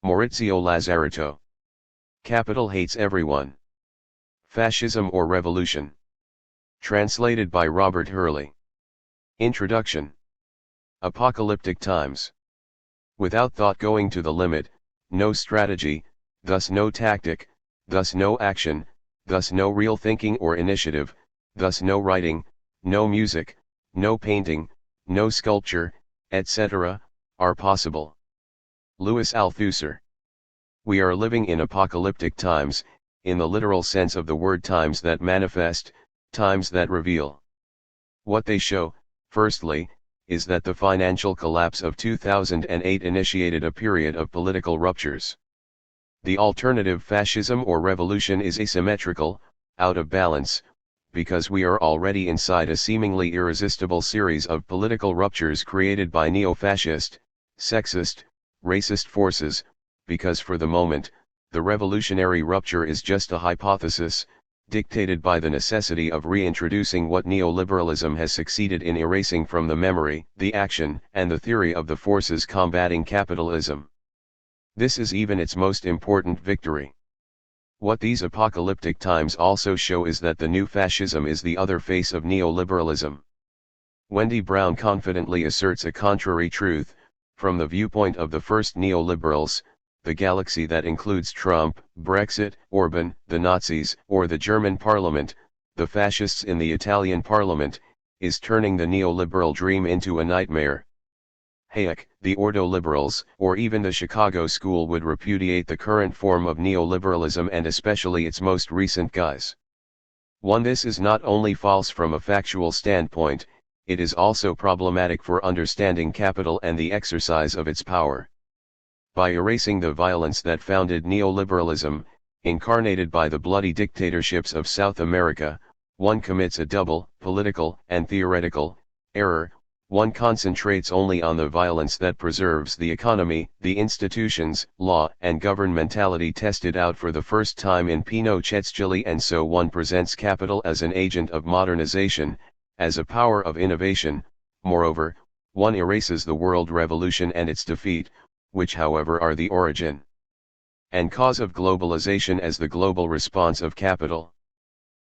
Maurizio Lazzarato. Capital hates everyone. Fascism or Revolution. Translated by Robert Hurley. Introduction. Apocalyptic times. Without thought going to the limit, no strategy, thus no tactic, thus no action, thus no real thinking or initiative, thus no writing, no music, no painting, no sculpture, etc., are possible. Louis Althusser. We are living in apocalyptic times, in the literal sense of the word, times that manifest, times that reveal. What they show, firstly, is that the financial collapse of 2008 initiated a period of political ruptures. The alternative, fascism or revolution, is asymmetrical, out of balance, because we are already inside a seemingly irresistible series of political ruptures created by neo-fascist, sexist, racist forces, because for the moment, the revolutionary rupture is just a hypothesis, dictated by the necessity of reintroducing what neoliberalism has succeeded in erasing from the memory, the action, and the theory of the forces combating capitalism. This is even its most important victory. What these apocalyptic times also show is that the new fascism is the other face of neoliberalism. Wendy Brown confidently asserts a contrary truth: from the viewpoint of the first neoliberals, the galaxy that includes Trump, Brexit, Orban, the Nazis, or the German parliament, the fascists in the Italian parliament, is turning the neoliberal dream into a nightmare. Hayek, the ordo-liberals, or even the Chicago School would repudiate the current form of neoliberalism, and especially its most recent guise. This is not only false from a factual standpoint, it is also problematic for understanding capital and the exercise of its power. By erasing the violence that founded neoliberalism, incarnated by the bloody dictatorships of South America, one commits a double, political and theoretical, error. One concentrates only on the violence that preserves the economy, the institutions, law and governmentality tested out for the first time in Pinochet's Chile, and so one presents capital as an agent of modernization, as a power of innovation. Moreover, one erases the world revolution and its defeat, which however are the origin and cause of globalization, as the global response of capital.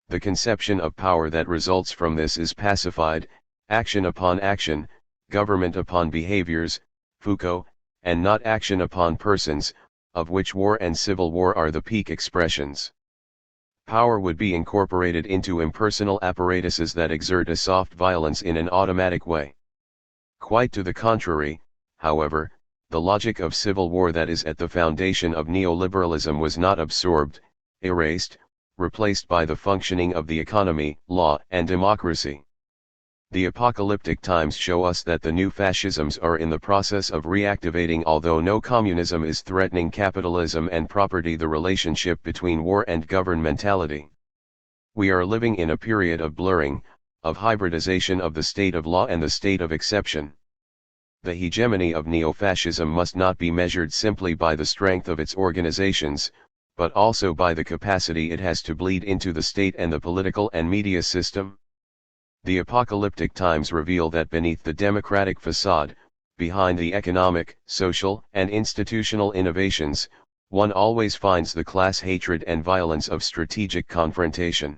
The conception of power that results from this is pacified, action upon action, government upon behaviors, Foucault, and not action upon persons, of which war and civil war are the peak expressions. Power would be incorporated into impersonal apparatuses that exert a soft violence in an automatic way. Quite to the contrary, however, the logic of civil war that is at the foundation of neoliberalism was not absorbed, erased, replaced by the functioning of the economy, law and democracy. The apocalyptic times show us that the new fascisms are in the process of reactivating. Although no communism is threatening capitalism and property, the relationship between war and governmentality. We are living in a period of blurring, of hybridization of the state of law and the state of exception. The hegemony of neo-fascism must not be measured simply by the strength of its organizations, but also by the capacity it has to bleed into the state and the political and media system. The apocalyptic times reveal that beneath the democratic facade, behind the economic, social, and institutional innovations, one always finds the class hatred and violence of strategic confrontation.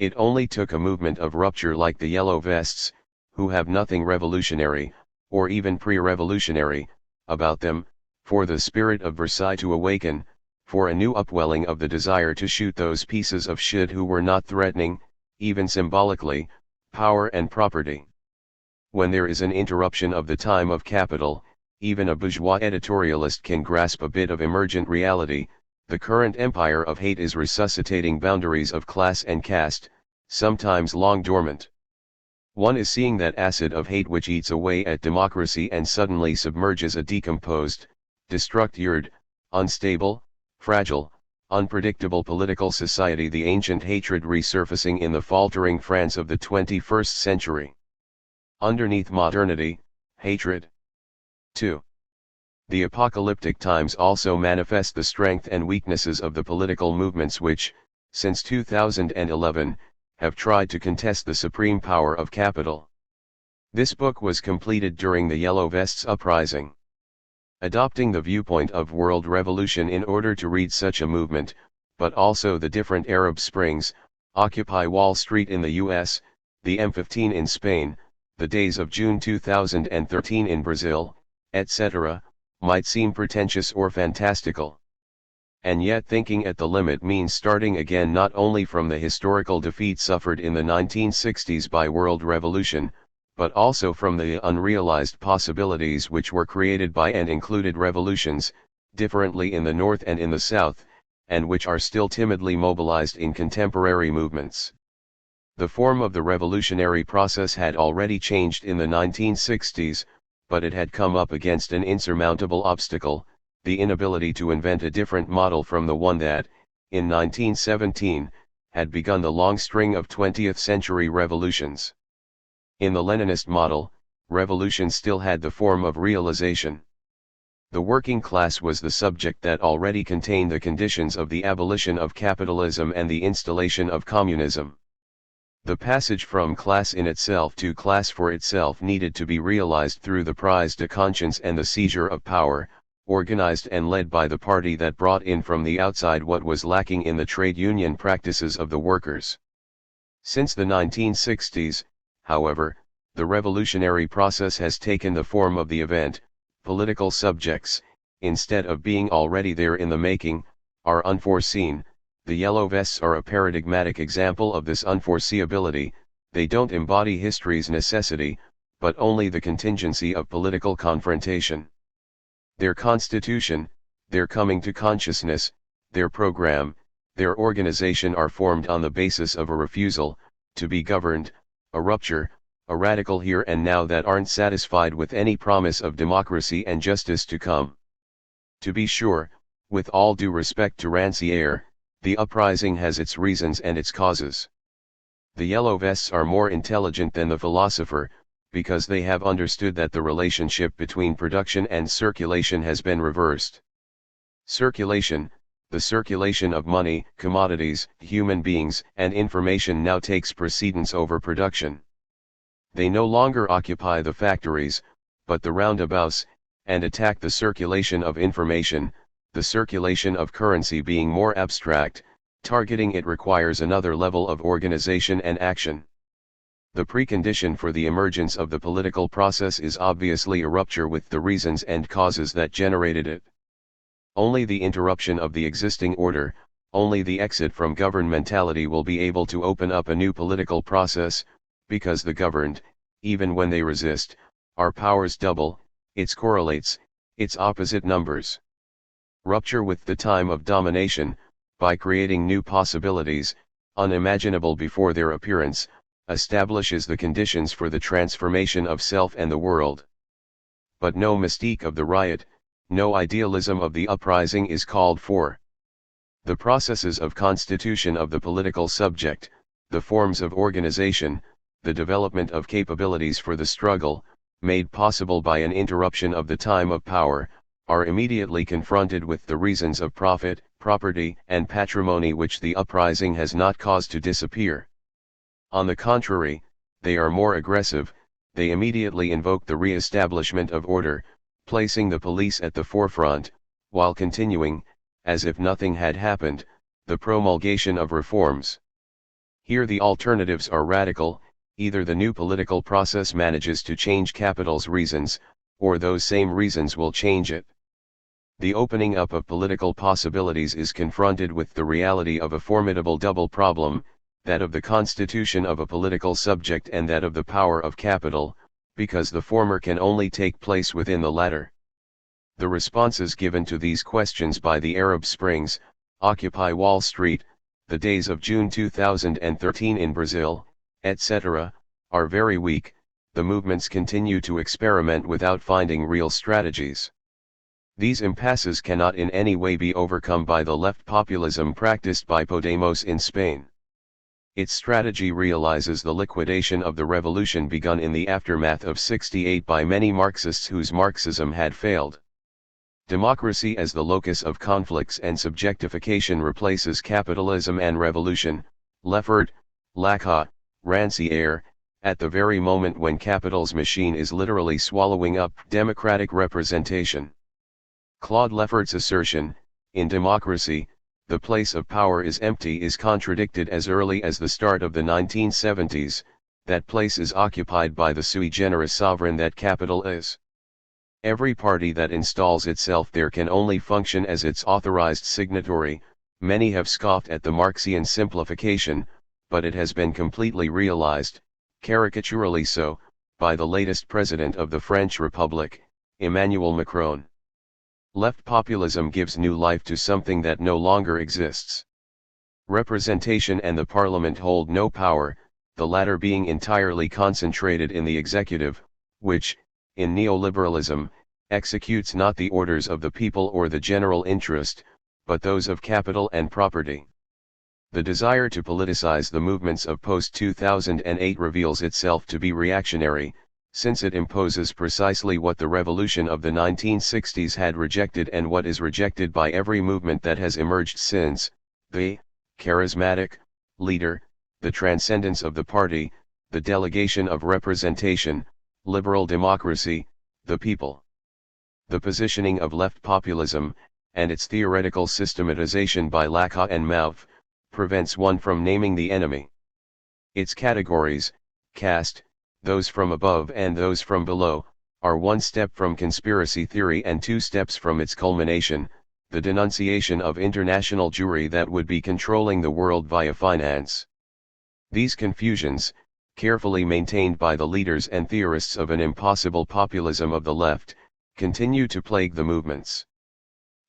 It only took a movement of rupture like the Yellow Vests, who have nothing revolutionary, or even pre-revolutionary, about them, for the spirit of Versailles to awaken, for a new upwelling of the desire to shoot those pieces of shit who were not threatening, even symbolically, power and property. When there is an interruption of the time of capital, even a bourgeois editorialist can grasp a bit of emergent reality. The current empire of hate is resuscitating boundaries of class and caste, sometimes long dormant. One is seeing that acid of hate which eats away at democracy and suddenly submerges a decomposed, destructured, unstable, fragile, unpredictable political society, the ancient hatred resurfacing in the faltering France of the 21st century. Underneath modernity, hatred. 2. The apocalyptic times also manifest the strength and weaknesses of the political movements which, since 2011, have tried to contest the supreme power of capital. This book was completed during the Yellow Vests uprising. Adopting the viewpoint of world revolution in order to read such a movement, but also the different Arab Springs, Occupy Wall Street in the US, the M15 in Spain, the days of June 2013 in Brazil, etc., might seem pretentious or fantastical. And yet thinking at the limit means starting again not only from the historical defeat suffered in the 1960s by world revolution, but also from the unrealized possibilities which were created by and included revolutions, differently in the North and in the South, and which are still timidly mobilized in contemporary movements. The form of the revolutionary process had already changed in the 1960s, but it had come up against an insurmountable obstacle, the inability to invent a different model from the one that, in 1917, had begun the long string of 20th century revolutions. In the Leninist model, revolution still had the form of realization. The working class was the subject that already contained the conditions of the abolition of capitalism and the installation of communism. The passage from class in itself to class for itself needed to be realized through the prise de conscience and the seizure of power, organized and led by the party that brought in from the outside what was lacking in the trade union practices of the workers. Since the 1960s, however, the revolutionary process has taken the form of the event. Political subjects, instead of being already there in the making, are unforeseen. The Yellow Vests are a paradigmatic example of this unforeseeability. They don't embody history's necessity, but only the contingency of political confrontation. Their constitution, their coming to consciousness, their program, their organization are formed on the basis of a refusal to be governed, a rupture, a radical here and now that aren't satisfied with any promise of democracy and justice to come. To be sure, with all due respect to Rancière, the uprising has its reasons and its causes. The Yellow Vests are more intelligent than the philosopher, because they have understood that the relationship between production and circulation has been reversed. Circulation, the circulation of money, commodities, human beings, and information now takes precedence over production. They no longer occupy the factories, but the roundabouts, and attack the circulation of information, the circulation of currency being more abstract. Targeting it requires another level of organization and action. The precondition for the emergence of the political process is obviously a rupture with the reasons and causes that generated it. Only the interruption of the existing order, only the exit from governmentality will be able to open up a new political process, because the governed, even when they resist, are powers double, its correlates, its opposite numbers. Rupture with the time of domination, by creating new possibilities, unimaginable before their appearance, establishes the conditions for the transformation of self and the world. But no mystique of the riot, no idealism of the uprising is called for. The processes of constitution of the political subject, the forms of organization, the development of capabilities for the struggle, made possible by an interruption of the time of power, are immediately confronted with the reasons of profit, property, and patrimony which the uprising has not caused to disappear. On the contrary, they are more aggressive. They immediately invoke the re-establishment of order, placing the police at the forefront, while continuing, as if nothing had happened, the promulgation of reforms. Here the alternatives are radical: either the new political process manages to change capital's reasons, or those same reasons will change it. The opening up of political possibilities is confronted with the reality of a formidable double problem, that of the constitution of a political subject and that of the power of capital, because the former can only take place within the latter. The responses given to these questions by the Arab Springs, Occupy Wall Street, the days of June 2013 in Brazil, etc., are very weak. The movements continue to experiment without finding real strategies. These impasses cannot in any way be overcome by the left populism practiced by Podemos in Spain. Its strategy realizes the liquidation of the revolution begun in the aftermath of '68 by many Marxists whose Marxism had failed. Democracy as the locus of conflicts and subjectification replaces capitalism and revolution. Leffert, Lacan, Rancière, at the very moment when capital's machine is literally swallowing up democratic representation. Claude Lefferts' assertion, in democracy, the place of power is empty, is contradicted as early as the start of the 1970s, that place is occupied by the sui generis sovereign that capital is. Every party that installs itself there can only function as its authorized signatory. Many have scoffed at the Marxian simplification, but it has been completely realized, caricaturally so, by the latest president of the French Republic, Emmanuel Macron. Left populism gives new life to something that no longer exists. Representation and the parliament hold no power, the latter being entirely concentrated in the executive, which, in neoliberalism, executes not the orders of the people or the general interest, but those of capital and property. The desire to politicize the movements of post-2008 reveals itself to be reactionary, since it imposes precisely what the revolution of the 1960s had rejected and what is rejected by every movement that has emerged since: the charismatic leader, the transcendence of the party, the delegation of representation, liberal democracy, the people. The positioning of left populism, and its theoretical systematization by Lacan and Mauve, prevents one from naming the enemy. Its categories, caste, those from above and those from below, are one step from conspiracy theory and two steps from its culmination, the denunciation of international Jewry that would be controlling the world via finance. These confusions, carefully maintained by the leaders and theorists of an impossible populism of the left, continue to plague the movements.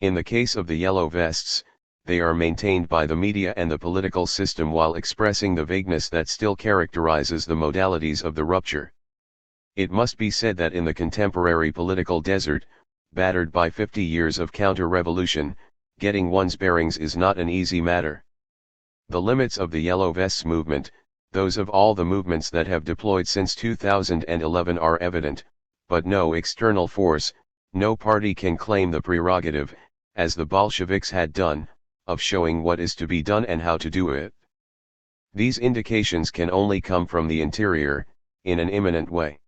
In the case of the Yellow Vests, they are maintained by the media and the political system while expressing the vagueness that still characterizes the modalities of the rupture. It must be said that in the contemporary political desert, battered by 50 years of counter-revolution, getting one's bearings is not an easy matter. The limits of the Yellow Vests movement, those of all the movements that have deployed since 2011, are evident, but no external force, no party can claim the prerogative, as the Bolsheviks had done, of showing what is to be done and how to do it. These indications can only come from the interior, in an imminent way.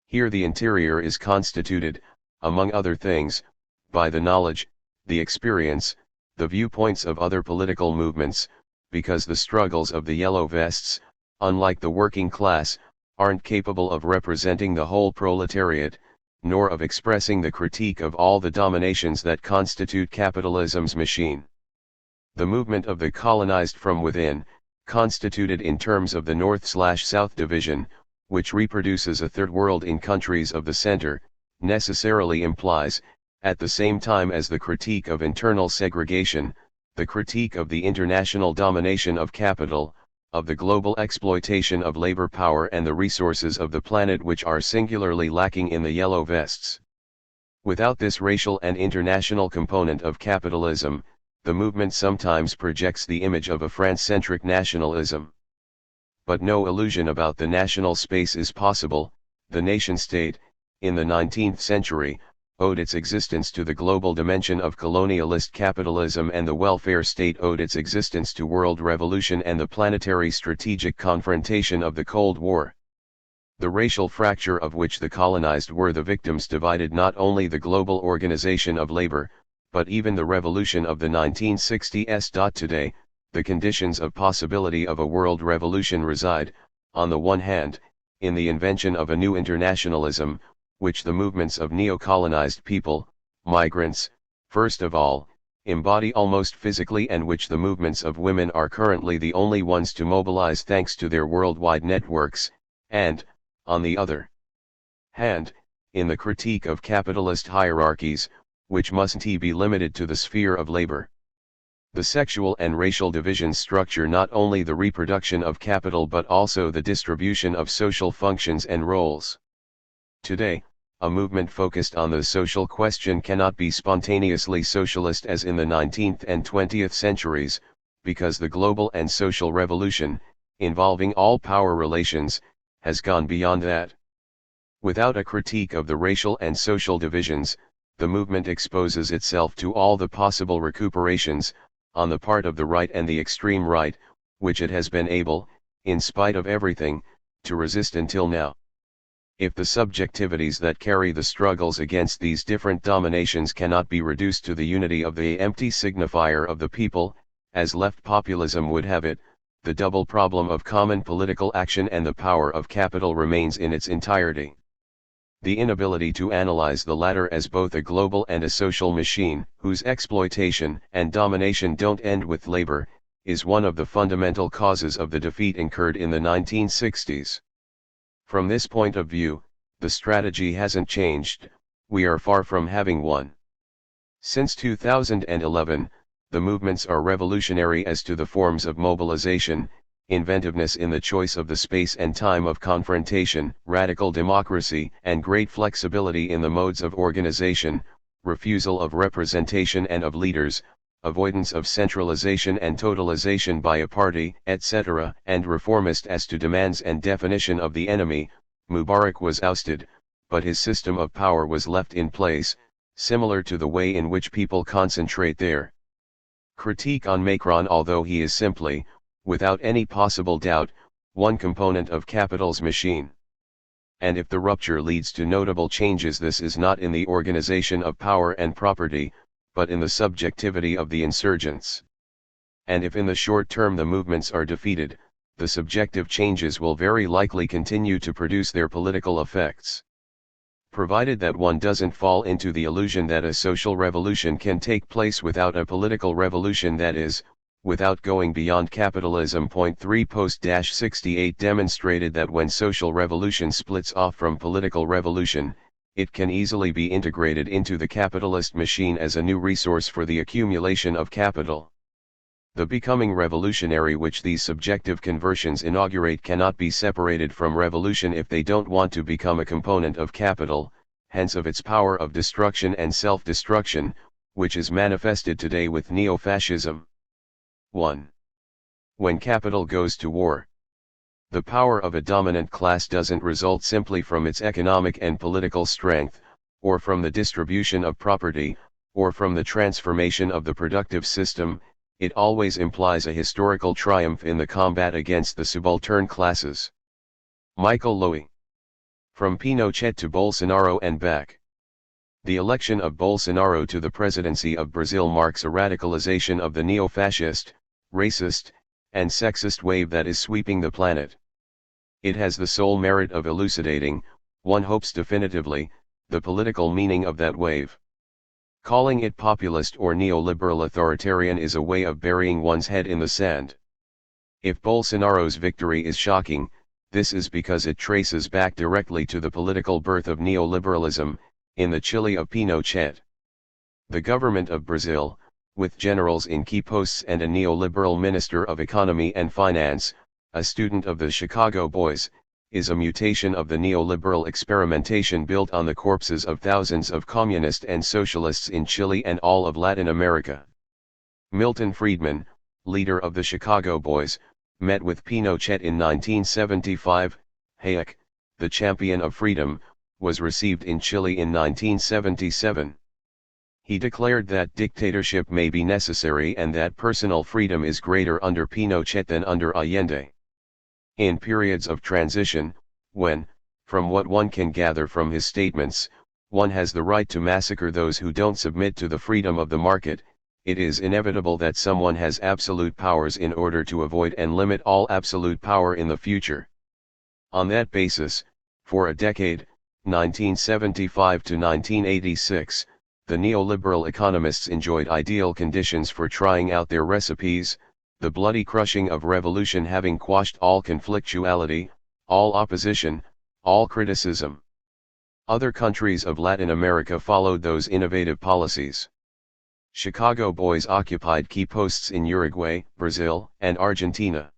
Here the interior is constituted, among other things, by the knowledge, the experience, the viewpoints of other political movements, because the struggles of the Yellow Vests, unlike the working class, aren't capable of representing the whole proletariat, nor of expressing the critique of all the dominations that constitute capitalism's machine. The movement of the colonized from within, constituted in terms of the North/South division, which reproduces a third world in countries of the center, necessarily implies, at the same time as the critique of internal segregation, the critique of the international domination of capital, of the global exploitation of labor power and the resources of the planet, which are singularly lacking in the Yellow Vests. Without this racial and international component of capitalism, the movement sometimes projects the image of a France-centric nationalism. But no illusion about the national space is possible. The nation-state, in the 19th century, owed its existence to the global dimension of colonialist capitalism, and the welfare state owed its existence to world revolution and the planetary strategic confrontation of the Cold War. The racial fracture of which the colonized were the victims divided not only the global organization of labor, but even the revolution of the 1960s. Today, the conditions of possibility of a world revolution reside, on the one hand, in the invention of a new internationalism, which the movements of neo-colonized people, migrants, first of all, embody almost physically, and which the movements of women are currently the only ones to mobilize thanks to their worldwide networks, and, on the other hand, in the critique of capitalist hierarchies, which mustn't be limited to the sphere of labor. The sexual and racial divisions structure not only the reproduction of capital but also the distribution of social functions and roles. Today, a movement focused on the social question cannot be spontaneously socialist as in the 19th and 20th centuries, because the global and social revolution, involving all power relations, has gone beyond that. Without a critique of the racial and social divisions, the movement exposes itself to all the possible recuperations, on the part of the right and the extreme right, which it has been able, in spite of everything, to resist until now. If the subjectivities that carry the struggles against these different dominations cannot be reduced to the unity of the empty signifier of the people, as left populism would have it, the double problem of common political action and the power of capital remains in its entirety. The inability to analyze the latter as both a global and a social machine, whose exploitation and domination don't end with labor, is one of the fundamental causes of the defeat incurred in the 1960s. From this point of view, the strategy hasn't changed, we are far from having one. Since 2011, the movements are revolutionary as to the forms of mobilization, inventiveness in the choice of the space and time of confrontation, radical democracy and great flexibility in the modes of organization, refusal of representation and of leaders, avoidance of centralization and totalization by a party, etc., and reformist as to demands and definition of the enemy. Mubarak was ousted, but his system of power was left in place, similar to the way in which people concentrate their critique on Macron, although he is simply, without any possible doubt, one component of capital's machine. And if the rupture leads to notable changes, this is not in the organization of power and property, but in the subjectivity of the insurgents. And if in the short term the movements are defeated, the subjective changes will very likely continue to produce their political effects. Provided that one doesn't fall into the illusion that a social revolution can take place without a political revolution, that is, without going beyond capitalism. Point 3 post-68 demonstrated that when social revolution splits off from political revolution, it can easily be integrated into the capitalist machine as a new resource for the accumulation of capital. The becoming revolutionary which these subjective conversions inaugurate cannot be separated from revolution if they don't want to become a component of capital, hence of its power of destruction and self-destruction, which is manifested today with neo-fascism. 1. When capital goes to war, the power of a dominant class doesn't result simply from its economic and political strength, or from the distribution of property, or from the transformation of the productive system. It always implies a historical triumph in the combat against the subaltern classes. Michael Lowy. From Pinochet to Bolsonaro and back. The election of Bolsonaro to the presidency of Brazil marks a radicalization of the neo-fascist, racist, and sexist wave that is sweeping the planet. It has the sole merit of elucidating, one hopes definitively, the political meaning of that wave. Calling it populist or neoliberal authoritarian is a way of burying one's head in the sand. If Bolsonaro's victory is shocking, this is because it traces back directly to the political birth of neoliberalism, in the Chile of Pinochet. The government of Brazil, with generals in key posts and a neoliberal minister of economy and finance, a student of the Chicago Boys, is a mutation of the neoliberal experimentation built on the corpses of thousands of communists and socialists in Chile and all of Latin America. Milton Friedman, leader of the Chicago Boys, met with Pinochet in 1975. Hayek, the champion of freedom, was received in Chile in 1977. He declared that dictatorship may be necessary and that personal freedom is greater under Pinochet than under Allende. In periods of transition, when, from what one can gather from his statements, one has the right to massacre those who don't submit to the freedom of the market, it is inevitable that someone has absolute powers in order to avoid and limit all absolute power in the future. On that basis, for a decade, 1975 to 1986, the neoliberal economists enjoyed ideal conditions for trying out their recipes, the bloody crushing of revolution having quashed all conflictuality, all opposition, all criticism. Other countries of Latin America followed those innovative policies. Chicago Boys occupied key posts in Uruguay, Brazil, and Argentina.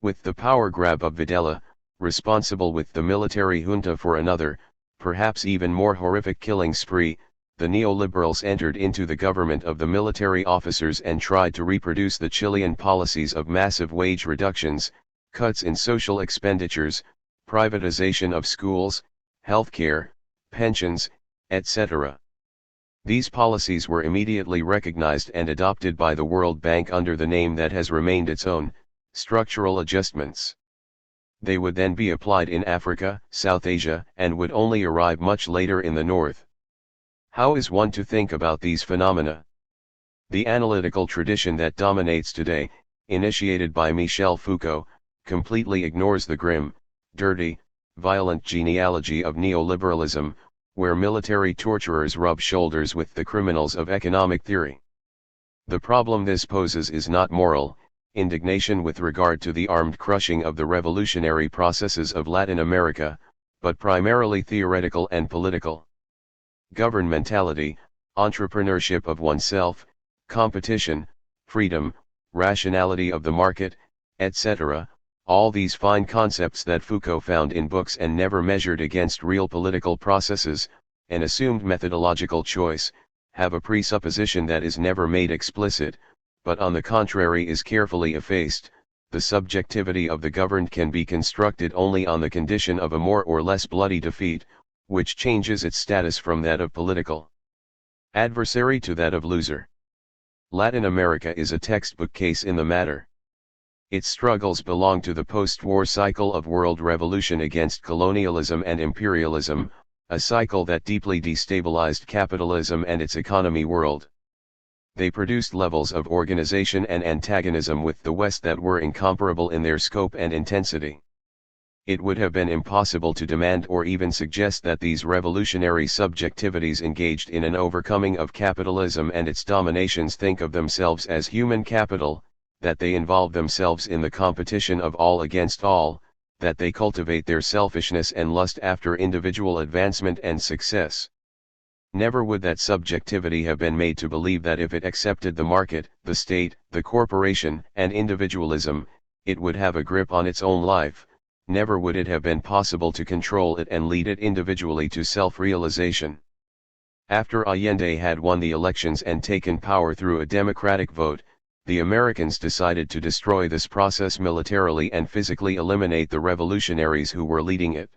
With the power grab of Videla, responsible with the military junta for another, perhaps even more horrific killing spree, the neoliberals entered into the government of the military officers and tried to reproduce the Chilean policies of massive wage reductions, cuts in social expenditures, privatization of schools, healthcare, pensions, etc. These policies were immediately recognized and adopted by the World Bank under the name that has remained its own, structural adjustments. They would then be applied in Africa, South Asia, and would only arrive much later in the North. How is one to think about these phenomena? The analytical tradition that dominates today, initiated by Michel Foucault, completely ignores the grim, dirty, violent genealogy of neoliberalism, where military torturers rub shoulders with the criminals of economic theory. The problem this poses is not moral, indignation with regard to the armed crushing of the revolutionary processes of Latin America, but primarily theoretical and political. Governmentality, entrepreneurship of oneself, competition, freedom, rationality of the market, etc., all these fine concepts that Foucault found in books and never measured against real political processes, an assumed methodological choice, have a presupposition that is never made explicit, but on the contrary is carefully effaced. The subjectivity of the governed can be constructed only on the condition of a more or less bloody defeat, which changes its status from that of political adversary to that of loser. Latin America is a textbook case in the matter. Its struggles belong to the post-war cycle of world revolution against colonialism and imperialism, a cycle that deeply destabilized capitalism and its economy world. They produced levels of organization and antagonism with the West that were incomparable in their scope and intensity. It would have been impossible to demand or even suggest that these revolutionary subjectivities engaged in an overcoming of capitalism and its dominations think of themselves as human capital, that they involve themselves in the competition of all against all, that they cultivate their selfishness and lust after individual advancement and success. Never would that subjectivity have been made to believe that if it accepted the market, the state, the corporation, and individualism, it would have a grip on its own life. Never would it have been possible to control it and lead it individually to self-realization. After Allende had won the elections and taken power through a democratic vote, the Americans decided to destroy this process militarily and physically eliminate the revolutionaries who were leading it.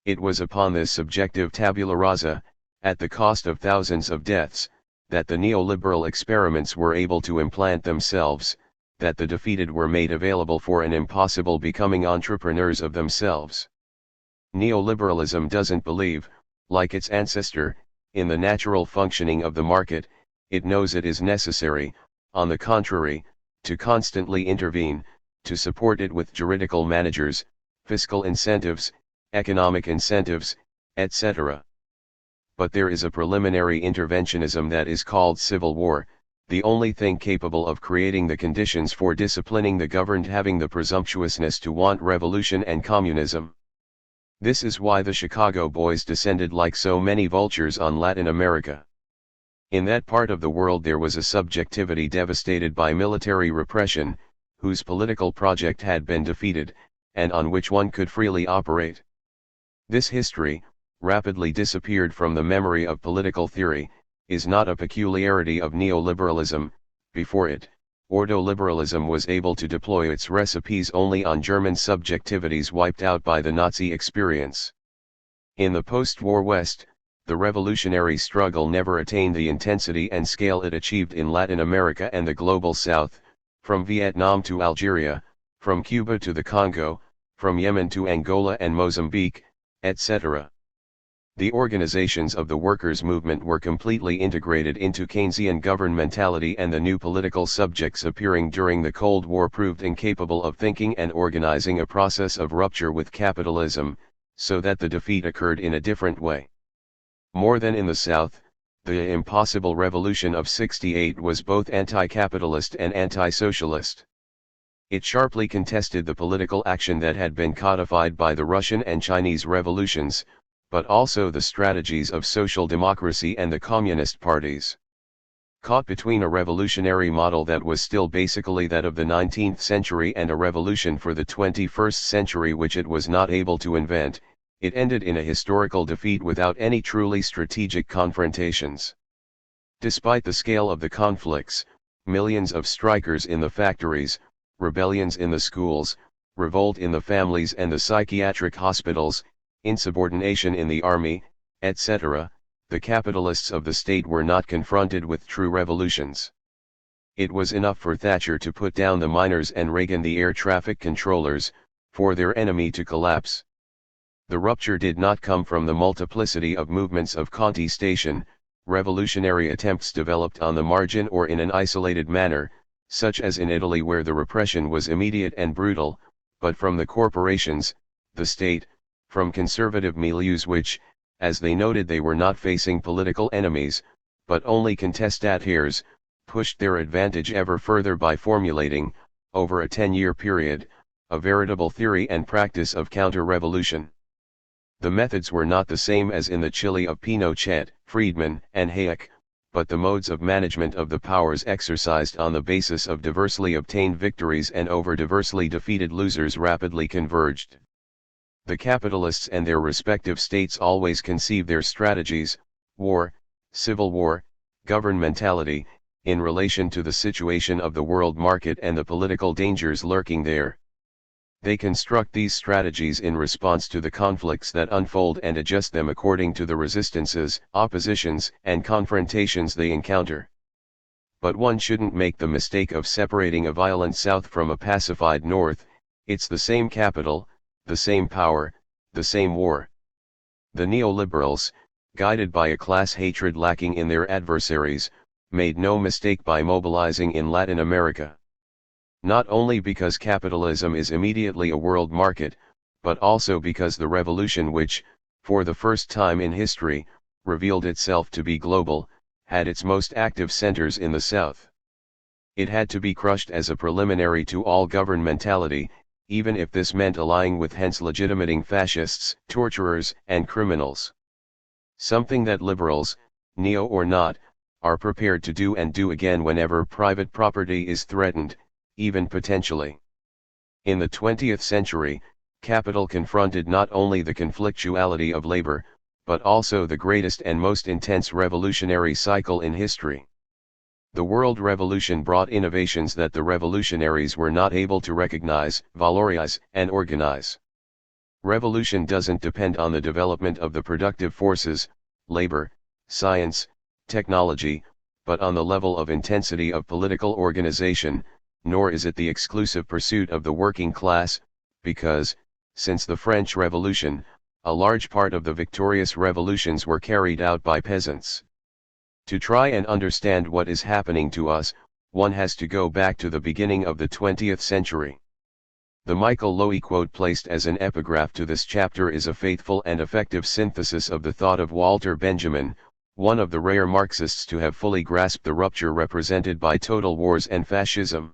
It was upon this subjective tabula rasa, at the cost of thousands of deaths, that the neoliberal experiments were able to implant themselves, that the defeated were made available for an impossible becoming entrepreneurs of themselves. Neoliberalism doesn't believe, like its ancestor, in the natural functioning of the market. It knows it is necessary, on the contrary, to constantly intervene, to support it with juridical managers, fiscal incentives, economic incentives, etc. But there is a preliminary interventionism that is called civil war, the only thing capable of creating the conditions for disciplining the governed, having the presumptuousness to want revolution and communism. This is why the Chicago Boys descended like so many vultures on Latin America. In that part of the world there was a subjectivity devastated by military repression, whose political project had been defeated, and on which one could freely operate. This history, rapidly disappeared from the memory of political theory, is not a peculiarity of neoliberalism. Before it, ordoliberalism was able to deploy its recipes only on German subjectivities wiped out by the Nazi experience. In the post-war West, the revolutionary struggle never attained the intensity and scale it achieved in Latin America and the global South, from Vietnam to Algeria, from Cuba to the Congo, from Yemen to Angola and Mozambique, etc. The organizations of the workers' movement were completely integrated into Keynesian governmentality, and the new political subjects appearing during the Cold War proved incapable of thinking and organizing a process of rupture with capitalism, so that the defeat occurred in a different way. More than in the South, the impossible revolution of '68 was both anti-capitalist and anti-socialist. It sharply contested the political action that had been codified by the Russian and Chinese revolutions, but also the strategies of social democracy and the communist parties. Caught between a revolutionary model that was still basically that of the 19th century and a revolution for the 21st century which it was not able to invent, it ended in a historical defeat without any truly strategic confrontations. Despite the scale of the conflicts, millions of strikers in the factories, rebellions in the schools, revolt in the families and the psychiatric hospitals, insubordination in the army, etc., the capitalists of the state were not confronted with true revolutions. It was enough for Thatcher to put down the miners and Reagan the air traffic controllers, for their enemy to collapse. The rupture did not come from the multiplicity of movements of contestation, revolutionary attempts developed on the margin or in an isolated manner, such as in Italy where the repression was immediate and brutal, but from the corporations, the state, from conservative milieus which, as they noted, they were not facing political enemies, but only contestataires, pushed their advantage ever further by formulating, over a 10-year period, a veritable theory and practice of counter-revolution. The methods were not the same as in the Chile of Pinochet, Friedman, and Hayek, but the modes of management of the powers exercised on the basis of diversely obtained victories and over diversely defeated losers rapidly converged. The capitalists and their respective states always conceive their strategies, war, civil war, governmentality, in relation to the situation of the world market and the political dangers lurking there. They construct these strategies in response to the conflicts that unfold and adjust them according to the resistances, oppositions, and confrontations they encounter. But one shouldn't make the mistake of separating a violent South from a pacified North. It's the same capital, the same power, the same war. The neoliberals, guided by a class hatred lacking in their adversaries, made no mistake by mobilizing in Latin America. Not only because capitalism is immediately a world market, but also because the revolution which, for the first time in history, revealed itself to be global, had its most active centers in the South. It had to be crushed as a preliminary to all governmentality, even if this meant allying with hence legitimating fascists, torturers, and criminals. Something that liberals, neo or not, are prepared to do and do again whenever private property is threatened, even potentially. In the 20th century, capital confronted not only the conflictuality of labor, but also the greatest and most intense revolutionary cycle in history. The World Revolution brought innovations that the revolutionaries were not able to recognize, valorize, and organize. Revolution doesn't depend on the development of the productive forces, labor, science, technology, but on the level of intensity of political organization, nor is it the exclusive pursuit of the working class, because, since the French Revolution, a large part of the victorious revolutions were carried out by peasants. To try and understand what is happening to us, one has to go back to the beginning of the 20th century. The Michael Lowy quote placed as an epigraph to this chapter is a faithful and effective synthesis of the thought of Walter Benjamin, one of the rare Marxists to have fully grasped the rupture represented by total wars and fascism.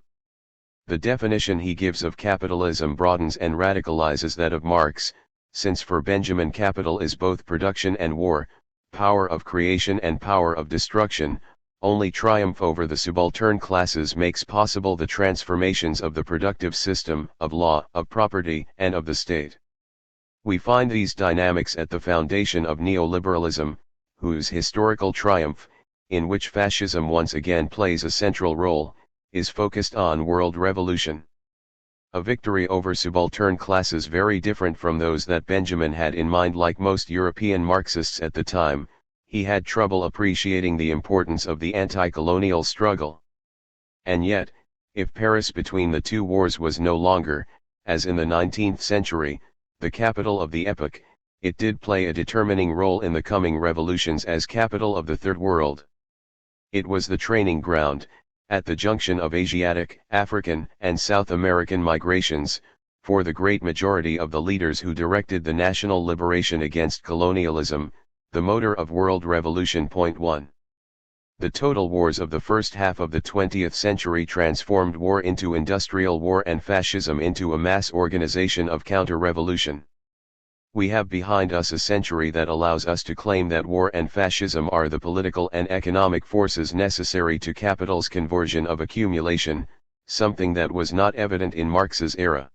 The definition he gives of capitalism broadens and radicalizes that of Marx, since for Benjamin capital is both production and war, power of creation and power of destruction. Only triumph over the subaltern classes makes possible the transformations of the productive system, of law, of property, and of the state. We find these dynamics at the foundation of neoliberalism, whose historical triumph, in which fascism once again plays a central role, is focused on world revolution. A victory over subaltern classes very different from those that Benjamin had in mind. Like most European Marxists at the time, he had trouble appreciating the importance of the anti-colonial struggle. And yet, if Paris between the two wars was no longer, as in the 19th century, the capital of the epoch, it did play a determining role in the coming revolutions as capital of the Third World. It was the training ground, at the junction of Asiatic, African, and South American migrations, for the great majority of the leaders who directed the national liberation against colonialism, the motor of world revolution. 1. The total wars of the first half of the 20th century transformed war into industrial war and fascism into a mass organization of counter-revolution. We have behind us a century that allows us to claim that war and fascism are the political and economic forces necessary to capital's conversion of accumulation, something that was not evident in Marx's era.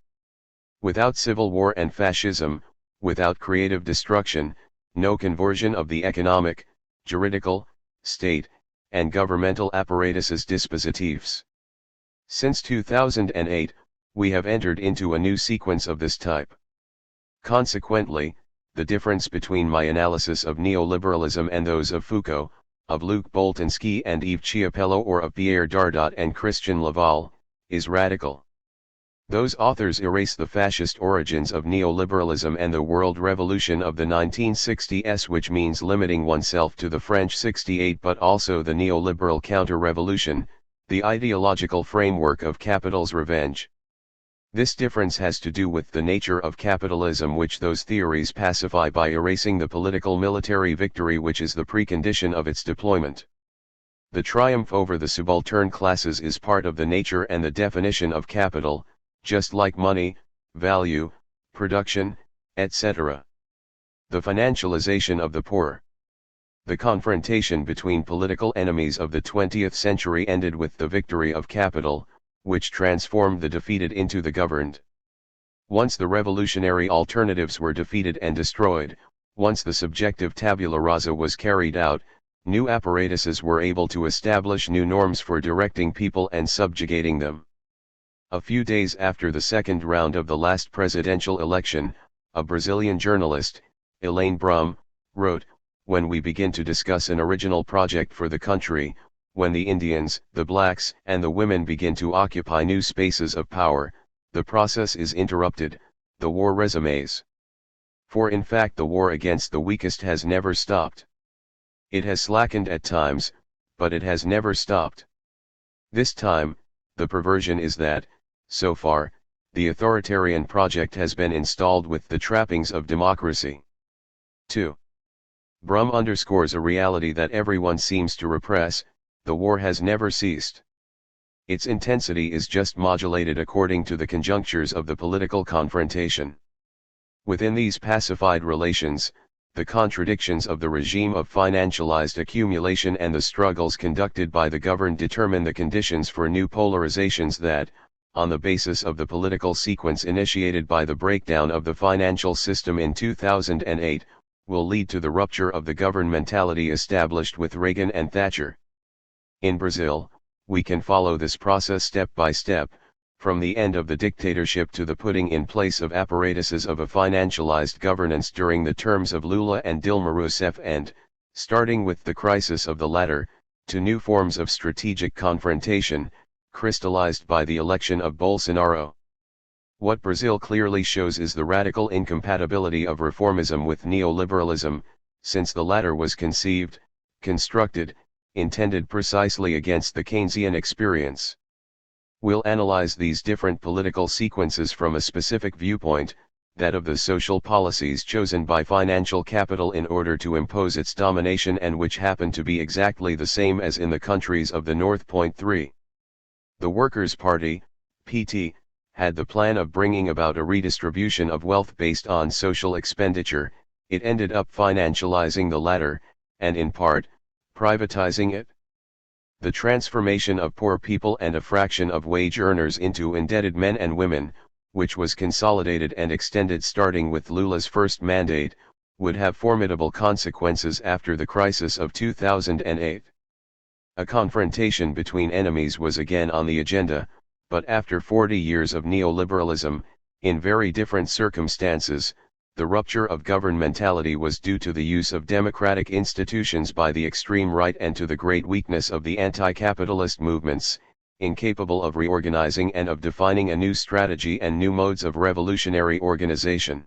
Without civil war and fascism, without creative destruction, no conversion of the economic, juridical, state, and governmental apparatuses dispositives. Since 2008, we have entered into a new sequence of this type. Consequently, the difference between my analysis of neoliberalism and those of Foucault, of Luc Boltanski and Yves Chiapello, or of Pierre Dardot and Christian Laval, is radical. Those authors erase the fascist origins of neoliberalism and the world revolution of the 1960s, which means limiting oneself to the French 68, but also the neoliberal counter-revolution, the ideological framework of capital's revenge. This difference has to do with the nature of capitalism, which those theories pacify by erasing the political military victory which is the precondition of its deployment. The triumph over the subaltern classes is part of the nature and the definition of capital, just like money, value, production, etc. The financialization of the poor. The confrontation between political enemies of the 20th century ended with the victory of capital, which transformed the defeated into the governed. Once the revolutionary alternatives were defeated and destroyed, once the subjective tabula rasa was carried out, new apparatuses were able to establish new norms for directing people and subjugating them. A few days after the second round of the last presidential election, a Brazilian journalist, Elaine Brum, wrote, "When we begin to discuss an original project for the country, when the Indians, the blacks, and the women begin to occupy new spaces of power, the process is interrupted," the war resumes. For in fact the war against the weakest has never stopped. It has slackened at times, but it has never stopped. This time, the perversion is that, so far, the authoritarian project has been installed with the trappings of democracy. 2. Brum underscores a reality that everyone seems to repress: the war has never ceased. Its intensity is just modulated according to the conjunctures of the political confrontation. Within these pacified relations, the contradictions of the regime of financialized accumulation and the struggles conducted by the governed determine the conditions for new polarizations that, on the basis of the political sequence initiated by the breakdown of the financial system in 2008, will lead to the rupture of the governmentality established with Reagan and Thatcher. In Brazil, we can follow this process step by step, from the end of the dictatorship to the putting in place of apparatuses of a financialized governance during the terms of Lula and Dilma Rousseff and, starting with the crisis of the latter, to new forms of strategic confrontation, crystallized by the election of Bolsonaro. What Brazil clearly shows is the radical incompatibility of reformism with neoliberalism, since the latter was conceived, constructed, intended precisely against the Keynesian experience. We'll analyze these different political sequences from a specific viewpoint, that of the social policies chosen by financial capital in order to impose its domination, and which happen to be exactly the same as in the countries of the North. 3. The Workers' Party, PT, had the plan of bringing about a redistribution of wealth based on social expenditure. It ended up financializing the latter, and in part, privatizing it. The transformation of poor people and a fraction of wage earners into indebted men and women, which was consolidated and extended starting with Lula's first mandate, would have formidable consequences after the crisis of 2008. A confrontation between enemies was again on the agenda, but after 40 years of neoliberalism, in very different circumstances. The rupture of governmentality was due to the use of democratic institutions by the extreme right and to the great weakness of the anti-capitalist movements, incapable of reorganizing and of defining a new strategy and new modes of revolutionary organization.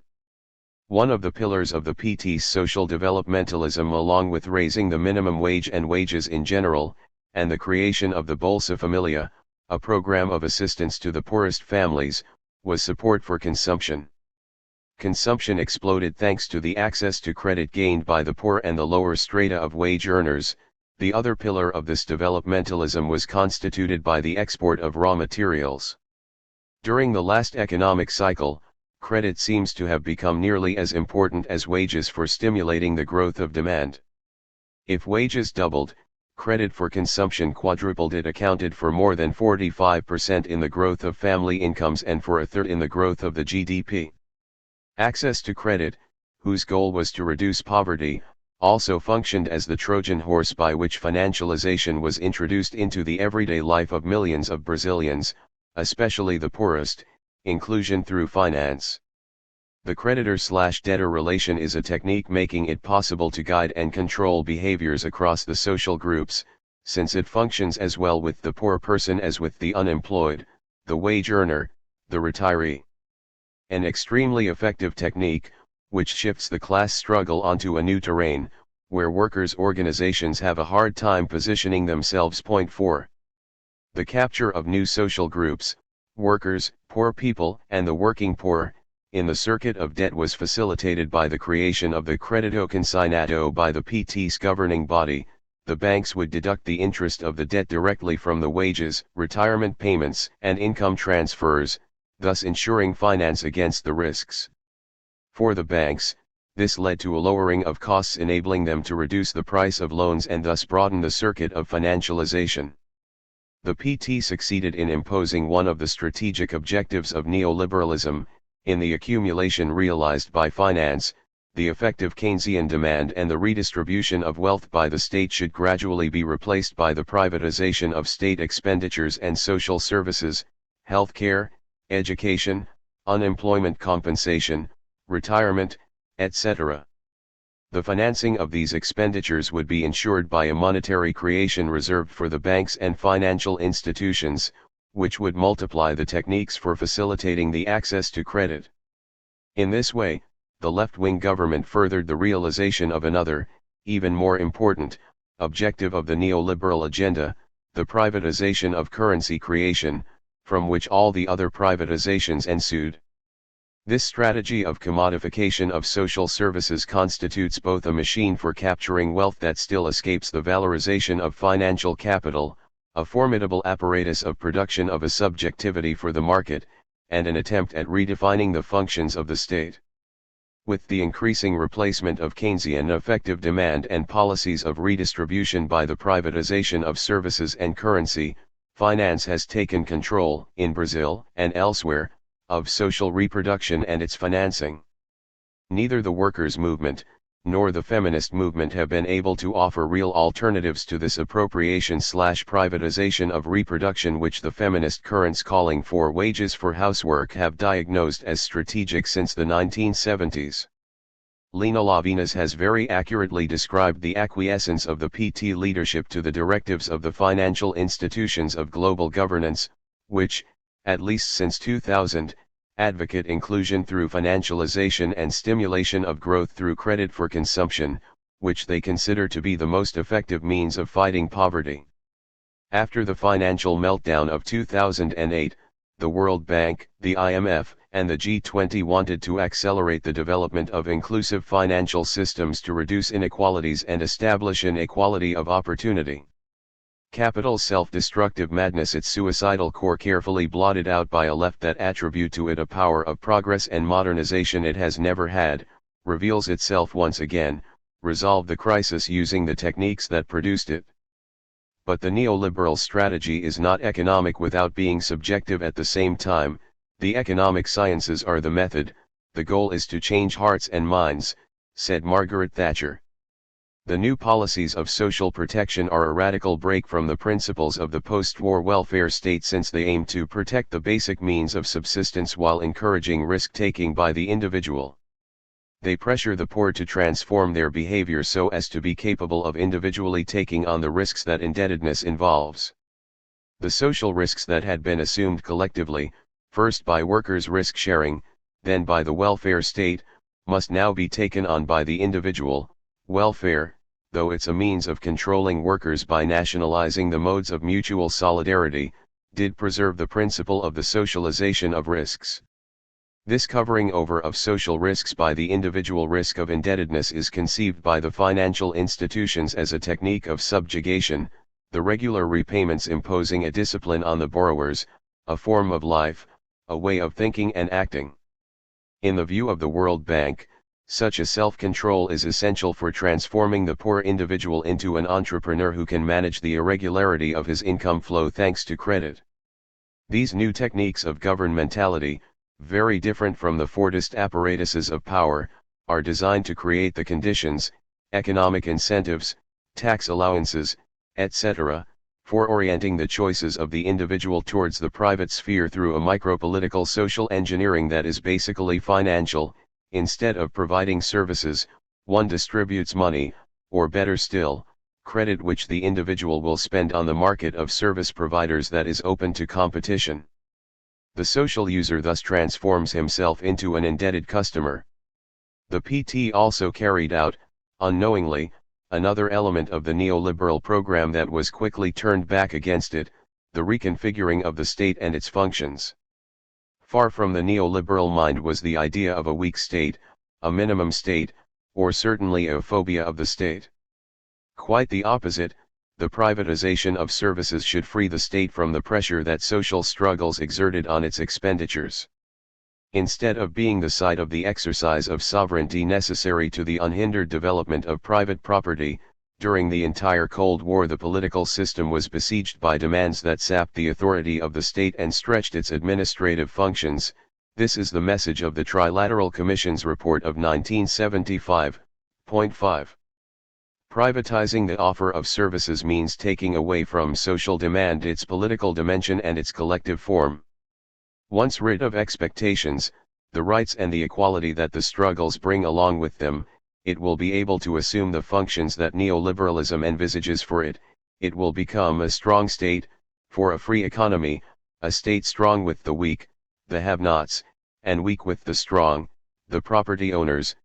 One of the pillars of the PT's social developmentalism, along with raising the minimum wage and wages in general, and the creation of the Bolsa Familia, a program of assistance to the poorest families, was support for consumption. Consumption exploded thanks to the access to credit gained by the poor and the lower strata of wage earners. The other pillar of this developmentalism was constituted by the export of raw materials. During the last economic cycle, credit seems to have become nearly as important as wages for stimulating the growth of demand. If wages doubled, credit for consumption quadrupled. It accounted for more than 45% in the growth of family incomes and for a third in the growth of the GDP. Access to credit, whose goal was to reduce poverty, also functioned as the Trojan horse by which financialization was introduced into the everyday life of millions of Brazilians, especially the poorest. Inclusion through finance. The creditor-slash-debtor relation is a technique making it possible to guide and control behaviors across the social groups, since it functions as well with the poor person as with the unemployed, the wage earner, the retiree. An extremely effective technique, which shifts the class struggle onto a new terrain, where workers' organizations have a hard time positioning themselves. Point 4. The capture of new social groups, workers, poor people, and the working poor, in the circuit of debt was facilitated by the creation of the credito consignato by the PT's governing body. The banks would deduct the interest of the debt directly from the wages, retirement payments, and income transfers, thus ensuring finance against the risks. For the banks, this led to a lowering of costs, enabling them to reduce the price of loans and thus broaden the circuit of financialization. The PT succeeded in imposing one of the strategic objectives of neoliberalism, in the accumulation realized by finance. The effective Keynesian demand and the redistribution of wealth by the state should gradually be replaced by the privatization of state expenditures and social services, healthcare, education, unemployment compensation, retirement, etc. The financing of these expenditures would be ensured by a monetary creation reserved for the banks and financial institutions, which would multiply the techniques for facilitating the access to credit. In this way, the left-wing government furthered the realization of another, even more important, objective of the neoliberal agenda, the privatization of currency creation, from which all the other privatizations ensued. This strategy of commodification of social services constitutes both a machine for capturing wealth that still escapes the valorization of financial capital, a formidable apparatus of production of a subjectivity for the market, and an attempt at redefining the functions of the state. With the increasing replacement of Keynesian effective demand and policies of redistribution by the privatization of services and currency, finance has taken control, in Brazil and elsewhere, of social reproduction and its financing. Neither the workers' movement, nor the feminist movement have been able to offer real alternatives to this appropriation/privatization of reproduction, which the feminist currents calling for wages for housework have diagnosed as strategic since the 1970s. Lena Lavinas has very accurately described the acquiescence of the PT leadership to the directives of the financial institutions of global governance, which, at least since 2000, advocate inclusion through financialization and stimulation of growth through credit for consumption, which they consider to be the most effective means of fighting poverty. After the financial meltdown of 2008, the World Bank, the IMF, and the G20 wanted to accelerate the development of inclusive financial systems to reduce inequalities and establish an equality of opportunity. Capital's self-destructive madness, its suicidal core carefully blotted out by a left that attribute to it a power of progress and modernization it has never had, reveals itself once again, resolve the crisis using the techniques that produced it. But the neoliberal strategy is not economic without being subjective at the same time. The economic sciences are the method, the goal is to change hearts and minds, said Margaret Thatcher. The new policies of social protection are a radical break from the principles of the post-war welfare state, since they aim to protect the basic means of subsistence while encouraging risk-taking by the individual. They pressure the poor to transform their behavior so as to be capable of individually taking on the risks that indebtedness involves. The social risks that had been assumed collectively, first by workers' risk-sharing, then by the welfare state, must now be taken on by the individual. Welfare, though it's a means of controlling workers by nationalizing the modes of mutual solidarity, did preserve the principle of the socialization of risks. This covering over of social risks by the individual risk of indebtedness is conceived by the financial institutions as a technique of subjugation, the regular repayments imposing a discipline on the borrowers, a form of life, a way of thinking and acting. In the view of the World Bank, such a self-control is essential for transforming the poor individual into an entrepreneur who can manage the irregularity of his income flow thanks to credit. These new techniques of governmentality, very different from the Fordist apparatuses of power, are designed to create the conditions, economic incentives, tax allowances, etc., for orienting the choices of the individual towards the private sphere through a micropolitical social engineering that is basically financial. Instead of providing services, one distributes money, or better still, credit, which the individual will spend on the market of service providers that is open to competition. The social user thus transforms himself into an indebted customer. The PT also carried out, unknowingly, another element of the neoliberal program that was quickly turned back against it, the reconfiguring of the state and its functions. Far from the neoliberal mind was the idea of a weak state, a minimum state, or certainly a phobia of the state. Quite the opposite, the privatization of services should free the state from the pressure that social struggles exerted on its expenditures. Instead of being the site of the exercise of sovereignty necessary to the unhindered development of private property, during the entire Cold War the political system was besieged by demands that sapped the authority of the state and stretched its administrative functions. This is the message of the Trilateral Commission's report of 1975.5. Privatizing the offer of services means taking away from social demand its political dimension and its collective form. Once rid of expectations, the rights and the equality that the struggles bring along with them, it will be able to assume the functions that neoliberalism envisages for it. It will become a strong state, for a free economy, a state strong with the weak, the have-nots, and weak with the strong, the property owners.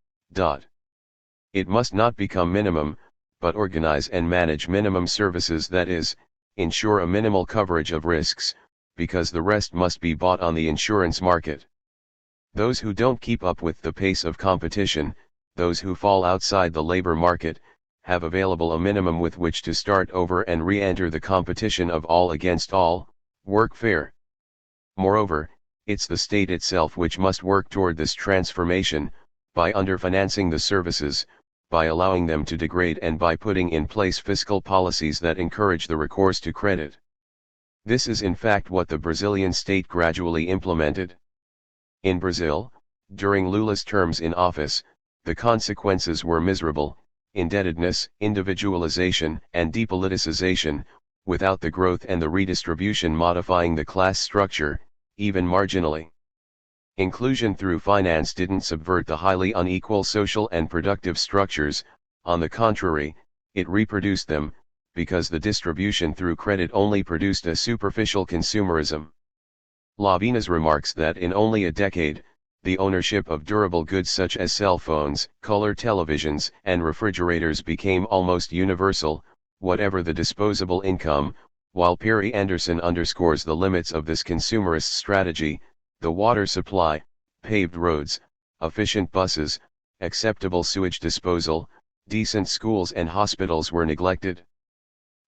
It must not become minimum, but organize and manage minimum services, that is, ensure a minimal coverage of risks, because the rest must be bought on the insurance market. Those who don't keep up with the pace of competition, those who fall outside the labor market, have available a minimum with which to start over and re-enter the competition of all against all, work fair. Moreover, it's the state itself which must work toward this transformation, by underfinancing the services, by allowing them to degrade, and by putting in place fiscal policies that encourage the recourse to credit. This is in fact what the Brazilian state gradually implemented. In Brazil, during Lula's terms in office, the consequences were miserable: indebtedness, individualization, and depoliticization, without the growth and the redistribution modifying the class structure, even marginally. Inclusion through finance didn't subvert the highly unequal social and productive structures, on the contrary, it reproduced them, because the distribution through credit only produced a superficial consumerism. Lavinas remarks that in only a decade, the ownership of durable goods such as cell phones, color televisions, and refrigerators became almost universal, whatever the disposable income, while Perry Anderson underscores the limits of this consumerist strategy. The water supply, paved roads, efficient buses, acceptable sewage disposal, decent schools and hospitals were neglected.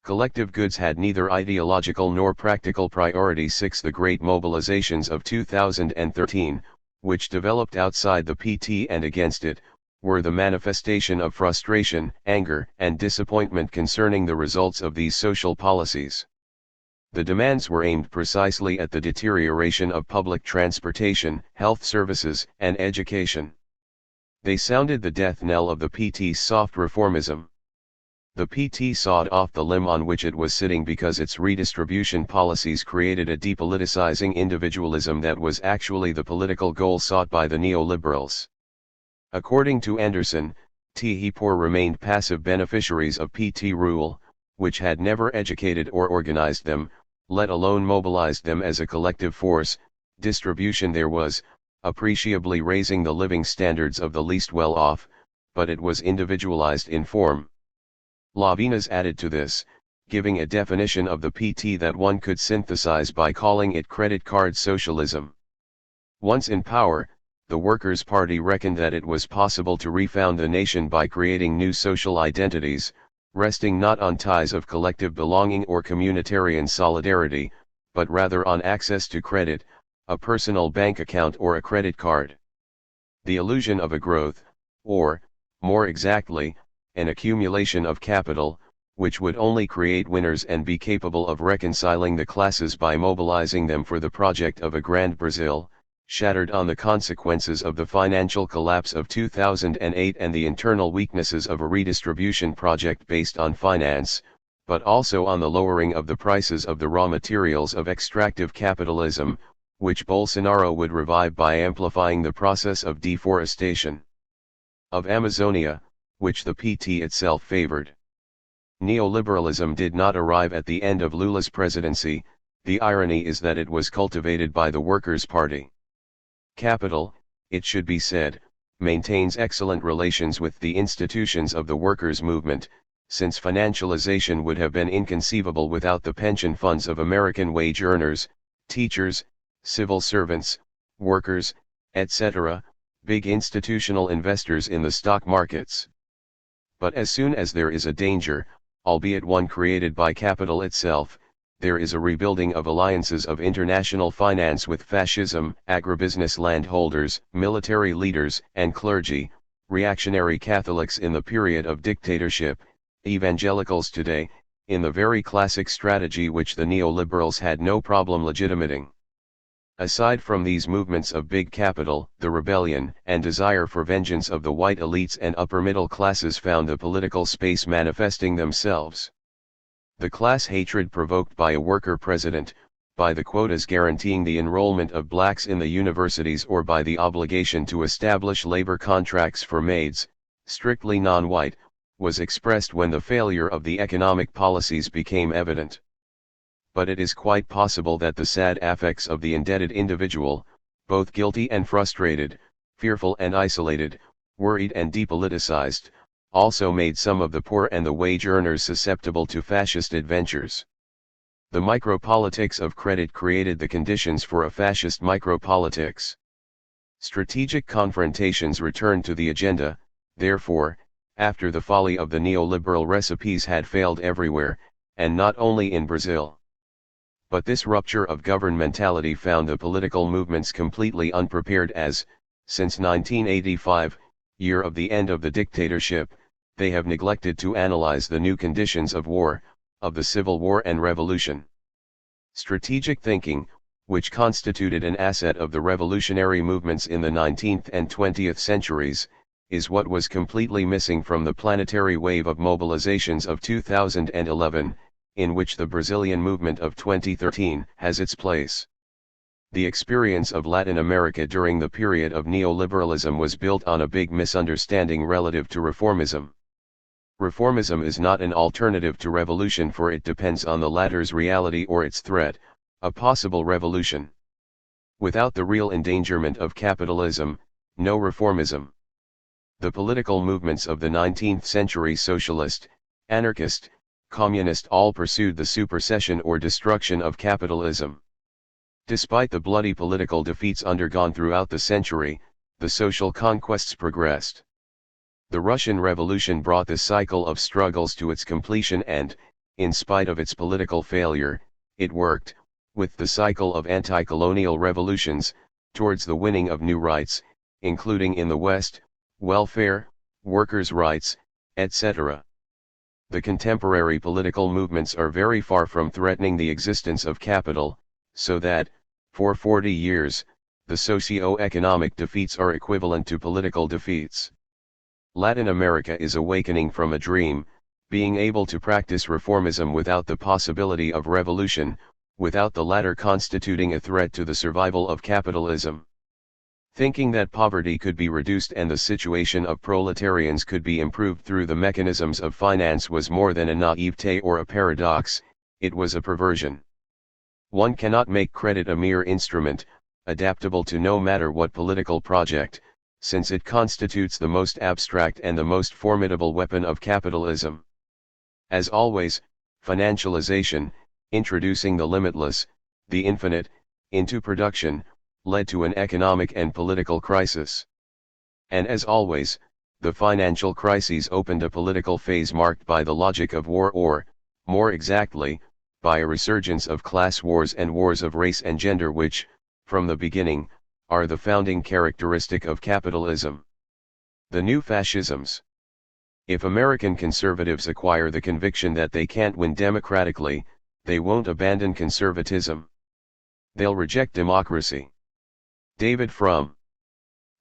Collective goods had neither ideological nor practical priority. 6. The great mobilizations of 2013, which developed outside the PT and against it, were the manifestation of frustration, anger, and disappointment concerning the results of these social policies. The demands were aimed precisely at the deterioration of public transportation, health services, and education. They sounded the death knell of the PT's soft reformism. The PT sawed off the limb on which it was sitting because its redistribution policies created a depoliticizing individualism that was actually the political goal sought by the neoliberals. According to Anderson, the poor remained passive beneficiaries of PT rule, which had never educated or organized them, let alone mobilized them as a collective force. Distribution there was, appreciably raising the living standards of the least well-off, but it was individualized in form. Lavinas added to this, giving a definition of the PT that one could synthesize by calling it credit card socialism. Once in power, the Workers' Party reckoned that it was possible to refound the nation by creating new social identities, resting not on ties of collective belonging or communitarian solidarity, but rather on access to credit, a personal bank account or a credit card. The illusion of a growth, or, more exactly, an accumulation of capital, which would only create winners and be capable of reconciling the classes by mobilizing them for the project of a grand Brazil, shattered on the consequences of the financial collapse of 2008 and the internal weaknesses of a redistribution project based on finance, but also on the lowering of the prices of the raw materials of extractive capitalism, which Bolsonaro would revive by amplifying the process of deforestation of Amazonia, which the PT itself favored. Neoliberalism did not arrive at the end of Lula's presidency. The irony is that it was cultivated by the Workers' Party. Capital, it should be said, maintains excellent relations with the institutions of the workers' movement, since financialization would have been inconceivable without the pension funds of American wage earners, teachers, civil servants, workers, etc., big institutional investors in the stock markets. But as soon as there is a danger, albeit one created by capital itself, there is a rebuilding of alliances of international finance with fascism, agribusiness landholders, military leaders and clergy, reactionary Catholics in the period of dictatorship, evangelicals today, in the very classic strategy which the neoliberals had no problem legitimating. Aside from these movements of big capital, the rebellion and desire for vengeance of the white elites and upper middle classes found the political space manifesting themselves. The class hatred provoked by a worker president, by the quotas guaranteeing the enrollment of blacks in the universities or by the obligation to establish labor contracts for maids, strictly non-white, was expressed when the failure of the economic policies became evident. But it is quite possible that the sad affects of the indebted individual, both guilty and frustrated, fearful and isolated, worried and depoliticized, also made some of the poor and the wage earners susceptible to fascist adventures. The micropolitics of credit created the conditions for a fascist micropolitics. Strategic confrontations returned to the agenda, therefore, after the folly of the neoliberal recipes had failed everywhere, and not only in Brazil. But this rupture of governmentality found the political movements completely unprepared as, since 1985, year of the end of the dictatorship, they have neglected to analyze the new conditions of war, of the Civil War and Revolution. Strategic thinking, which constituted an asset of the revolutionary movements in the 19th and 20th centuries, is what was completely missing from the planetary wave of mobilizations of 2011, in which the Brazilian movement of 2013 has its place. The experience of Latin America during the period of neoliberalism was built on a big misunderstanding relative to reformism. Reformism is not an alternative to revolution, for it depends on the latter's reality or its threat, a possible revolution. Without the real endangerment of capitalism, no reformism. The political movements of the 19th century, socialist, anarchist, communist, all pursued the supersession or destruction of capitalism. Despite the bloody political defeats undergone throughout the century, the social conquests progressed. The Russian Revolution brought this cycle of struggles to its completion and, in spite of its political failure, it worked, with the cycle of anti-colonial revolutions, towards the winning of new rights, including in the West, welfare, workers' rights, etc. The contemporary political movements are very far from threatening the existence of capital, so that, for 40 years, the socio-economic defeats are equivalent to political defeats. Latin America is awakening from a dream, being able to practice reformism without the possibility of revolution, without the latter constituting a threat to the survival of capitalism. Thinking that poverty could be reduced and the situation of proletarians could be improved through the mechanisms of finance was more than a naivete or a paradox, it was a perversion. One cannot make credit a mere instrument, adaptable to no matter what political project, since it constitutes the most abstract and the most formidable weapon of capitalism. As always, financialization, introducing the limitless, the infinite, into production, led to an economic and political crisis. And as always, the financial crises opened a political phase marked by the logic of war or, more exactly, by a resurgence of class wars and wars of race and gender which, from the beginning, are the founding characteristic of capitalism. The new fascisms. If American conservatives acquire the conviction that they can't win democratically, they won't abandon conservatism. They'll reject democracy. David Frum.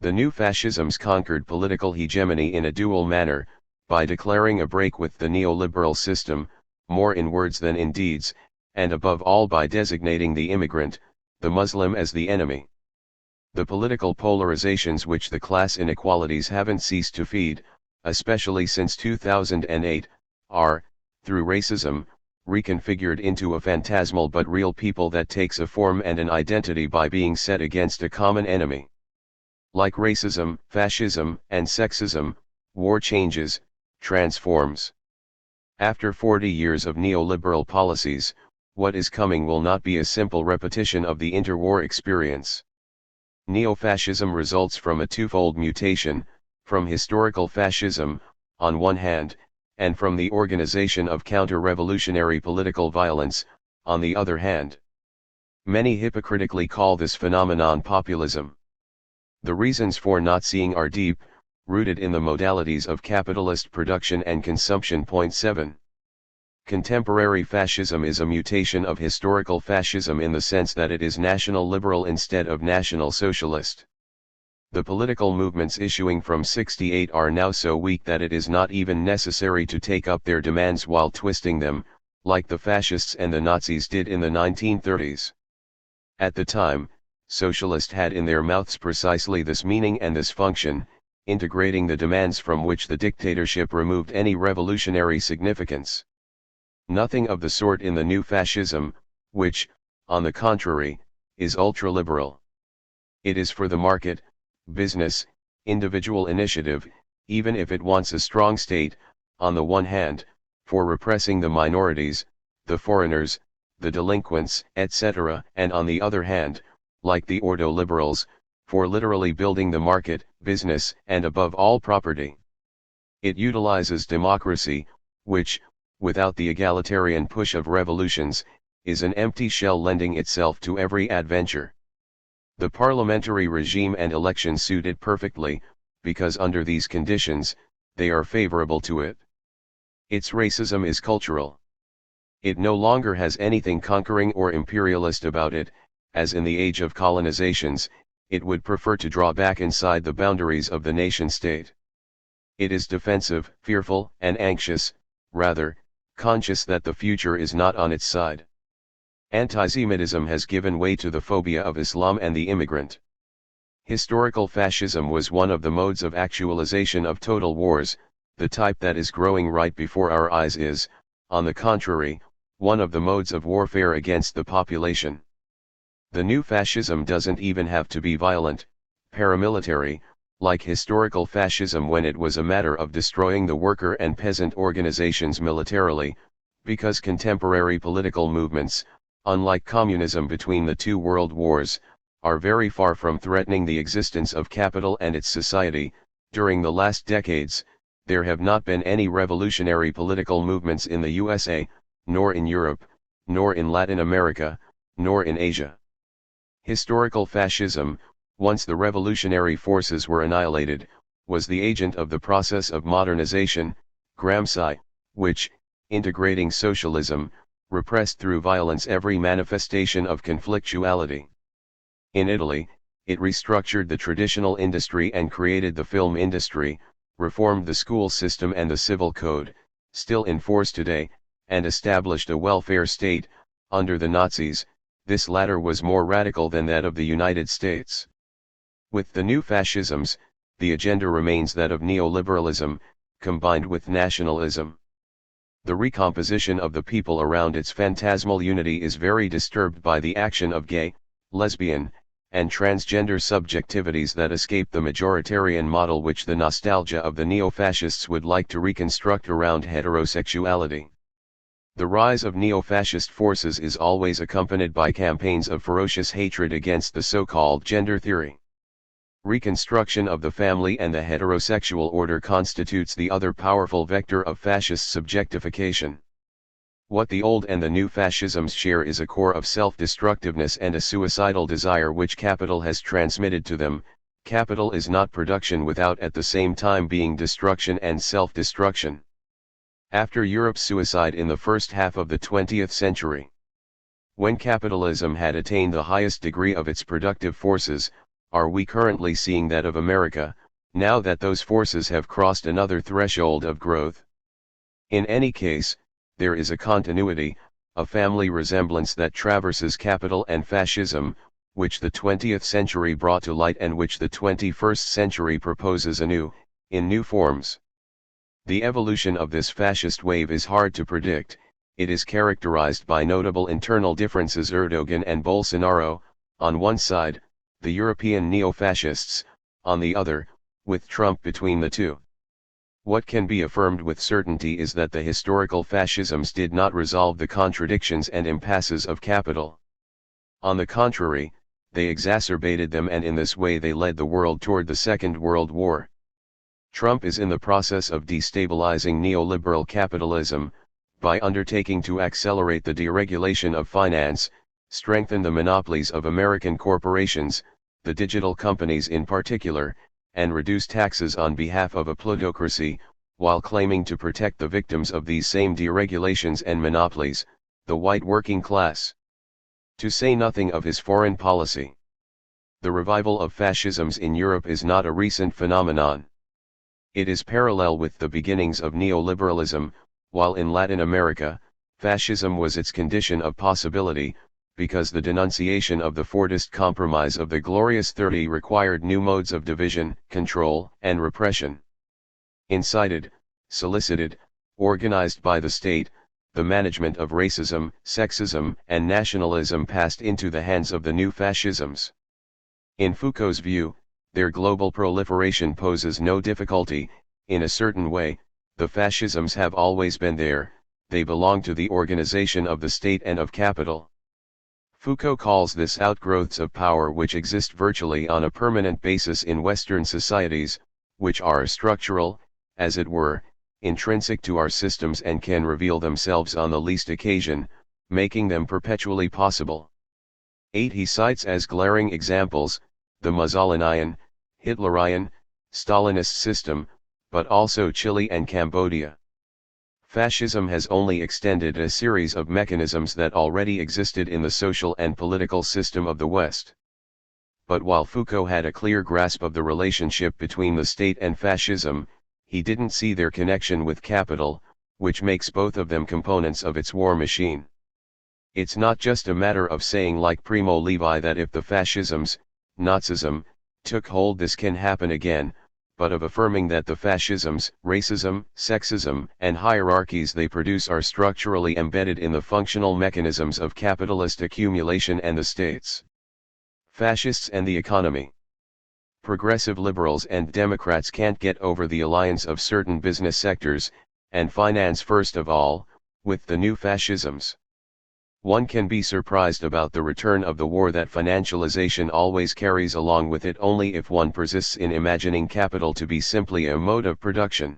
The new fascisms conquered political hegemony in a dual manner, by declaring a break with the neoliberal system, more in words than in deeds, and above all by designating the immigrant, the Muslim as the enemy. The political polarizations which the class inequalities haven't ceased to feed, especially since 2008, are, through racism, reconfigured into a phantasmal but real people that takes a form and an identity by being set against a common enemy. Like racism, fascism, and sexism, war changes, transforms. After 40 years of neoliberal policies, what is coming will not be a simple repetition of the interwar experience. Neo-fascism results from a twofold mutation, from historical fascism, on one hand, and from the organization of counter-revolutionary political violence, on the other hand. Many hypocritically call this phenomenon populism. The reasons for not seeing are deep, rooted in the modalities of capitalist production and consumption. Point 7. Contemporary fascism is a mutation of historical fascism in the sense that it is national liberal instead of national socialist. The political movements issuing from 68 are now so weak that it is not even necessary to take up their demands while twisting them, like the fascists and the Nazis did in the 1930s. At the time, socialist had in their mouths precisely this meaning and this function, integrating the demands from which the dictatorship removed any revolutionary significance. Nothing of the sort in the new fascism, which, on the contrary, is ultra-liberal. It is for the market, business, individual initiative, even if it wants a strong state, on the one hand, for repressing the minorities, the foreigners, the delinquents, etc., and on the other hand, like the ordo-liberals, for literally building the market, business, and above all property. It utilizes democracy, which, without the egalitarian push of revolutions, is an empty shell lending itself to every adventure. The parliamentary regime and elections suit it perfectly, because under these conditions, they are favorable to it. Its racism is cultural. It no longer has anything conquering or imperialist about it, as in the age of colonizations, it would prefer to draw back inside the boundaries of the nation-state. It is defensive, fearful, and anxious, rather, conscious that the future is not on its side. Antisemitism has given way to the phobia of Islam and the immigrant. Historical fascism was one of the modes of actualization of total wars. The type that is growing right before our eyes is, on the contrary, one of the modes of warfare against the population. The new fascism doesn't even have to be violent, paramilitary, like historical fascism when it was a matter of destroying the worker and peasant organizations militarily, because contemporary political movements, unlike communism between the two world wars, are very far from threatening the existence of capital and its society. During the last decades, there have not been any revolutionary political movements in the USA, nor in Europe, nor in Latin America, nor in Asia. Historical fascism, once the revolutionary forces were annihilated, was the agent of the process of modernization, Gramsci, which, integrating socialism, repressed through violence every manifestation of conflictuality. In Italy, it restructured the traditional industry and created the film industry, reformed the school system and the civil code, still in force today, and established a welfare state. Under the Nazis, this latter was more radical than that of the United States. With the new fascisms, the agenda remains that of neoliberalism, combined with nationalism. The recomposition of the people around its phantasmal unity is very disturbed by the action of gay, lesbian, and transgender subjectivities that escape the majoritarian model which the nostalgia of the neo-fascists would like to reconstruct around heterosexuality. The rise of neo-fascist forces is always accompanied by campaigns of ferocious hatred against the so-called gender theory. Reconstruction of the family and the heterosexual order constitutes the other powerful vector of fascist subjectification. What the old and the new fascisms share is a core of self-destructiveness and a suicidal desire which capital has transmitted to them. Capital is not production without at the same time being destruction and self-destruction. After Europe's suicide in the first half of the 20th century, when capitalism had attained the highest degree of its productive forces, are we currently seeing that of America, now that those forces have crossed another threshold of growth? In any case, there is a continuity, a family resemblance that traverses capital and fascism, which the 20th century brought to light and which the 21st century proposes anew, in new forms. The evolution of this fascist wave is hard to predict. it is characterized by notable internal differences. Erdogan and Bolsonaro, on one side, the European neo-fascists, on the other, with Trump between the two. What can be affirmed with certainty is that the historical fascisms did not resolve the contradictions and impasses of capital. On the contrary, they exacerbated them, and in this way they led the world toward the Second World War. Trump is in the process of destabilizing neoliberal capitalism, by undertaking to accelerate the deregulation of finance, strengthen the monopolies of American corporations, the digital companies in particular, and reduce taxes on behalf of a plutocracy, while claiming to protect the victims of these same deregulations and monopolies, the white working class. To say nothing of his foreign policy. The revival of fascisms in Europe is not a recent phenomenon. It is parallel with the beginnings of neoliberalism, while in Latin America, fascism was its condition of possibility, because the denunciation of the Fordist compromise of the Glorious 30 required new modes of division, control, and repression. Incited, solicited, organized by the state, the management of racism, sexism, and nationalism passed into the hands of the new fascisms. In Foucault's view, their global proliferation poses no difficulty. In a certain way, the fascisms have always been there, they belong to the organization of the state and of capital. Foucault calls this outgrowths of power which exist virtually on a permanent basis in Western societies, which are structural, as it were, intrinsic to our systems and can reveal themselves on the least occasion, making them perpetually possible. 8. He cites as glaring examples, the Mussolinian, Hitlerian, Stalinist system, but also Chile and Cambodia. Fascism has only extended a series of mechanisms that already existed in the social and political system of the West. But while Foucault had a clear grasp of the relationship between the state and fascism, he didn't see their connection with capital, which makes both of them components of its war machine. It's not just a matter of saying like Primo Levi that if the fascisms, Nazism, took hold this can happen again, but of affirming that the fascisms, racism, sexism, and hierarchies they produce are structurally embedded in the functional mechanisms of capitalist accumulation and the states. Fascists and the economy. Progressive liberals and Democrats can't get over the alliance of certain business sectors, and finance first of all, with the new fascisms. One can be surprised about the return of the war that financialization always carries along with it only if one persists in imagining capital to be simply a mode of production.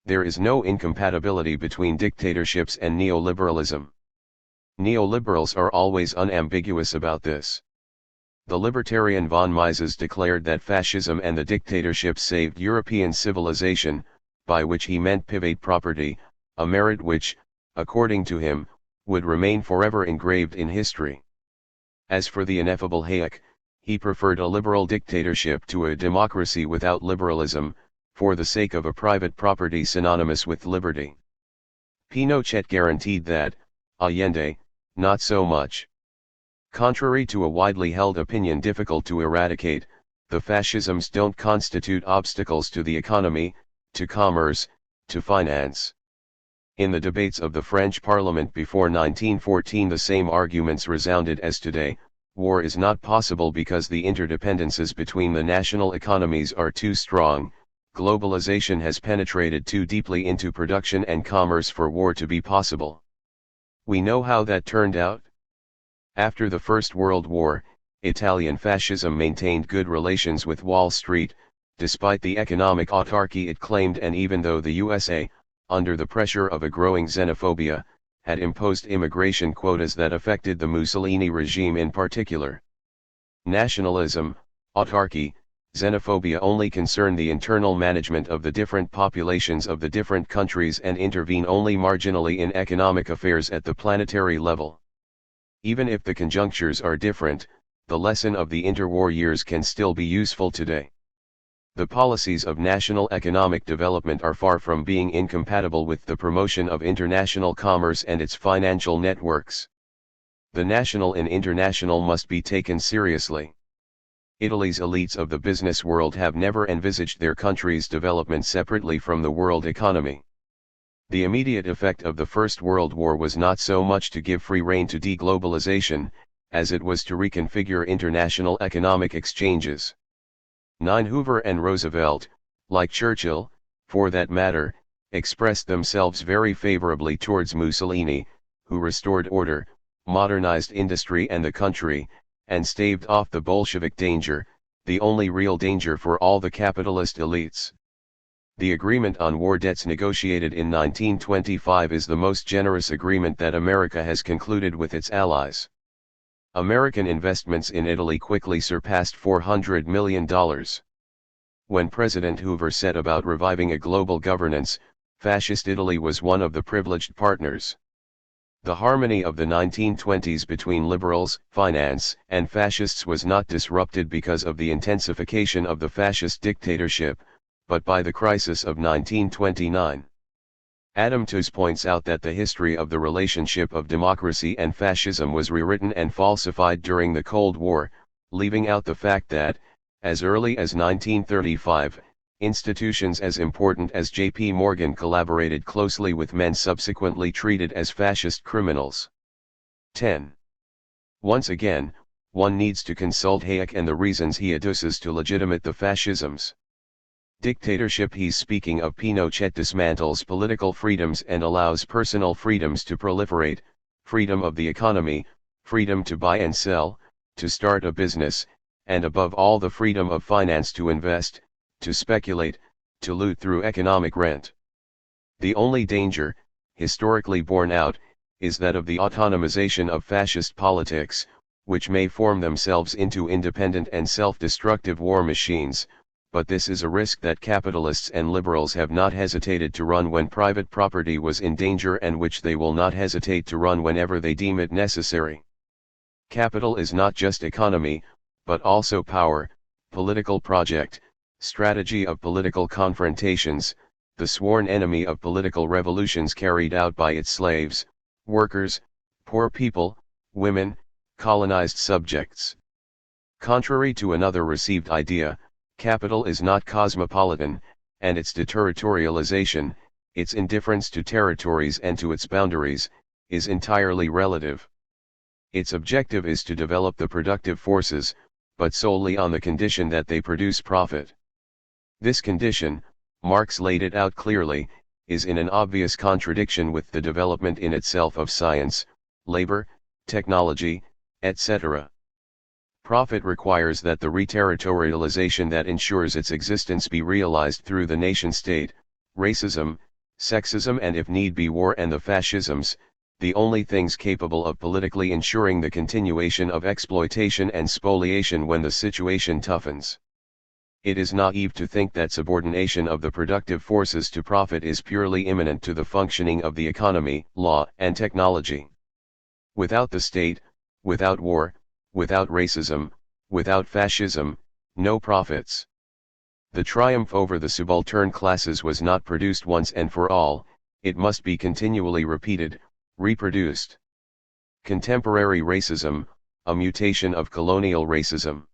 There is no incompatibility between dictatorships and neoliberalism. Neoliberals are always unambiguous about this. The libertarian von Mises declared that fascism and the dictatorship saved European civilization, by which he meant private property, a merit which, according to him, would remain forever engraved in history. As for the ineffable Hayek, he preferred a liberal dictatorship to a democracy without liberalism, for the sake of a private property synonymous with liberty. Pinochet guaranteed that, Allende, not so much. Contrary to a widely held opinion difficult to eradicate, the fascisms don't constitute obstacles to the economy, to commerce, to finance. In the debates of the French Parliament before 1914 the same arguments resounded as today: war is not possible because the interdependences between the national economies are too strong, globalization has penetrated too deeply into production and commerce for war to be possible. We know how that turned out. After the First World War, Italian fascism maintained good relations with Wall Street, despite the economic autarky it claimed, and even though the USA, under the pressure of a growing xenophobia, had imposed immigration quotas that affected the Mussolini regime in particular. Nationalism, autarky, xenophobia only concern the internal management of the different populations of the different countries and intervene only marginally in economic affairs at the planetary level. Even if the conjunctures are different, the lesson of the interwar years can still be useful today. The policies of national economic development are far from being incompatible with the promotion of international commerce and its financial networks. The national and international must be taken seriously. Italy's elites of the business world have never envisaged their country's development separately from the world economy. The immediate effect of the First World War was not so much to give free rein to deglobalization, as it was to reconfigure international economic exchanges. Hoover and Roosevelt, like Churchill, for that matter, expressed themselves very favorably towards Mussolini, who restored order, modernized industry and the country, and staved off the Bolshevik danger, the only real danger for all the capitalist elites. The agreement on war debts negotiated in 1925 is the most generous agreement that America has concluded with its allies. American investments in Italy quickly surpassed $400 million. When President Hoover set about reviving a global governance, Fascist Italy was one of the privileged partners. The harmony of the 1920s between liberals, finance, and fascists was not disrupted because of the intensification of the fascist dictatorship, but by the crisis of 1929. Adam Tooze points out that the history of the relationship of democracy and fascism was rewritten and falsified during the Cold War, leaving out the fact that, as early as 1935, institutions as important as J.P. Morgan collaborated closely with men subsequently treated as fascist criminals. 10. Once again, one needs to consult Hayek and the reasons he adduces to legitimate the fascisms. Dictatorship. He's speaking of Pinochet dismantles political freedoms and allows personal freedoms to proliferate, freedom of the economy, freedom to buy and sell, to start a business, and above all the freedom of finance to invest, to speculate, to loot through economic rent. The only danger, historically borne out, is that of the autonomization of fascist politics, which may form themselves into independent and self-destructive war machines, but this is a risk that capitalists and liberals have not hesitated to run when private property was in danger and which they will not hesitate to run whenever they deem it necessary. Capital is not just economy, but also power, political project, strategy of political confrontations, the sworn enemy of political revolutions carried out by its slaves, workers, poor people, women, colonized subjects. Contrary to another received idea, capital is not cosmopolitan, and its deterritorialization, its indifference to territories and to its boundaries, is entirely relative. Its objective is to develop the productive forces, but solely on the condition that they produce profit. This condition, Marx laid it out clearly, is in an obvious contradiction with the development in itself of science, labor, technology, etc. Profit requires that the reterritorialization that ensures its existence be realized through the nation-state, racism, sexism and if need be war and the fascisms, the only things capable of politically ensuring the continuation of exploitation and spoliation when the situation toughens. It is naive to think that subordination of the productive forces to profit is purely immanent to the functioning of the economy, law, and technology. Without the state, without war, without racism, without fascism, no profits. The triumph over the subaltern classes was not produced once and for all, it must be continually repeated, reproduced. Contemporary racism, a mutation of colonial racism.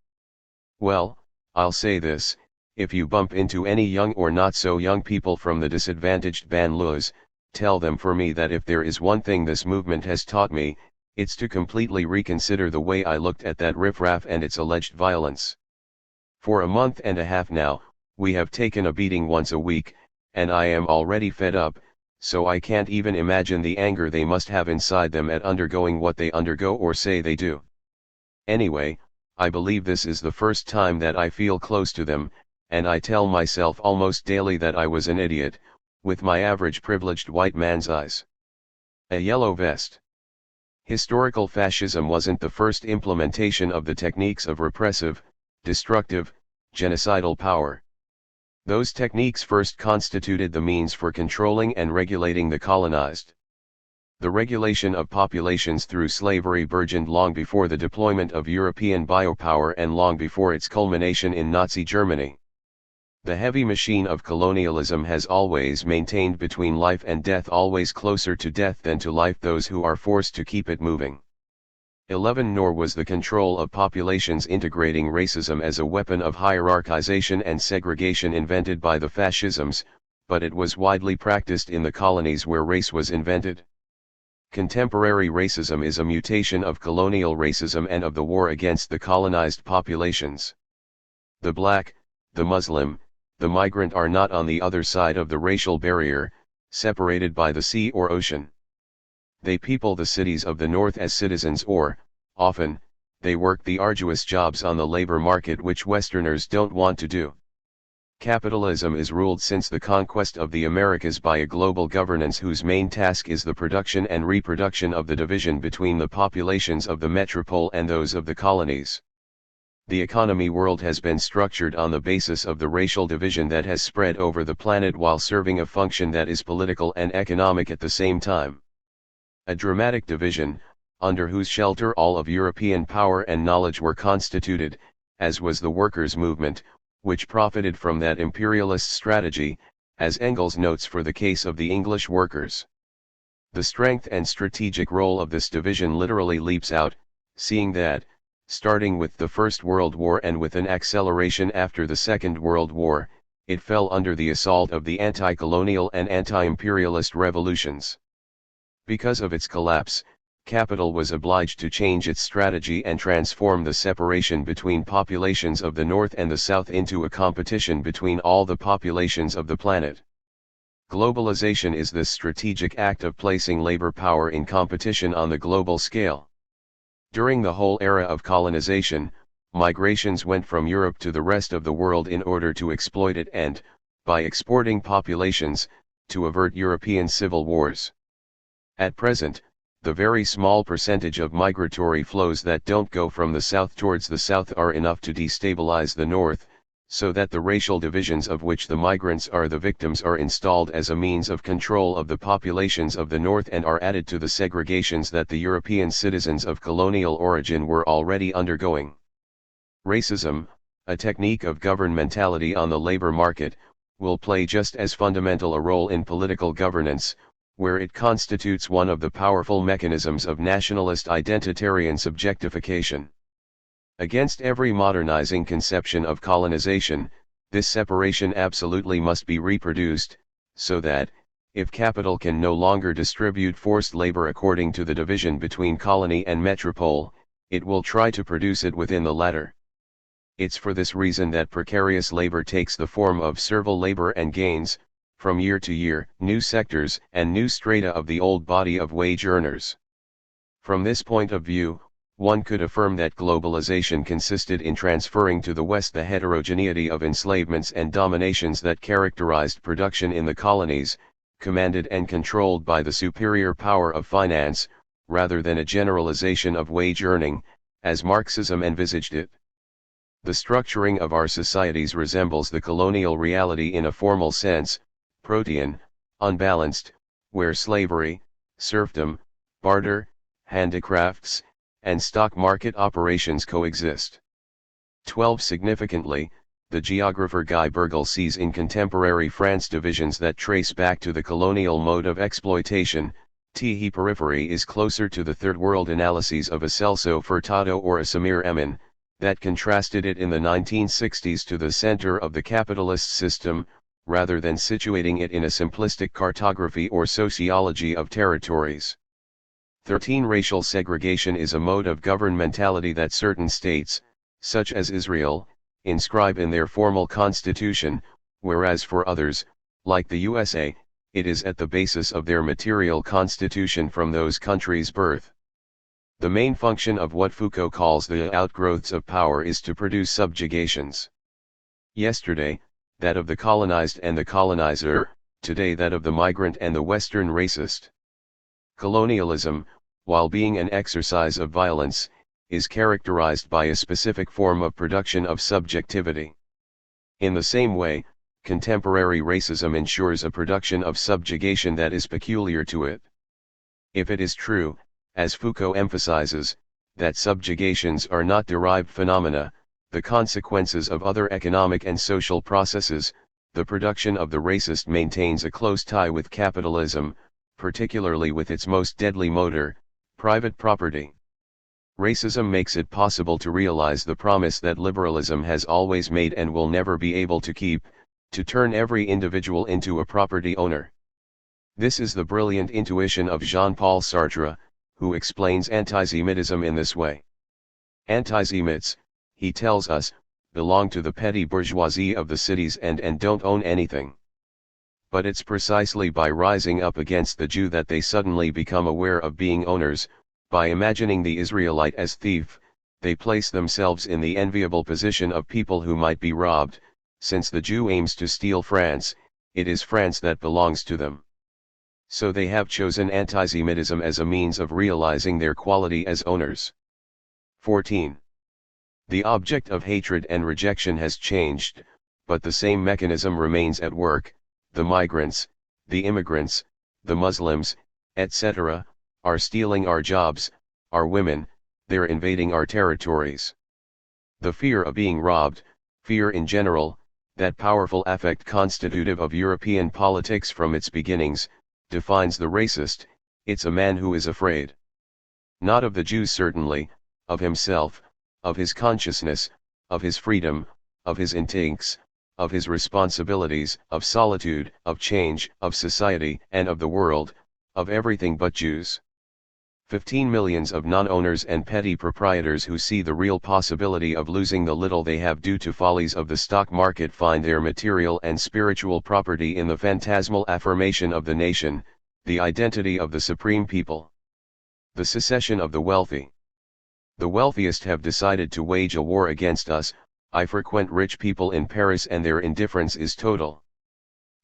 Well, I'll say this, if you bump into any young or not so young people from the disadvantaged banlieues, tell them for me that if there is one thing this movement has taught me, it's to completely reconsider the way I looked at that riffraff and its alleged violence. For a month and a half now, we have taken a beating once a week, and I am already fed up, so I can't even imagine the anger they must have inside them at undergoing what they undergo or say they do. Anyway, I believe this is the first time that I feel close to them, and I tell myself almost daily that I was an idiot, with my average privileged white man's eyes. A yellow vest. Historical fascism wasn't the first implementation of the techniques of repressive, destructive, genocidal power. Those techniques first constituted the means for controlling and regulating the colonized. The regulation of populations through slavery burgeoned long before the deployment of European biopower and long before its culmination in Nazi Germany. The heavy machine of colonialism has always maintained between life and death, always closer to death than to life, those who are forced to keep it moving. 11. Nor was the control of populations integrating racism as a weapon of hierarchization and segregation invented by the fascisms, but it was widely practiced in the colonies where race was invented. Contemporary racism is a mutation of colonial racism and of the war against the colonized populations. The black, the Muslim, the migrant are not on the other side of the racial barrier, separated by the sea or ocean. They people the cities of the North as citizens or, often, they work the arduous jobs on the labor market which Westerners don't want to do. Capitalism is ruled since the conquest of the Americas by a global governance whose main task is the production and reproduction of the division between the populations of the metropole and those of the colonies. The economy world has been structured on the basis of the racial division that has spread over the planet while serving a function that is political and economic at the same time. A dramatic division, under whose shelter all of European power and knowledge were constituted, as was the workers' movement, which profited from that imperialist strategy, as Engels notes for the case of the English workers. The strength and strategic role of this division literally leaps out, seeing that, starting with the First World War and with an acceleration after the Second World War, it fell under the assault of the anti-colonial and anti-imperialist revolutions. Because of its collapse, capital was obliged to change its strategy and transform the separation between populations of the North and the South into a competition between all the populations of the planet. Globalization is this strategic act of placing labor power in competition on the global scale. During the whole era of colonization, migrations went from Europe to the rest of the world in order to exploit it and, by exporting populations, to avert European civil wars. At present, the very small percentage of migratory flows that don't go from the south towards the south are enough to destabilize the north, so that the racial divisions of which the migrants are the victims are installed as a means of control of the populations of the north and are added to the segregations that the European citizens of colonial origin were already undergoing. Racism, a technique of governmentality on the labor market, will play just as fundamental a role in political governance, where it constitutes one of the powerful mechanisms of nationalist identitarian subjectification. Against every modernizing conception of colonization, this separation absolutely must be reproduced, so that, if capital can no longer distribute forced labor according to the division between colony and metropole, it will try to produce it within the latter. It's for this reason that precarious labor takes the form of servile labor and gains, from year to year, new sectors and new strata of the old body of wage earners. From this point of view, one could affirm that globalization consisted in transferring to the West the heterogeneity of enslavements and dominations that characterized production in the colonies, commanded and controlled by the superior power of finance, rather than a generalization of wage earning, as Marxism envisaged it. The structuring of our societies resembles the colonial reality in a formal sense, protean, unbalanced, where slavery, serfdom, barter, handicrafts, and stock market operations coexist. 12. Significantly, the geographer Guy Bergel sees in contemporary France divisions that trace back to the colonial mode of exploitation. The periphery is closer to the Third World analyses of a Celso Furtado or a Samir Emin, that contrasted it in the 1960s to the center of the capitalist system, rather than situating it in a simplistic cartography or sociology of territories. 13. Racial segregation is a mode of governmentality that certain states, such as Israel, inscribe in their formal constitution, whereas for others, like the USA, it is at the basis of their material constitution from those countries' birth. The main function of what Foucault calls the outgrowths of power is to produce subjugations. Yesterday, that of the colonized and the colonizer, today that of the migrant and the Western racist. Colonialism, while being an exercise of violence, is characterized by a specific form of production of subjectivity. In the same way, contemporary racism ensures a production of subjugation that is peculiar to it. If it is true, as Foucault emphasizes, that subjugations are not derived phenomena, the consequences of other economic and social processes, the production of the racist maintains a close tie with capitalism, particularly with its most deadly motor, private property. Racism makes it possible to realize the promise that liberalism has always made and will never be able to keep, to turn every individual into a property owner. This is the brilliant intuition of Jean-Paul Sartre, who explains antisemitism in this way. Antisemites, he tells us, belong to the petty bourgeoisie of the cities and don't own anything. But it's precisely by rising up against the Jew that they suddenly become aware of being owners. By imagining the Israelite as thief, they place themselves in the enviable position of people who might be robbed. Since the Jew aims to steal France, it is France that belongs to them. So they have chosen antisemitism as a means of realizing their quality as owners. 14. The object of hatred and rejection has changed, but the same mechanism remains at work. The migrants, the immigrants, the Muslims, etc., are stealing our jobs, our women, they're invading our territories. The fear of being robbed, fear in general, that powerful affect constitutive of European politics from its beginnings, defines the racist. It's a man who is afraid. Not of the Jews certainly, of himself, of his consciousness, of his freedom, of his instincts, of his responsibilities, of solitude, of change, of society, and of the world, of everything but Jews. 15 millions of non-owners and petty proprietors who see the real possibility of losing the little they have due to follies of the stock market find their material and spiritual property in the phantasmal affirmation of the nation, the identity of the supreme people. The secession of the wealthy. The wealthiest have decided to wage a war against us. I frequent rich people in Paris and their indifference is total.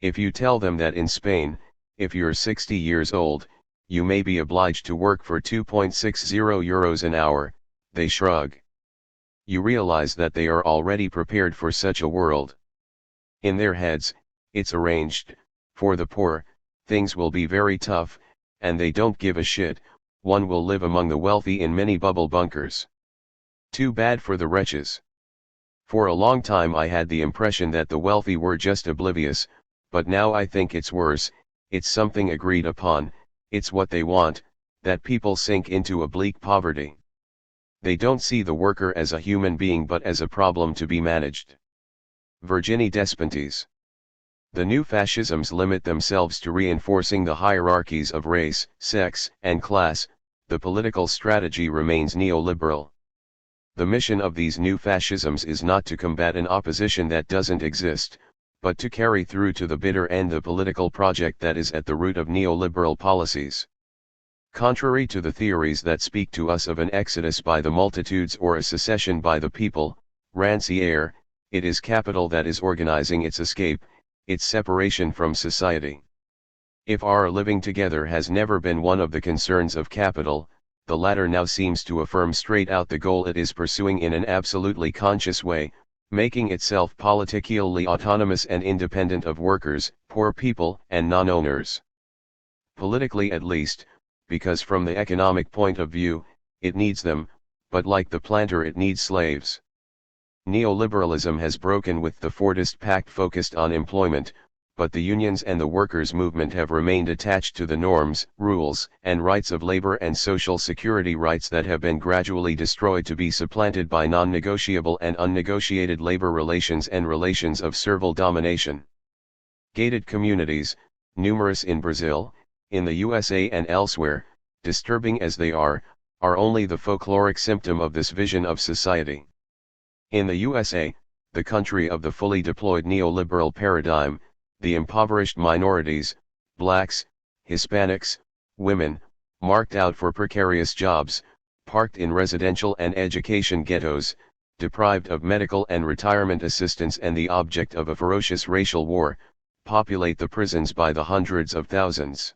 If you tell them that in Spain, if you're 60 years old, you may be obliged to work for 2.60 euros an hour, they shrug. You realize that they are already prepared for such a world. In their heads, it's arranged, for the poor, things will be very tough, and they don't give a shit. One will live among the wealthy in many bubble bunkers. Too bad for the wretches. For a long time I had the impression that the wealthy were just oblivious, but now I think it's worse. It's something agreed upon, it's what they want, that people sink into a bleak poverty. They don't see the worker as a human being but as a problem to be managed. Virginie Despentes. The new fascisms limit themselves to reinforcing the hierarchies of race, sex, and class. The political strategy remains neoliberal. The mission of these new fascisms is not to combat an opposition that doesn't exist, but to carry through to the bitter end the political project that is at the root of neoliberal policies. Contrary to the theories that speak to us of an exodus by the multitudes or a secession by the people, Rancière, it is capital that is organizing its escape, its separation from society. If our living together has never been one of the concerns of capital, the latter now seems to affirm straight out the goal it is pursuing in an absolutely conscious way, making itself politically autonomous and independent of workers, poor people, and non-owners. Politically at least, because from the economic point of view, it needs them, but like the planter it needs slaves. Neoliberalism has broken with the Fordist pact focused on employment, but the unions and the workers' movement have remained attached to the norms, rules, and rights of labor and social security rights that have been gradually destroyed to be supplanted by non-negotiable and unnegotiated labor relations and relations of servile domination. Gated communities, numerous in Brazil, in the USA and elsewhere, disturbing as they are only the folkloric symptom of this vision of society. In the USA, the country of the fully deployed neoliberal paradigm, the impoverished minorities, blacks, Hispanics, women, marked out for precarious jobs, parked in residential and education ghettos, deprived of medical and retirement assistance and the object of a ferocious racial war, populate the prisons by the hundreds of thousands.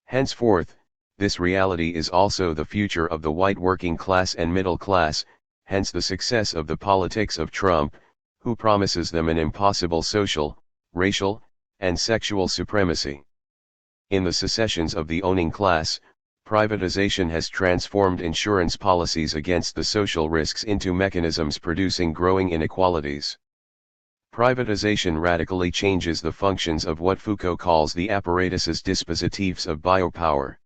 Henceforth, this reality is also the future of the white working class and middle class, hence the success of the politics of Trump, who promises them an impossible social, racial, and sexual supremacy. In the secessions of the owning class, privatization has transformed insurance policies against the social risks into mechanisms producing growing inequalities. Privatization radically changes the functions of what Foucault calls the apparatuses dispositifs of biopower.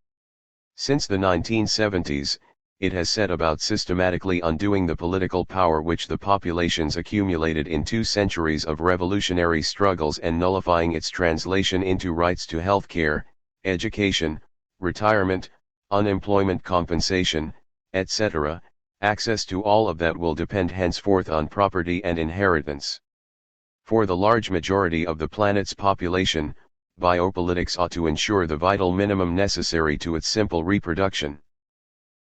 Since the 1970s, it has set about systematically undoing the political power which the populations accumulated in 2 centuries of revolutionary struggles and nullifying its translation into rights to health care, education, retirement, unemployment compensation, etc. Access to all of that will depend henceforth on property and inheritance. For the large majority of the planet's population, biopolitics ought to ensure the vital minimum necessary to its simple reproduction.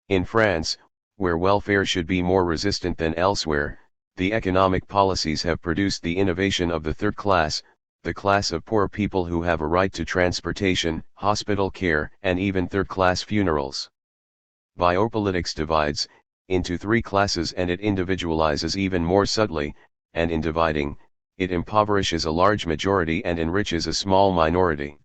In France, where welfare should be more resistant than elsewhere, the economic policies have produced the innovation of the third class, the class of poor people who have a right to transportation, hospital care, and even third-class funerals. Biopolitics divides into 3 classes, and it individualizes even more subtly, and in dividing, it impoverishes a large majority and enriches a small minority.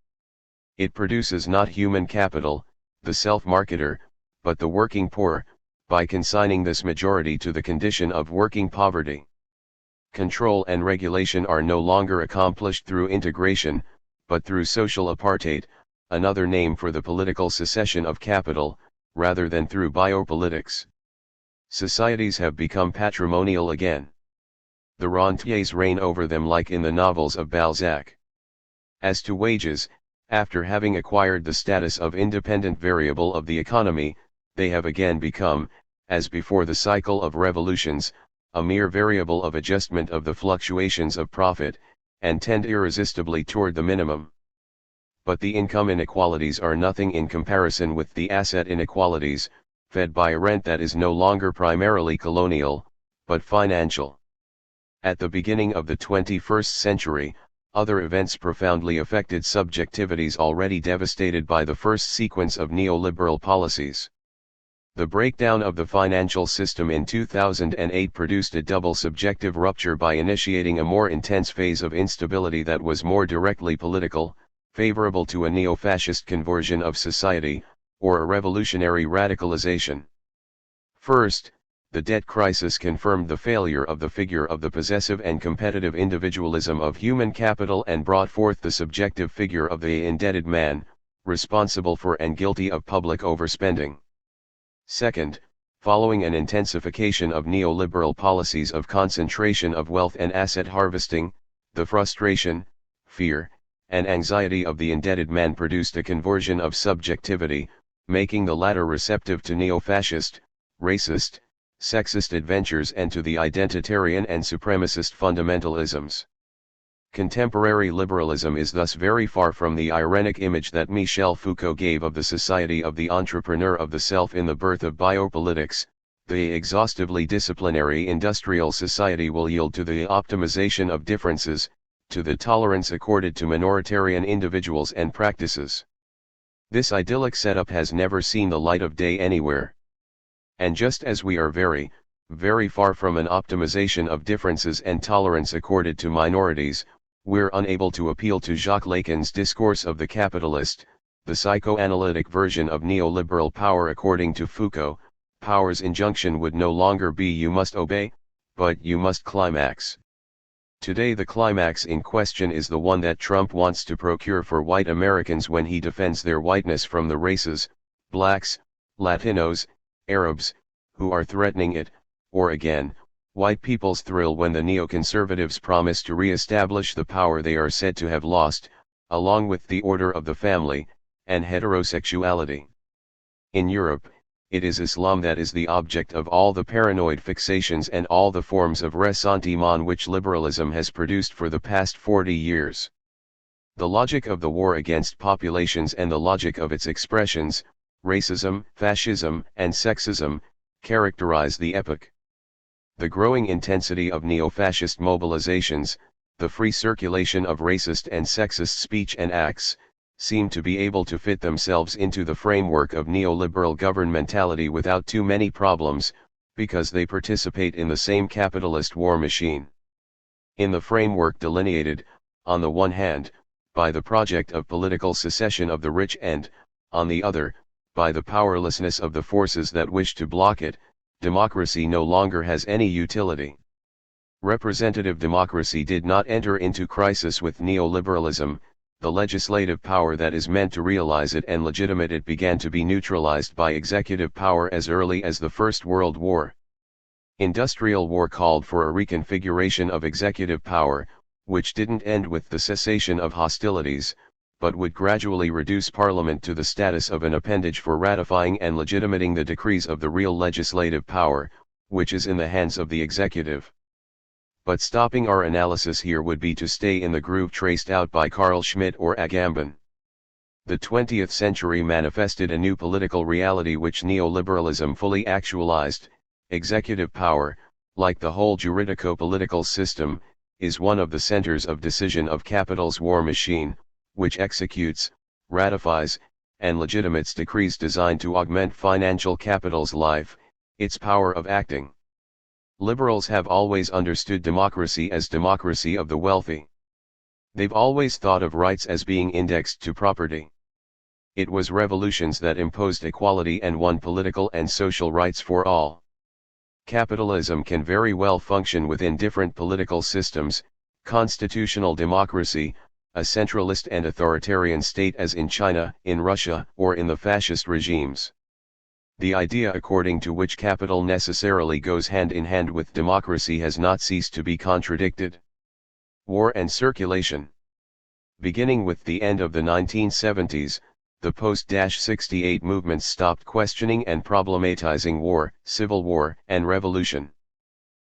It produces not human capital, the self-marketer, but the working poor, by consigning this majority to the condition of working poverty. Control and regulation are no longer accomplished through integration, but through social apartheid, another name for the political secession of capital, rather than through biopolitics. Societies have become patrimonial again. The rentiers reign over them like in the novels of Balzac. As to wages, after having acquired the status of independent variable of the economy, they have again become, as before the cycle of revolutions, a mere variable of adjustment of the fluctuations of profit, and tend irresistibly toward the minimum. But the income inequalities are nothing in comparison with the asset inequalities, fed by a rent that is no longer primarily colonial, but financial. At the beginning of the 21st century, other events profoundly affected subjectivities already devastated by the first sequence of neoliberal policies. The breakdown of the financial system in 2008 produced a double subjective rupture by initiating a more intense phase of instability that was more directly political, favorable to a neo-fascist conversion of society, or a revolutionary radicalization. First, the debt crisis confirmed the failure of the figure of the possessive and competitive individualism of human capital and brought forth the subjective figure of the indebted man, responsible for and guilty of public overspending. Second, following an intensification of neoliberal policies of concentration of wealth and asset harvesting, the frustration, fear, and anxiety of the indebted man produced a conversion of subjectivity, making the latter receptive to neo-fascist, racist, sexist adventures and to the identitarian and supremacist fundamentalisms. Contemporary liberalism is thus very far from the ironic image that Michel Foucault gave of the society of the entrepreneur of the self in The Birth of Biopolitics. The exhaustively disciplinary industrial society will yield to the optimization of differences, to the tolerance accorded to minoritarian individuals and practices. This idyllic setup has never seen the light of day anywhere. And just as we are very, very far from an optimization of differences and tolerance accorded to minorities, we're unable to appeal to Jacques Lacan's discourse of the capitalist, the psychoanalytic version of neoliberal power. According to Foucault, power's injunction would no longer be "you must obey," but "you must climax." Today the climax in question is the one that Trump wants to procure for white Americans when he defends their whiteness from the races, blacks, Latinos, Arabs, who are threatening it, or again, white people's thrill when the neoconservatives promise to re-establish the power they are said to have lost, along with the order of the family, and heterosexuality. In Europe, it is Islam that is the object of all the paranoid fixations and all the forms of ressentiment which liberalism has produced for the past 40 years. The logic of the war against populations and the logic of its expressions, racism, fascism, and sexism, characterize the epoch. The growing intensity of neo-fascist mobilizations, the free circulation of racist and sexist speech and acts, seem to be able to fit themselves into the framework of neoliberal governmentality without too many problems, because they participate in the same capitalist war machine. In the framework delineated, on the one hand, by the project of political secession of the rich and, on the other, by the powerlessness of the forces that wish to block it, democracy no longer has any utility. Representative democracy did not enter into crisis with neoliberalism, the legislative power that is meant to realize it and legitimate it began to be neutralized by executive power as early as the First World War. Industrial war called for a reconfiguration of executive power, which didn't end with the cessation of hostilities, but would gradually reduce Parliament to the status of an appendage for ratifying and legitimating the decrees of the real legislative power, which is in the hands of the executive. But stopping our analysis here would be to stay in the groove traced out by Carl Schmitt or Agamben. The 20th century manifested a new political reality which neoliberalism fully actualized. Executive power, like the whole juridico-political system, is one of the centers of decision of capital's war machine, which executes, ratifies, and legitimates decrees designed to augment financial capital's life, its power of acting. Liberals have always understood democracy as democracy of the wealthy. They've always thought of rights as being indexed to property. It was revolutions that imposed equality and won political and social rights for all. Capitalism can very well function within different political systems, constitutional democracy, a centralist and authoritarian state as in China, in Russia, or in the fascist regimes. The idea according to which capital necessarily goes hand in hand with democracy has not ceased to be contradicted. War and circulation. Beginning with the end of the 1970s, the post-68 movements stopped questioning and problematizing war, civil war, and revolution.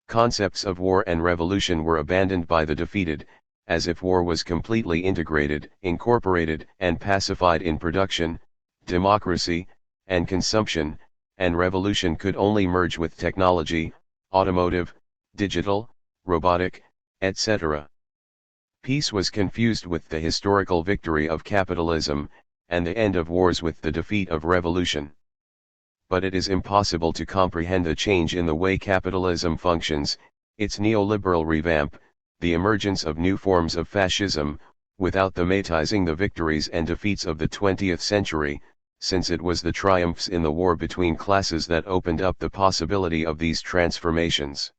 Concepts of war and revolution were abandoned by the defeated, as if war was completely integrated, incorporated, and pacified in production, democracy, and consumption, and revolution could only merge with technology, automotive, digital, robotic, etc. Peace was confused with the historical victory of capitalism, and the end of wars with the defeat of revolution. But it is impossible to comprehend a change in the way capitalism functions, its neoliberal revamp, the emergence of new forms of fascism, without thematizing the victories and defeats of the 20th century, since it was the triumphs in the war between classes that opened up the possibility of these transformations.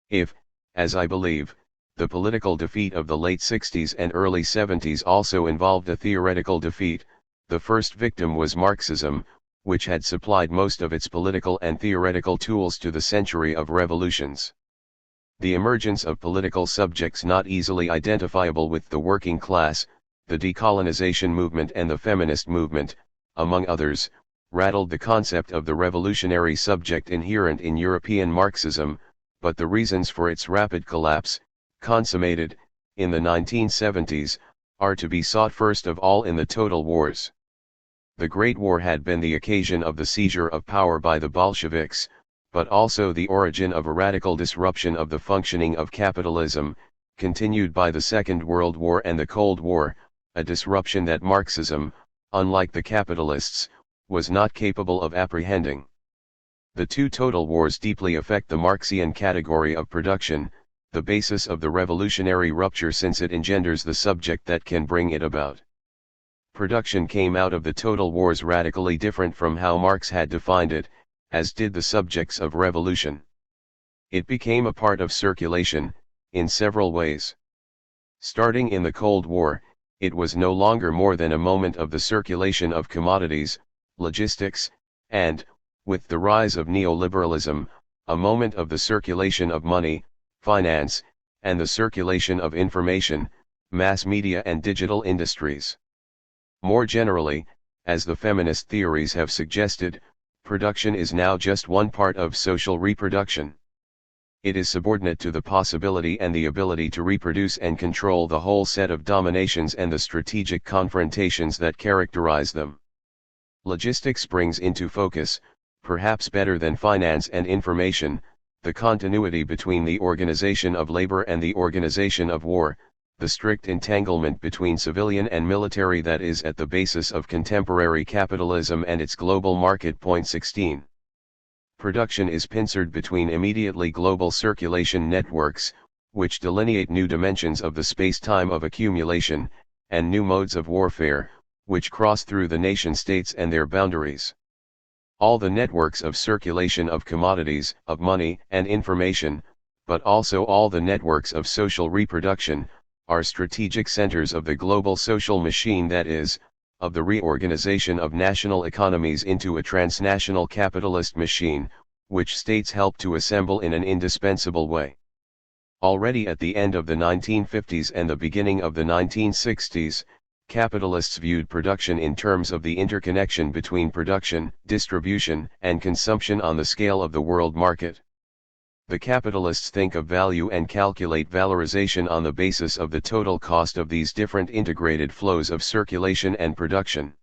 If, as I believe, the political defeat of the late 60s and early 70s also involved a theoretical defeat, the first victim was Marxism, which had supplied most of its political and theoretical tools to the century of revolutions. The emergence of political subjects not easily identifiable with the working class, the decolonization movement and the feminist movement, among others, rattled the concept of the revolutionary subject inherent in European Marxism, but the reasons for its rapid collapse, consummated, in the 1970s, are to be sought first of all in the total wars. The Great War had been the occasion of the seizure of power by the Bolsheviks, but also the origin of a radical disruption of the functioning of capitalism, continued by the Second World War and the Cold War, a disruption that Marxism, unlike the capitalists, was not capable of apprehending. The two total wars deeply affect the Marxian category of production, the basis of the revolutionary rupture since it engenders the subject that can bring it about. Production came out of the total wars radically different from how Marx had defined it, as did the subjects of revolution. It became a part of circulation, in several ways. Starting in the Cold War, it was no longer more than a moment of the circulation of commodities, logistics, and, with the rise of neoliberalism, a moment of the circulation of money, finance, and the circulation of information, mass media and digital industries. More generally, as the feminist theories have suggested, production is now just one part of social reproduction. It is subordinate to the possibility and the ability to reproduce and control the whole set of dominations and the strategic confrontations that characterize them. Logistics brings into focus, perhaps better than finance and information, the continuity between the organization of labor and the organization of war, the strict entanglement between civilian and military that is at the basis of contemporary capitalism and its global market. 16. Production is pincered between immediately global circulation networks, which delineate new dimensions of the space-time of accumulation, and new modes of warfare, which cross through the nation-states and their boundaries. All the networks of circulation of commodities, of money and information, but also all the networks of social reproduction, are strategic centers of the global social machine, that is, of the reorganization of national economies into a transnational capitalist machine, which states help to assemble in an indispensable way. Already at the end of the 1950s and the beginning of the 1960s, capitalists viewed production in terms of the interconnection between production, distribution, and consumption on the scale of the world market. The capitalists think of value and calculate valorization on the basis of the total cost of these different integrated flows of circulation and production.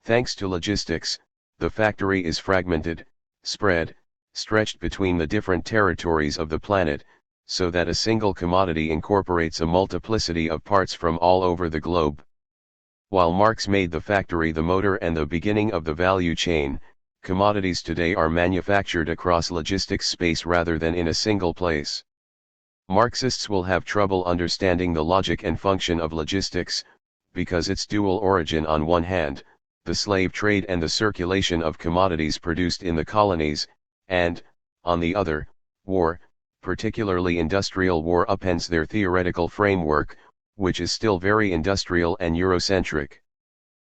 Thanks to logistics, the factory is fragmented, spread, stretched between the different territories of the planet, so that a single commodity incorporates a multiplicity of parts from all over the globe. While Marx made the factory the motor and the beginning of the value chain, commodities today are manufactured across logistics space rather than in a single place. Marxists will have trouble understanding the logic and function of logistics, because its dual origin, on one hand, the slave trade and the circulation of commodities produced in the colonies, and, on the other, war, particularly industrial war, upends their theoretical framework, which is still very industrial and Eurocentric.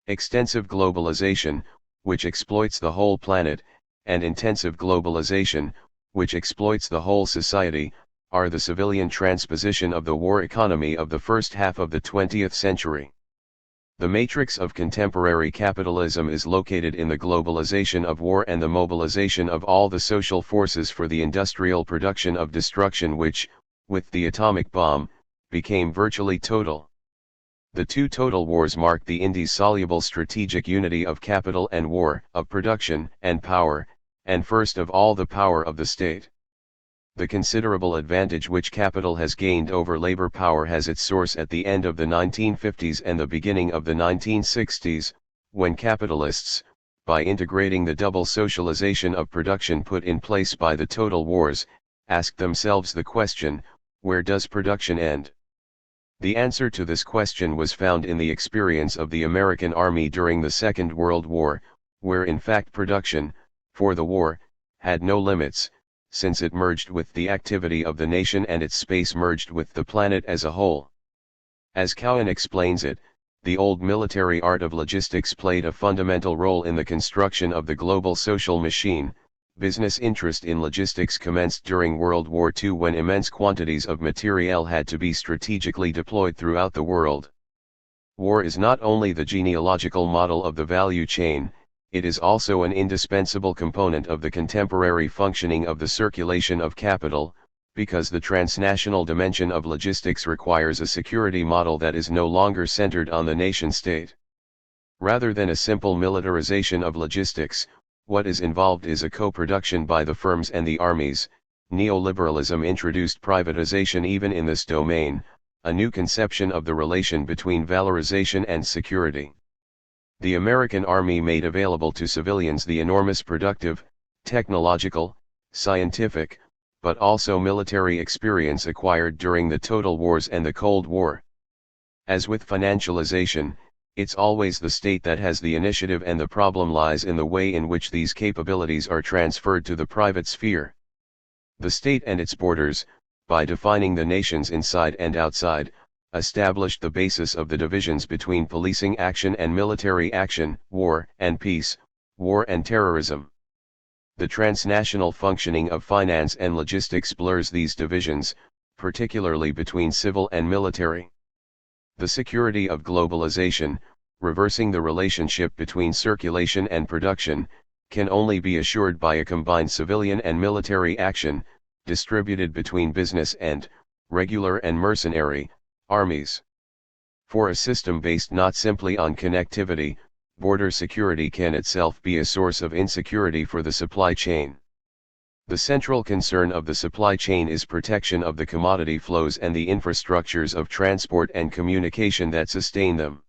Extensive globalization, which exploits the whole planet, and intensive globalization, which exploits the whole society, are the civilian transposition of the war economy of the first half of the 20th century. The matrix of contemporary capitalism is located in the globalization of war and the mobilization of all the social forces for the industrial production of destruction which, with the atomic bomb, became virtually total. The two total wars marked the indissoluble strategic unity of capital and war, of production and power, and first of all the power of the state. The considerable advantage which capital has gained over labor power has its source at the end of the 1950s and the beginning of the 1960s, when capitalists, by integrating the double socialization of production put in place by the total wars, asked themselves the question, where does production end? The answer to this question was found in the experience of the American Army during the Second World War, where in fact production, for the war, had no limits, since it merged with the activity of the nation and its space merged with the planet as a whole. As Cowan explains it, the old military art of logistics played a fundamental role in the construction of the global social machine. Business interest in logistics commenced during World War II, when immense quantities of materiel had to be strategically deployed throughout the world. War is not only the genealogical model of the value chain, it is also an indispensable component of the contemporary functioning of the circulation of capital, because the transnational dimension of logistics requires a security model that is no longer centered on the nation-state. Rather than a simple militarization of logistics, what is involved is a co-production by the firms and the armies. Neoliberalism introduced privatization even in this domain, a new conception of the relation between valorization and security. The American Army made available to civilians the enormous productive, technological, scientific, but also military experience acquired during the total wars and the Cold War. As with financialization, it's always the state that has the initiative, and the problem lies in the way in which these capabilities are transferred to the private sphere. The state and its borders, by defining the nations inside and outside, established the basis of the divisions between policing action and military action, war and peace, war and terrorism. The transnational functioning of finance and logistics blurs these divisions, particularly between civil and military. The security of globalization, reversing the relationship between circulation and production, can only be assured by a combined civilian and military action, distributed between business and, regular and mercenary, armies. For a system based not simply on connectivity, border security can itself be a source of insecurity for the supply chain. The central concern of the supply chain is protection of the commodity flows and the infrastructures of transport and communication that sustain them.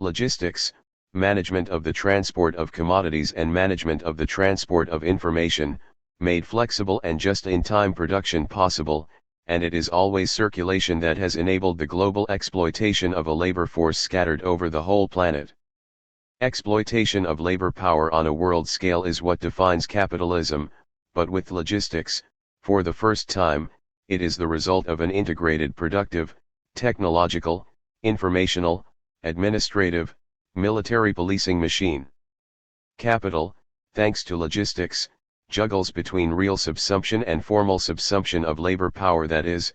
Logistics, management of the transport of commodities and management of the transport of information, made flexible and just-in-time production possible, and it is always circulation that has enabled the global exploitation of a labor force scattered over the whole planet. Exploitation of labor power on a world scale is what defines capitalism, but with logistics, for the first time, it is the result of an integrated productive, technological, informational, administrative, military policing machine. Capital, thanks to logistics, juggles between real subsumption and formal subsumption of labor power, that is,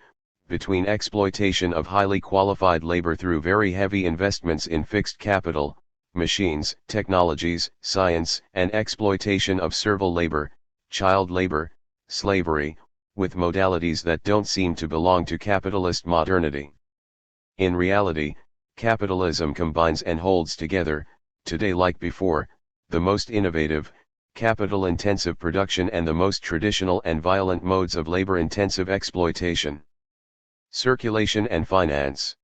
between exploitation of highly qualified labor through very heavy investments in fixed capital, machines, technologies, science, and exploitation of servile labor, child labor, slavery, with modalities that don't seem to belong to capitalist modernity. In reality, capitalism combines and holds together, today like before, the most innovative, capital-intensive production and the most traditional and violent modes of labor-intensive exploitation. Circulation and finance.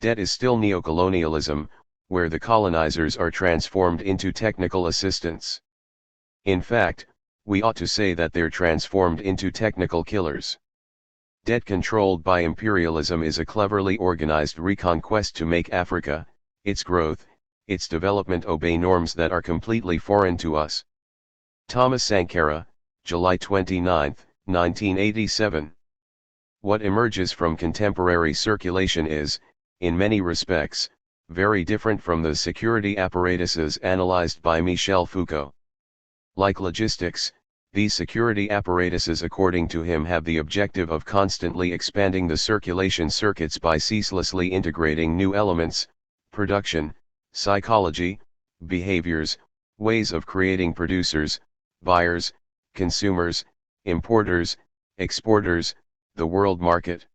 Debt is still neocolonialism, where the colonizers are transformed into technical assistants. In fact, we ought to say that they're transformed into technical killers. Debt controlled by imperialism is a cleverly organized reconquest to make Africa, its growth, its development obey norms that are completely foreign to us. Thomas Sankara, July 29, 1987. What emerges from contemporary circulation is, in many respects, very different from the security apparatuses analyzed by Michel Foucault. Like logistics, these security apparatuses according to him have the objective of constantly expanding the circulation circuits by ceaselessly integrating new elements, production, psychology, behaviors, ways of creating producers, buyers, consumers, importers, exporters, the world market.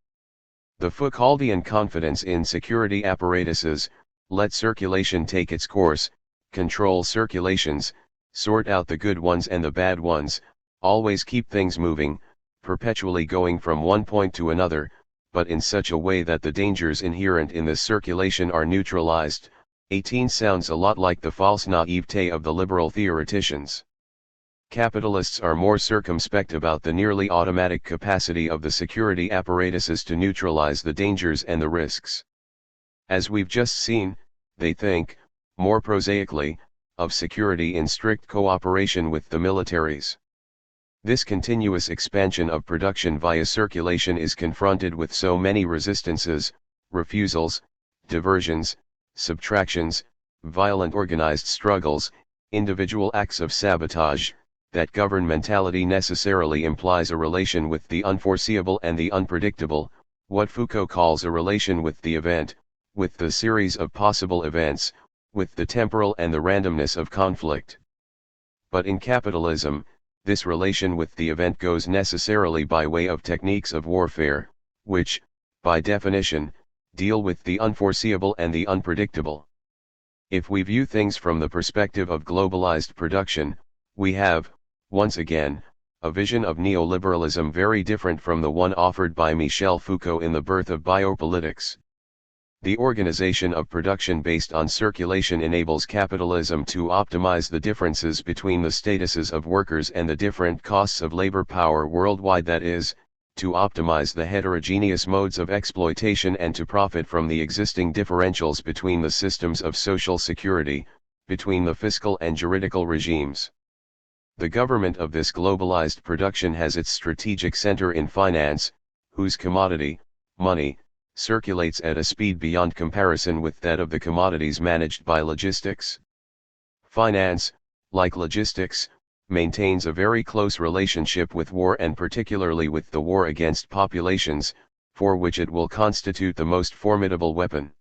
The Foucauldian confidence in security apparatuses, let circulation take its course, control circulations, sort out the good ones and the bad ones, always keep things moving, perpetually going from one point to another, but in such a way that the dangers inherent in this circulation are neutralized. 18 sounds a lot like the false naivete of the liberal theoreticians. Capitalists are more circumspect about the nearly automatic capacity of the security apparatuses to neutralize the dangers and the risks. As we've just seen, they think, more prosaically, of security in strict cooperation with the militaries. This continuous expansion of production via circulation is confronted with so many resistances, refusals, diversions, subtractions, violent organized struggles, individual acts of sabotage, that governmentality necessarily implies a relation with the unforeseeable and the unpredictable, what Foucault calls a relation with the event, with the series of possible events, with the temporal and the randomness of conflict. But in capitalism, this relation with the event goes necessarily by way of techniques of warfare, which, by definition, deal with the unforeseeable and the unpredictable. If we view things from the perspective of globalized production, we have, once again, a vision of neoliberalism very different from the one offered by Michel Foucault in The Birth of Biopolitics. The organization of production based on circulation enables capitalism to optimize the differences between the statuses of workers and the different costs of labor power worldwide, that is, to optimize the heterogeneous modes of exploitation and to profit from the existing differentials between the systems of social security, between the fiscal and juridical regimes. The government of this globalized production has its strategic center in finance, whose commodity, money, circulates at a speed beyond comparison with that of the commodities managed by logistics. Finance, like logistics, maintains a very close relationship with war and particularly with the war against populations, for which it will constitute the most formidable weapon.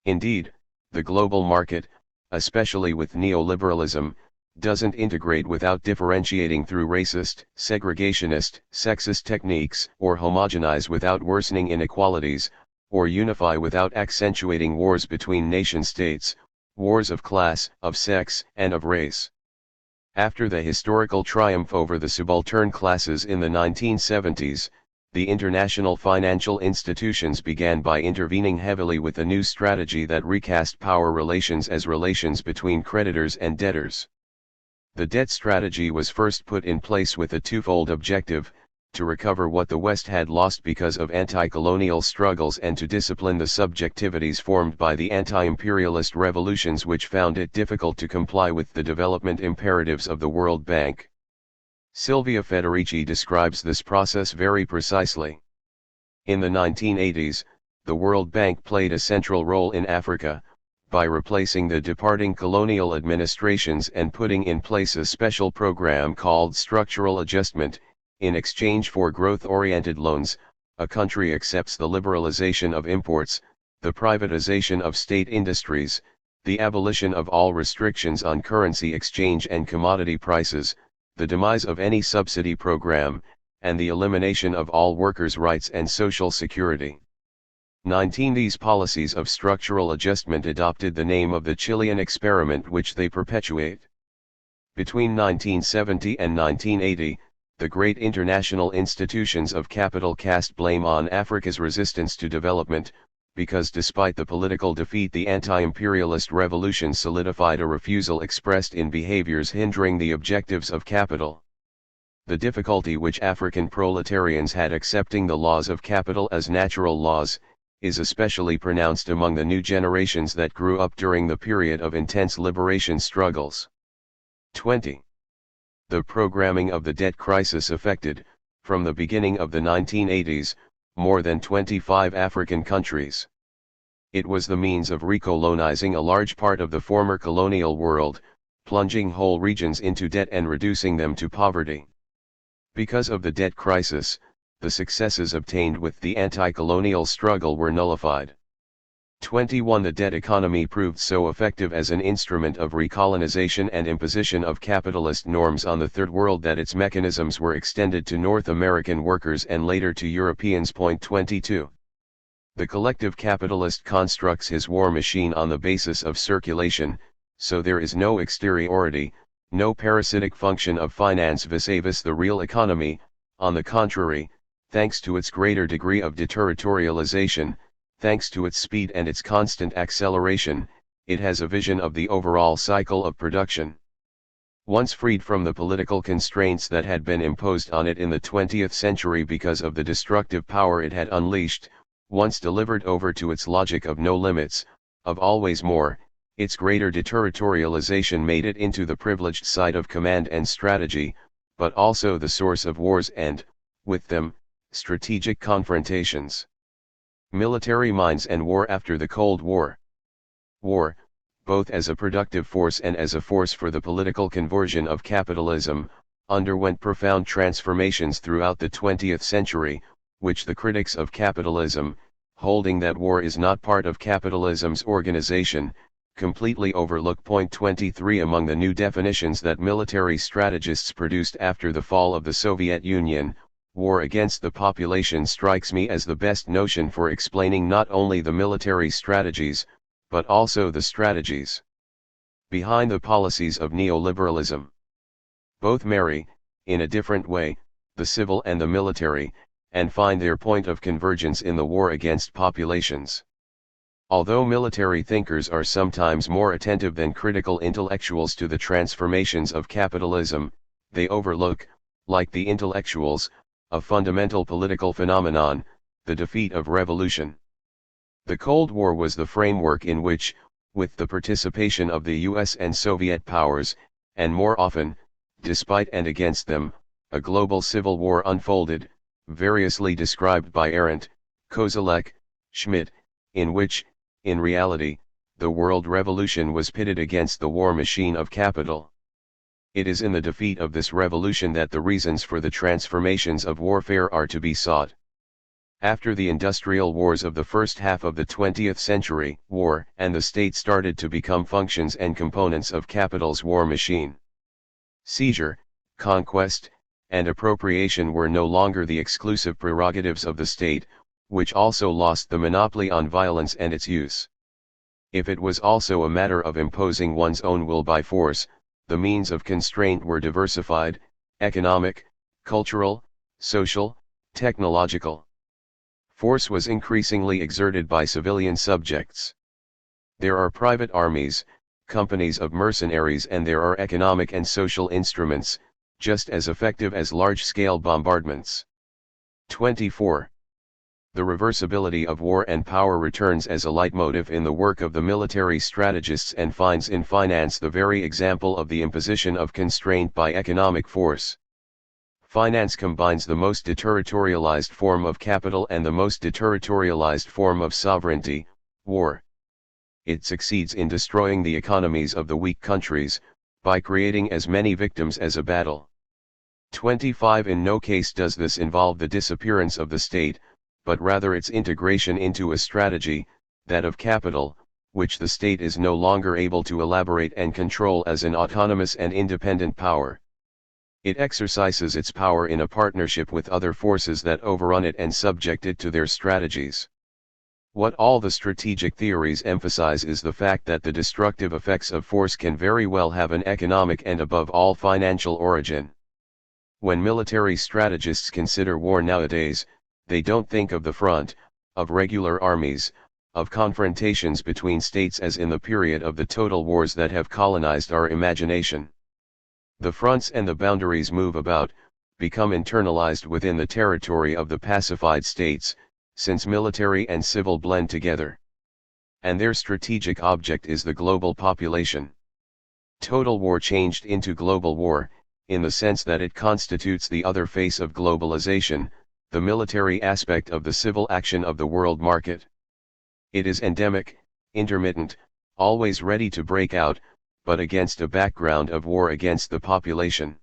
Indeed, the global market, especially with neoliberalism, doesn't integrate without differentiating through racist, segregationist, sexist techniques, or homogenize without worsening inequalities, or unify without accentuating wars between nation-states, wars of class, of sex, and of race. After the historical triumph over the subaltern classes in the 1970s, the international financial institutions began by intervening heavily with a new strategy that recast power relations as relations between creditors and debtors. The debt strategy was first put in place with a twofold objective: to recover what the West had lost because of anti-colonial struggles and to discipline the subjectivities formed by the anti-imperialist revolutions which found it difficult to comply with the development imperatives of the World Bank. Silvia Federici describes this process very precisely. In the 1980s, the World Bank played a central role in Africa, by replacing the departing colonial administrations and putting in place a special program called structural adjustment. In exchange for growth-oriented loans, a country accepts the liberalization of imports, the privatization of state industries, the abolition of all restrictions on currency exchange and commodity prices, the demise of any subsidy program, and the elimination of all workers' rights and social security. 19. These policies of structural adjustment adopted the name of the Chilean experiment, which they perpetuate. Between 1970 and 1980, the great international institutions of capital cast blame on Africa's resistance to development, because despite the political defeat, the anti-imperialist revolution solidified a refusal expressed in behaviors hindering the objectives of capital. The difficulty which African proletarians had accepting the laws of capital as natural laws, is especially pronounced among the new generations that grew up during the period of intense liberation struggles. 20. The programming of the debt crisis affected, from the beginning of the 1980s, more than 25 African countries. It was the means of recolonizing a large part of the former colonial world, plunging whole regions into debt and reducing them to poverty. Because of the debt crisis, the successes obtained with the anti-colonial struggle were nullified. 21. The debt economy proved so effective as an instrument of recolonization and imposition of capitalist norms on the Third World that its mechanisms were extended to North American workers and later to Europeans. 22. The collective capitalist constructs his war machine on the basis of circulation, so there is no exteriority, no parasitic function of finance vis-a-vis the real economy. On the contrary, thanks to its greater degree of deterritorialization, thanks to its speed and its constant acceleration, it has a vision of the overall cycle of production. Once freed from the political constraints that had been imposed on it in the 20th century because of the destructive power it had unleashed, once delivered over to its logic of no limits, of always more, its greater deterritorialization made it into the privileged site of command and strategy, but also the source of wars and, with them, strategic confrontations. Military minds and war after the Cold War. War, both as a productive force and as a force for the political conversion of capitalism, underwent profound transformations throughout the 20th century, which the critics of capitalism, holding that war is not part of capitalism's organization, completely overlook. 23. Among the new definitions that military strategists produced after the fall of the Soviet Union, war against the population strikes me as the best notion for explaining not only the military strategies, but also the strategies behind the policies of neoliberalism. Both marry, in a different way, the civil and the military, and find their point of convergence in the war against populations. Although military thinkers are sometimes more attentive than critical intellectuals to the transformations of capitalism, they overlook, like the intellectuals, a fundamental political phenomenon, the defeat of revolution. The Cold War was the framework in which, with the participation of the US and Soviet powers, and more often, despite and against them, a global civil war unfolded, variously described by Arendt, Koselleck, Schmidt, in which, in reality, the world revolution was pitted against the war machine of capital. It is in the defeat of this revolution that the reasons for the transformations of warfare are to be sought. After the industrial wars of the first half of the 20th century, war and the state started to become functions and components of capital's war machine. Seizure, conquest, and appropriation were no longer the exclusive prerogatives of the state, which also lost the monopoly on violence and its use. If it was also a matter of imposing one's own will by force, the means of constraint were diversified: economic, cultural, social, technological. Force was increasingly exerted by civilian subjects. There are private armies, companies of mercenaries, and there are economic and social instruments, just as effective as large-scale bombardments. 24. The reversibility of war and power returns as a leitmotif in the work of the military strategists and finds in finance the very example of the imposition of constraint by economic force. Finance combines the most deterritorialized form of capital and the most deterritorialized form of sovereignty, war. It succeeds in destroying the economies of the weak countries, by creating as many victims as a battle. 25 In no case does this involve the disappearance of the state, but rather its integration into a strategy, that of capital, which the state is no longer able to elaborate and control as an autonomous and independent power. It exercises its power in a partnership with other forces that overrun it and subject it to their strategies. What all the strategic theories emphasize is the fact that the destructive effects of force can very well have an economic and above all financial origin. When military strategists consider war nowadays, they don't think of the front, of regular armies, of confrontations between states as in the period of the total wars that have colonized our imagination. The fronts and the boundaries move about, become internalized within the territory of the pacified states, since military and civil blend together. And their strategic object is the global population. Total war changed into global war, in the sense that it constitutes the other face of globalization, the military aspect of the civil action of the world market. It is endemic, intermittent, always ready to break out, but against a background of war against the population.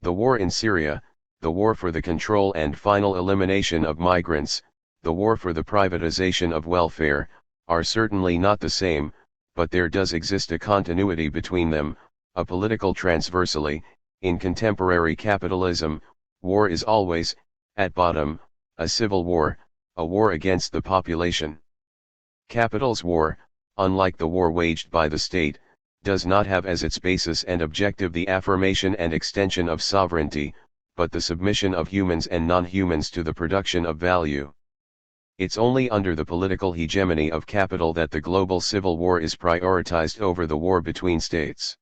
The war in Syria, the war for the control and final elimination of migrants, the war for the privatization of welfare, are certainly not the same, but there does exist a continuity between them, a political transversally. In contemporary capitalism, war is always, at bottom, a civil war, a war against the population. Capital's war, unlike the war waged by the state, does not have as its basis and objective the affirmation and extension of sovereignty, but the submission of humans and non-humans to the production of value. It's only under the political hegemony of capital that the global civil war is prioritized over the war between states.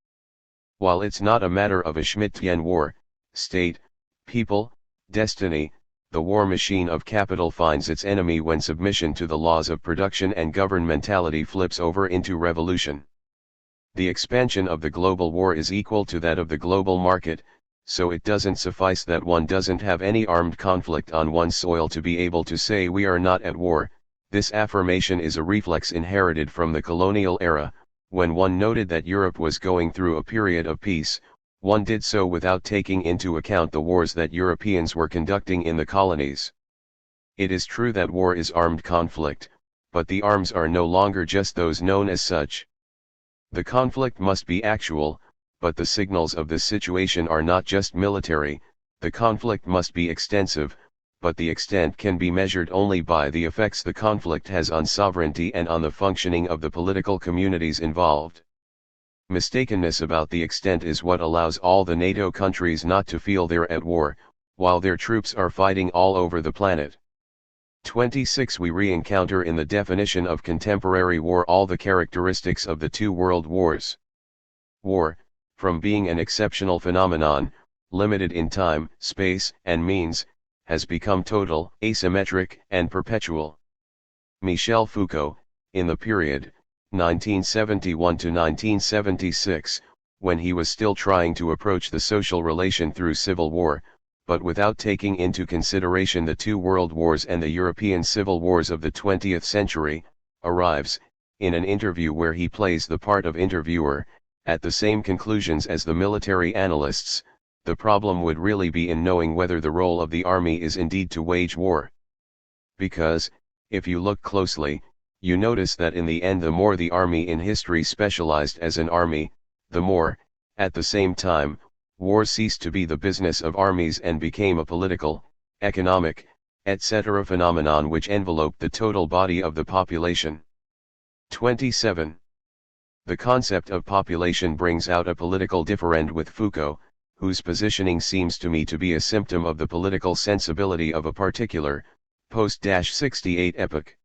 While it's not a matter of a Schmittian war, state, people, destiny, the war machine of capital finds its enemy when submission to the laws of production and governmentality flips over into revolution. The expansion of the global war is equal to that of the global market, so it doesn't suffice that one doesn't have any armed conflict on one's soil to be able to say we are not at war. This affirmation is a reflex inherited from the colonial era. When one noted that Europe was going through a period of peace, one did so without taking into account the wars that Europeans were conducting in the colonies. It is true that war is armed conflict, but the arms are no longer just those known as such. The conflict must be actual, but the signals of this situation are not just military. The conflict must be extensive, but the extent can be measured only by the effects the conflict has on sovereignty and on the functioning of the political communities involved. Mistakenness about the extent is what allows all the NATO countries not to feel they're at war, while their troops are fighting all over the planet. 26 We re-encounter in the definition of contemporary war all the characteristics of the two world wars. War, from being an exceptional phenomenon, limited in time, space, and means, has become total, asymmetric, and perpetual. Michel Foucault, in the period, 1971 to 1976, when he was still trying to approach the social relation through civil war, but without taking into consideration the two world wars and the European civil wars of the 20th century, arrives, in an interview where he plays the part of interviewer, at the same conclusions as the military analysts. The problem would really be in knowing whether the role of the army is indeed to wage war. Because, if you look closely, you notice that in the end the more the army in history specialized as an army, the more, at the same time, war ceased to be the business of armies and became a political, economic, etc. phenomenon which enveloped the total body of the population. 27. The concept of population brings out a political differend with Foucault, whose positioning seems to me to be a symptom of the political sensibility of a particular, post-68 epoch.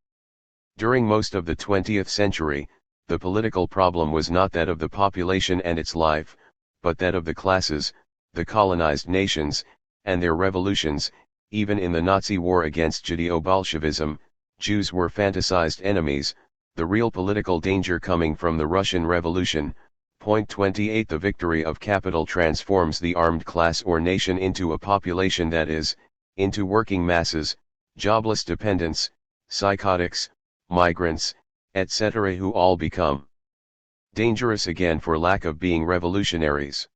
During most of the 20th century, the political problem was not that of the population and its life, but that of the classes, the colonized nations, and their revolutions. Even in the Nazi war against Judeo-Bolshevism, Jews were fantasized enemies, the real political danger coming from the Russian Revolution, Point 28. The victory of capital transforms the armed class or nation into a population, that is, into working masses, jobless dependents, psychotics, migrants, etc., who all become dangerous again for lack of being revolutionaries.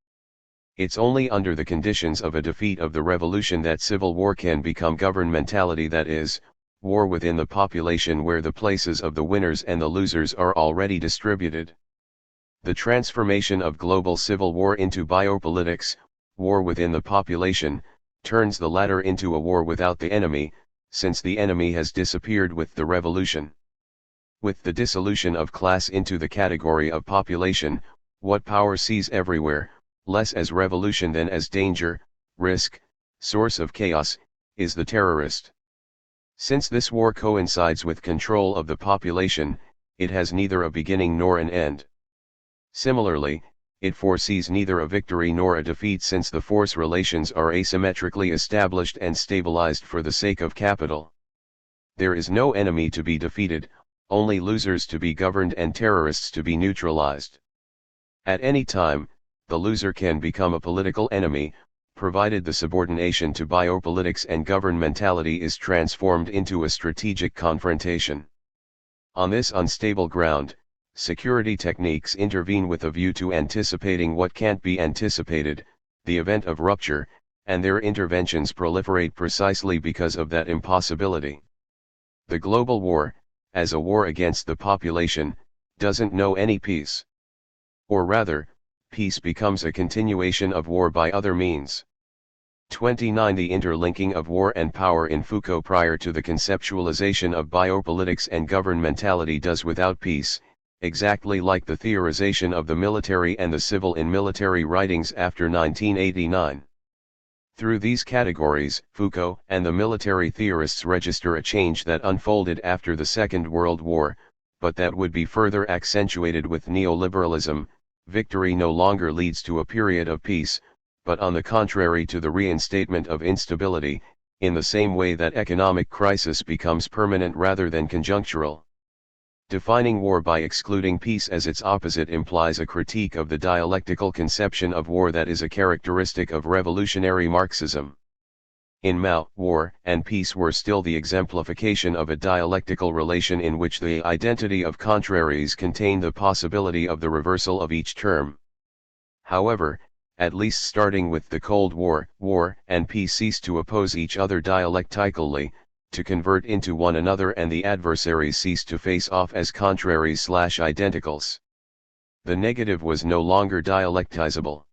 It's only under the conditions of a defeat of the revolution that civil war can become governmentality, that is, war within the population where the places of the winners and the losers are already distributed. The transformation of global civil war into biopolitics, war within the population, turns the latter into a war without the enemy, since the enemy has disappeared with the revolution. With the dissolution of class into the category of population, what power sees everywhere, less as revolution than as danger, risk, source of chaos, is the terrorist. Since this war coincides with control of the population, it has neither a beginning nor an end. Similarly, it foresees neither a victory nor a defeat, since the force relations are asymmetrically established and stabilized for the sake of capital. There is no enemy to be defeated, only losers to be governed and terrorists to be neutralized. At any time, the loser can become a political enemy, provided the subordination to biopolitics and governmentality is transformed into a strategic confrontation. On this unstable ground, security techniques intervene with a view to anticipating what can't be anticipated, the event of rupture, and their interventions proliferate precisely because of that impossibility. The global war, as a war against the population, doesn't know any peace. Or rather, peace becomes a continuation of war by other means. 29. The interlinking of war and power in Foucault prior to the conceptualization of biopolitics and governmentality does without peace, exactly like the theorization of the military and the civil in military writings after 1989. Through these categories, Foucault and the military theorists register a change that unfolded after the Second World War, but that would be further accentuated with neoliberalism. Victory no longer leads to a period of peace, but on the contrary to the reinstatement of instability, in the same way that economic crisis becomes permanent rather than conjunctural. Defining war by excluding peace as its opposite implies a critique of the dialectical conception of war that is a characteristic of revolutionary Marxism. In Mao, war and peace were still the exemplification of a dialectical relation in which the identity of contraries contained the possibility of the reversal of each term. However, at least starting with the Cold War, war and peace ceased to oppose each other dialectically, to convert into one another, and the adversaries ceased to face off as contraries/identicals. The negative was no longer dialectizable.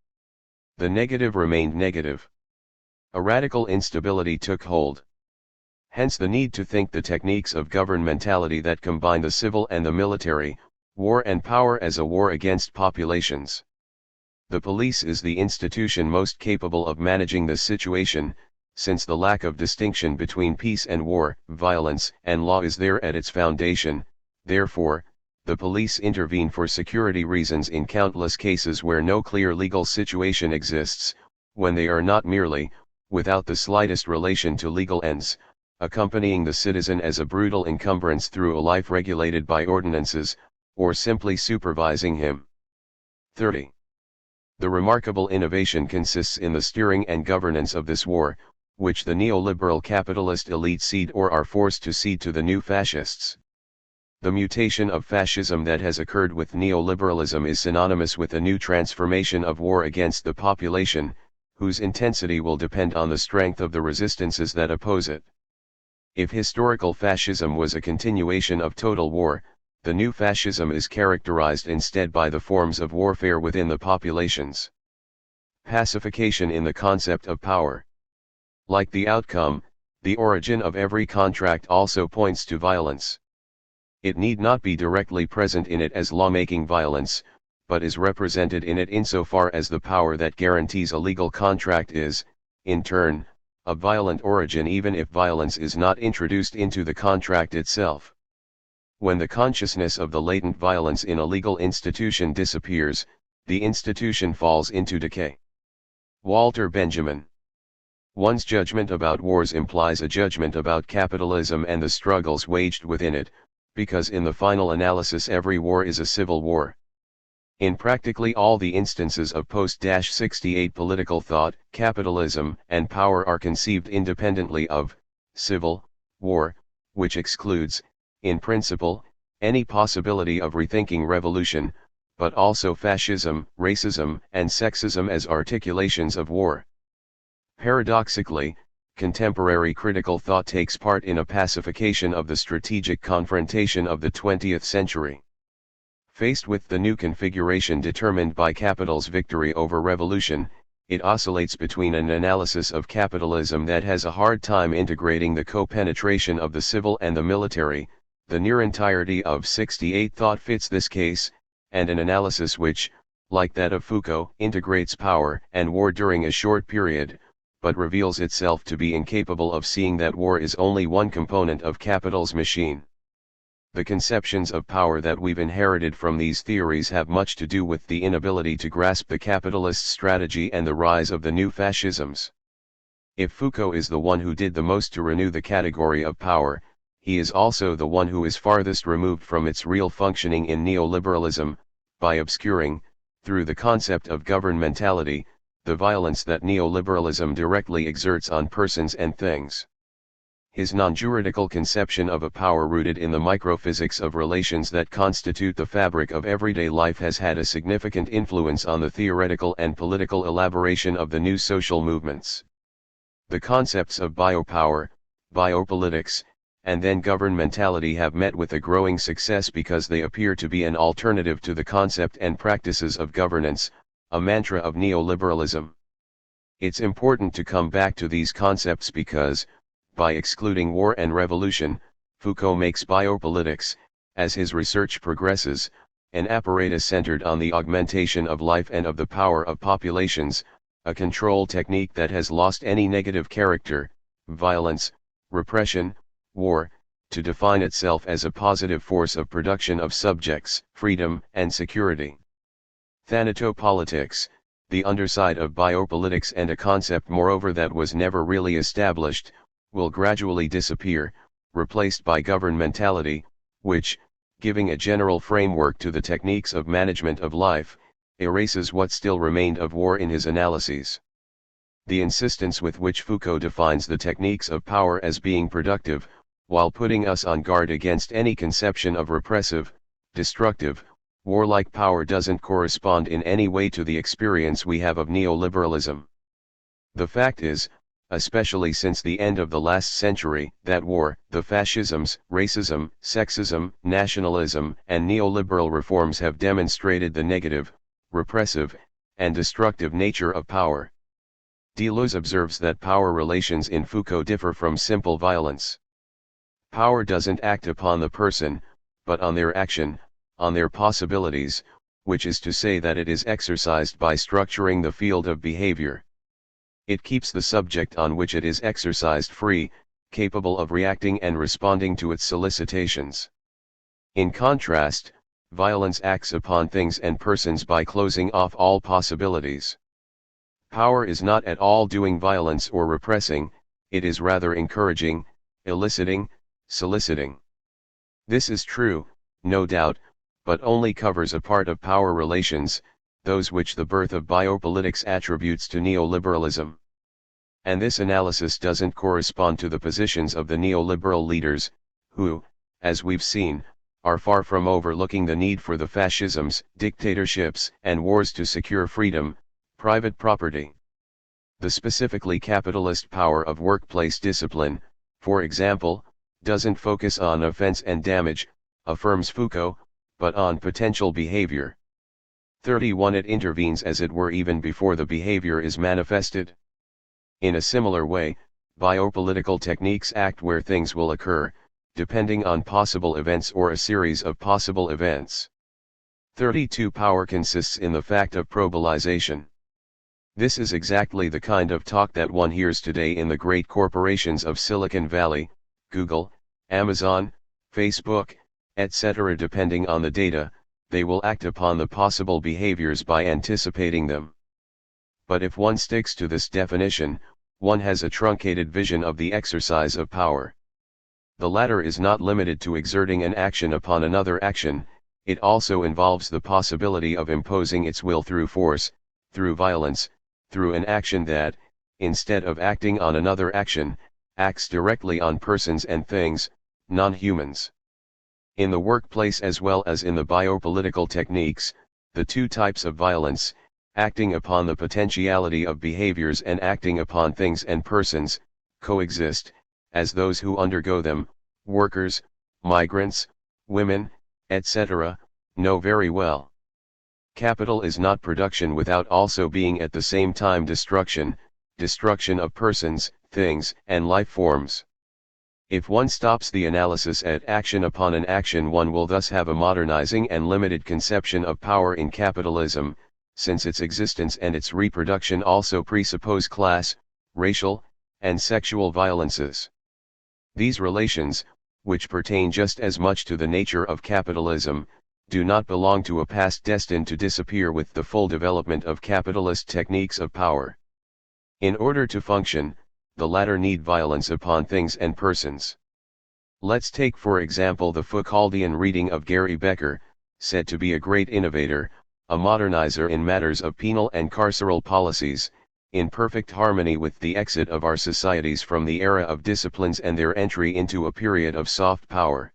The negative remained negative. A radical instability took hold. Hence the need to think the techniques of governmentality that combine the civil and the military, war and power, as a war against populations. The police is the institution most capable of managing this situation, since the lack of distinction between peace and war, violence and law is there at its foundation. Therefore, the police intervene for security reasons in countless cases where no clear legal situation exists, when they are not merely, without the slightest relation to legal ends, accompanying the citizen as a brutal encumbrance through a life regulated by ordinances, or simply supervising him. 30. The remarkable innovation consists in the steering and governance of this war, which the neoliberal capitalist elite cede or are forced to cede to the new fascists. The mutation of fascism that has occurred with neoliberalism is synonymous with a new transformation of war against the population, whose intensity will depend on the strength of the resistances that oppose it. If historical fascism was a continuation of total war, the new fascism is characterized instead by the forms of warfare within the populations. Pacification in the concept of power. Like the outcome, the origin of every contract also points to violence. It need not be directly present in it as lawmaking violence, but is represented in it insofar as the power that guarantees a legal contract is, in turn, of violent origin, even if violence is not introduced into the contract itself. When the consciousness of the latent violence in a legal institution disappears, the institution falls into decay. Walter Benjamin. One's judgment about wars implies a judgment about capitalism and the struggles waged within it, because in the final analysis every war is a civil war. In practically all the instances of post-68 political thought, capitalism and power are conceived independently of civil war, which excludes, in principle, any possibility of rethinking revolution, but also fascism, racism, and sexism as articulations of war. Paradoxically, contemporary critical thought takes part in a pacification of the strategic confrontation of the 20th century. Faced with the new configuration determined by capital's victory over revolution, it oscillates between an analysis of capitalism that has a hard time integrating the co-penetration of the civil and the military. The near entirety of 68 thought fits this case, and an analysis which, like that of Foucault, integrates power and war during a short period, but reveals itself to be incapable of seeing that war is only one component of capital's machine. The conceptions of power that we've inherited from these theories have much to do with the inability to grasp the capitalist strategy and the rise of the new fascisms. If Foucault is the one who did the most to renew the category of power, he is also the one who is farthest removed from its real functioning in neoliberalism, by obscuring, through the concept of governmentality, the violence that neoliberalism directly exerts on persons and things. His non-juridical conception of a power rooted in the microphysics of relations that constitute the fabric of everyday life has had a significant influence on the theoretical and political elaboration of the new social movements. The concepts of biopower, biopolitics, and then governmentality have met with a growing success because they appear to be an alternative to the concept and practices of governance, a mantra of neoliberalism. It's important to come back to these concepts because, by excluding war and revolution, Foucault makes biopolitics, as his research progresses, an apparatus centered on the augmentation of life and of the power of populations, a control technique that has lost any negative character, violence, repression, war, to define itself as a positive force of production of subjects, freedom, and security. Thanatopolitics, the underside of biopolitics and a concept moreover that was never really established, will gradually disappear, replaced by governmentality, which, giving a general framework to the techniques of management of life, erases what still remained of war in his analyses. The insistence with which Foucault defines the techniques of power as being productive, while putting us on guard against any conception of repressive, destructive, warlike power doesn't correspond in any way to the experience we have of neoliberalism. The fact is, especially since the end of the last century, that war, the fascisms, racism, sexism, nationalism, and neoliberal reforms have demonstrated the negative, repressive, and destructive nature of power. Deleuze observes that power relations in Foucault differ from simple violence. Power doesn't act upon the person, but on their action, on their possibilities, which is to say that it is exercised by structuring the field of behavior. It keeps the subject on which it is exercised free, capable of reacting and responding to its solicitations. In contrast, violence acts upon things and persons by closing off all possibilities. Power is not at all doing violence or repressing, it is rather encouraging, eliciting, soliciting. This is true, no doubt, but only covers a part of power relations, those which the birth of biopolitics attributes to neoliberalism. And this analysis doesn't correspond to the positions of the neoliberal leaders, who, as we've seen, are far from overlooking the need for the fascisms, dictatorships, and wars to secure freedom, private property. The specifically capitalist power of workplace discipline, for example, doesn't focus on offense and damage, affirms Foucault, but on potential behavior. 31 It intervenes as it were even before the behavior is manifested. In a similar way, biopolitical techniques act where things will occur, depending on possible events or a series of possible events. 32 Power consists in the fact of probabilization. This is exactly the kind of talk that one hears today in the great corporations of Silicon Valley, Google, Amazon, Facebook, etc. Depending on the data, they will act upon the possible behaviors by anticipating them. But if one sticks to this definition, one has a truncated vision of the exercise of power. The latter is not limited to exerting an action upon another action, it also involves the possibility of imposing its will through force, through violence, through an action that, instead of acting on another action, acts directly on persons and things, non-humans. In the workplace as well as in the biopolitical techniques, the two types of violence, acting upon the potentiality of behaviors and acting upon things and persons, coexist, as those who undergo them, workers, migrants, women, etc., know very well. Capital is not production without also being at the same time destruction, destruction of persons, things, and life forms. If one stops the analysis at action upon an action, one will thus have a modernizing and limited conception of power in capitalism, since its existence and its reproduction also presuppose class, racial, and sexual violences. These relations, which pertain just as much to the nature of capitalism, do not belong to a past destined to disappear with the full development of capitalist techniques of power. In order to function, the latter need violence upon things and persons. Let's take for example the Foucauldian reading of Gary Becker, said to be a great innovator, a modernizer in matters of penal and carceral policies, in perfect harmony with the exit of our societies from the era of disciplines and their entry into a period of soft power.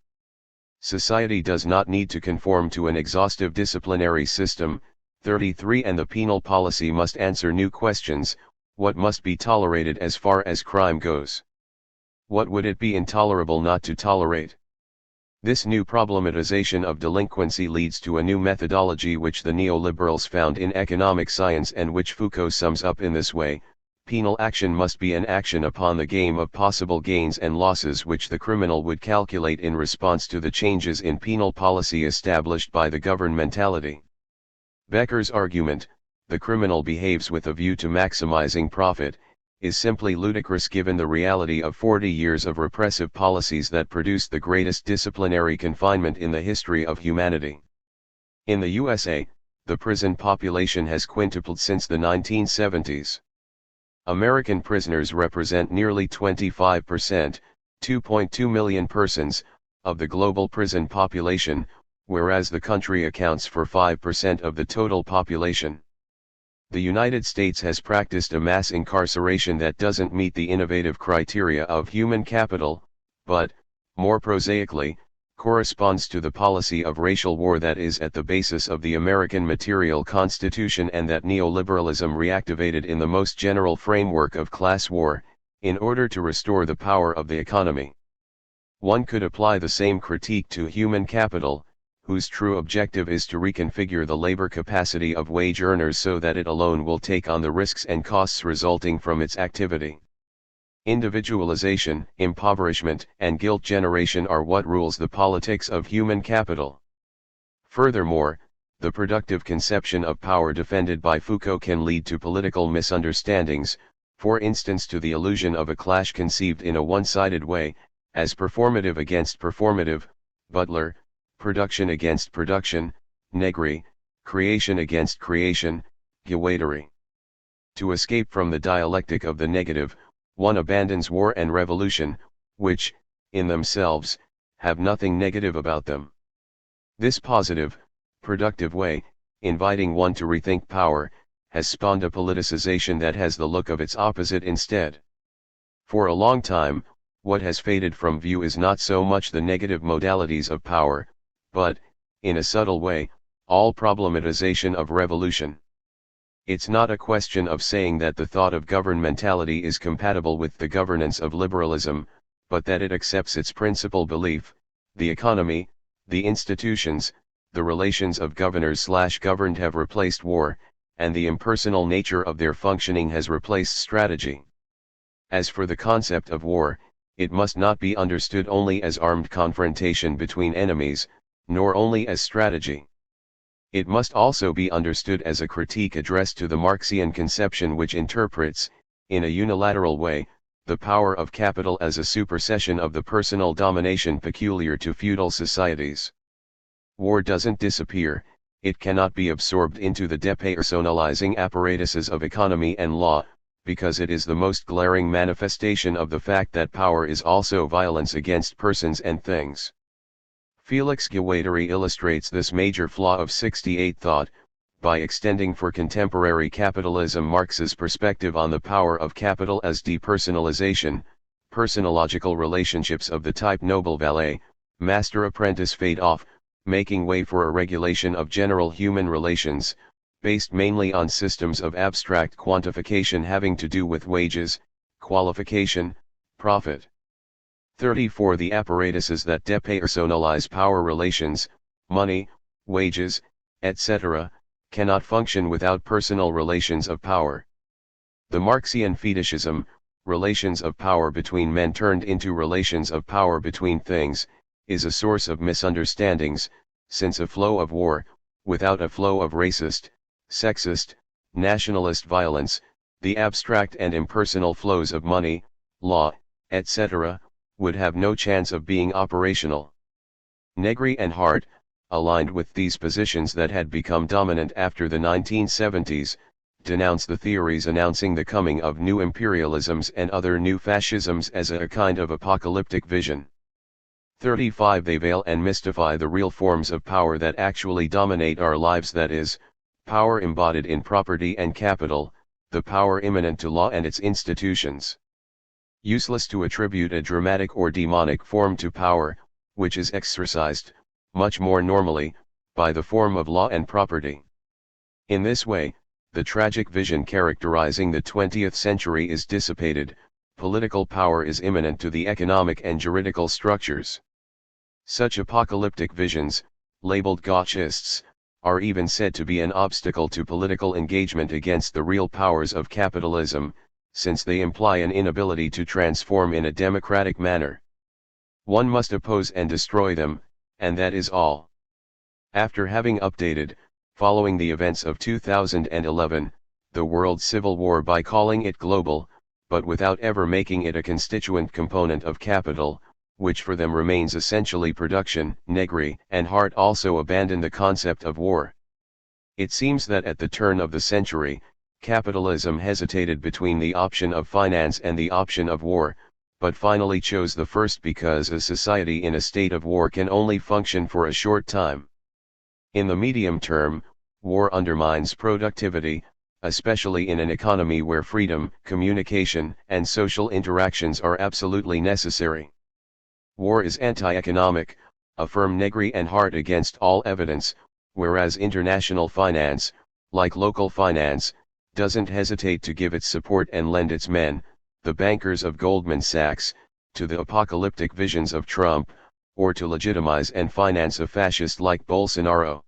Society does not need to conform to an exhaustive disciplinary system. 33 And the penal policy must answer new questions: what must be tolerated as far as crime goes? What would it be intolerable not to tolerate? This new problematization of delinquency leads to a new methodology which the neoliberals found in economic science and which Foucault sums up in this way: penal action must be an action upon the game of possible gains and losses which the criminal would calculate in response to the changes in penal policy established by the governmentality. Becker's argument, the criminal behaves with a view to maximizing profit, is simply ludicrous given the reality of 40 years of repressive policies that produced the greatest disciplinary confinement in the history of humanity. In the USA, the prison population has quintupled since the 1970s. American prisoners represent nearly 25%, 2.2 million persons, of the global prison population, whereas the country accounts for 5% of the total population. The United States has practiced a mass incarceration that doesn't meet the innovative criteria of human capital, but, more prosaically, corresponds to the policy of racial war that is at the basis of the American material constitution and that neoliberalism reactivated in the most general framework of class war, in order to restore the power of the economy. One could apply the same critique to human capital, whose true objective is to reconfigure the labor capacity of wage earners so that it alone will take on the risks and costs resulting from its activity. Individualization, impoverishment, and guilt generation are what rules the politics of human capital. Furthermore, the productive conception of power defended by Foucault can lead to political misunderstandings, for instance to the illusion of a clash conceived in a one-sided way, as performative against performative, Butler, production against production, Negri, creation against creation, Guattari. To escape from the dialectic of the negative, one abandons war and revolution, which, in themselves, have nothing negative about them. This positive, productive way, inviting one to rethink power, has spawned a politicization that has the look of its opposite instead. For a long time, what has faded from view is not so much the negative modalities of power, but, in a subtle way, all problematization of revolution. It's not a question of saying that the thought of governmentality is compatible with the governance of liberalism, but that it accepts its principal belief: the economy, the institutions, the relations of governors/governed have replaced war, and the impersonal nature of their functioning has replaced strategy. As for the concept of war, it must not be understood only as armed confrontation between enemies, nor only as strategy. It must also be understood as a critique addressed to the Marxian conception which interprets, in a unilateral way, the power of capital as a supersession of the personal domination peculiar to feudal societies. War doesn't disappear, it cannot be absorbed into the depersonalizing apparatuses of economy and law, because it is the most glaring manifestation of the fact that power is also violence against persons and things. Felix Guattari illustrates this major flaw of 68 thought, by extending for contemporary capitalism Marx's perspective on the power of capital as depersonalization, personological relationships of the type noble valet, master-apprentice fade off, making way for a regulation of general human relations, based mainly on systems of abstract quantification having to do with wages, qualification, profit. 34. The apparatuses that depersonalize power relations, money, wages, etc., cannot function without personal relations of power. The Marxian fetishism, relations of power between men turned into relations of power between things, is a source of misunderstandings, since a flow of war, without a flow of racist, sexist, nationalist violence, the abstract and impersonal flows of money, law, etc., would have no chance of being operational. Negri and Hart, aligned with these positions that had become dominant after the 1970s, denounce the theories announcing the coming of new imperialisms and other new fascisms as a kind of apocalyptic vision. 35. They veil and mystify the real forms of power that actually dominate our lives, that is, power embodied in property and capital, the power immanent to law and its institutions. Useless to attribute a dramatic or demonic form to power, which is exercised, much more normally, by the form of law and property. In this way, the tragic vision characterizing the 20th century is dissipated, political power is immanent to the economic and juridical structures. Such apocalyptic visions, labeled gauchists, are even said to be an obstacle to political engagement against the real powers of capitalism, since they imply an inability to transform in a democratic manner. One must oppose and destroy them, and that is all. After having updated, following the events of 2011, the world civil war by calling it global, but without ever making it a constituent component of capital, which for them remains essentially production, Negri and Hart also abandon the concept of war. It seems that at the turn of the century, capitalism hesitated between the option of finance and the option of war, but finally chose the first because a society in a state of war can only function for a short time. In the medium term, war undermines productivity, especially in an economy where freedom, communication, and social interactions are absolutely necessary. War is anti-economic, affirm Negri and Hart against all evidence, whereas international finance, like local finance, doesn't hesitate to give its support and lend its men, the bankers of Goldman Sachs, to the apocalyptic visions of Trump, or to legitimize and finance a fascist like Bolsonaro.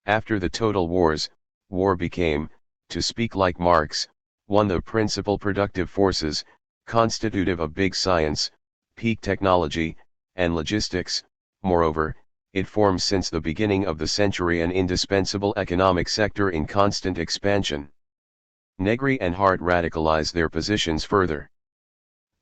After the total wars, war became, to speak like Marx, one of the principal productive forces, constitutive of big science, peak technology, and logistics. Moreover, it forms since the beginning of the century an indispensable economic sector in constant expansion. Negri and Hart radicalize their positions further.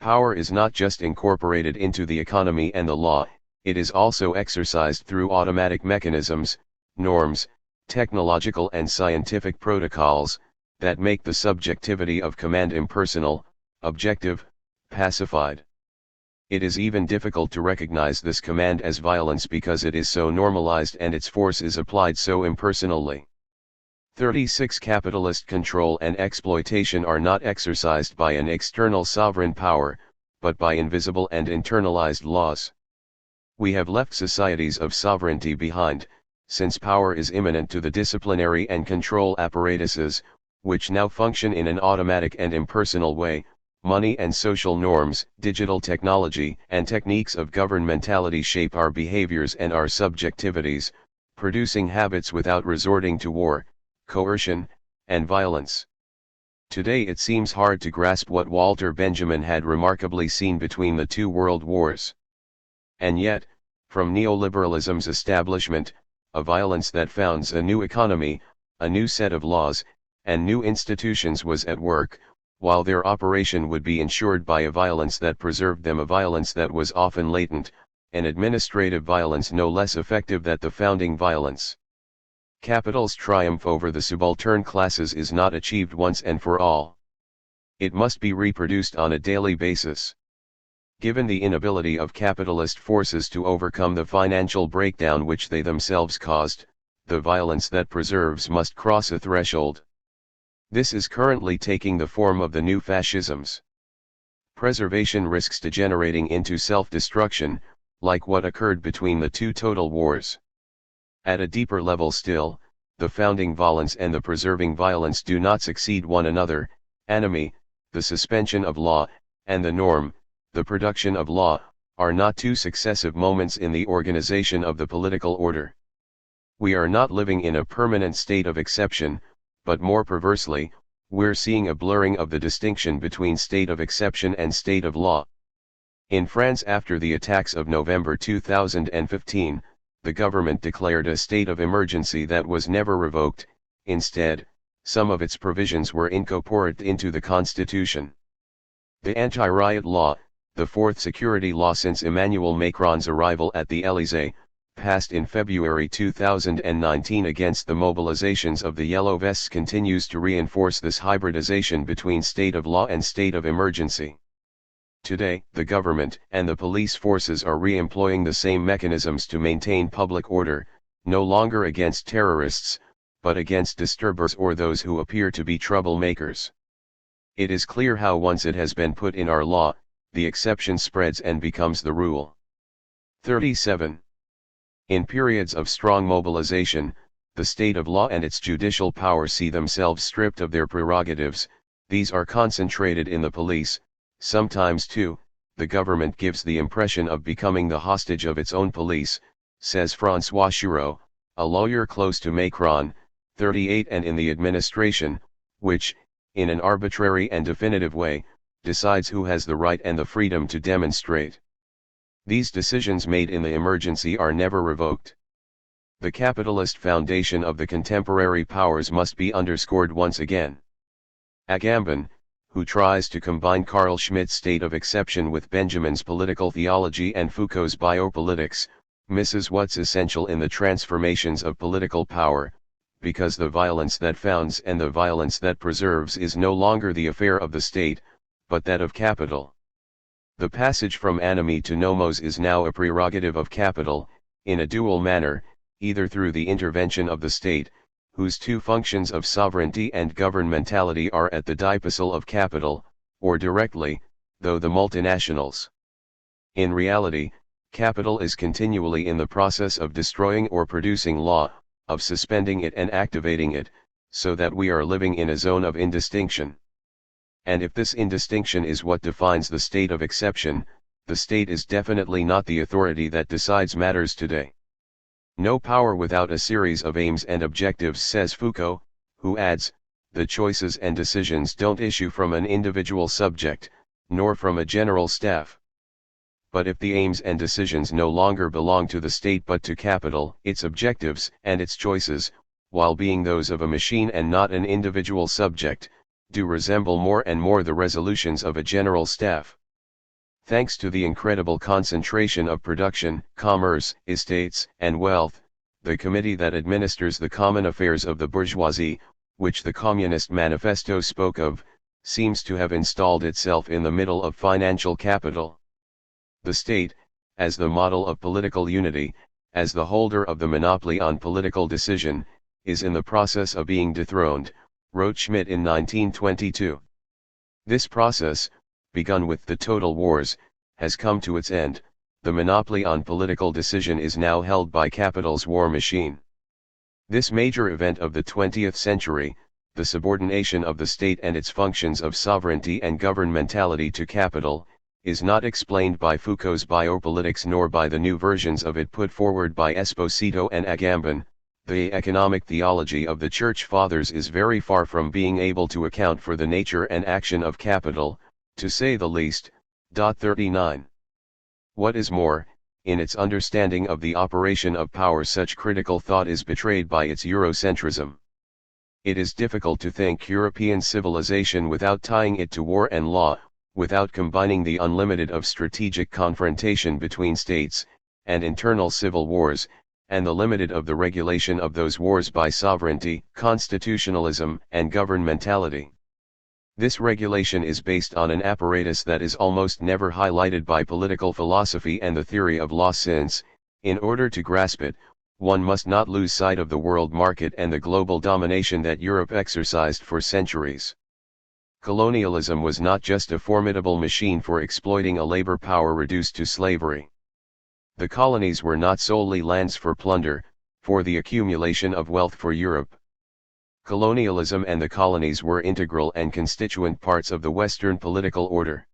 Power is not just incorporated into the economy and the law, it is also exercised through automatic mechanisms, norms, technological and scientific protocols, that make the subjectivity of command impersonal, objective, pacified. It is even difficult to recognize this command as violence because it is so normalized and its force is applied so impersonally. 36. Capitalist control and exploitation are not exercised by an external sovereign power, but by invisible and internalized laws. We have left societies of sovereignty behind, since power is immanent to the disciplinary and control apparatuses, which now function in an automatic and impersonal way. Money and social norms, digital technology, and techniques of governmentality shape our behaviors and our subjectivities, producing habits without resorting to war, coercion, and violence. Today it seems hard to grasp what Walter Benjamin had remarkably seen between the two world wars. And yet, from neoliberalism's establishment, a violence that founds a new economy, a new set of laws, and new institutions was at work, while their operation would be ensured by a violence that preserved them, a violence that was often latent, an administrative violence no less effective than the founding violence. Capital's triumph over the subaltern classes is not achieved once and for all. It must be reproduced on a daily basis. Given the inability of capitalist forces to overcome the financial breakdown which they themselves caused, the violence that preserves must cross a threshold. This is currently taking the form of the new fascisms. Preservation risks degenerating into self-destruction, like what occurred between the two total wars. At a deeper level still, the founding violence and the preserving violence do not succeed one another. Enemy, the suspension of law, and the norm, the production of law, are not two successive moments in the organization of the political order. We are not living in a permanent state of exception, but more perversely, we're seeing a blurring of the distinction between state of exception and state of law. In France, after the attacks of November 2015, the government declared a state of emergency that was never revoked. Instead, some of its provisions were incorporated into the constitution. The anti-riot law, the fourth security law since Emmanuel Macron's arrival at the Élysée, passed in February 2019 against the mobilizations of the Yellow Vests, continues to reinforce this hybridization between state of law and state of emergency. Today, the government and the police forces are re-employing the same mechanisms to maintain public order, no longer against terrorists, but against disturbers or those who appear to be troublemakers. It is clear how once it has been put in our law, the exception spreads and becomes the rule. 37. In periods of strong mobilization, the state of law and its judicial power see themselves stripped of their prerogatives. These are concentrated in the police. Sometimes too, the government gives the impression of becoming the hostage of its own police, says François Chiraud, a lawyer close to Macron, 38, and in the administration, which, in an arbitrary and definitive way, decides who has the right and the freedom to demonstrate. These decisions made in the emergency are never revoked. The capitalist foundation of the contemporary powers must be underscored once again. Agamben, who tries to combine Carl Schmitt's state of exception with Benjamin's political theology and Foucault's biopolitics, misses what's essential in the transformations of political power, because the violence that founds and the violence that preserves is no longer the affair of the state, but that of capital. The passage from anomie to nomos is now a prerogative of capital, in a dual manner, either through the intervention of the state, whose two functions of sovereignty and governmentality are at the disposal of capital, or directly, though the multinationals. In reality, capital is continually in the process of destroying or producing law, of suspending it and activating it, so that we are living in a zone of indistinction. And if this indistinction is what defines the state of exception, the state is definitely not the authority that decides matters today. No power without a series of aims and objectives, says Foucault, who adds, the choices and decisions don't issue from an individual subject, nor from a general staff. But if the aims and decisions no longer belong to the state but to capital, its objectives and its choices, while being those of a machine and not an individual subject, do resemble more and more the resolutions of a general staff. Thanks to the incredible concentration of production, commerce, estates, and wealth, the committee that administers the common affairs of the bourgeoisie, which the Communist Manifesto spoke of, seems to have installed itself in the middle of financial capital. The state, as the model of political unity, as the holder of the monopoly on political decision, is in the process of being dethroned, wrote Schmitt in 1922. This process, begun with the total wars, has come to its end. The monopoly on political decision is now held by capital's war machine. This major event of the 20th century, the subordination of the state and its functions of sovereignty and governmentality to capital, is not explained by Foucault's biopolitics nor by the new versions of it put forward by Esposito and Agamben. The economic theology of the Church Fathers is very far from being able to account for the nature and action of capital, to say the least. 39. What is more, in its understanding of the operation of power, such critical thought is betrayed by its Eurocentrism. It is difficult to think European civilization without tying it to war and law, without combining the unlimited of strategic confrontation between states, and internal civil wars, and the limited of the regulation of those wars by sovereignty, constitutionalism, and governmentality. This regulation is based on an apparatus that is almost never highlighted by political philosophy and the theory of law since, in order to grasp it, one must not lose sight of the world market and the global domination that Europe exercised for centuries. Colonialism was not just a formidable machine for exploiting a labor power reduced to slavery. The colonies were not solely lands for plunder, for the accumulation of wealth for Europe. Colonialism and the colonies were integral and constituent parts of the Western political order.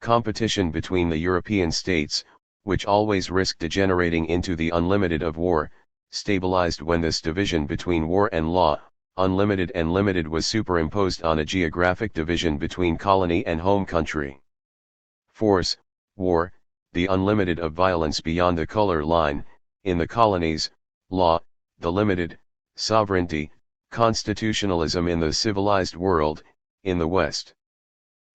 Competition between the European states, which always risked degenerating into the unlimited of war, stabilized when this division between war and law, unlimited and limited, was superimposed on a geographic division between colony and home country. Force, war, the unlimited of violence beyond the color line, in the colonies, law, the limited, sovereignty, constitutionalism in the civilized world, in the West.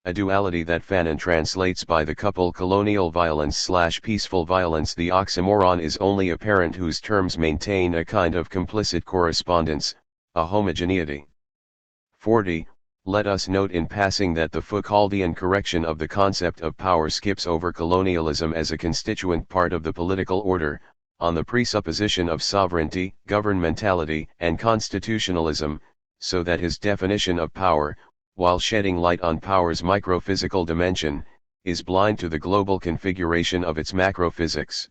A duality that Fanon translates by the couple colonial violence/peaceful violence. The oxymoron is only apparent whose terms maintain a kind of complicit correspondence, a homogeneity. 40. Let us note in passing that the Foucauldian correction of the concept of power skips over colonialism as a constituent part of the political order, on the presupposition of sovereignty, governmentality, and constitutionalism, so that his definition of power, while shedding light on power's microphysical dimension, is blind to the global configuration of its macrophysics.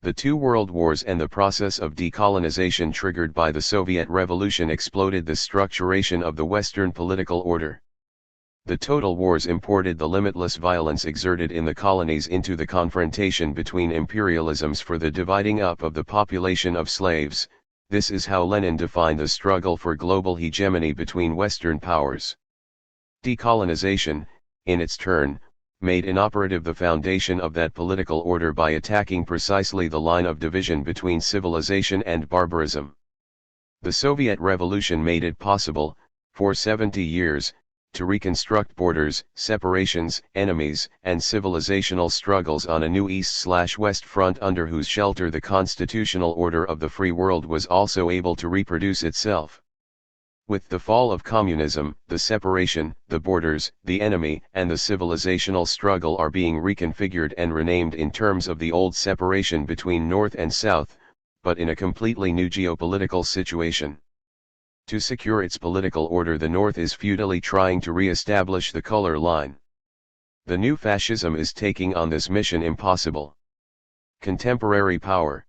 The two world wars and the process of decolonization triggered by the Soviet Revolution exploded the structuration of the Western political order. The total wars imported the limitless violence exerted in the colonies into the confrontation between imperialisms for the dividing up of the population of slaves. This is how Lenin defined the struggle for global hegemony between Western powers. Decolonization, in its turn, made inoperative the foundation of that political order by attacking precisely the line of division between civilization and barbarism. The Soviet Revolution made it possible, for 70 years, to reconstruct borders, separations, enemies, and civilizational struggles on a new East/West front under whose shelter the constitutional order of the free world was also able to reproduce itself. With the fall of communism, the separation, the borders, the enemy, and the civilizational struggle are being reconfigured and renamed in terms of the old separation between North and South, but in a completely new geopolitical situation. To secure its political order, the North is futilely trying to re-establish the color line. The new fascism is taking on this mission impossible. Contemporary power.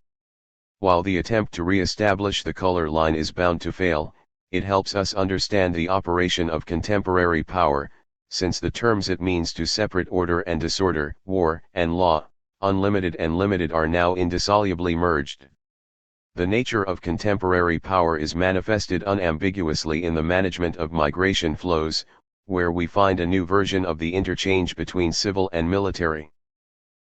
While the attempt to re-establish the color line is bound to fail, it helps us understand the operation of contemporary power, since the terms it means to separate order and disorder, war and law, unlimited and limited, are now indissolubly merged. The nature of contemporary power is manifested unambiguously in the management of migration flows, where we find a new version of the interchange between civil and military.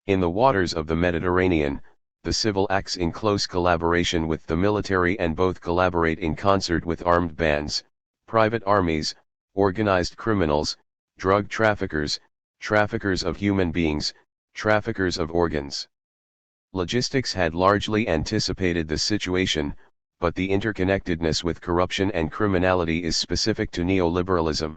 In the waters of the Mediterranean, the civil acts in close collaboration with the military and both collaborate in concert with armed bands, private armies, organized criminals, drug traffickers, traffickers of human beings, traffickers of organs. Logistics had largely anticipated the situation, but the interconnectedness with corruption and criminality is specific to neoliberalism.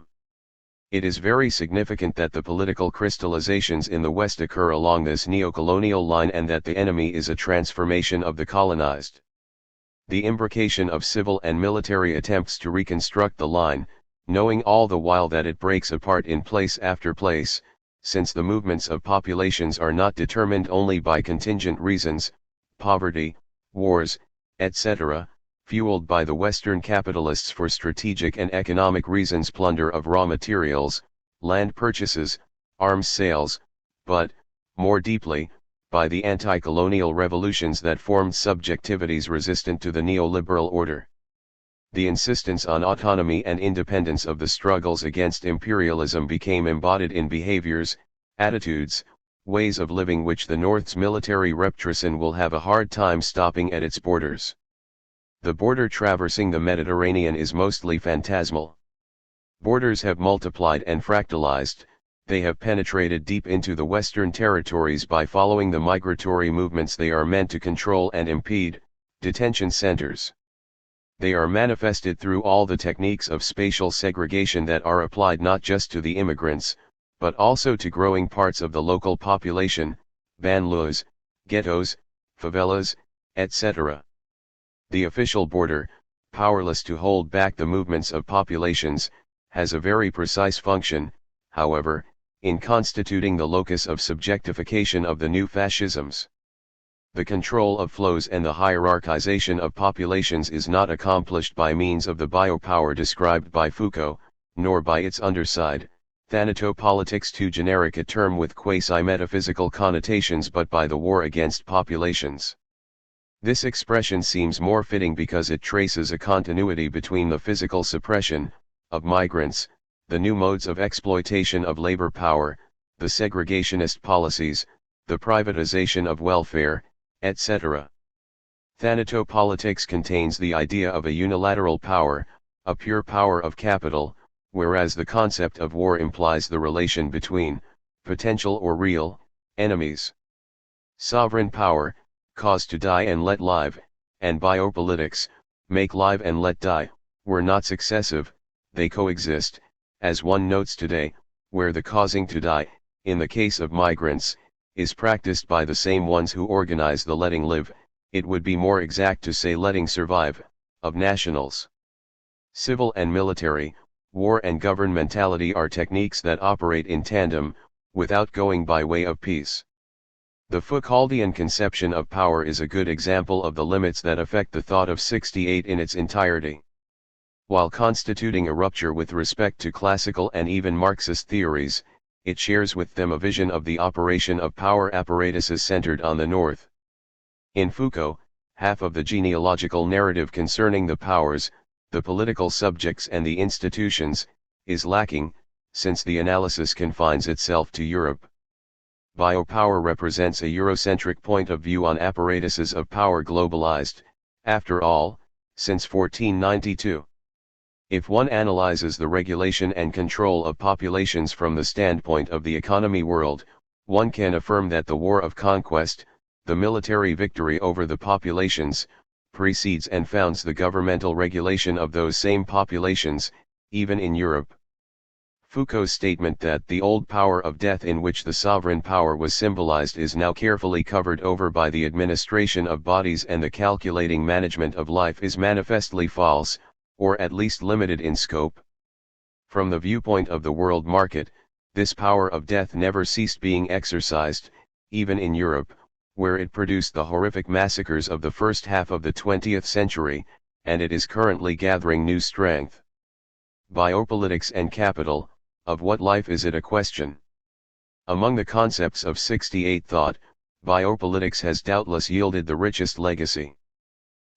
It is very significant that the political crystallizations in the West occur along this neocolonial line and that the enemy is a transformation of the colonized. The imbrication of civil and military attempts to reconstruct the line, knowing all the while that it breaks apart in place after place, since the movements of populations are not determined only by contingent reasons, poverty, wars, etc., fueled by the Western capitalists for strategic and economic reasons, plunder of raw materials, land purchases, arms sales, but, more deeply, by the anti-colonial revolutions that formed subjectivities resistant to the neoliberal order. The insistence on autonomy and independence of the struggles against imperialism became embodied in behaviors, attitudes, ways of living which the North's military repression will have a hard time stopping at its borders. The border traversing the Mediterranean is mostly phantasmal. Borders have multiplied and fractalized, they have penetrated deep into the Western territories by following the migratory movements they are meant to control and impede, detention centers. They are manifested through all the techniques of spatial segregation that are applied not just to the immigrants, but also to growing parts of the local population, banlieues, ghettos, favelas, etc. The official border, powerless to hold back the movements of populations, has a very precise function, however, in constituting the locus of subjectification of the new fascisms. The control of flows and the hierarchization of populations is not accomplished by means of the biopower described by Foucault, nor by its underside, thanatopolitics, too generic a term with quasi-metaphysical connotations, but by the war against populations. This expression seems more fitting because it traces a continuity between the physical suppression of migrants, the new modes of exploitation of labor power, the segregationist policies, the privatization of welfare, etc. Thanatopolitics contains the idea of a unilateral power, a pure power of capital, whereas the concept of war implies the relation between potential or real enemies. Sovereign power, cause to die and let live, and biopolitics, make live and let die, were not successive, they coexist, as one notes today, where the causing to die, in the case of migrants, is practiced by the same ones who organize the letting live, it would be more exact to say letting survive, of nationals. Civil and military, war and governmentality are techniques that operate in tandem, without going by way of peace. The Foucauldian conception of power is a good example of the limits that affect the thought of 68 in its entirety. While constituting a rupture with respect to classical and even Marxist theories, it shares with them a vision of the operation of power apparatuses centered on the North. In Foucault, half of the genealogical narrative concerning the powers, the political subjects and the institutions, is lacking, since the analysis confines itself to Europe. Biopower represents a Eurocentric point of view on apparatuses of power globalized, after all, since 1492. If one analyzes the regulation and control of populations from the standpoint of the economy world, one can affirm that the war of conquest, the military victory over the populations, precedes and founds the governmental regulation of those same populations, even in Europe. Foucault's statement that the old power of death in which the sovereign power was symbolized is now carefully covered over by the administration of bodies and the calculating management of life is manifestly false, or at least limited in scope. From the viewpoint of the world market, this power of death never ceased being exercised, even in Europe, where it produced the horrific massacres of the first half of the 20th century, and it is currently gathering new strength. Biopolitics and capital, of what life is it a question? Among the concepts of 68 thought, biopolitics has doubtless yielded the richest legacy.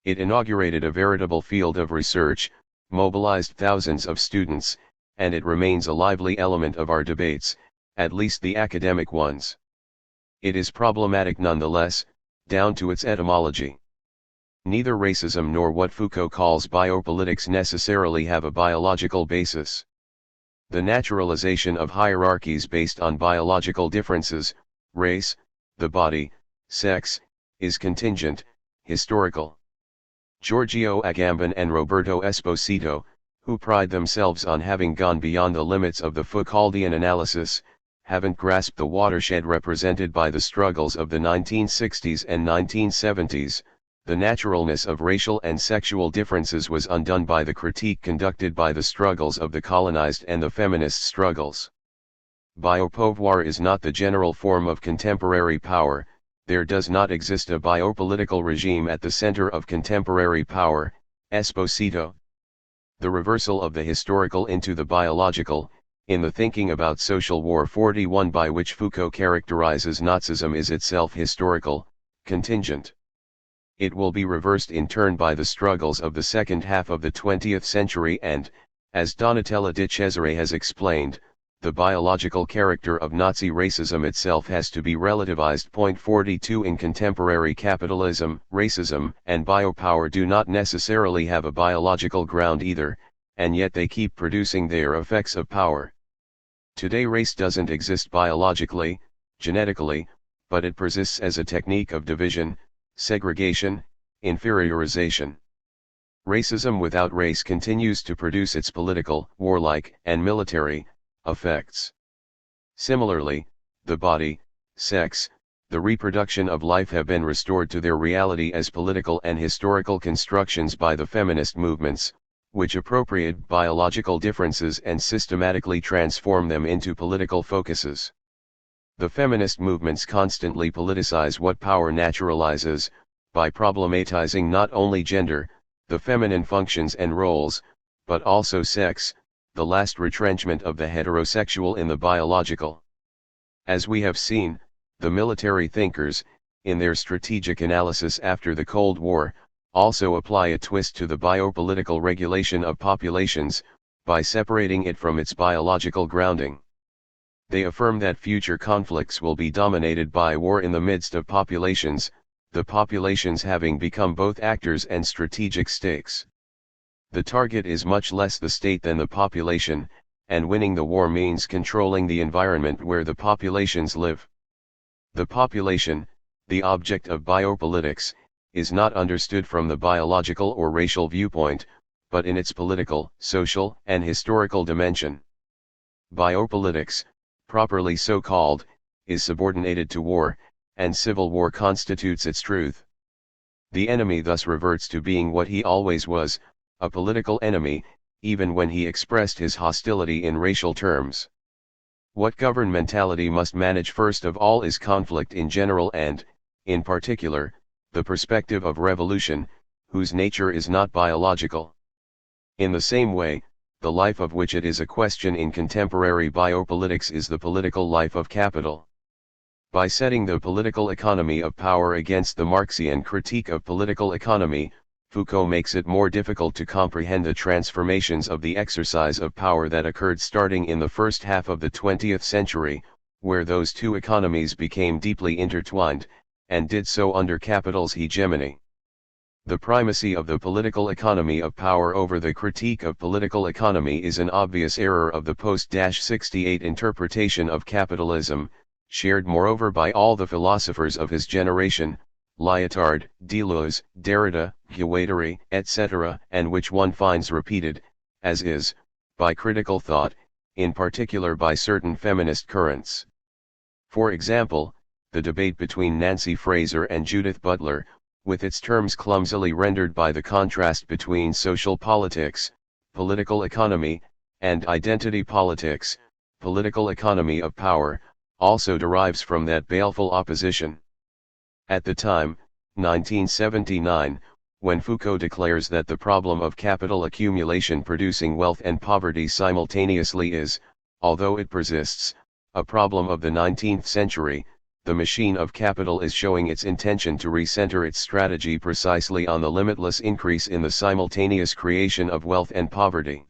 It inaugurated a veritable field of research, mobilized thousands of students, and it remains a lively element of our debates, at least the academic ones. It is problematic nonetheless, down to its etymology. Neither racism nor what Foucault calls biopolitics necessarily have a biological basis. The naturalization of hierarchies based on biological differences, race, the body, sex, is contingent, historical. Giorgio Agamben and Roberto Esposito, who pride themselves on having gone beyond the limits of the Foucauldian analysis, haven't grasped the watershed represented by the struggles of the 1960s and 1970s. The naturalness of racial and sexual differences was undone by the critique conducted by the struggles of the colonized and the feminist struggles. Biopouvoir is not the general form of contemporary power. There does not exist a biopolitical regime at the center of contemporary power, Esposito. The reversal of the historical into the biological, in the thinking about social war 41 by which Foucault characterizes Nazism is itself historical, contingent. It will be reversed in turn by the struggles of the second half of the 20th century and, as Donatella di Cesare has explained, the biological character of Nazi racism itself has to be relativized. 42 In contemporary capitalism, racism and biopower do not necessarily have a biological ground either, and yet they keep producing their effects of power. Today race doesn't exist biologically, genetically, but it persists as a technique of division, segregation, inferiorization. Racism without race continues to produce its political, warlike, and military effects. Similarly, the body, sex, the reproduction of life have been restored to their reality as political and historical constructions by the feminist movements, which appropriate biological differences and systematically transform them into political focuses. The feminist movements constantly politicize what power naturalizes, by problematizing not only gender, the feminine functions and roles, but also sex, the last retrenchment of the heterosexual in the biological. As we have seen, the military thinkers, in their strategic analysis after the Cold War, also apply a twist to the biopolitical regulation of populations, by separating it from its biological grounding. They affirm that future conflicts will be dominated by war in the midst of populations, the populations having become both actors and strategic stakes. The target is much less the state than the population, and winning the war means controlling the environment where the populations live. The population, the object of biopolitics, is not understood from the biological or racial viewpoint, but in its political, social, and historical dimension. Biopolitics, properly so called, is subordinated to war, and civil war constitutes its truth. The enemy thus reverts to being what he always was, a political enemy, even when he expressed his hostility in racial terms. What governmentality must manage first of all is conflict in general and, in particular, the perspective of revolution, whose nature is not biological. In the same way, the life of which it is a question in contemporary biopolitics is the political life of capital. By setting the political economy of power against the Marxian critique of political economy, Foucault makes it more difficult to comprehend the transformations of the exercise of power that occurred starting in the first half of the 20th century, where those two economies became deeply intertwined, and did so under capital's hegemony. The primacy of the political economy of power over the critique of political economy is an obvious error of the post-68 interpretation of capitalism, shared moreover by all the philosophers of his generation, Lyotard, Deleuze, Derrida, Guattari, etc., and which one finds repeated, as is, by critical thought, in particular by certain feminist currents. For example, the debate between Nancy Fraser and Judith Butler, with its terms clumsily rendered by the contrast between social politics, political economy, and identity politics, political economy of power, also derives from that baleful opposition. At the time, 1979, when Foucault declares that the problem of capital accumulation producing wealth and poverty simultaneously is, although it persists, a problem of the 19th century, the machine of capital is showing its intention to recenter its strategy precisely on the limitless increase in the simultaneous creation of wealth and poverty.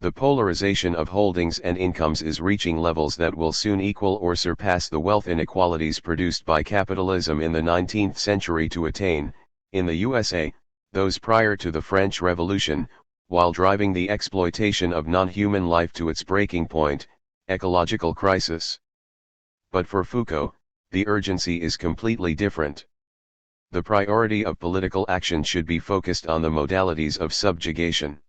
The polarization of holdings and incomes is reaching levels that will soon equal or surpass the wealth inequalities produced by capitalism in the 19th century to attain, in the USA, those prior to the French Revolution, while driving the exploitation of non-human life to its breaking point, ecological crisis. But for Foucault, the urgency is completely different. The priority of political action should be focused on the modalities of subjugation.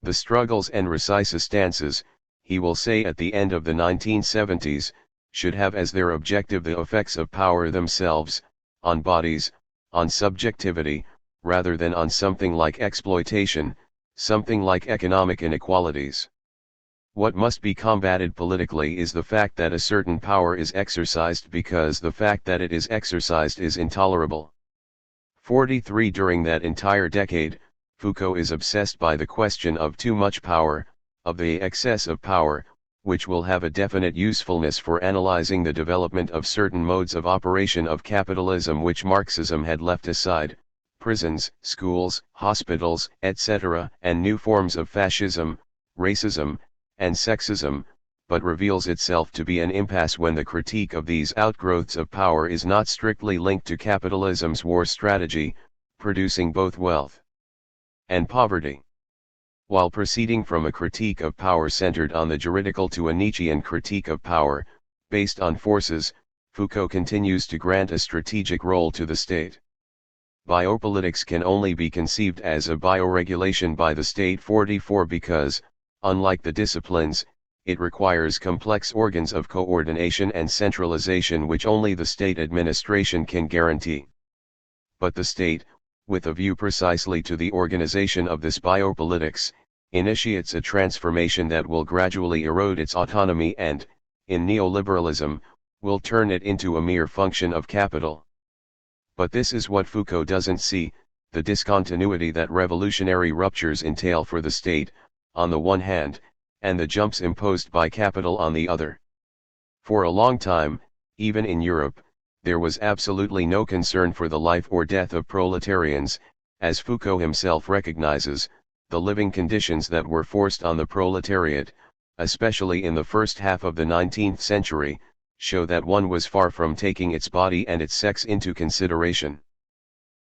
The struggles and resistances, he will say at the end of the 1970s, should have as their objective the effects of power themselves, on bodies, on subjectivity, rather than on something like exploitation, something like economic inequalities. What must be combated politically is the fact that a certain power is exercised because the fact that it is exercised is intolerable. 43 During that entire decade, Foucault is obsessed by the question of too much power, of the excess of power, which will have a definite usefulness for analyzing the development of certain modes of operation of capitalism which Marxism had left aside, prisons, schools, hospitals, etc., and new forms of fascism, racism, and sexism, but reveals itself to be an impasse when the critique of these outgrowths of power is not strictly linked to capitalism's war strategy, producing both wealth and poverty. While proceeding from a critique of power centered on the juridical to a Nietzschean critique of power, based on forces, Foucault continues to grant a strategic role to the state. Biopolitics can only be conceived as a bioregulation by the state 44 because, unlike the disciplines, it requires complex organs of coordination and centralization which only the state administration can guarantee. But the state, with a view precisely to the organization of this biopolitics, initiates a transformation that will gradually erode its autonomy and, in neoliberalism, will turn it into a mere function of capital. But this is what Foucault doesn't see, the discontinuity that revolutionary ruptures entail for the state, on the one hand, and the jumps imposed by capital on the other. For a long time, even in Europe, there was absolutely no concern for the life or death of proletarians, as Foucault himself recognizes, the living conditions that were forced on the proletariat, especially in the first half of the 19th century, show that one was far from taking its body and its sex into consideration.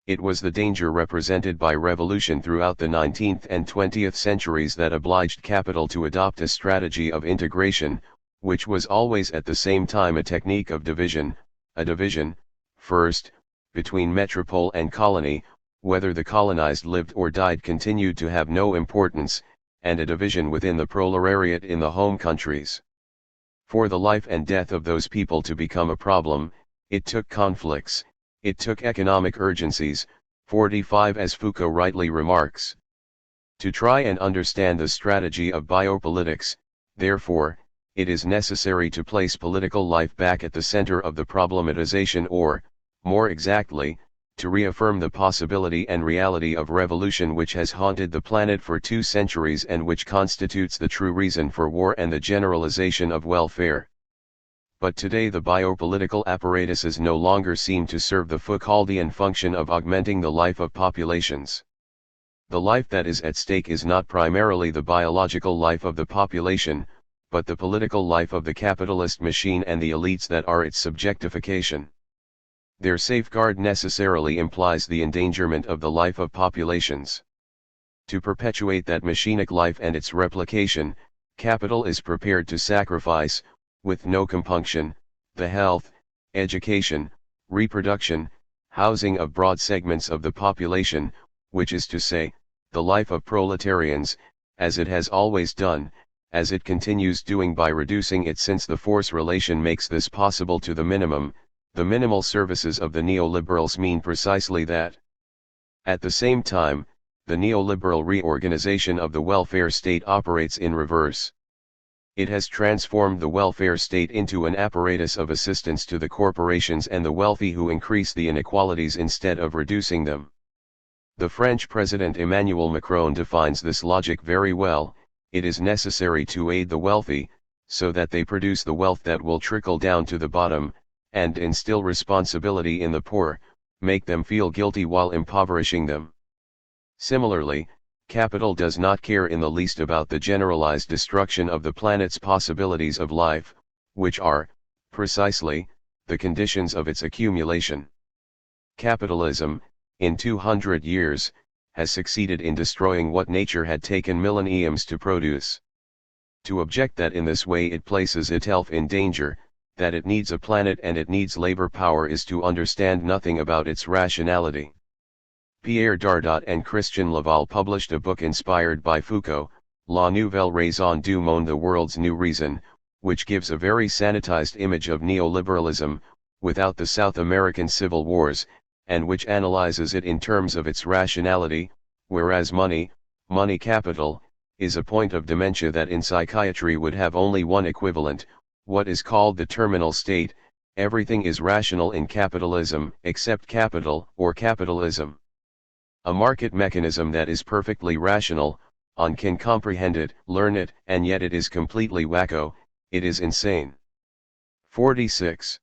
It was the danger represented by revolution throughout the 19th and 20th centuries that obliged capital to adopt a strategy of integration, which was always at the same time a technique of division, a division, first, between metropole and colony, whether the colonized lived or died continued to have no importance, and a division within the proletariat in the home countries. For the life and death of those people to become a problem, it took conflicts, it took economic urgencies, 45 as Foucault rightly remarks. To try and understand the strategy of biopolitics, therefore, it is necessary to place political life back at the center of the problematization or, more exactly, to reaffirm the possibility and reality of revolution which has haunted the planet for 2 centuries and which constitutes the true reason for war and the generalization of welfare. But today the biopolitical apparatuses no longer seem to serve the Foucauldian function of augmenting the life of populations. The life that is at stake is not primarily the biological life of the population, but the political life of the capitalist machine and the elites that are its subjectification. Their safeguard necessarily implies the endangerment of the life of populations. To perpetuate that machinic life and its replication, capital is prepared to sacrifice, with no compunction, the health, education, reproduction, housing of broad segments of the population, which is to say, the life of proletarians, as it has always done, as it continues doing by reducing it since the force relation makes this possible to the minimum. The minimal services of the neoliberals mean precisely that. At the same time, the neoliberal reorganization of the welfare state operates in reverse. It has transformed the welfare state into an apparatus of assistance to the corporations and the wealthy who increase the inequalities instead of reducing them. The French President Emmanuel Macron defines this logic very well: it is necessary to aid the wealthy, so that they produce the wealth that will trickle down to the bottom, and instill responsibility in the poor, make them feel guilty while impoverishing them. Similarly, capital does not care in the least about the generalized destruction of the planet's possibilities of life, which are, precisely, the conditions of its accumulation. Capitalism, in 200 years, has succeeded in destroying what nature had taken millenniums to produce. To object that in this way it places itself in danger, that it needs a planet and it needs labor power, is to understand nothing about its rationality. Pierre Dardot and Christian Laval published a book inspired by Foucault, La Nouvelle Raison du Monde, The World's New Reason, which gives a very sanitized image of neoliberalism, without the South American civil wars, and which analyzes it in terms of its rationality, whereas money capital, is a point of dementia that in psychiatry would have only one equivalent, what is called the terminal state. Everything is rational in capitalism, except capital, or capitalism. A market mechanism that is perfectly rational, one can comprehend it, learn it, and yet it is completely wacko, it is insane. 46.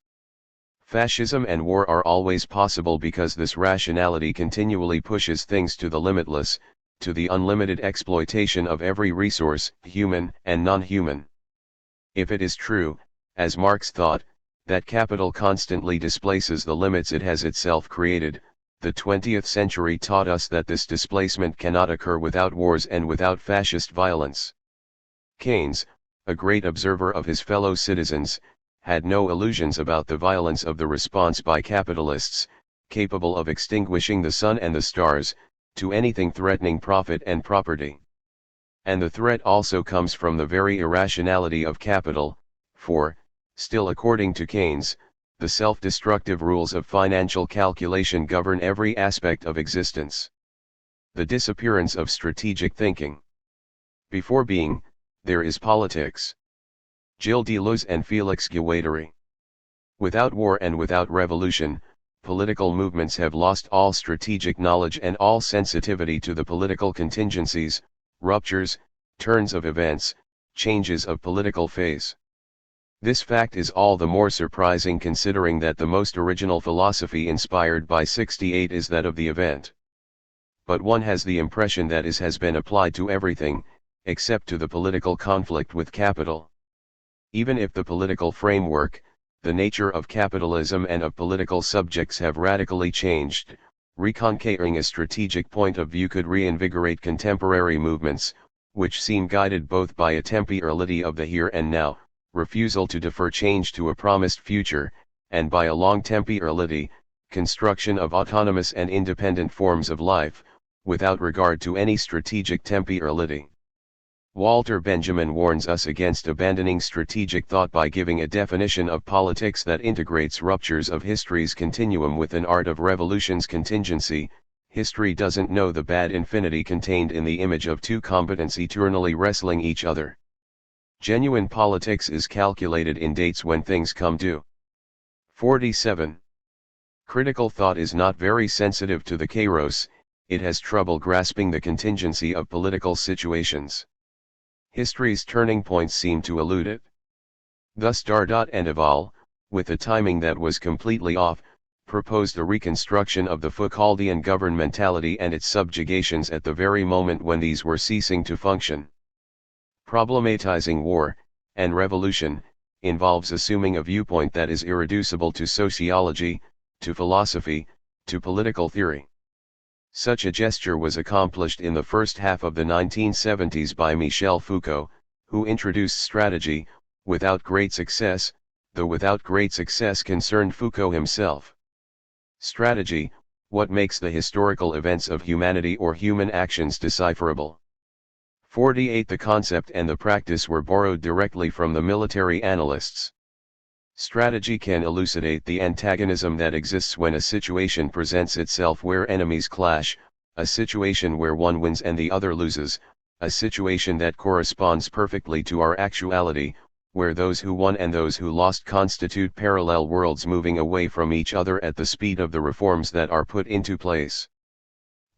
Fascism and war are always possible because this rationality continually pushes things to the limitless, to the unlimited exploitation of every resource, human and non-human. If it is true, as Marx thought, that capital constantly displaces the limits it has itself created, the 20th century taught us that this displacement cannot occur without wars and without fascist violence. Keynes, a great observer of his fellow citizens, had no illusions about the violence of the response by capitalists. capable of extinguishing the sun and the stars, to anything threatening profit and property. And the threat also comes from the very irrationality of capital, for, still according to Keynes, the self-destructive rules of financial calculation govern every aspect of existence. The disappearance of strategic thinking. Before being, there is politics. Gilles Deleuze and Félix Guattari. Without war and without revolution, political movements have lost all strategic knowledge and all sensitivity to the political contingencies, ruptures, turns of events, changes of political phase. This fact is all the more surprising considering that the most original philosophy inspired by 68 is that of the event. But one has the impression that it has been applied to everything, except to the political conflict with capital. Even if the political framework, the nature of capitalism and of political subjects have radically changed, reconquering a strategic point of view could reinvigorate contemporary movements, which seem guided both by a temporality of the here and now, refusal to defer change to a promised future, and by a long temporality, construction of autonomous and independent forms of life, without regard to any strategic temporality. Walter Benjamin warns us against abandoning strategic thought by giving a definition of politics that integrates ruptures of history's continuum with an art of revolution's contingency. History doesn't know the bad infinity contained in the image of two combatants eternally wrestling each other. Genuine politics is calculated in dates when things come due. 47. Critical thought is not very sensitive to the kairos, it has trouble grasping the contingency of political situations. History's turning points seem to elude it. Thus Dardot and Aval, with a timing that was completely off, proposed a reconstruction of the Foucauldian governmentality and its subjugations at the very moment when these were ceasing to function. Problematizing war and revolution involves assuming a viewpoint that is irreducible to sociology, to philosophy, to political theory. Such a gesture was accomplished in the first half of the 1970s by Michel Foucault, who introduced strategy, without great success, though without great success concerned Foucault himself. Strategy, what makes the historical events of humanity or human actions decipherable. 48. The concept and the practice were borrowed directly from the military analysts. Strategy can elucidate the antagonism that exists when a situation presents itself where enemies clash, a situation where one wins and the other loses, a situation that corresponds perfectly to our actuality, where those who won and those who lost constitute parallel worlds moving away from each other at the speed of the reforms that are put into place.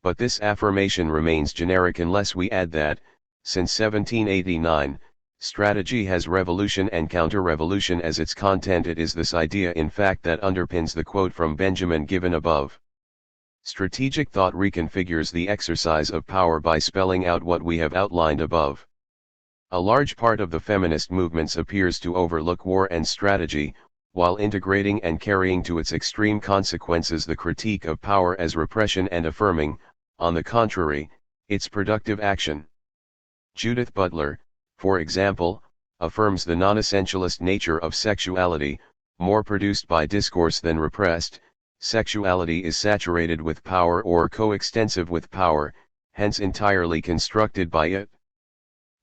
But this affirmation remains generic unless we add that, since 1789, strategy has revolution and counter-revolution as its content. It is this idea in fact that underpins the quote from Benjamin given above. Strategic thought reconfigures the exercise of power by spelling out what we have outlined above. A large part of the feminist movements appears to overlook war and strategy, while integrating and carrying to its extreme consequences the critique of power as repression and affirming, on the contrary, its productive action. Judith Butler, for example, affirms the non-essentialist nature of sexuality, more produced by discourse than repressed. Sexuality is saturated with power or coextensive with power, hence entirely constructed by it.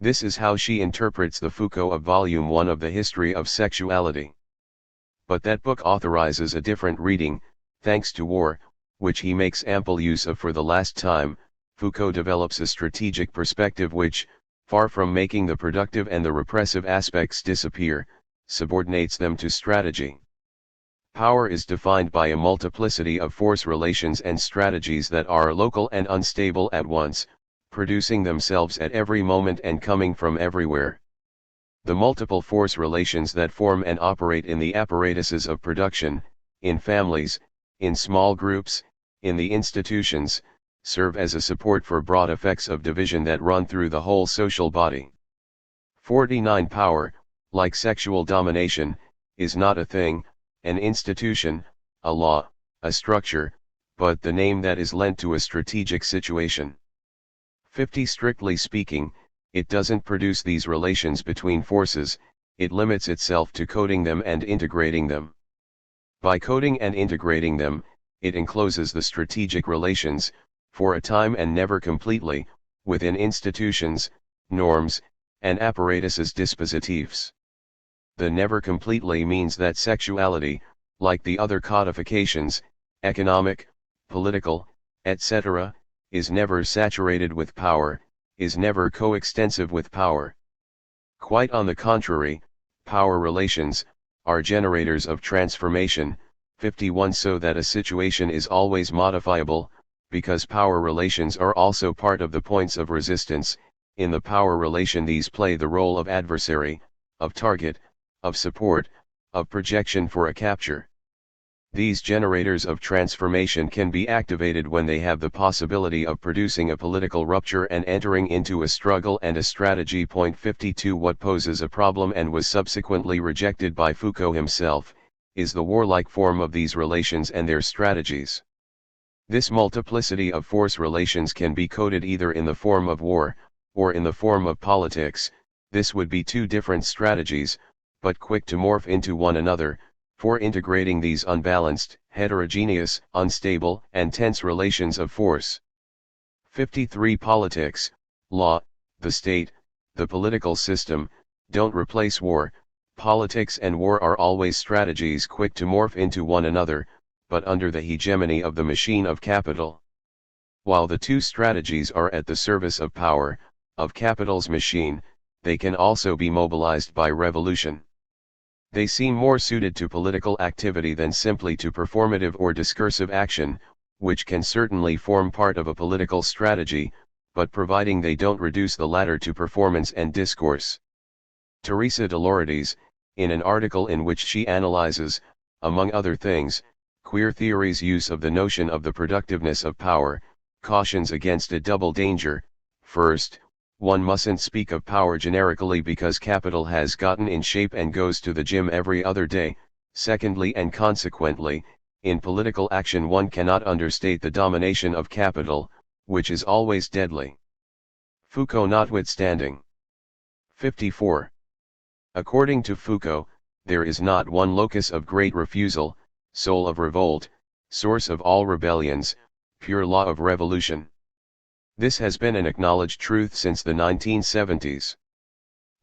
This is how she interprets the Foucault of Volume 1 of the History of Sexuality. But that book authorizes a different reading, thanks to war, which he makes ample use of for the last time. Foucault develops a strategic perspective which, far from making the productive and the repressive aspects disappear, subordinates them to strategy. Power is defined by a multiplicity of force relations and strategies that are local and unstable at once, producing themselves at every moment and coming from everywhere. The multiple force relations that form and operate in the apparatuses of production, in families, in small groups, in the institutions, serve as a support for broad effects of division that run through the whole social body. 49. Power, like sexual domination, is not a thing, an institution, a law, a structure, but the name that is lent to a strategic situation. 50. Strictly speaking, it doesn't produce these relations between forces, it limits itself to coding them and integrating them. By coding and integrating them, it encloses the strategic relations, for a time and never completely, within institutions, norms, and apparatuses dispositifs. The never completely means that sexuality, like the other codifications, economic, political, etc., is never saturated with power, is never coextensive with power. Quite on the contrary, power relations are generators of transformation. 51 So that a situation is always modifiable, because power relations are also part of the points of resistance. In the power relation these play the role of adversary, of target, of support, of projection for a capture. These generators of transformation can be activated when they have the possibility of producing a political rupture and entering into a struggle and a strategy. 52 What poses a problem and was subsequently rejected by Foucault himself, is the warlike form of these relations and their strategies. This multiplicity of force relations can be coded either in the form of war, or in the form of politics. This would be two different strategies, but quick to morph into one another, for integrating these unbalanced, heterogeneous, unstable, and tense relations of force. 53 Politics, law, the state, the political system, don't replace war. Politics and war are always strategies quick to morph into one another, but under the hegemony of the machine of capital. While the two strategies are at the service of power, of capital's machine, they can also be mobilized by revolution. They seem more suited to political activity than simply to performative or discursive action, which can certainly form part of a political strategy, but providing they don't reduce the latter to performance and discourse. Teresa de Lauretis, in an article in which she analyzes, among other things, queer theory's use of the notion of the productiveness of power, cautions against a double danger. First, one mustn't speak of power generically because capital has gotten in shape and goes to the gym every other day. Secondly, and consequently, in political action one cannot understate the domination of capital, which is always deadly. Foucault notwithstanding. 54. According to Foucault, there is not one locus of great refusal, soul of revolt, source of all rebellions, pure law of revolution. This has been an acknowledged truth since the 1970s.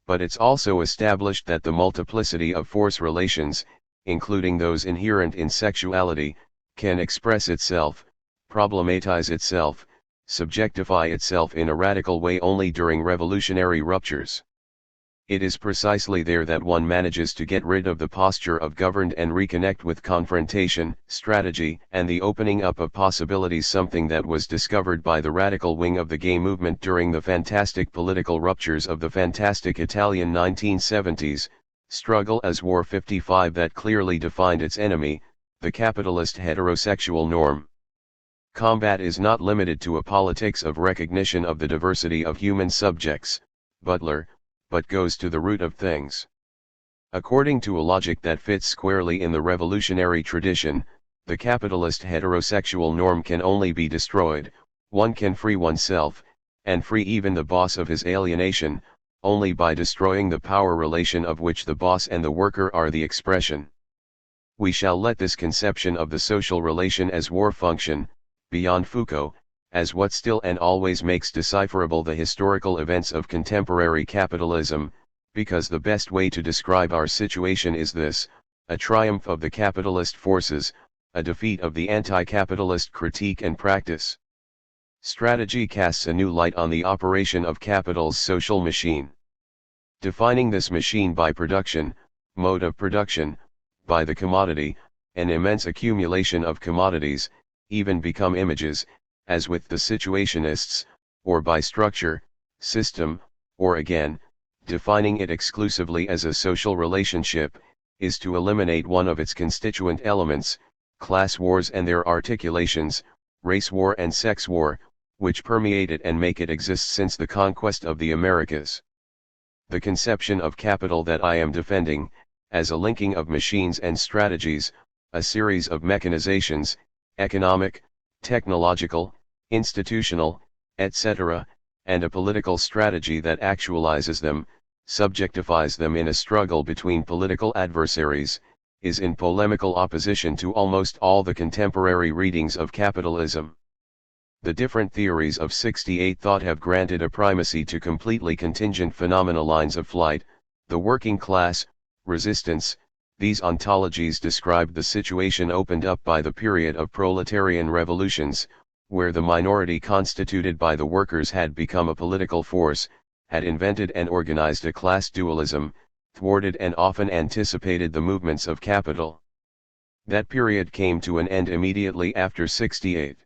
But it's also established that the multiplicity of force relations, including those inherent in sexuality, can express itself, problematize itself, subjectify itself in a radical way only during revolutionary ruptures. It is precisely there that one manages to get rid of the posture of governed and reconnect with confrontation, strategy, and the opening up of possibilities, something that was discovered by the radical wing of the gay movement during the fantastic political ruptures of the fantastic Italian 1970s, struggle as war. 55 That clearly defined its enemy, the capitalist heterosexual norm. Combat is not limited to a politics of recognition of the diversity of human subjects, Butler, but goes to the root of things. According to a logic that fits squarely in the revolutionary tradition, the capitalist heterosexual norm can only be destroyed, one can free oneself, and free even the boss of his alienation, only by destroying the power relation of which the boss and the worker are the expression. We shall let this conception of the social relation as war function, beyond Foucault, as what still and always makes decipherable the historical events of contemporary capitalism, because the best way to describe our situation is this: a triumph of the capitalist forces, a defeat of the anti-capitalist critique and practice. Strategy casts a new light on the operation of capital's social machine. Defining this machine by production, mode of production, by the commodity, an immense accumulation of commodities, even become images, as with the situationists, or by structure, system, or again, defining it exclusively as a social relationship, is to eliminate one of its constituent elements, class wars and their articulations, race war and sex war, which permeate it and make it exist since the conquest of the Americas. The conception of capital that I am defending, as a linking of machines and strategies, a series of mechanizations, economic, technological, institutional, etc., and a political strategy that actualizes them, subjectifies them in a struggle between political adversaries, is in polemical opposition to almost all the contemporary readings of capitalism. The different theories of 68 thought have granted a primacy to completely contingent phenomena: lines of flight, the working class, resistance. These ontologies described the situation opened up by the period of proletarian revolutions, where the minority constituted by the workers had become a political force, had invented and organized a class dualism, thwarted and often anticipated the movements of capital. That period came to an end immediately after 68.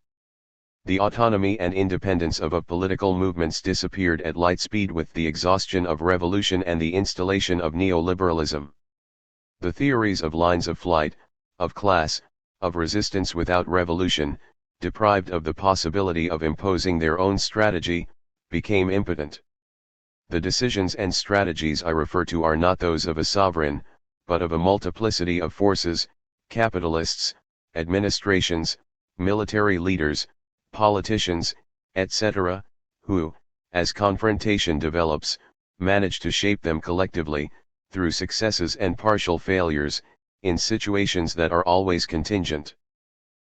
The autonomy and independence of political movements disappeared at light speed with the exhaustion of revolution and the installation of neoliberalism. The theories of lines of flight, of class, of resistance without revolution, deprived of the possibility of imposing their own strategy, became impotent. The decisions and strategies I refer to are not those of a sovereign, but of a multiplicity of forces, capitalists, administrations, military leaders, politicians, etc., who, as confrontation develops, manage to shape them collectively, through successes and partial failures, in situations that are always contingent.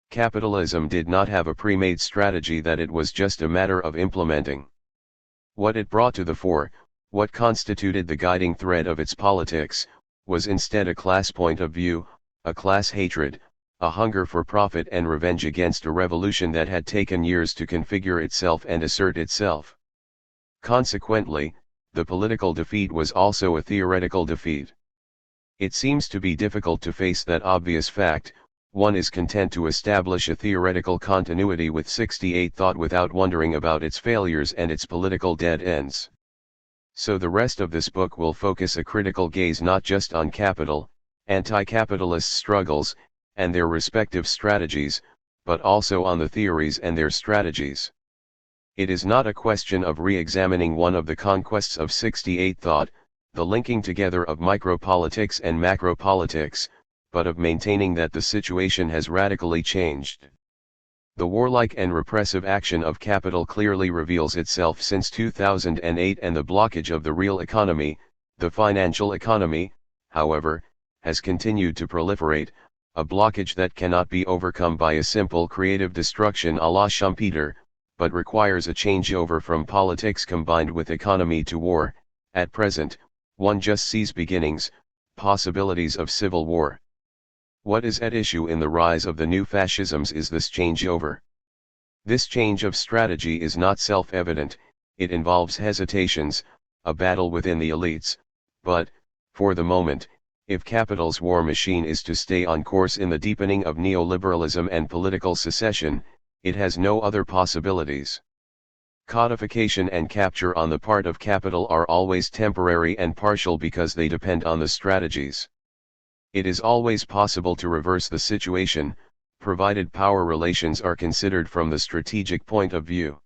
Capitalism did not have a pre-made strategy that it was just a matter of implementing. What it brought to the fore, what constituted the guiding thread of its politics, was instead a class point of view, a class hatred, a hunger for profit and revenge against a revolution that had taken years to configure itself and assert itself. Consequently, the political defeat was also a theoretical defeat. It seems to be difficult to face that obvious fact. One is content to establish a theoretical continuity with 68 thought without wondering about its failures and its political dead ends. So the rest of this book will focus a critical gaze not just on capital, anti-capitalist struggles, and their respective strategies, but also on the theories and their strategies. It is not a question of re-examining one of the conquests of 68 thought, the linking together of micropolitics and macropolitics, but of maintaining that the situation has radically changed. The warlike and repressive action of capital clearly reveals itself since 2008, and the blockage of the real economy, the financial economy, however, has continued to proliferate, a blockage that cannot be overcome by a simple creative destruction à la Schumpeter, but requires a changeover from politics combined with economy to war. At present, one just sees beginnings, possibilities of civil war. What is at issue in the rise of the new fascisms is this changeover. This change of strategy is not self-evident, it involves hesitations, a battle within the elites, but, for the moment, if capital's war machine is to stay on course in the deepening of neoliberalism and political secession, it has no other possibilities. Codification and capture on the part of capital are always temporary and partial because they depend on the strategies. It is always possible to reverse the situation, provided power relations are considered from the strategic point of view.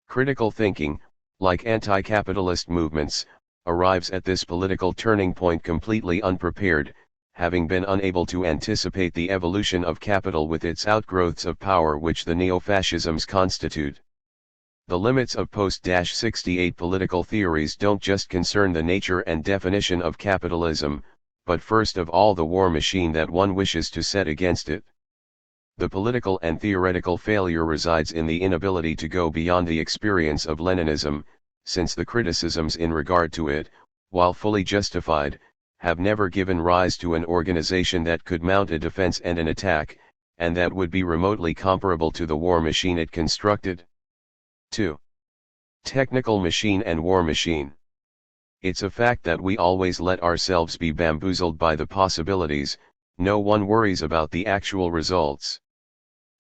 Critical thinking, like anti-capitalist movements, arrives at this political turning point completely unprepared, having been unable to anticipate the evolution of capital with its outgrowths of power which the neo-fascisms constitute. The limits of post-68 political theories don't just concern the nature and definition of capitalism, but first of all the war machine that one wishes to set against it. The political and theoretical failure resides in the inability to go beyond the experience of Leninism, since the criticisms in regard to it, while fully justified, have never given rise to an organization that could mount a defense and an attack, and that would be remotely comparable to the war machine it constructed. 2. Technical machine and war machine. It's a fact that we always let ourselves be bamboozled by the possibilities, no one worries about the actual results.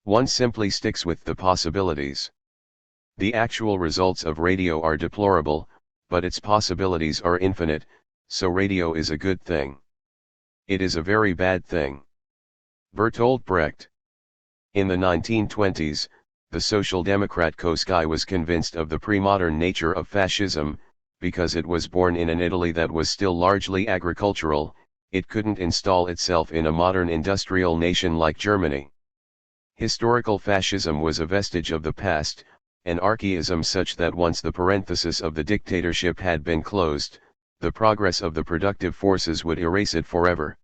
One simply sticks with the possibilities. The actual results of radio are deplorable, but its possibilities are infinite, so radio is a good thing. It is a very bad thing. Bertolt Brecht. In the 1920s, the Social Democrat Koski was convinced of the pre-modern nature of fascism. Because it was born in an Italy that was still largely agricultural, it couldn't install itself in a modern industrial nation like Germany. Historical fascism was a vestige of the past, an archaism such that once the parenthesis of the dictatorship had been closed, the progress of the productive forces would erase it forever.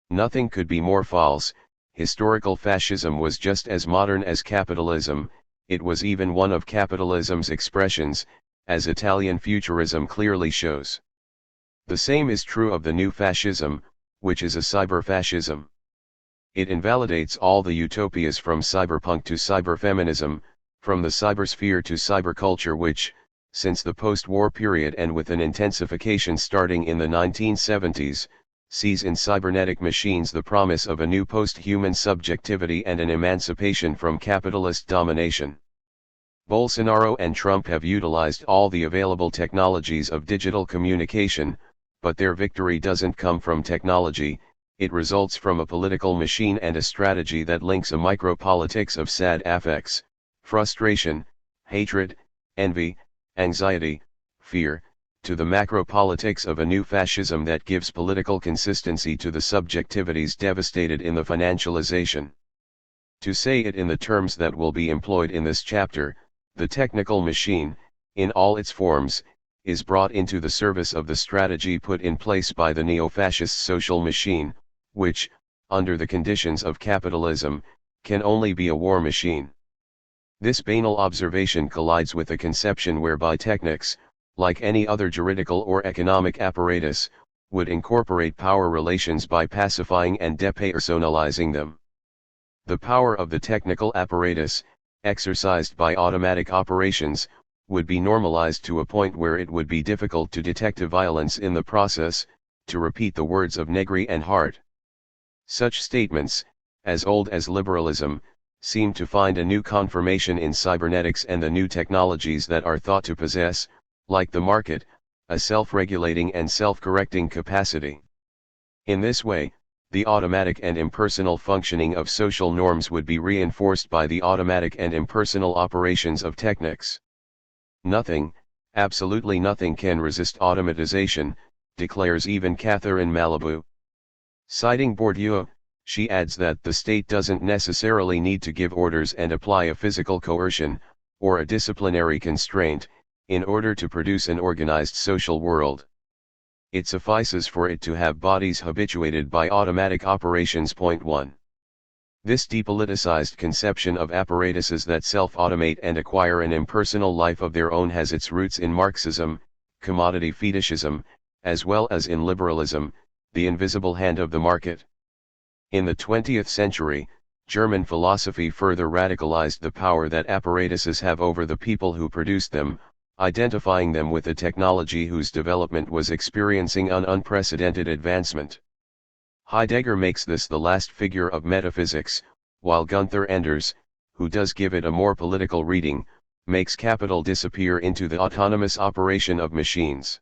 Nothing could be more false. Historical fascism was just as modern as capitalism, it was even one of capitalism's expressions, as Italian futurism clearly shows. The same is true of the new fascism, which is a cyber-fascism. It invalidates all the utopias from cyberpunk to cyberfeminism, from the cybersphere to cyberculture which, since the post-war period and with an intensification starting in the 1970s, sees in cybernetic machines the promise of a new post-human subjectivity and an emancipation from capitalist domination. Bolsonaro and Trump have utilized all the available technologies of digital communication, but their victory doesn't come from technology, it results from a political machine and a strategy that links a micropolitics of sad affects, frustration, hatred, envy, anxiety, fear, to the macropolitics of a new fascism that gives political consistency to the subjectivities devastated in the financialization. To say it in the terms that will be employed in this chapter, the technical machine, in all its forms, is brought into the service of the strategy put in place by the neo-fascist social machine, which, under the conditions of capitalism, can only be a war machine. This banal observation collides with a conception whereby technics, like any other juridical or economic apparatus, would incorporate power relations by pacifying and depersonalizing them. The power of the technical apparatus, exercised by automatic operations, would be normalized to a point where it would be difficult to detect violence in the process, to repeat the words of Negri and Hart. Such statements, as old as liberalism, seem to find a new confirmation in cybernetics and the new technologies that are thought to possess, like the market, a self-regulating and self-correcting capacity. In this way, the automatic and impersonal functioning of social norms would be reinforced by the automatic and impersonal operations of technics. Nothing, absolutely nothing can resist automatization, declares even Catherine Malabou. Citing Bourdieu, she adds that the state doesn't necessarily need to give orders and apply a physical coercion, or a disciplinary constraint, in order to produce an organized social world. It suffices for it to have bodies habituated by automatic operations. 1. This depoliticized conception of apparatuses that self-automate and acquire an impersonal life of their own has its roots in Marxism, commodity fetishism, as well as in liberalism, the invisible hand of the market. In the 20th century, German philosophy further radicalized the power that apparatuses have over the people who produced them, identifying them with a technology whose development was experiencing an unprecedented advancement. Heidegger makes this the last figure of metaphysics, while Gunther Enders, who does give it a more political reading, makes capital disappear into the autonomous operation of machines.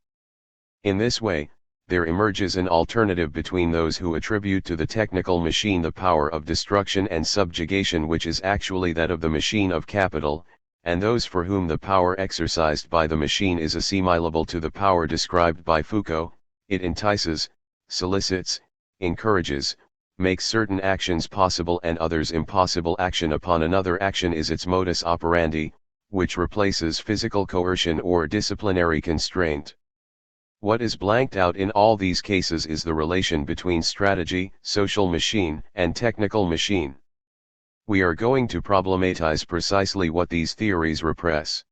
In this way, there emerges an alternative between those who attribute to the technical machine the power of destruction and subjugation which is actually that of the machine of capital, and those for whom the power exercised by the machine is assimilable to the power described by Foucault. It entices, solicits, encourages, makes certain actions possible and others impossible. Action upon another action is its modus operandi, which replaces physical coercion or disciplinary constraint. What is blanked out in all these cases is the relation between strategy, social machine, and technical machine. We are going to problematize precisely what these theories repress.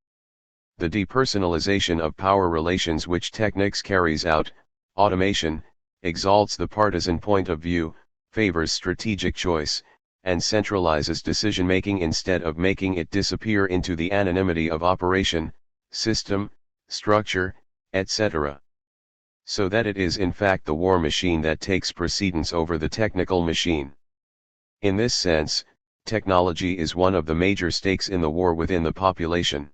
The depersonalization of power relations which technics carries out, automation, exalts the partisan point of view, favors strategic choice, and centralizes decision-making instead of making it disappear into the anonymity of operation, system, structure, etc. So that it is in fact the war machine that takes precedence over the technical machine. In this sense, technology is one of the major stakes in the war within the population.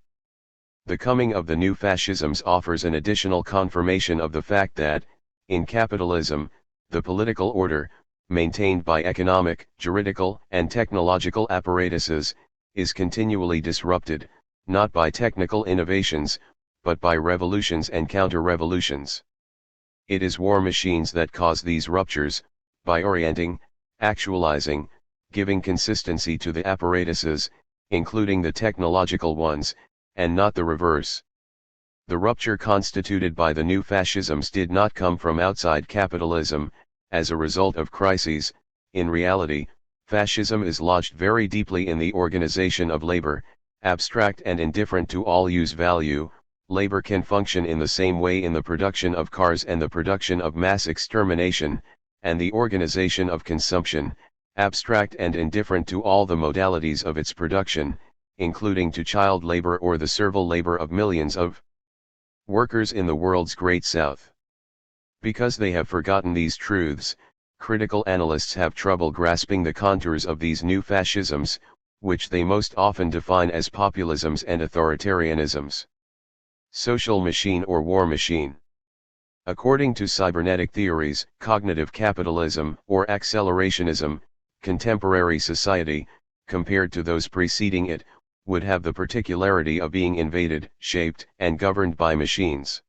The coming of the new fascisms offers an additional confirmation of the fact that, in capitalism, the political order, maintained by economic, juridical, and technological apparatuses, is continually disrupted, not by technical innovations, but by revolutions and counter-revolutions. It is war machines that cause these ruptures, by orienting, actualizing, giving consistency to the apparatuses, including the technological ones, and not the reverse. The rupture constituted by the new fascisms did not come from outside capitalism, as a result of crises. In reality, fascism is lodged very deeply in the organization of labor, abstract and indifferent to all use value. Labor can function in the same way in the production of cars and the production of mass extermination, and the organization of consumption, abstract and indifferent to all the modalities of its production, including to child labor or the servile labor of millions of workers in the world's Great South. Because they have forgotten these truths, critical analysts have trouble grasping the contours of these new fascisms, which they most often define as populisms and authoritarianisms. Social machine or war machine. According to cybernetic theories, cognitive capitalism or accelerationism, contemporary society, compared to those preceding it, would have the particularity of being invaded, shaped, and governed by machines.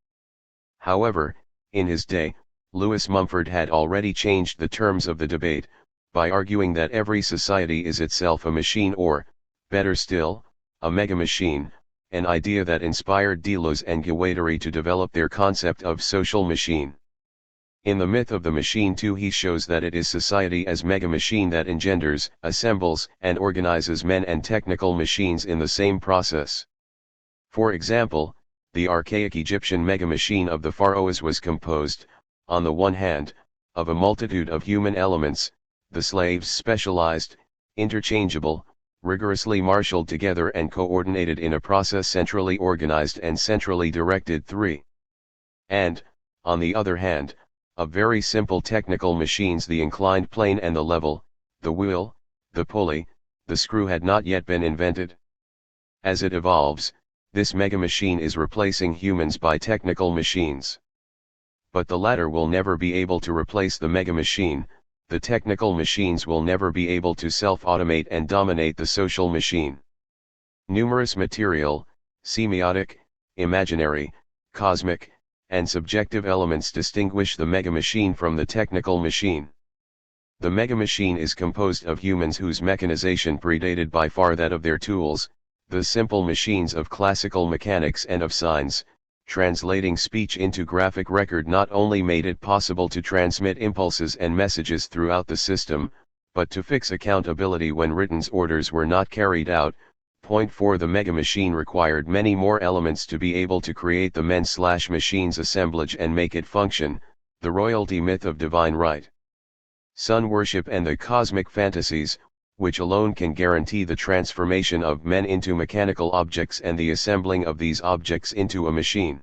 However, in his day, Lewis Mumford had already changed the terms of the debate, by arguing that every society is itself a machine or, better still, a mega-machine, an idea that inspired Deleuze and Guattari to develop their concept of social machine. In the myth of the machine too he shows that it is society as mega-machine that engenders, assembles, and organizes men and technical machines in the same process. For example, the archaic Egyptian mega-machine of the pharaohs was composed, on the one hand, of a multitude of human elements, the slaves specialized, interchangeable, rigorously marshaled together and coordinated in a process centrally organized and centrally directed. 3. And, on the other hand, of very simple technical machines, the inclined plane and the level, the wheel, the pulley, the screw had not yet been invented. As it evolves, this mega-machine is replacing humans by technical machines. But the latter will never be able to replace the mega-machine. The technical machines will never be able to self-automate and dominate the social machine. Numerous material, semiotic, imaginary, cosmic, and subjective elements distinguish the mega-machine from the technical machine. The mega-machine is composed of humans whose mechanization predated by far that of their tools, the simple machines of classical mechanics and of signs. Translating speech into graphic record not only made it possible to transmit impulses and messages throughout the system, but to fix accountability when written orders were not carried out. Point 4. The mega-machine required many more elements to be able to create the men/machines assemblage and make it function, the royalty myth of divine right, sun worship and the cosmic fantasies, which alone can guarantee the transformation of men into mechanical objects and the assembling of these objects into a machine.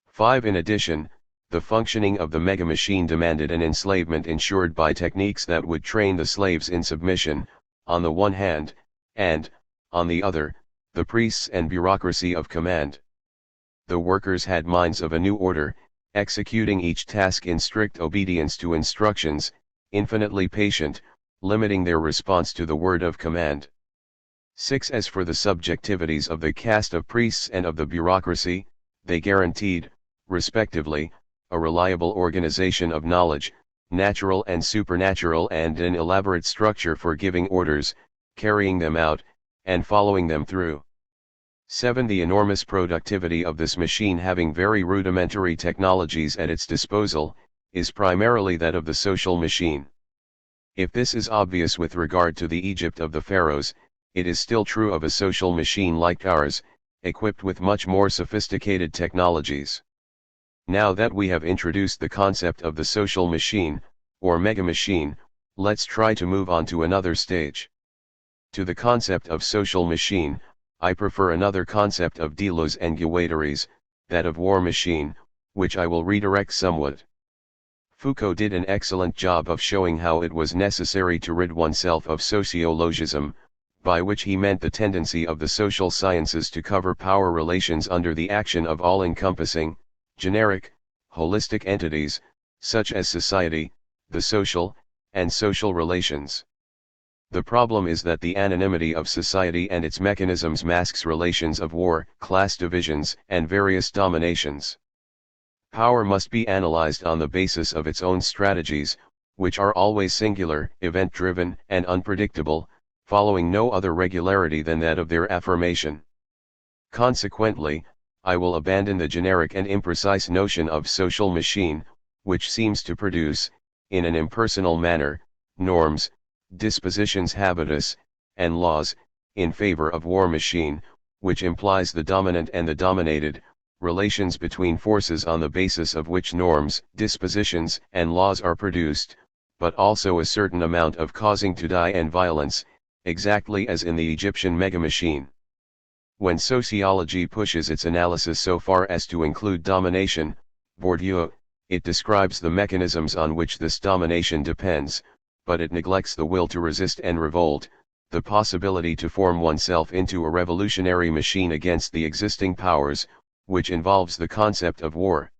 5. In addition, the functioning of the mega-machine demanded an enslavement ensured by techniques that would train the slaves in submission, on the one hand, and, on the other, the priests and bureaucracy of command. The workers had minds of a new order, executing each task in strict obedience to instructions, infinitely patient, limiting their response to the word of command. 6. As for the subjectivities of the caste of priests and of the bureaucracy, they guaranteed, respectively, a reliable organization of knowledge, natural and supernatural, and an elaborate structure for giving orders, carrying them out, and following them through. 7. The enormous productivity of this machine, having very rudimentary technologies at its disposal, is primarily that of the social machine. If this is obvious with regard to the Egypt of the pharaohs, it is still true of a social machine like ours, equipped with much more sophisticated technologies. Now that we have introduced the concept of the social machine, or mega-machine, let's try to move on to another stage. To the concept of social machine, I prefer another concept of Deleuze and Guattari's, that of war machine, which I will redirect somewhat. Foucault did an excellent job of showing how it was necessary to rid oneself of sociologism, by which he meant the tendency of the social sciences to cover power relations under the action of all-encompassing, generic, holistic entities, such as society, the social, and social relations. The problem is that the anonymity of society and its mechanisms masks relations of war, class divisions, and various dominations. Power must be analyzed on the basis of its own strategies, which are always singular, event-driven, and unpredictable, following no other regularity than that of their affirmation. Consequently, I will abandon the generic and imprecise notion of social machine, which seems to produce, in an impersonal manner, norms, dispositions habitus, and laws, in favor of war machine, which implies the dominant and the dominated, relations between forces on the basis of which norms, dispositions, and laws are produced, but also a certain amount of causing to die and violence, exactly as in the Egyptian megamachine. When sociology pushes its analysis so far as to include domination, Bourdieu, it describes the mechanisms on which this domination depends, but it neglects the will to resist and revolt, the possibility to form oneself into a revolutionary machine against the existing powers, which involves the concept of war.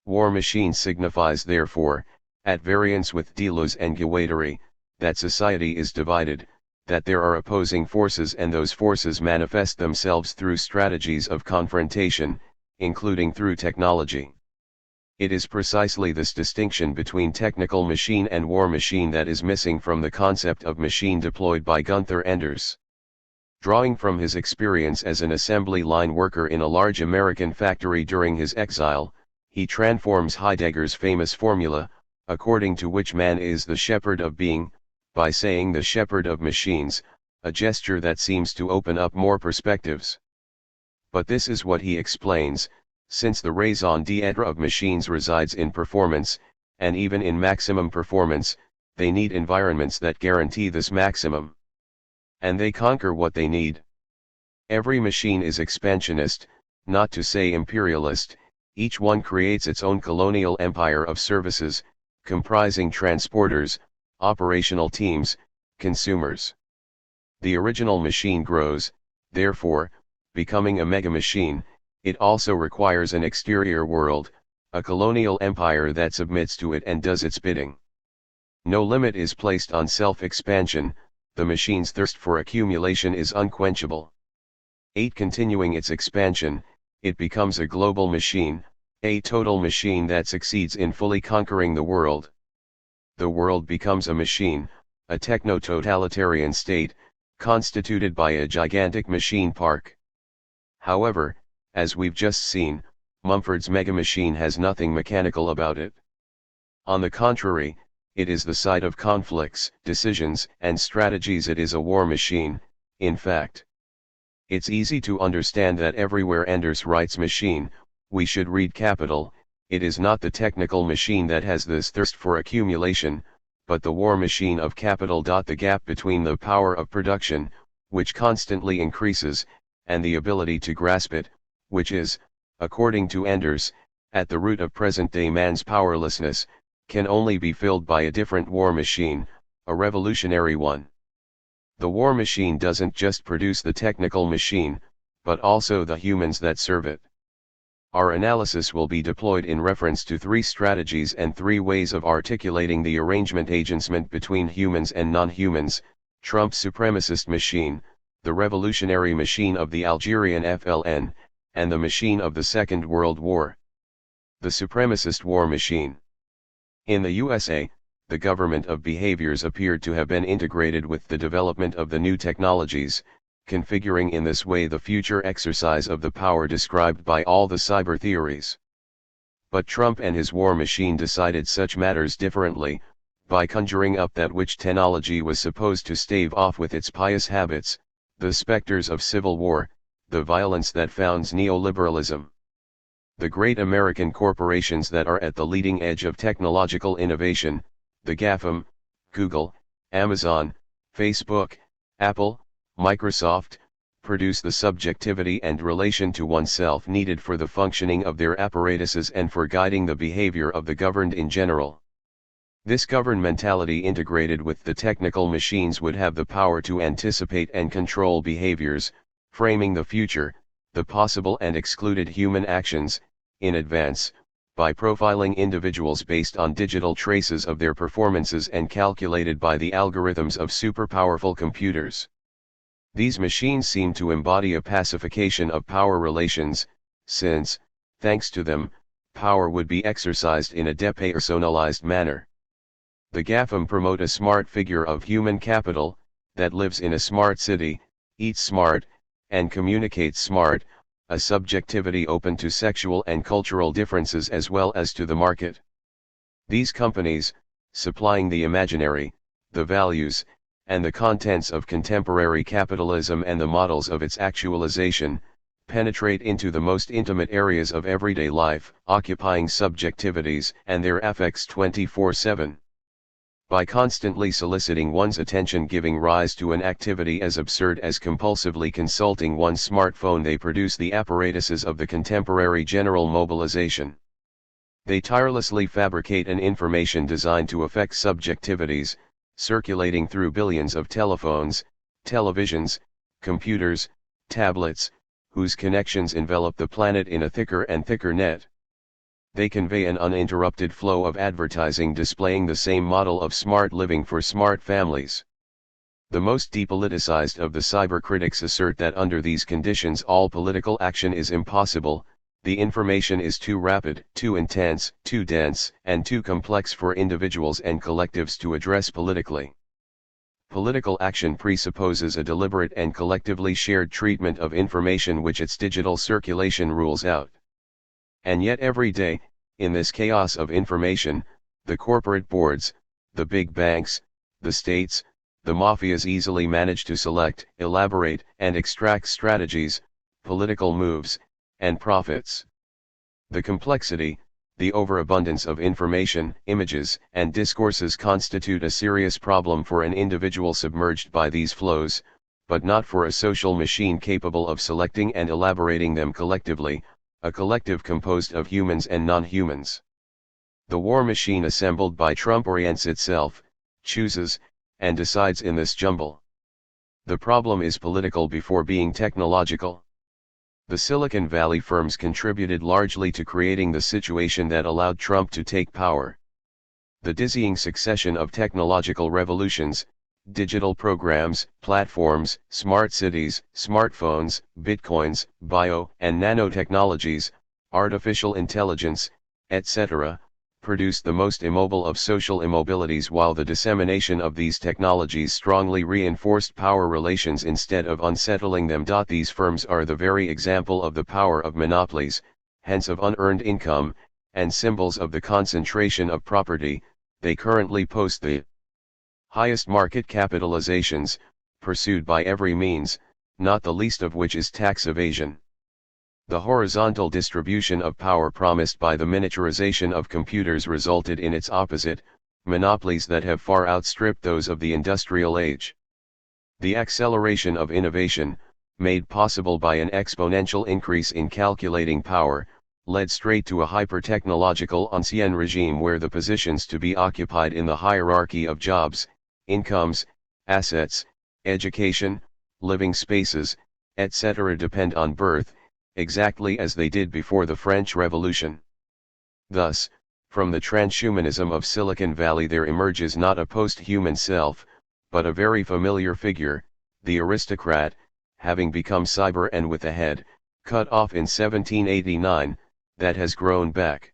War machine signifies therefore, at variance with Deleuze and Guattari, that society is divided, that there are opposing forces and those forces manifest themselves through strategies of confrontation, including through technology. It is precisely this distinction between technical machine and war machine that is missing from the concept of machine deployed by Gunther Enders. Drawing from his experience as an assembly line worker in a large American factory during his exile, he transforms Heidegger's famous formula, according to which man is the shepherd of being, by saying the shepherd of machines, a gesture that seems to open up more perspectives. But this is what he explains, since the raison d'être of machines resides in performance, and even in maximum performance, they need environments that guarantee this maximum. And they conquer what they need. Every machine is expansionist, not to say imperialist, each one creates its own colonial empire of services, comprising transporters, operational teams, consumers. The original machine grows, therefore, becoming a mega-machine. It also requires an exterior world, a colonial empire that submits to it and does its bidding. No limit is placed on self-expansion, the machine's thirst for accumulation is unquenchable. 8. Continuing its expansion, it becomes a global machine, a total machine that succeeds in fully conquering the world. The world becomes a machine, a techno-totalitarian state, constituted by a gigantic machine park. However, as we've just seen, Mumford's megamachine has nothing mechanical about it. On the contrary, it is the site of conflicts, decisions, and strategies. It is a war machine, in fact. It's easy to understand that everywhere Enders writes machine, we should read capital. It is not the technical machine that has this thirst for accumulation, but the war machine of capital. The gap between the power of production, which constantly increases, and the ability to grasp it, which is, according to Enders, at the root of present-day man's powerlessness, can only be filled by a different war machine, a revolutionary one. The war machine doesn't just produce the technical machine, but also the humans that serve it. Our analysis will be deployed in reference to 3 strategies and 3 ways of articulating the arrangement between humans and non-humans: Trump's supremacist machine, the revolutionary machine of the Algerian FLN, and the machine of the Second World War. The supremacist war machine. In the USA, the government of behaviors appeared to have been integrated with the development of the new technologies, configuring in this way the future exercise of the power described by all the cyber theories. But Trump and his war machine decided such matters differently, by conjuring up that which technology was supposed to stave off with its pious habits, the specters of civil war, the violence that founds neoliberalism. The great American corporations that are at the leading edge of technological innovation, the GAFAM, Google, Amazon, Facebook, Apple, Microsoft, produce the subjectivity and relation to oneself needed for the functioning of their apparatuses and for guiding the behavior of the governed in general. This governmentality integrated with the technical machines would have the power to anticipate and control behaviors, framing the future, the possible and excluded human actions, in advance, by profiling individuals based on digital traces of their performances and calculated by the algorithms of super-powerful computers. These machines seem to embody a pacification of power relations, since, thanks to them, power would be exercised in a depersonalized manner. The GAFAM promote a smart figure of human capital, that lives in a smart city, eats smart, and communicates smart, a subjectivity open to sexual and cultural differences as well as to the market. These companies, supplying the imaginary, the values, and the contents of contemporary capitalism and the models of its actualization, penetrate into the most intimate areas of everyday life, occupying subjectivities and their affects 24/7. By constantly soliciting one's attention, giving rise to an activity as absurd as compulsively consulting one's smartphone, they produce the apparatuses of the contemporary general mobilization. They tirelessly fabricate an information designed to affect subjectivities, circulating through billions of telephones, televisions, computers, tablets, whose connections envelop the planet in a thicker and thicker net. They convey an uninterrupted flow of advertising displaying the same model of smart living for smart families. The most depoliticized of the cyber critics assert that under these conditions all political action is impossible. The information is too rapid, too intense, too dense, and too complex for individuals and collectives to address politically. Political action presupposes a deliberate and collectively shared treatment of information which its digital circulation rules out. And yet every day, in this chaos of information, the corporate boards, the big banks, the states, the mafias easily manage to select, elaborate, and extract strategies, political moves, and profits. The complexity, the overabundance of information, images, and discourses constitute a serious problem for an individual submerged by these flows, but not for a social machine capable of selecting and elaborating them collectively, a collective composed of humans and non-humans. The war machine assembled by Trump orients itself, chooses, and decides in this jumble. The problem is political before being technological. The Silicon Valley firms contributed largely to creating the situation that allowed Trump to take power. The dizzying succession of technological revolutions, digital programs, platforms, smart cities, smartphones, bitcoins, bio and nanotechnologies, artificial intelligence, etc., produced the most immobile of social immobilities, while the dissemination of these technologies strongly reinforced power relations instead of unsettling them. These firms are the very example of the power of monopolies, hence of unearned income, and symbols of the concentration of property. They currently post the highest market capitalizations, pursued by every means, not the least of which is tax evasion. The horizontal distribution of power promised by the miniaturization of computers resulted in its opposite, monopolies that have far outstripped those of the industrial age. The acceleration of innovation, made possible by an exponential increase in calculating power, led straight to a hyper-technological ancien regime where the positions to be occupied in the hierarchy of jobs, incomes, assets, education, living spaces, etc. depend on birth, exactly as they did before the French Revolution. Thus, from the transhumanism of Silicon Valley there emerges not a post-human self, but a very familiar figure, the aristocrat, having become cyber and with a head, cut off in 1789, that has grown back.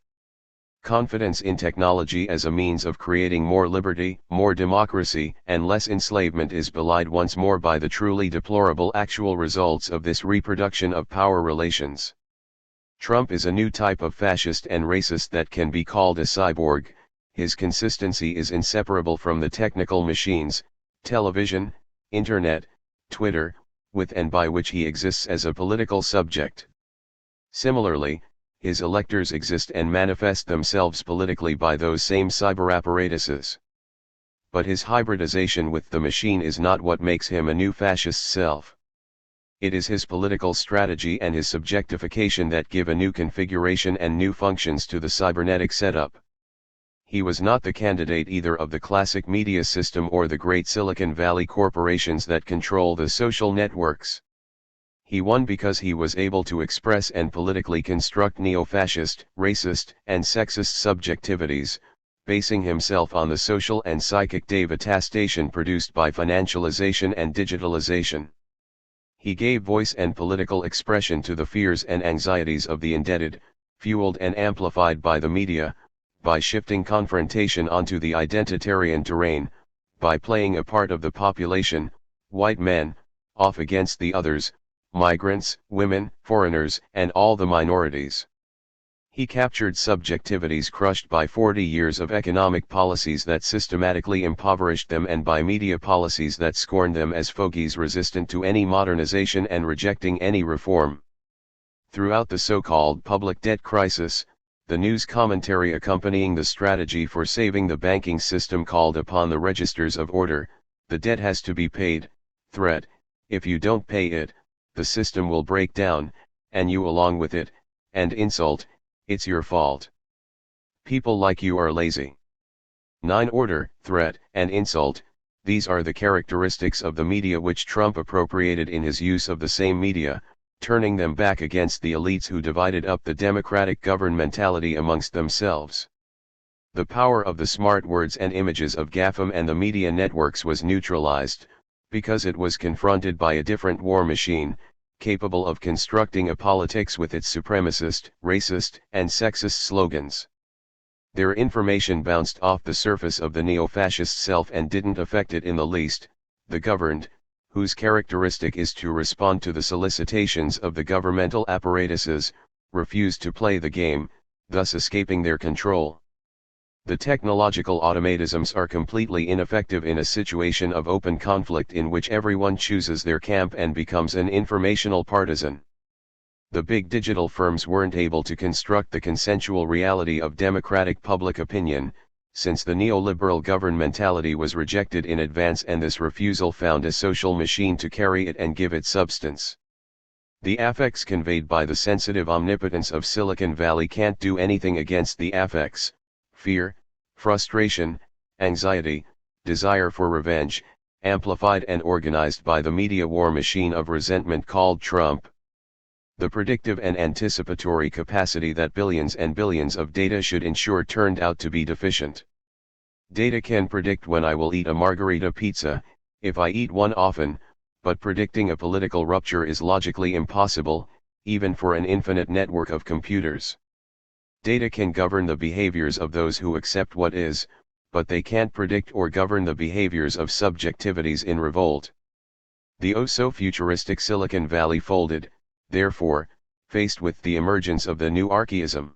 Confidence in technology as a means of creating more liberty, more democracy, and less enslavement is belied once more by the truly deplorable actual results of this reproduction of power relations. Trump is a new type of fascist and racist that can be called a cyborg. His consistency is inseparable from the technical machines, television, internet, Twitter, with and by which he exists as a political subject. Similarly, his electors exist and manifest themselves politically by those same cyber apparatuses. But his hybridization with the machine is not what makes him a new fascist self. It is his political strategy and his subjectification that give a new configuration and new functions to the cybernetic setup. He was not the candidate either of the classic media system or the great Silicon Valley corporations that control the social networks. He won because he was able to express and politically construct neo-fascist, racist, and sexist subjectivities, basing himself on the social and psychic devastation produced by financialization and digitalization. He gave voice and political expression to the fears and anxieties of the indebted, fueled and amplified by the media, by shifting confrontation onto the identitarian terrain, by playing a part of the population, white men, off against the others, migrants, women, foreigners, and all the minorities. He captured subjectivities crushed by 40 years of economic policies that systematically impoverished them and by media policies that scorned them as fogies resistant to any modernization and rejecting any reform. Throughout the so-called public debt crisis, the news commentary accompanying the strategy for saving the banking system called upon the registers of order: the debt has to be paid, threat, if you don't pay it, the system will break down, and you along with it, and insult, it's your fault. People like you are lazy. 9. Order, threat, and insult, these are the characteristics of the media which Trump appropriated in his use of the same media, turning them back against the elites who divided up the democratic governmentality amongst themselves. The power of the smart words and images of GAFM and the media networks was neutralized, because it was confronted by a different war machine, capable of constructing a politics with its supremacist, racist, and sexist slogans. Their information bounced off the surface of the neo-fascist self and didn't affect it in the least. The governed, whose characteristic is to respond to the solicitations of the governmental apparatuses, refused to play the game, thus escaping their control. The technological automatisms are completely ineffective in a situation of open conflict in which everyone chooses their camp and becomes an informational partisan. The big digital firms weren't able to construct the consensual reality of democratic public opinion, since the neoliberal governmentality was rejected in advance, and this refusal found a social machine to carry it and give it substance. The affects conveyed by the sensitive omnipotence of Silicon Valley can't do anything against the affects: fear, frustration, anxiety, desire for revenge, amplified and organized by the media war machine of resentment called Trump. The predictive and anticipatory capacity that billions and billions of data should ensure turned out to be deficient. Data can predict when I will eat a margarita pizza, if I eat one often, but predicting a political rupture is logically impossible, even for an infinite network of computers. Data can govern the behaviors of those who accept what is, but they can't predict or govern the behaviors of subjectivities in revolt. The oh-so-futuristic Silicon Valley folded, therefore, faced with the emergence of the new archaism.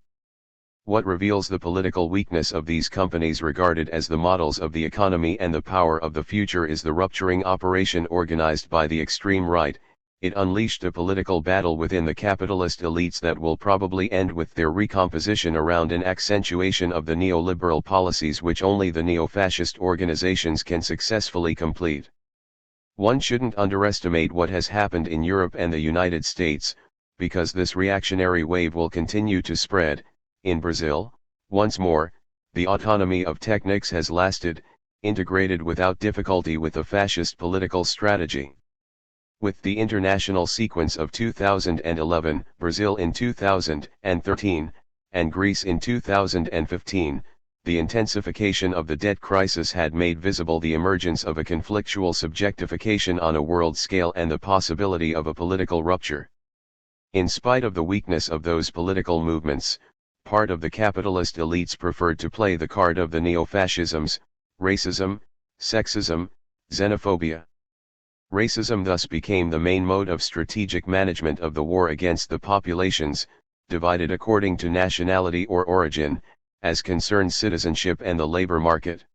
What reveals the political weakness of these companies regarded as the models of the economy and the power of the future is the rupturing operation organized by the extreme right. It unleashed a political battle within the capitalist elites that will probably end with their recomposition around an accentuation of the neoliberal policies which only the neo-fascist organizations can successfully complete. One shouldn't underestimate what has happened in Europe and the United States, because this reactionary wave will continue to spread. In Brazil, once more, the autonomy of techniques has lasted, integrated without difficulty with the fascist political strategy. With the international sequence of 2011, Brazil in 2013, and Greece in 2015, the intensification of the debt crisis had made visible the emergence of a conflictual subjectification on a world scale and the possibility of a political rupture. In spite of the weakness of those political movements, part of the capitalist elites preferred to play the card of the neo-fascisms, racism, sexism, xenophobia. Racism thus became the main mode of strategic management of the war against the populations, divided according to nationality or origin, as concerns citizenship and the labor market.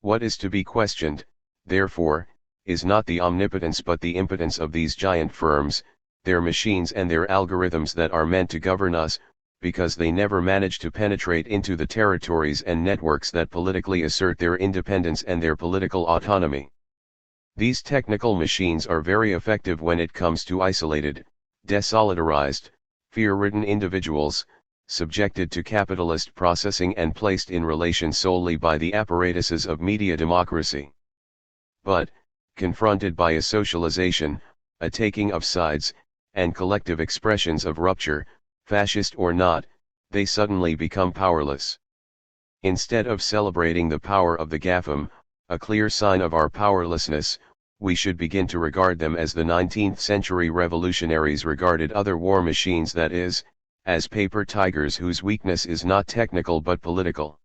What is to be questioned, therefore, is not the omnipotence but the impotence of these giant firms, their machines and their algorithms that are meant to govern us, because they never manage to penetrate into the territories and networks that politically assert their independence and their political autonomy. These technical machines are very effective when it comes to isolated, desolidarized, fear-ridden individuals, subjected to capitalist processing and placed in relation solely by the apparatuses of media democracy. But, confronted by a socialization, a taking of sides, and collective expressions of rupture, fascist or not, they suddenly become powerless. Instead of celebrating the power of the GAFM, a clear sign of our powerlessness, we should begin to regard them as the 19th century revolutionaries regarded other war machines, that is, as paper tigers whose weakness is not technical but political.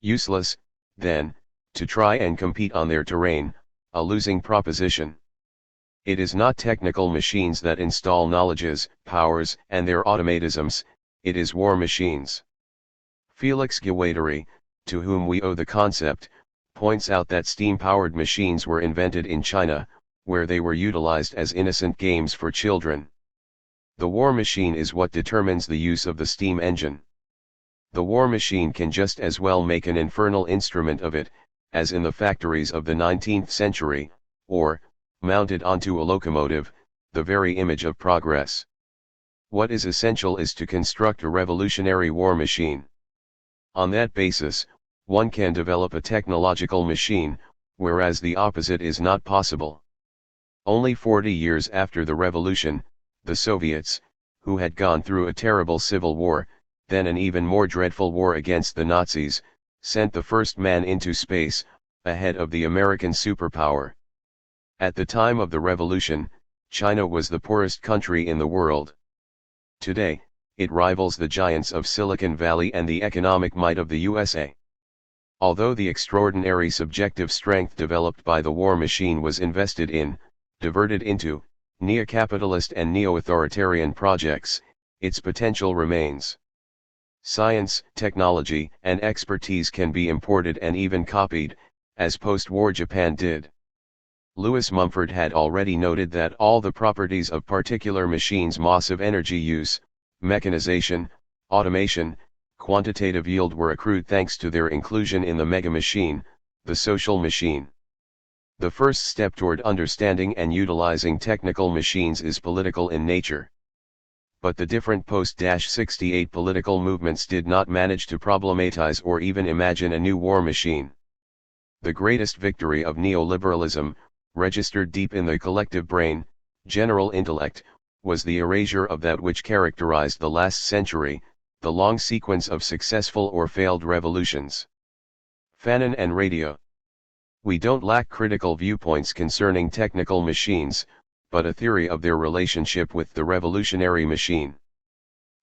Useless, then, to try and compete on their terrain, a losing proposition. It is not technical machines that install knowledges, powers, and their automatisms, it is war machines. Felix Guattari, to whom we owe the concept, points out that steam-powered machines were invented in China, where they were utilized as innocent games for children. The war machine is what determines the use of the steam engine. The war machine can just as well make an infernal instrument of it, as in the factories of the 19th century, or, mounted onto a locomotive, the very image of progress. What is essential is to construct a revolutionary war machine. On that basis, one can develop a technological machine, whereas the opposite is not possible. Only 40 years after the revolution, the Soviets, who had gone through a terrible civil war, then an even more dreadful war against the Nazis, sent the first man into space, ahead of the American superpower. At the time of the revolution, China was the poorest country in the world. Today, it rivals the giants of Silicon Valley and the economic might of the USA. Although the extraordinary subjective strength developed by the war machine was invested in, diverted into, neo-capitalist and neo-authoritarian projects, its potential remains. Science, technology, and expertise can be imported and even copied, as post-war Japan did. Lewis Mumford had already noted that all the properties of particular machines' massive energy use, mechanization, automation, quantitative yield were accrued thanks to their inclusion in the mega-machine, the social machine. The first step toward understanding and utilizing technical machines is political in nature. But the different post-68 political movements did not manage to problematize or even imagine a new war machine. The greatest victory of neoliberalism, registered deep in the collective brain, general intellect, was the erasure of that which characterized the last century, the long sequence of successful or failed revolutions. Fanon and radio. We don't lack critical viewpoints concerning technical machines, but a theory of their relationship with the revolutionary machine.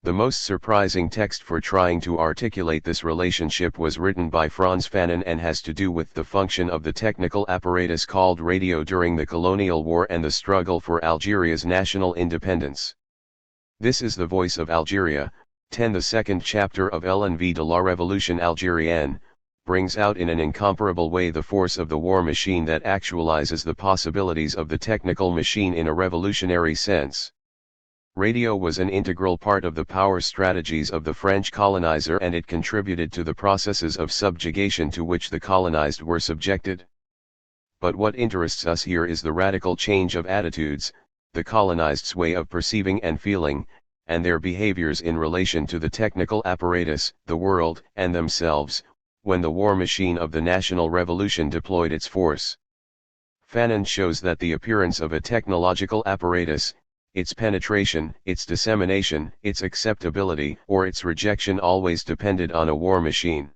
The most surprising text for trying to articulate this relationship was written by Frantz Fanon and has to do with the function of the technical apparatus called radio during the colonial war and the struggle for Algeria's national independence. This is the voice of Algeria. The second chapter of L'Envie de la Révolution Algérienne brings out in an incomparable way the force of the war machine that actualizes the possibilities of the technical machine in a revolutionary sense. Radio was an integral part of the power strategies of the French colonizer, and it contributed to the processes of subjugation to which the colonized were subjected. But what interests us here is the radical change of attitudes, the colonized's way of perceiving and feeling, and their behaviors in relation to the technical apparatus, the world, and themselves, when the war machine of the national revolution deployed its force. Fanon shows that the appearance of a technological apparatus, its penetration, its dissemination, its acceptability or its rejection always depended on a war machine.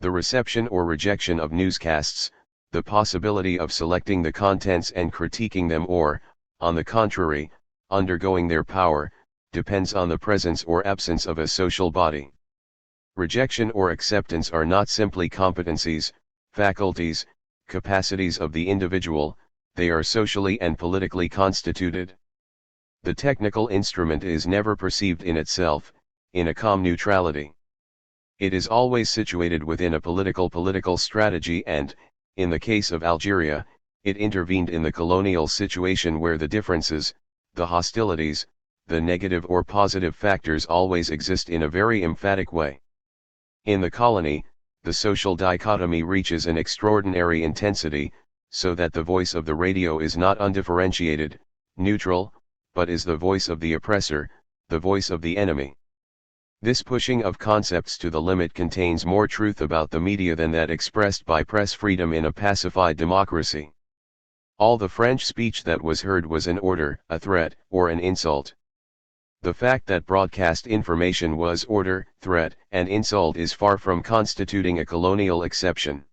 The reception or rejection of newscasts, the possibility of selecting the contents and critiquing them or, on the contrary, undergoing their power, depends on the presence or absence of a social body. Rejection or acceptance are not simply competencies, faculties, capacities of the individual, they are socially and politically constituted. The technical instrument is never perceived in itself, in a calm neutrality. It is always situated within a political strategy and, in the case of Algeria, it intervened in the colonial situation where the differences, the hostilities, the negative or positive factors always exist in a very emphatic way. In the colony, the social dichotomy reaches an extraordinary intensity, so that the voice of the radio is not undifferentiated, neutral, but is the voice of the oppressor, the voice of the enemy. This pushing of concepts to the limit contains more truth about the media than that expressed by press freedom in a pacified democracy. All the French speech that was heard was an order, a threat, or an insult. The fact that broadcast information was order, threat, and insult is far from constituting a colonial exception.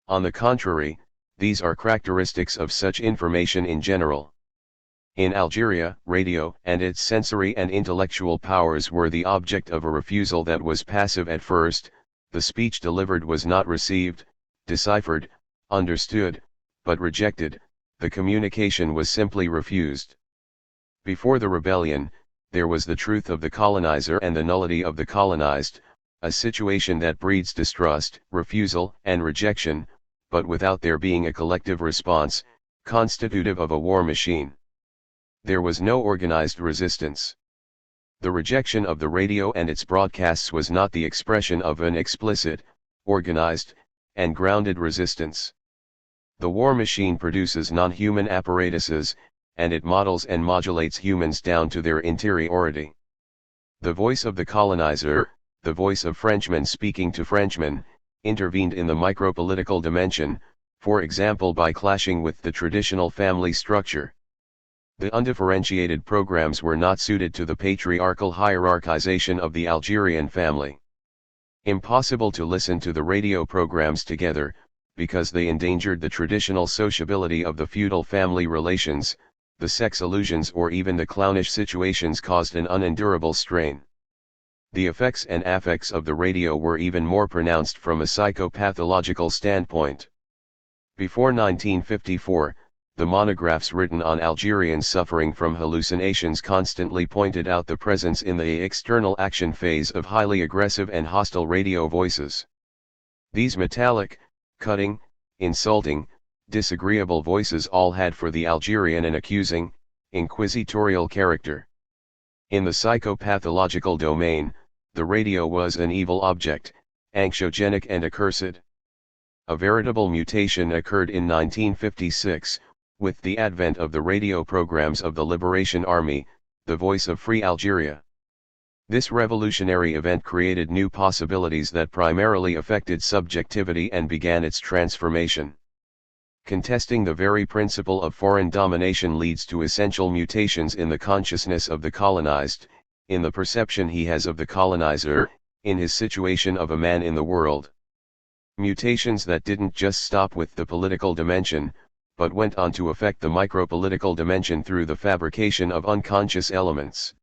On the contrary, these are characteristics of such information in general. In Algeria, radio and its sensory and intellectual powers were the object of a refusal that was passive at first. The speech delivered was not received, deciphered, understood, but rejected. The communication was simply refused. Before the rebellion, there was the truth of the colonizer and the nullity of the colonized, a situation that breeds distrust, refusal, and rejection, but without there being a collective response, constitutive of a war machine. There was no organized resistance. The rejection of the radio and its broadcasts was not the expression of an explicit, organized, and grounded resistance. The war machine produces non-human apparatuses, and it models and modulates humans down to their interiority. The voice of the colonizer, the voice of Frenchmen speaking to Frenchmen, intervened in the micropolitical dimension, for example by clashing with the traditional family structure. The undifferentiated programs were not suited to the patriarchal hierarchization of the Algerian family. Impossible to listen to the radio programs together, because they endangered the traditional sociability of the feudal family relations, the sex illusions or even the clownish situations caused an unendurable strain. The effects and affects of the radio were even more pronounced from a psychopathological standpoint. Before 1954, the monographs written on Algerians suffering from hallucinations constantly pointed out the presence in the external action phase of highly aggressive and hostile radio voices. These metallic, cutting, insulting, disagreeable voices all had for the Algerian an accusing, inquisitorial character. In the psychopathological domain, the radio was an evil object, anxiogenic and accursed. A veritable mutation occurred in 1956, with the advent of the radio programs of the Liberation Army, the Voice of Free Algeria. This revolutionary event created new possibilities that primarily affected subjectivity and began its transformation. Contesting the very principle of foreign domination leads to essential mutations in the consciousness of the colonized, in the perception he has of the colonizer, in his situation of a man in the world. Mutations that didn't just stop with the political dimension, but went on to affect the micropolitical dimension through the fabrication of unconscious elements.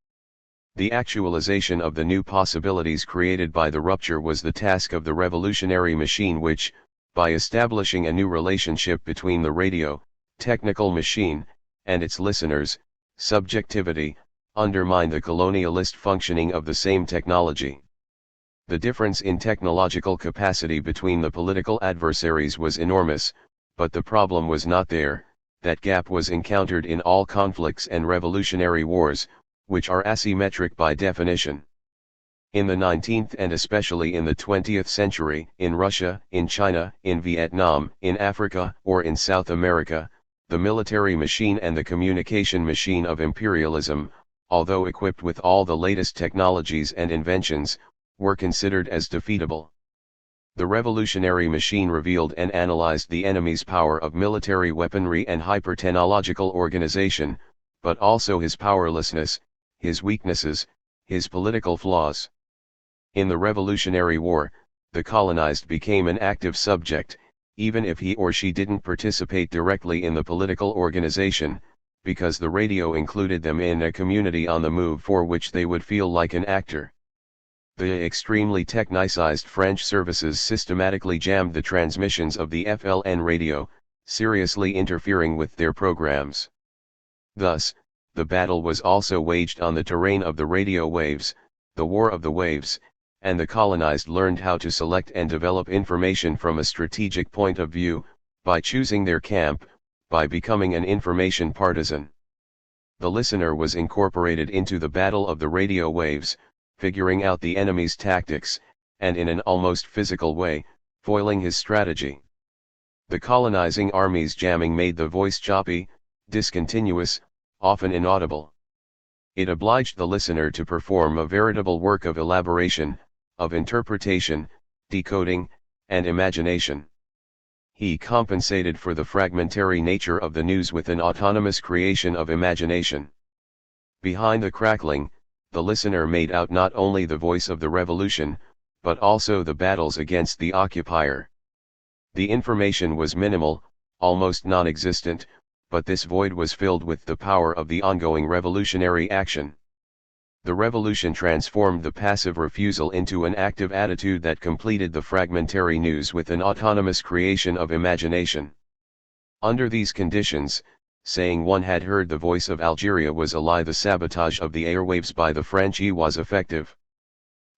The actualization of the new possibilities created by the rupture was the task of the revolutionary machine which, by establishing a new relationship between the radio, technical machine, and its listeners, subjectivity, undermined the colonialist functioning of the same technology. The difference in technological capacity between the political adversaries was enormous, but the problem was not there. That gap was encountered in all conflicts and revolutionary wars, which are asymmetric by definition. In the 19th and especially in the 20th century, in Russia, in China, in Vietnam, in Africa, or in South America, the military machine and the communication machine of imperialism, although equipped with all the latest technologies and inventions, were considered as defeatable. The revolutionary machine revealed and analyzed the enemy's power of military weaponry and hyper-technological organization, but also his powerlessness, his weaknesses, his political flaws. In the Revolutionary War, the colonized became an active subject, even if he or she didn't participate directly in the political organization, because the radio included them in a community on the move for which they would feel like an actor. The extremely technicized French services systematically jammed the transmissions of the FLN radio, seriously interfering with their programs. Thus, the battle was also waged on the terrain of the radio waves, the war of the waves, and the colonized learned how to select and develop information from a strategic point of view, by choosing their camp, by becoming an information partisan. The listener was incorporated into the battle of the radio waves, figuring out the enemy's tactics, and in an almost physical way, foiling his strategy. The colonizing army's jamming made the voice choppy, discontinuous, often inaudible. It obliged the listener to perform a veritable work of elaboration, of interpretation, decoding, and imagination. He compensated for the fragmentary nature of the news with an autonomous creation of imagination. Behind the crackling, the listener made out not only the voice of the revolution, but also the battles against the occupier. The information was minimal, almost non-existent, but this void was filled with the power of the ongoing revolutionary action. The revolution transformed the passive refusal into an active attitude that completed the fragmentary news with an autonomous creation of imagination. Under these conditions, saying one had heard the voice of Algeria was a lie. The sabotage of the airwaves by the French was effective.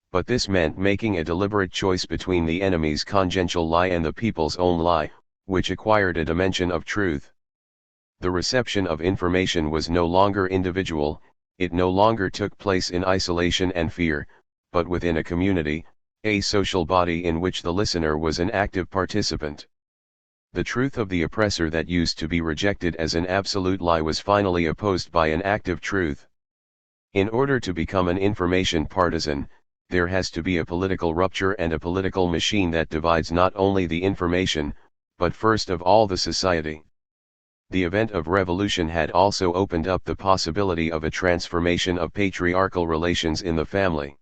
But this meant making a deliberate choice between the enemy's congenital lie and the people's own lie, which acquired a dimension of truth. The reception of information was no longer individual, it no longer took place in isolation and fear, but within a community, a social body in which the listener was an active participant. The truth of the oppressor that used to be rejected as an absolute lie was finally opposed by an active truth. In order to become an information partisan, there has to be a political rupture and a political machine that divides not only the information, but first of all the society. The event of revolution had also opened up the possibility of a transformation of patriarchal relations in the family.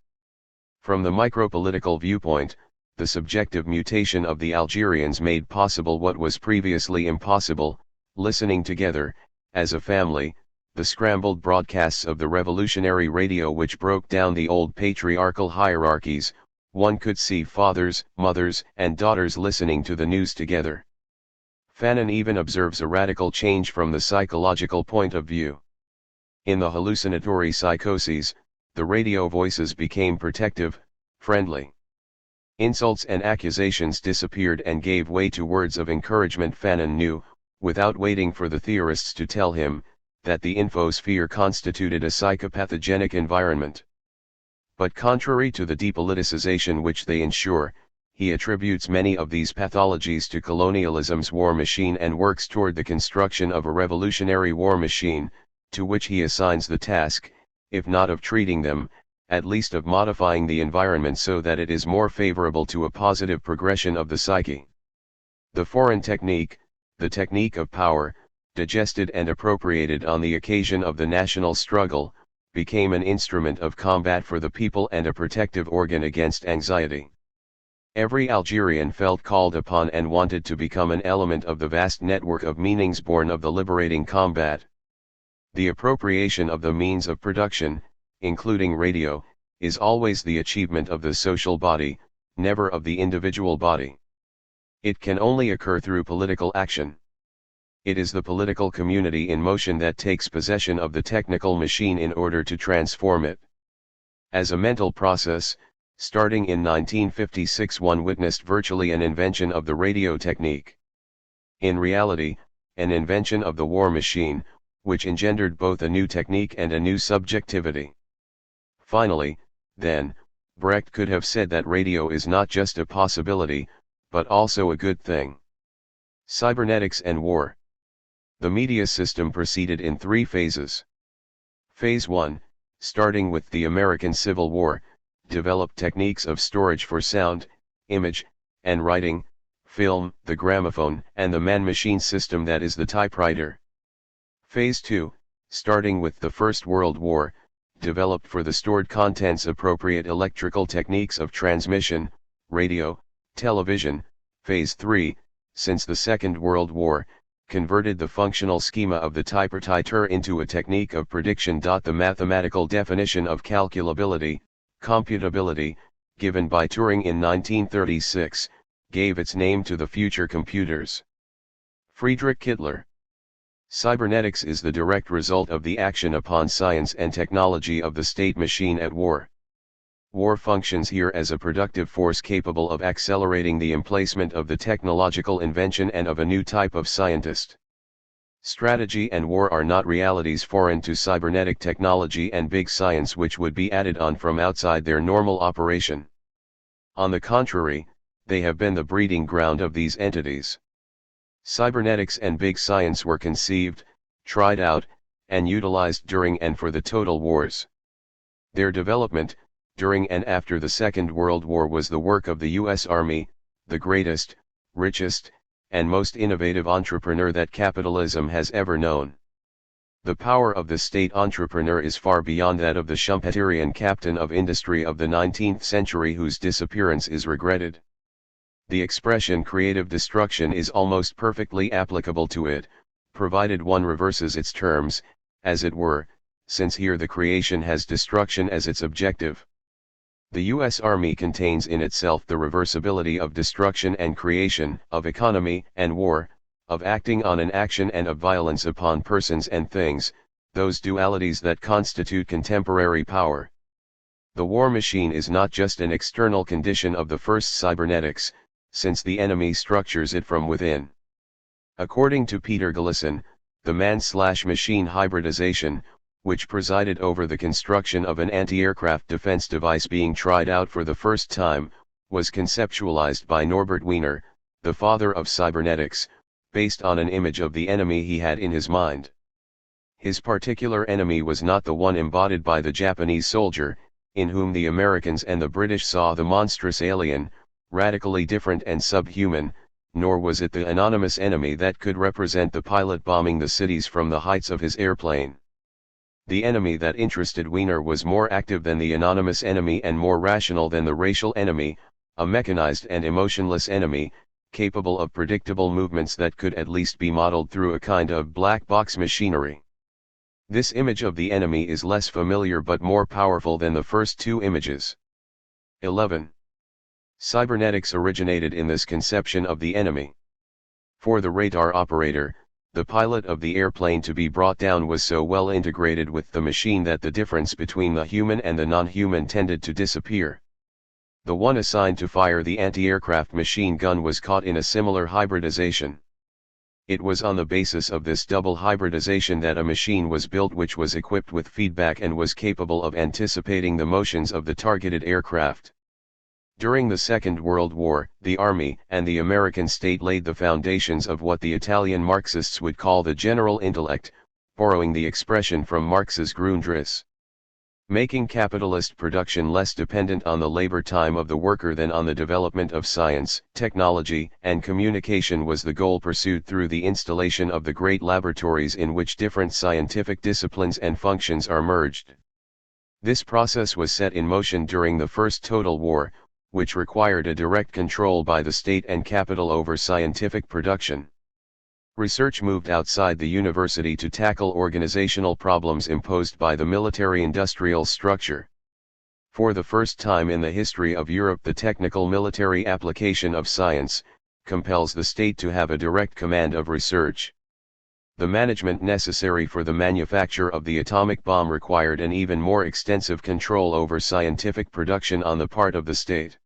From the micropolitical viewpoint, the subjective mutation of the Algerians made possible what was previously impossible, listening together, as a family, the scrambled broadcasts of the revolutionary radio which broke down the old patriarchal hierarchies. One could see fathers, mothers, and daughters listening to the news together. Fanon even observes a radical change from the psychological point of view. In the hallucinatory psychoses, the radio voices became protective, friendly. Insults and accusations disappeared and gave way to words of encouragement. Fanon knew, without waiting for the theorists to tell him, that the infosphere constituted a psychopathogenic environment. But contrary to the depoliticization which they ensure, he attributes many of these pathologies to colonialism's war machine and works toward the construction of a revolutionary war machine, to which he assigns the task, if not of treating them, at least of modifying the environment so that it is more favorable to a positive progression of the psyche. The foreign technique, the technique of power, digested and appropriated on the occasion of the national struggle, became an instrument of combat for the people and a protective organ against anxiety. Every Algerian felt called upon and wanted to become an element of the vast network of meanings born of the liberating combat. The appropriation of the means of production, including radio, is always the achievement of the social body, never of the individual body. It can only occur through political action. It is the political community in motion that takes possession of the technical machine in order to transform it. As a mental process, starting in 1956, one witnessed virtually an invention of the radio technique. In reality, an invention of the war machine, which engendered both a new technique and a new subjectivity. Finally, then, Brecht could have said that radio is not just a possibility, but also a good thing. Cybernetics and war. The media system proceeded in three phases. Phase 1, starting with the American Civil War, developed techniques of storage for sound, image, and writing, film, the gramophone, and the man-machine system that is the typewriter. Phase 2, starting with the First World War, developed for the stored contents appropriate electrical techniques of transmission, radio, television. Phase 3, since the Second World War, converted the functional schema of the typewriter into a technique of prediction. The mathematical definition of calculability, computability, given by Turing in 1936, gave its name to the future computers. Friedrich Kittler. Cybernetics is the direct result of the action upon science and technology of the state machine at war. War functions here as a productive force capable of accelerating the emplacement of the technological invention and of a new type of scientist. Strategy and war are not realities foreign to cybernetic technology and big science which would be added on from outside their normal operation. On the contrary, they have been the breeding ground of these entities. Cybernetics and big science were conceived, tried out, and utilized during and for the total wars. Their development, during and after the Second World War, was the work of the U.S. Army, the greatest, richest, and most innovative entrepreneur that capitalism has ever known. The power of the state entrepreneur is far beyond that of the Schumpeterian captain of industry of the 19th century whose disappearance is regretted. The expression creative destruction is almost perfectly applicable to it, provided one reverses its terms, as it were, since here the creation has destruction as its objective. The U.S. Army contains in itself the reversibility of destruction and creation, of economy and war, of acting on an action and of violence upon persons and things, those dualities that constitute contemporary power. The war machine is not just an external condition of the first cybernetics, since the enemy structures it from within. According to Peter Gillison, the man-machine hybridization, which presided over the construction of an anti-aircraft defense device being tried out for the first time, was conceptualized by Norbert Wiener, the father of cybernetics, based on an image of the enemy he had in his mind. His particular enemy was not the one embodied by the Japanese soldier, in whom the Americans and the British saw the monstrous alien, radically different and subhuman, nor was it the anonymous enemy that could represent the pilot bombing the cities from the heights of his airplane. The enemy that interested Wiener was more active than the anonymous enemy and more rational than the racial enemy, a mechanized and emotionless enemy, capable of predictable movements that could at least be modeled through a kind of black box machinery. This image of the enemy is less familiar but more powerful than the first two images. 11. Cybernetics originated in this conception of the enemy. For the radar operator, the pilot of the airplane to be brought down was so well integrated with the machine that the difference between the human and the non-human tended to disappear. The one assigned to fire the anti-aircraft machine gun was caught in a similar hybridization. It was on the basis of this double hybridization that a machine was built which was equipped with feedback and was capable of anticipating the motions of the targeted aircraft. During the Second World War, the Army and the American state laid the foundations of what the Italian Marxists would call the general intellect, borrowing the expression from Marx's Grundriss. Making capitalist production less dependent on the labor time of the worker than on the development of science, technology, and communication was the goal pursued through the installation of the great laboratories in which different scientific disciplines and functions are merged. This process was set in motion during the First Total War, which required a direct control by the state and capital over scientific production. Research moved outside the university to tackle organizational problems imposed by the military-industrial structure. For the first time in the history of Europe, the technical military application of science compels the state to have a direct command of research. The management necessary for the manufacture of the atomic bomb required an even more extensive control over scientific production on the part of the state.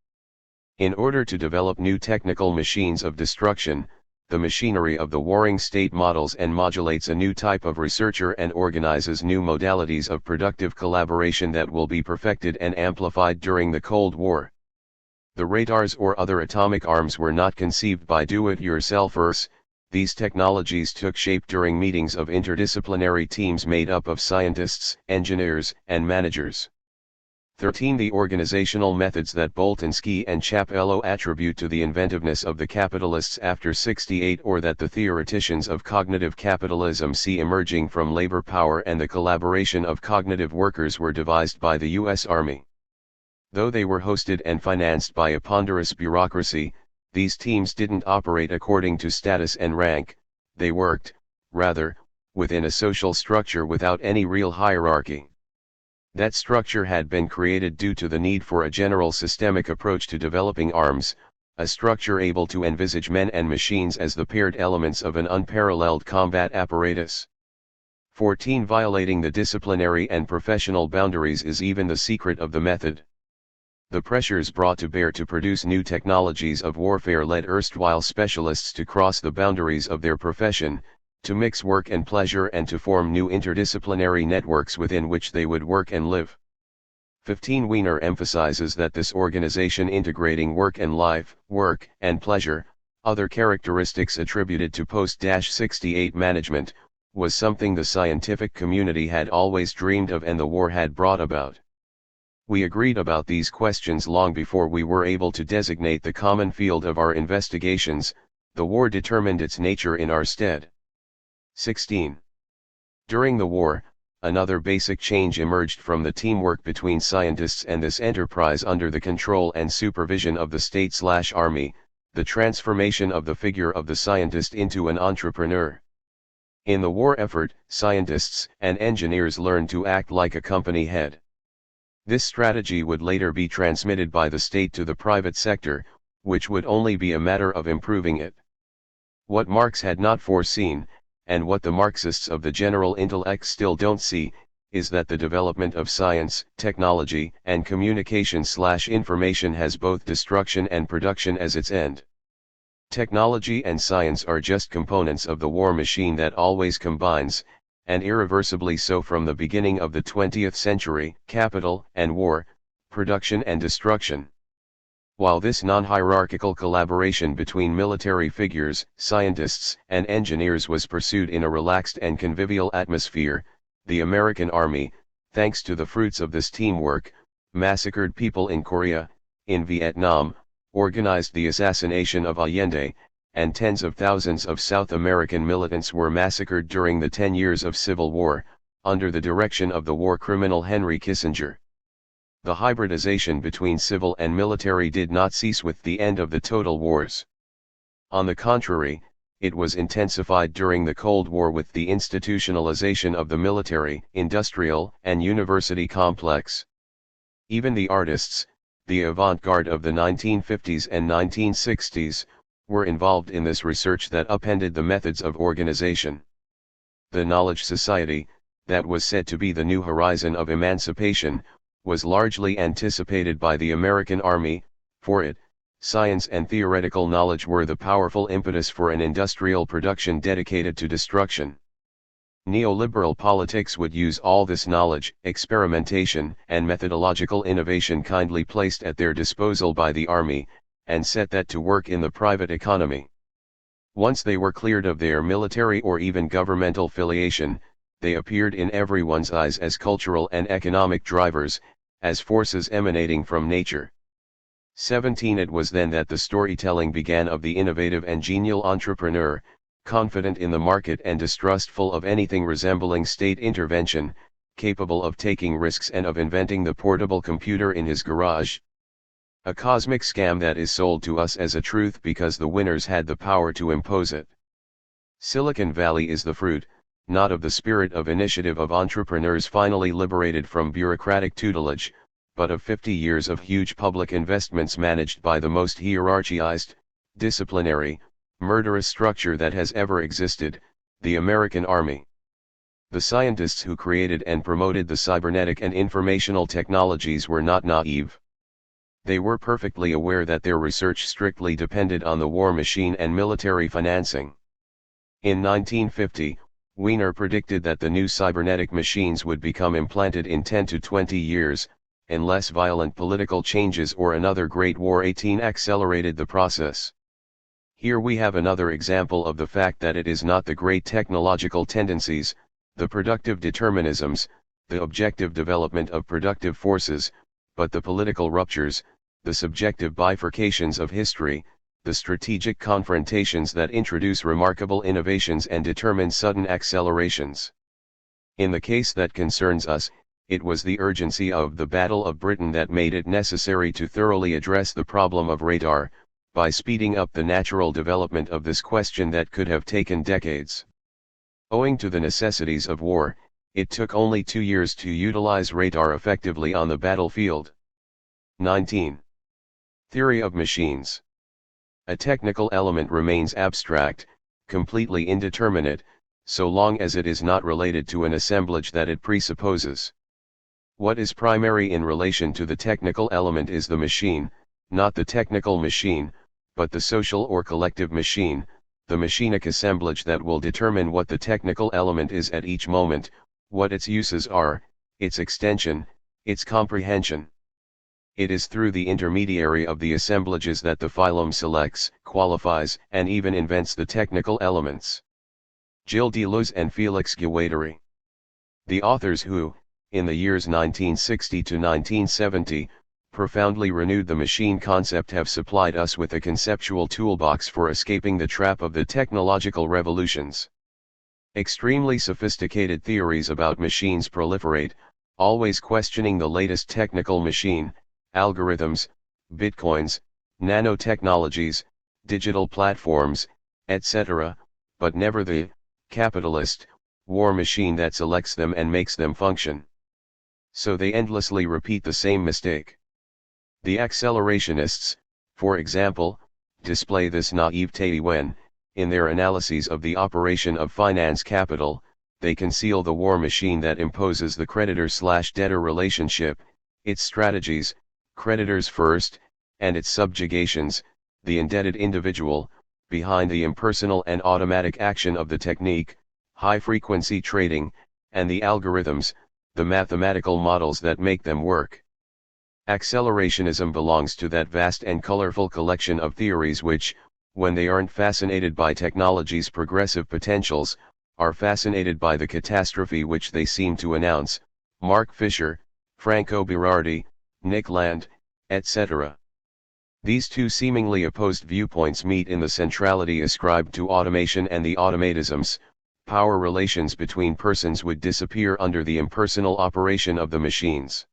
In order to develop new technical machines of destruction, the machinery of the warring state models and modulates a new type of researcher and organizes new modalities of productive collaboration that will be perfected and amplified during the Cold War. The radars or other atomic arms were not conceived by do-it-yourselfers. These technologies took shape during meetings of interdisciplinary teams made up of scientists, engineers, and managers. 13. The organizational methods that Boltanski and Chapello attribute to the inventiveness of the capitalists after 68, or that the theoreticians of cognitive capitalism see emerging from labor power and the collaboration of cognitive workers, were devised by the U.S. Army. Though they were hosted and financed by a ponderous bureaucracy, these teams didn't operate according to status and rank. They worked, rather, within a social structure without any real hierarchy. That structure had been created due to the need for a general systemic approach to developing arms, a structure able to envisage men and machines as the paired elements of an unparalleled combat apparatus. 14. Violating the disciplinary and professional boundaries is even the secret of the method. The pressures brought to bear to produce new technologies of warfare led erstwhile specialists to cross the boundaries of their profession, to mix work and pleasure, and to form new interdisciplinary networks within which they would work and live. 15. Wiener emphasizes that this organization integrating work and life, work and pleasure, other characteristics attributed to post-68 management, was something the scientific community had always dreamed of and the war had brought about. We agreed about these questions long before we were able to designate the common field of our investigations. The war determined its nature in our stead. 16. During the war, another basic change emerged from the teamwork between scientists and this enterprise under the control and supervision of the state/army, the transformation of the figure of the scientist into an entrepreneur. In the war effort, scientists and engineers learned to act like a company head. This strategy would later be transmitted by the state to the private sector, which would only be a matter of improving it. What Marx had not foreseen, and what the Marxists of the general intellect still don't see, is that the development of science, technology, and communication/information has both destruction and production as its end. Technology and science are just components of the war machine that always combines, and irreversibly so from the beginning of the 20th century, capital and war, production and destruction. While this non-hierarchical collaboration between military figures, scientists, and engineers was pursued in a relaxed and convivial atmosphere, the American Army, thanks to the fruits of this teamwork, massacred people in Korea, in Vietnam, organized the assassination of Allende, and tens of thousands of South American militants were massacred during the 10 years of civil war, under the direction of the war criminal Henry Kissinger. The hybridization between civil and military did not cease with the end of the total wars. On the contrary, it was intensified during the Cold War with the institutionalization of the military, industrial, and university complex. Even the artists, the avant-garde of the 1950s and 1960s, were involved in this research that upended the methods of organization. The knowledge society, that was said to be the new horizon of emancipation, was largely anticipated by the American Army. For it, science and theoretical knowledge were the powerful impetus for an industrial production dedicated to destruction. Neoliberal politics would use all this knowledge, experimentation, and methodological innovation kindly placed at their disposal by the army, and set that to work in the private economy. Once they were cleared of their military or even governmental affiliation, they appeared in everyone's eyes as cultural and economic drivers, as forces emanating from nature. 17 It was then that the storytelling began of the innovative and genial entrepreneur, confident in the market and distrustful of anything resembling state intervention, capable of taking risks and of inventing the portable computer in his garage. A cosmic scam that is sold to us as a truth because the winners had the power to impose it. Silicon Valley is the fruit, not of the spirit of initiative of entrepreneurs finally liberated from bureaucratic tutelage, but of 50 years of huge public investments managed by the most hierarchized, disciplinary, murderous structure that has ever existed, the American Army. The scientists who created and promoted the cybernetic and informational technologies were not naive. They were perfectly aware that their research strictly depended on the war machine and military financing. In 1950, Wiener predicted that the new cybernetic machines would become implanted in 10 to 20 years, unless violent political changes or another Great War 18 accelerated the process. Here we have another example of the fact that it is not the great technological tendencies, the productive determinisms, the objective development of productive forces, but the political ruptures, the subjective bifurcations of history, the strategic confrontations that introduce remarkable innovations and determine sudden accelerations. In the case that concerns us, it was the urgency of the Battle of Britain that made it necessary to thoroughly address the problem of radar, by speeding up the natural development of this question that could have taken decades. Owing to the necessities of war, it took only 2 years to utilize radar effectively on the battlefield. 19. Theory of machines. A technical element remains abstract, completely indeterminate, so long as it is not related to an assemblage that it presupposes. What is primary in relation to the technical element is the machine, not the technical machine, but the social or collective machine, the machinic assemblage that will determine what the technical element is at each moment, what its uses are, its extension, its comprehension. It is through the intermediary of the assemblages that the phylum selects, qualifies, and even invents the technical elements. Gilles Deleuze and Félix Guattari. The authors who, in the years 1960 to 1970, profoundly renewed the machine concept have supplied us with a conceptual toolbox for escaping the trap of the technological revolutions. Extremely sophisticated theories about machines proliferate, always questioning the latest technical machine, algorithms, bitcoins, nanotechnologies, digital platforms, etc., but never the capitalist war machine that selects them and makes them function. So they endlessly repeat the same mistake. The accelerationists, for example, display this naivete when, in their analyses of the operation of finance capital, they conceal the war machine that imposes the creditor-slash-debtor relationship, its strategies, creditors first, and its subjugations, the indebted individual, behind the impersonal and automatic action of the technique, high-frequency trading, and the algorithms, the mathematical models that make them work. Accelerationism belongs to that vast and colorful collection of theories which, when they aren't fascinated by technology's progressive potentials, are fascinated by the catastrophe which they seem to announce. Mark Fisher, Franco Berardi, Nick Land, etc. These two seemingly opposed viewpoints meet in the centrality ascribed to automation and the automatisms. Power relations between persons would disappear under the impersonal operation of the machines.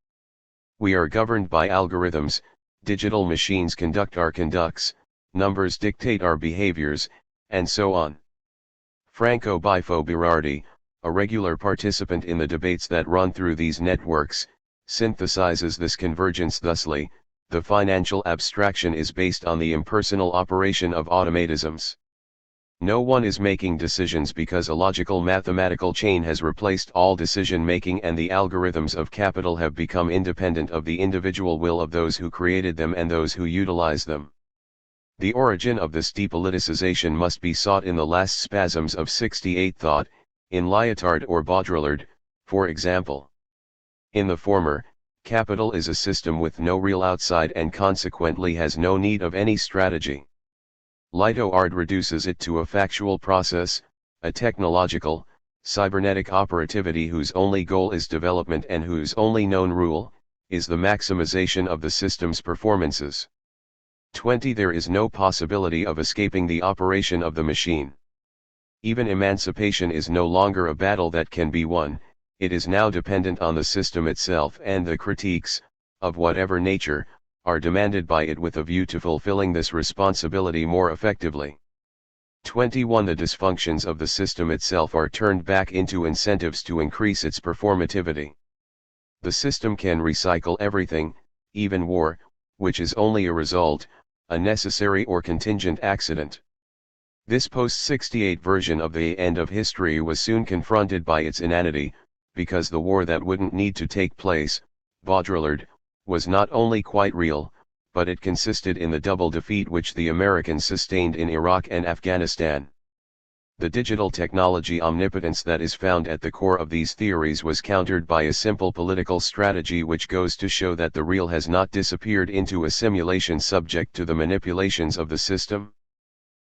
We are governed by algorithms, digital machines conduct our conducts, numbers dictate our behaviors, and so on. Franco Bifo Berardi, a regular participant in the debates that run through these networks, synthesizes this convergence thusly: the financial abstraction is based on the impersonal operation of automatisms. No one is making decisions because a logical mathematical chain has replaced all decision-making and the algorithms of capital have become independent of the individual will of those who created them and those who utilize them. The origin of this depoliticization must be sought in the last spasms of 68 thought, in Lyotard or Baudrillard, for example. In the former, capital is a system with no real outside and consequently has no need of any strategy. Lyotard reduces it to a factual process, a technological, cybernetic operativity whose only goal is development and whose only known rule is the maximization of the system's performances. 20. There is no possibility of escaping the operation of the machine. Even emancipation is no longer a battle that can be won, it is now dependent on the system itself, and the critiques, of whatever nature, are demanded by it with a view to fulfilling this responsibility more effectively. 21. The dysfunctions of the system itself are turned back into incentives to increase its performativity. The system can recycle everything, even war, which is only a result, a necessary or contingent accident. This post-68 version of the end of history was soon confronted by its inanity, because the war that wouldn't need to take place, Baudrillard, was not only quite real, but it consisted in the double defeat which the Americans sustained in Iraq and Afghanistan. The digital technology omnipotence that is found at the core of these theories was countered by a simple political strategy which goes to show that the real has not disappeared into a simulation subject to the manipulations of the system.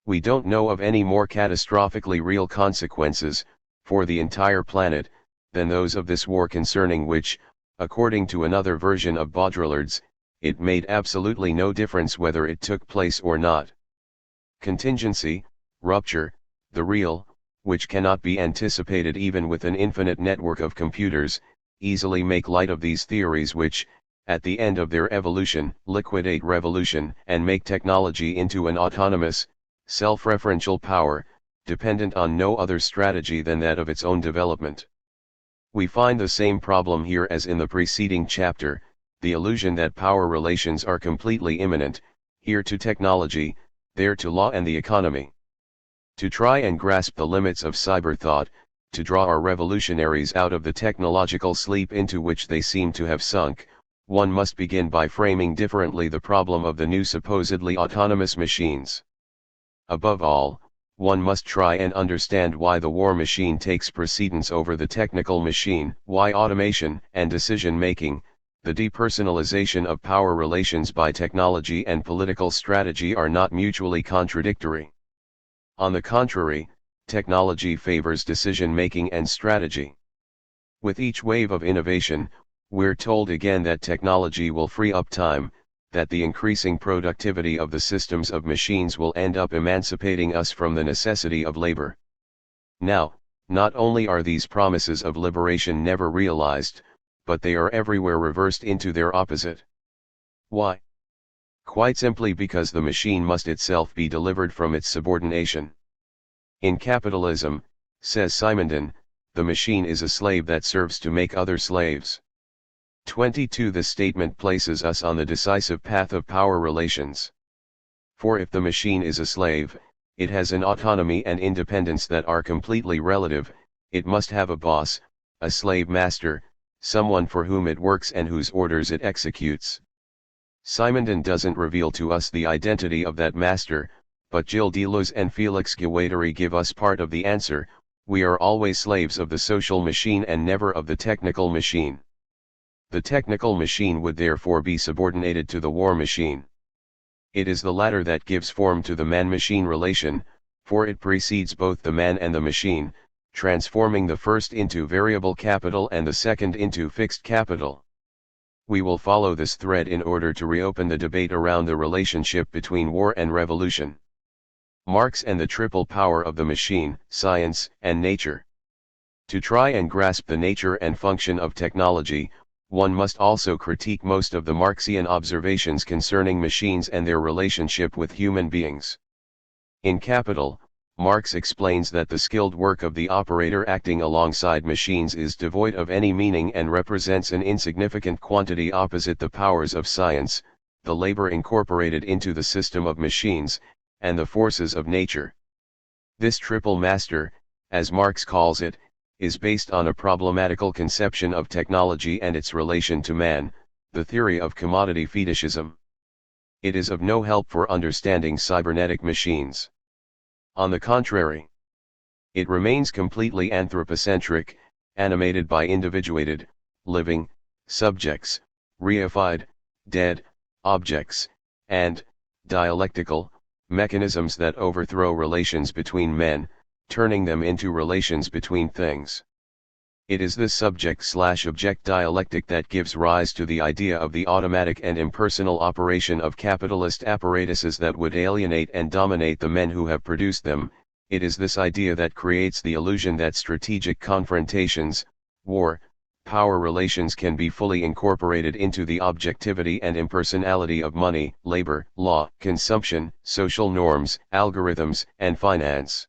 We don't know of any more catastrophically real consequences, for the entire planet, than those of this war, concerning which, according to another version of Baudrillard's, it made absolutely no difference whether it took place or not. Contingency, rupture, the real, which cannot be anticipated even with an infinite network of computers, easily make light of these theories which, at the end of their evolution, liquidate revolution and make technology into an autonomous, self-referential power, dependent on no other strategy than that of its own development. We find the same problem here as in the preceding chapter, the illusion that power relations are completely immanent, here to technology, there to law and the economy. To try and grasp the limits of cyber thought, to draw our revolutionaries out of the technological sleep into which they seem to have sunk, one must begin by framing differently the problem of the new supposedly autonomous machines. Above all, one must try and understand why the war machine takes precedence over the technical machine, why automation and decision-making, the depersonalization of power relations by technology and political strategy, are not mutually contradictory. On the contrary, technology favors decision-making and strategy. With each wave of innovation, we're told again that technology will free up time, that the increasing productivity of the systems of machines will end up emancipating us from the necessity of labor. Now, not only are these promises of liberation never realized, but they are everywhere reversed into their opposite. Why? Quite simply because the machine must itself be delivered from its subordination. In capitalism, says Simondon, the machine is a slave that serves to make other slaves. 22. This statement places us on the decisive path of power relations. For if the machine is a slave, It has an autonomy and independence that are completely relative. It must have a boss, a slave master, someone for whom it works and whose orders it executes. Simondon doesn't reveal to us the identity of that master, but Gilles Deleuze and Félix Guattari give us part of the answer. We are always slaves of the social machine and never of the technical machine. The technical machine would therefore be subordinated to the war machine. It is the latter that gives form to the man-machine relation, for it precedes both the man and the machine, transforming the first into variable capital and the second into fixed capital. We will follow this thread in order to reopen the debate around the relationship between war and revolution. Marx and the triple power of the machine, science, and nature. To try and grasp the nature and function of technology, one must also critique most of the Marxian observations concerning machines and their relationship with human beings. In Capital, Marx explains that the skilled work of the operator acting alongside machines is devoid of any meaning and represents an insignificant quantity opposite the powers of science, the labor incorporated into the system of machines, and the forces of nature. This triple master, as Marx calls it, is based on a problematical conception of technology and its relation to man, the theory of commodity fetishism. It is of no help for understanding cybernetic machines. On the contrary, it remains completely anthropocentric, animated by individuated, living, subjects, reified, dead, objects, and, dialectical, mechanisms that overthrow relations between men, turning them into relations between things. It is this subject/object dialectic that gives rise to the idea of the automatic and impersonal operation of capitalist apparatuses that would alienate and dominate the men who have produced them. It is this idea that creates the illusion that strategic confrontations, war, power relations can be fully incorporated into the objectivity and impersonality of money, labor, law, consumption, social norms, algorithms, and finance.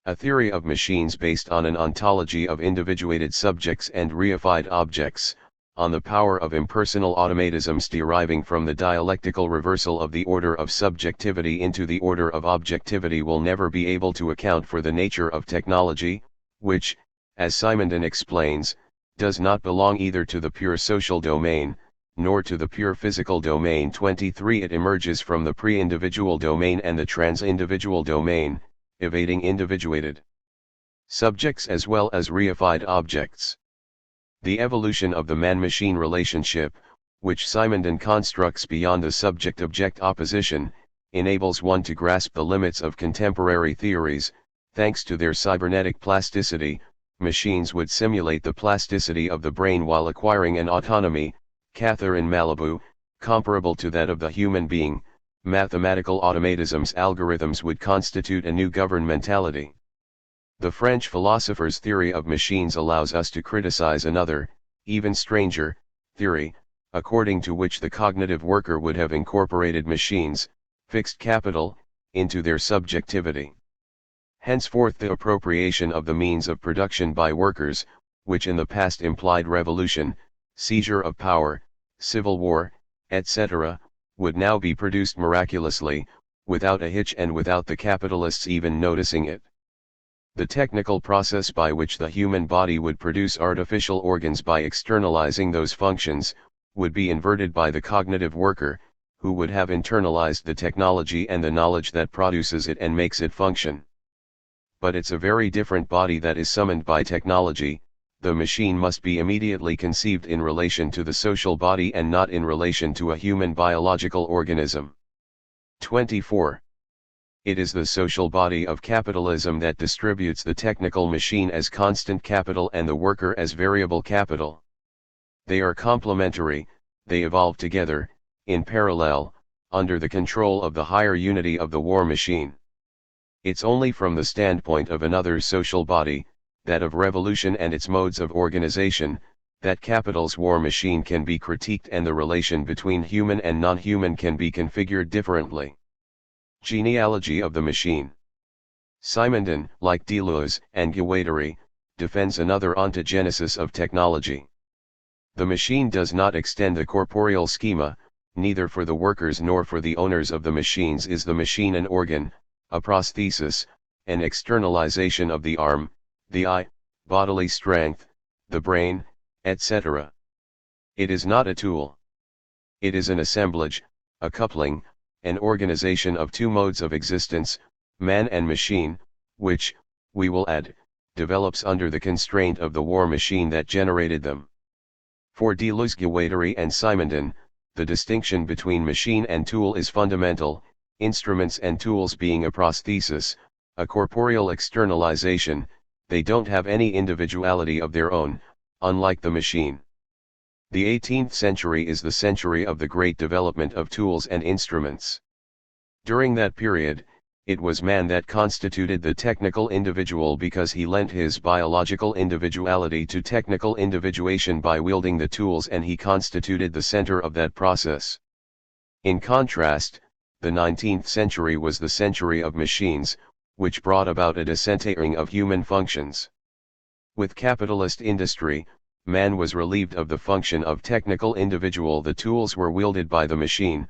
A theory of machines based on an ontology of individuated subjects and reified objects, on the power of impersonal automatisms deriving from the dialectical reversal of the order of subjectivity into the order of objectivity will never be able to account for the nature of technology, which, as Simondon explains, does not belong either to the pure social domain, nor to the pure physical domain. 23 It emerges from the pre-individual domain and the trans-individual domain, evading individuated subjects as well as reified objects. The evolution of the man-machine relationship, which Simondon constructs beyond the subject-object opposition, enables one to grasp the limits of contemporary theories. Thanks to their cybernetic plasticity, machines would simulate the plasticity of the brain while acquiring an autonomy, Catherine Malibu, comparable to that of the human being. Mathematical automatisms algorithms would constitute a new governmentality. The French philosopher's theory of machines allows us to criticize another, even stranger, theory, according to which the cognitive worker would have incorporated machines, fixed capital, into their subjectivity. Henceforth the appropriation of the means of production by workers, which in the past implied revolution, seizure of power, civil war, etc., would now be produced miraculously, without a hitch and without the capitalists even noticing it. The technical process by which the human body would produce artificial organs by externalizing those functions, would be inverted by the cognitive worker, who would have internalized the technology and the knowledge that produces it and makes it function. But it's a very different body that is summoned by technology. The machine must be immediately conceived in relation to the social body and not in relation to a human biological organism. 24. It is the social body of capitalism that distributes the technical machine as constant capital and the worker as variable capital. They are complementary, they evolve together, in parallel, under the control of the higher unity of the war machine. It's only from the standpoint of another social body, that of revolution and its modes of organization, that capital's war machine can be critiqued and the relation between human and non-human can be configured differently. Genealogy of the machine. Simondon, like Deleuze and Guattari, defends another ontogenesis of technology. The machine does not extend the corporeal schema, neither for the workers nor for the owners of the machines is the machine an organ, a prosthesis, an externalization of the arm, the eye, bodily strength, the brain, etc. It is not a tool. It is an assemblage, a coupling, an organization of two modes of existence, man and machine, which, we will add, develops under the constraint of the war machine that generated them. For Deleuze, Guattari and Simondon, the distinction between machine and tool is fundamental, instruments and tools being a prosthesis, a corporeal externalization, they don't have any individuality of their own, unlike the machine. The 18th century is the century of the great development of tools and instruments. During that period, it was man that constituted the technical individual because he lent his biological individuality to technical individuation by wielding the tools, and he constituted the center of that process. In contrast, the 19th century was the century of machines, which brought about a decentering of human functions. With capitalist industry, man was relieved of the function of technical individual. The tools were wielded by the machine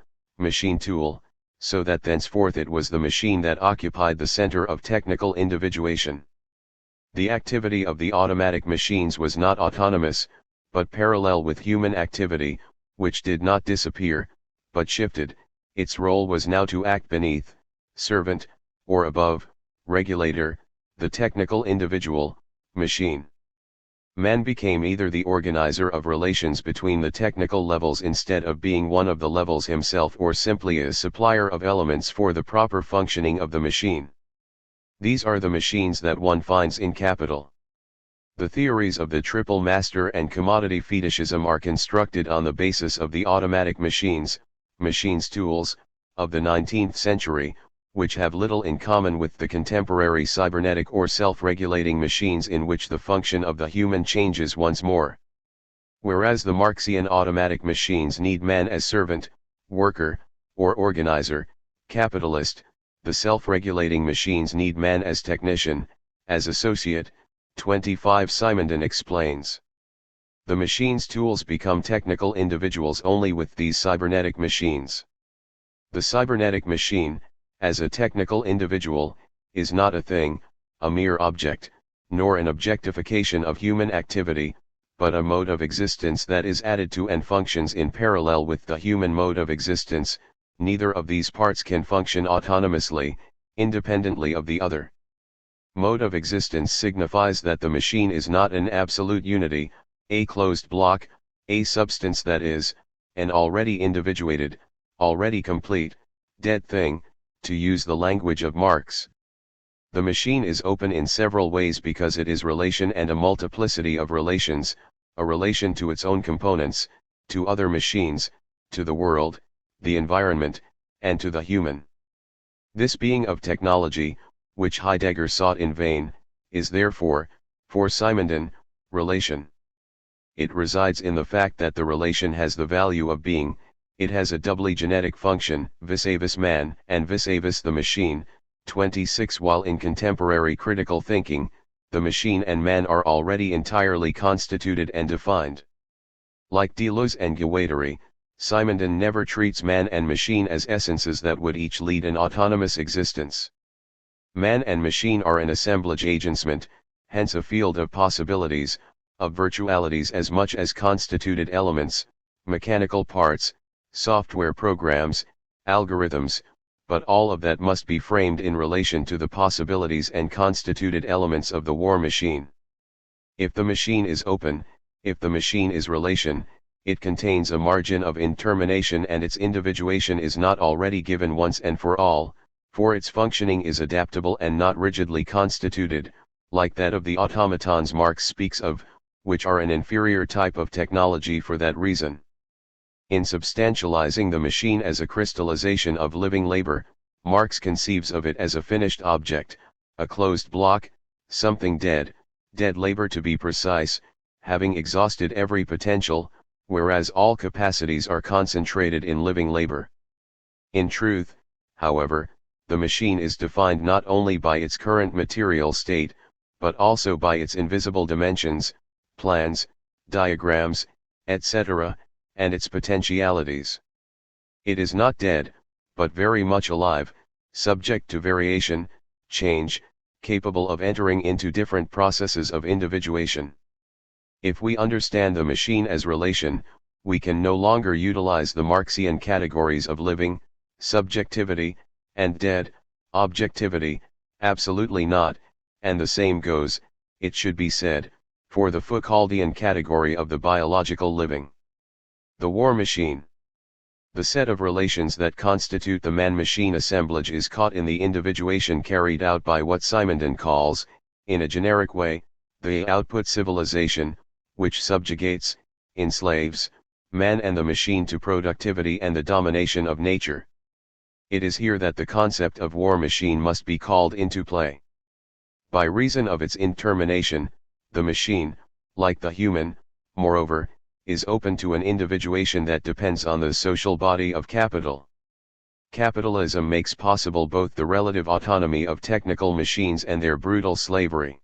tool, so that thenceforth it was the machine that occupied the center of technical individuation. The activity of the automatic machines was not autonomous, but parallel with human activity, which did not disappear, but shifted. Its role was now to act beneath, servant, or above, regulator, the technical individual, machine. Man became either the organizer of relations between the technical levels instead of being one of the levels himself, or simply a supplier of elements for the proper functioning of the machine. These are the machines that one finds in Capital. The theories of the triple master and commodity fetishism are constructed on the basis of the automatic machines tools, of the 19th century, which have little in common with the contemporary cybernetic or self-regulating machines in which the function of the human changes once more. Whereas the Marxian automatic machines need man as servant, worker, or organizer, capitalist, the self-regulating machines need man as technician, as associate. 25 Simondon explains. The machine's tools become technical individuals only with these cybernetic machines. The cybernetic machine, as a technical individual, is not a thing, a mere object, nor an objectification of human activity, but a mode of existence that is added to and functions in parallel with the human mode of existence. Neither of these parts can function autonomously, independently of the other. Mode of existence signifies that the machine is not an absolute unity, a closed block, a substance that is, an already individuated, already complete, dead thing, to use the language of Marx. The machine is open in several ways because it is relation and a multiplicity of relations, a relation to its own components, to other machines, to the world, the environment, and to the human. This being of technology, which Heidegger sought in vain, is therefore, for Simondon, relation. It resides in the fact that the relation has the value of being. It has a doubly genetic function, vis-a-vis man and vis-a-vis the machine. 26 While in contemporary critical thinking, the machine and man are already entirely constituted and defined. Like Deleuze and Guattari, Simondon never treats man and machine as essences that would each lead an autonomous existence. Man and machine are an assemblage agencement, hence a field of possibilities, of virtualities as much as constituted elements, mechanical parts, software programs, algorithms, but all of that must be framed in relation to the possibilities and constituted elements of the war machine. If the machine is open, if the machine is relation, it contains a margin of intermination and its individuation is not already given once and for all, for its functioning is adaptable and not rigidly constituted, like that of the automatons Marx speaks of, which are an inferior type of technology for that reason. In substantializing the machine as a crystallization of living labor, Marx conceives of it as a finished object, a closed block, something dead labor to be precise, having exhausted every potential, whereas all capacities are concentrated in living labor. In truth, however, the machine is defined not only by its current material state, but also by its invisible dimensions, plans, diagrams, etc., and its potentialities. It is not dead, but very much alive, subject to variation, change, capable of entering into different processes of individuation. If we understand the machine as relation, we can no longer utilize the Marxian categories of living, subjectivity, and dead, objectivity, absolutely not, and the same goes, it should be said, for the Foucauldian category of the biological living. The war machine. The set of relations that constitute the man-machine assemblage is caught in the individuation carried out by what Simondon calls, in a generic way, the output civilization, which subjugates, enslaves, man and the machine to productivity and the domination of nature. It is here that the concept of war machine must be called into play. By reason of its intermination, the machine, like the human, moreover, is open to an individuation that depends on the social body of capital. Capitalism makes possible both the relative autonomy of technical machines and their brutal slavery.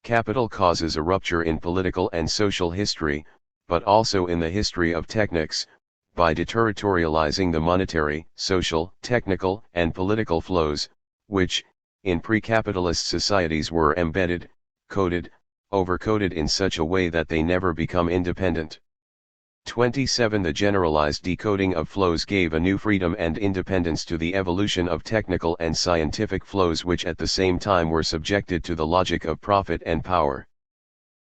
Capital causes a rupture in political and social history, but also in the history of technics, by deterritorializing the monetary, social, technical, and political flows, which, in pre-capitalist societies were embedded, coded, overcoded in such a way that they never become independent. 27. The generalized decoding of flows gave a new freedom and independence to the evolution of technical and scientific flows which at the same time were subjected to the logic of profit and power.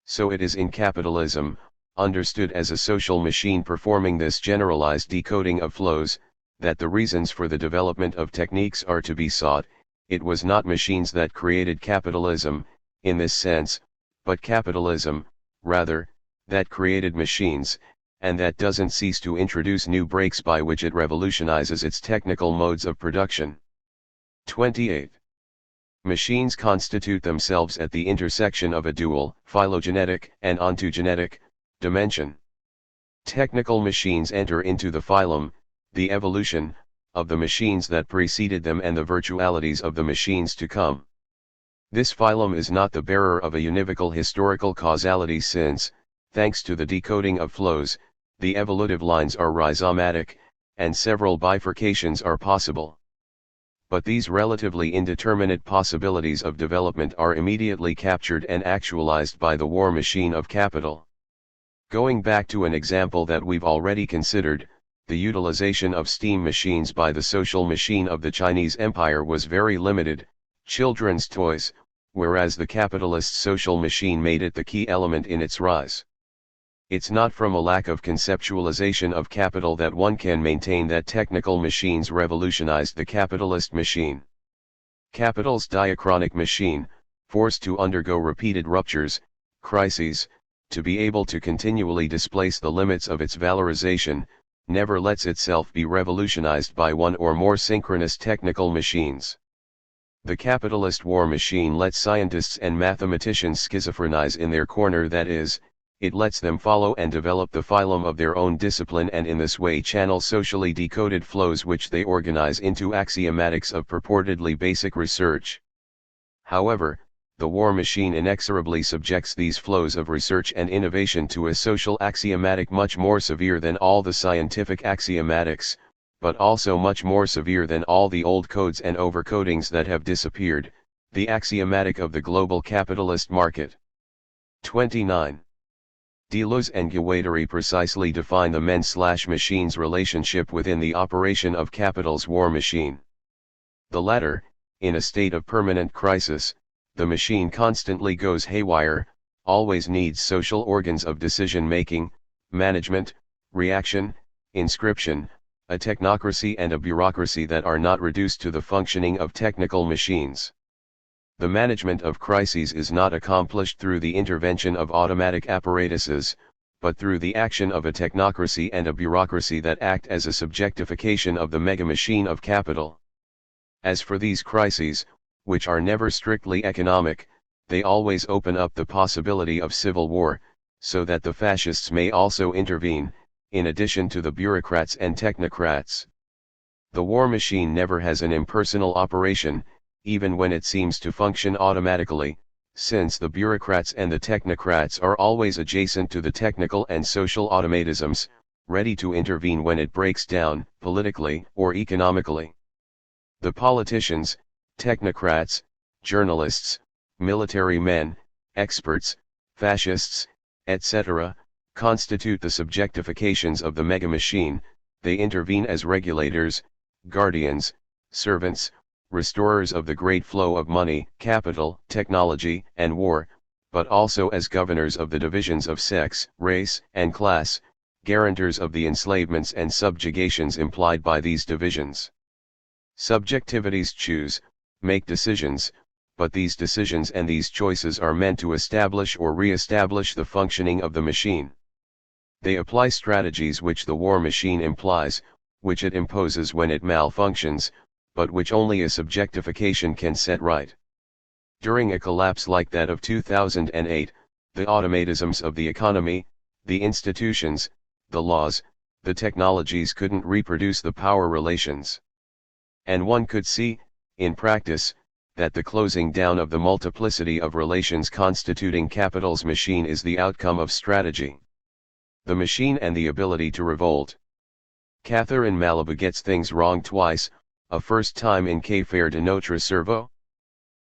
So it is in capitalism, understood as a social machine performing this generalized decoding of flows, that the reasons for the development of techniques are to be sought. It was not machines that created capitalism, in this sense, but capitalism, rather, that created machines, and that doesn't cease to introduce new breaks by which it revolutionizes its technical modes of production. 28. Machines constitute themselves at the intersection of a dual, phylogenetic and ontogenetic, dimension. Technical machines enter into the phylum, the evolution, of the machines that preceded them and the virtualities of the machines to come. This phylum is not the bearer of a univocal historical causality since, thanks to the decoding of flows, the evolutive lines are rhizomatic, and several bifurcations are possible. But these relatively indeterminate possibilities of development are immediately captured and actualized by the war machine of capital. Going back to an example that we've already considered, the utilization of steam machines by the social machine of the Chinese Empire was very limited, children's toys, whereas the capitalist social machine made it the key element in its rise. It's not from a lack of conceptualization of capital that one can maintain that technical machines revolutionized the capitalist machine. Capital's diachronic machine, forced to undergo repeated ruptures, crises, to be able to continually displace the limits of its valorization, never lets itself be revolutionized by one or more synchronous technical machines. The capitalist war machine lets scientists and mathematicians schizophrenize in their corner, that is, it lets them follow and develop the phylum of their own discipline and in this way channel socially decoded flows which they organize into axiomatics of purportedly basic research. However, the war machine inexorably subjects these flows of research and innovation to a social axiomatic much more severe than all the scientific axiomatics, but also much more severe than all the old codes and overcodings that have disappeared, the axiomatic of the global capitalist market. 29. Deleuze and Guattari precisely define the men/machines relationship within the operation of capital's war machine. The latter, in a state of permanent crisis, the machine constantly goes haywire, always needs social organs of decision-making, management, reaction, inscription, a technocracy and a bureaucracy that are not reduced to the functioning of technical machines. The management of crises is not accomplished through the intervention of automatic apparatuses, but through the action of a technocracy and a bureaucracy that act as a subjectification of the mega-machine of capital. As for these crises, which are never strictly economic, they always open up the possibility of civil war, so that the fascists may also intervene, in addition to the bureaucrats and technocrats. The war machine never has an impersonal operation, even when it seems to function automatically, since the bureaucrats and the technocrats are always adjacent to the technical and social automatisms, ready to intervene when it breaks down, politically or economically. The politicians, technocrats, journalists, military men, experts, fascists, etc., constitute the subjectifications of the mega-machine. They intervene as regulators, guardians, servants, restorers of the great flow of money, capital, technology, and war, but also as governors of the divisions of sex, race, and class, guarantors of the enslavements and subjugations implied by these divisions. Subjectivities choose, make decisions, but these decisions and these choices are meant to establish or re-establish the functioning of the machine. They apply strategies which the war machine implies, which it imposes when it malfunctions, but which only a subjectification can set right. During a collapse like that of 2008, the automatisms of the economy, the institutions, the laws, the technologies couldn't reproduce the power relations. And one could see, in practice, that the closing down of the multiplicity of relations constituting capital's machine is the outcome of strategy. The machine and the ability to revolt. Cather in Malibu gets things wrong twice, a first time in Que faire de notre cerveau?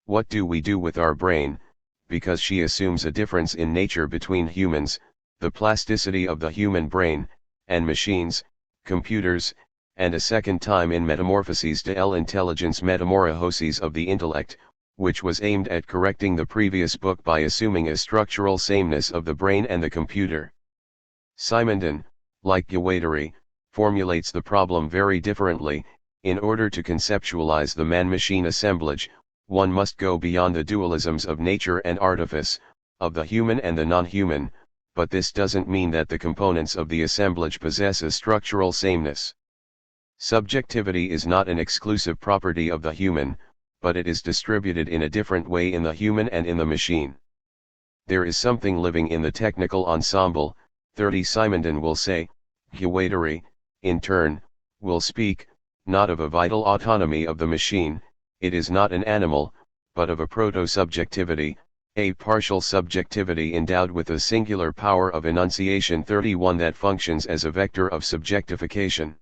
What do we do with our brain, because she assumes a difference in nature between humans, the plasticity of the human brain, and machines, computers, and a second time in Metamorphoses de l'intelligence metamorphoses of the intellect, which was aimed at correcting the previous book by assuming a structural sameness of the brain and the computer. Simondon, like Guattari, formulates the problem very differently. In order to conceptualize the man-machine assemblage, one must go beyond the dualisms of nature and artifice, of the human and the non-human, but this doesn't mean that the components of the assemblage possess a structural sameness. Subjectivity is not an exclusive property of the human, but it is distributed in a different way in the human and in the machine. There is something living in the technical ensemble. 30 Simondon will say. Guattari, in turn, will speak, not of a vital autonomy of the machine, it is not an animal, but of a proto-subjectivity, a partial subjectivity endowed with a singular power of enunciation. 31 that functions as a vector of subjectification.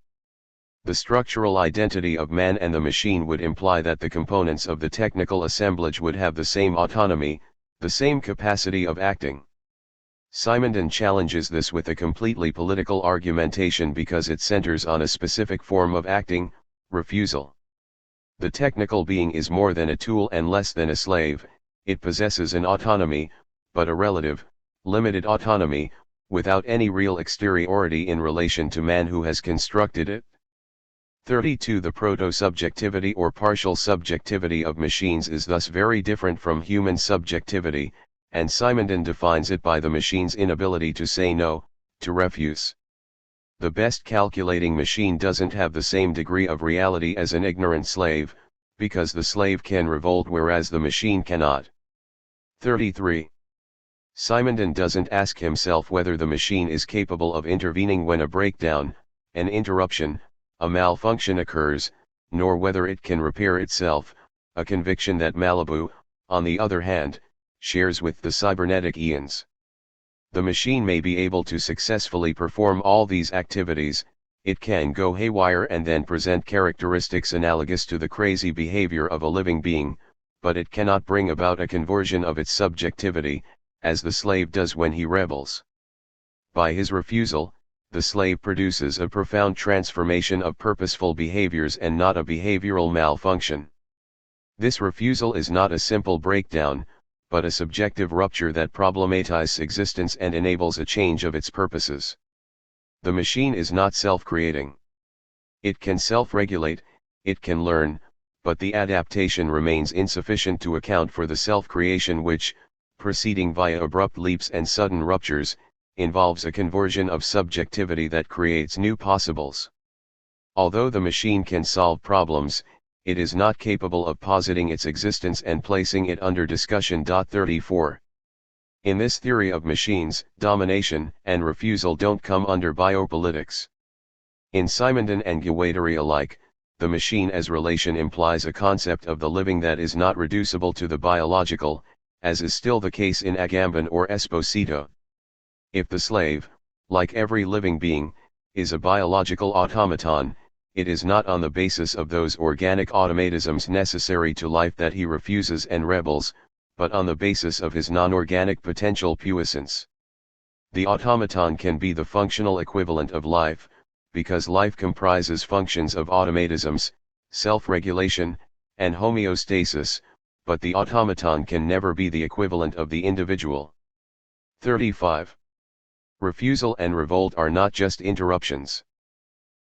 The structural identity of man and the machine would imply that the components of the technical assemblage would have the same autonomy, the same capacity of acting. Simondon challenges this with a completely political argumentation because it centers on a specific form of acting, refusal. The technical being is more than a tool and less than a slave, it possesses an autonomy, but a relative, limited autonomy, without any real exteriority in relation to man who has constructed it. 32 The proto-subjectivity or partial subjectivity of machines is thus very different from human subjectivity, and Simondon defines it by the machine's inability to say no, to refuse. The best calculating machine doesn't have the same degree of reality as an ignorant slave, because the slave can revolt whereas the machine cannot. 33. Simondon doesn't ask himself whether the machine is capable of intervening when a breakdown, an interruption, a malfunction occurs, nor whether it can repair itself, a conviction that Malibu, on the other hand, shares with the cybernetic eons. The machine may be able to successfully perform all these activities, it can go haywire and then present characteristics analogous to the crazy behavior of a living being, but it cannot bring about a conversion of its subjectivity, as the slave does when he rebels. By his refusal, the slave produces a profound transformation of purposeful behaviors and not a behavioral malfunction. This refusal is not a simple breakdown, but a subjective rupture that problematizes existence and enables a change of its purposes. The machine is not self-creating. It can self-regulate, it can learn, but the adaptation remains insufficient to account for the self-creation which, proceeding via abrupt leaps and sudden ruptures, involves a conversion of subjectivity that creates new possibles. Although the machine can solve problems, it is not capable of positing its existence and placing it under discussion. 34. In this theory of machines, domination and refusal don't come under biopolitics. In Simondon and Guattari alike, the machine as relation implies a concept of the living that is not reducible to the biological, as is still the case in Agamben or Esposito. If the slave, like every living being, is a biological automaton, it is not on the basis of those organic automatisms necessary to life that he refuses and rebels, but on the basis of his non-organic potential puissance. The automaton can be the functional equivalent of life, because life comprises functions of automatisms, self-regulation, and homeostasis, but the automaton can never be the equivalent of the individual. 35. Refusal and revolt are not just interruptions.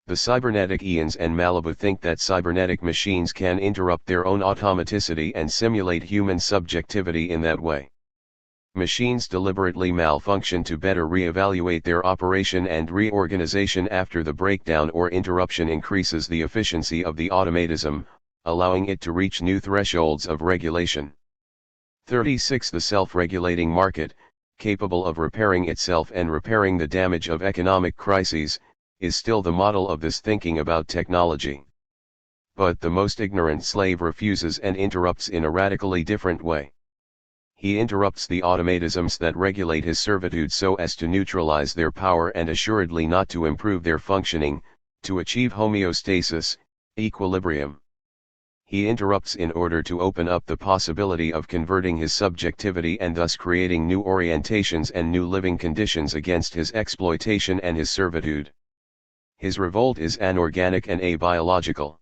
The cybernetic Ians and Malibu think that cybernetic machines can interrupt their own automaticity and simulate human subjectivity in that way. Machines deliberately malfunction to better re-evaluate their operation, and reorganization after the breakdown or interruption increases the efficiency of the automatism, allowing it to reach new thresholds of regulation. 36. The self-regulating market, capable of repairing itself and repairing the damage of economic crises, is still the model of this thinking about technology. But the most ignorant slave refuses and interrupts in a radically different way. He interrupts the automatisms that regulate his servitude so as to neutralize their power and assuredly not to improve their functioning, to achieve homeostasis, equilibrium. He interrupts in order to open up the possibility of converting his subjectivity and thus creating new orientations and new living conditions against his exploitation and his servitude. His revolt is anorganic and abiological.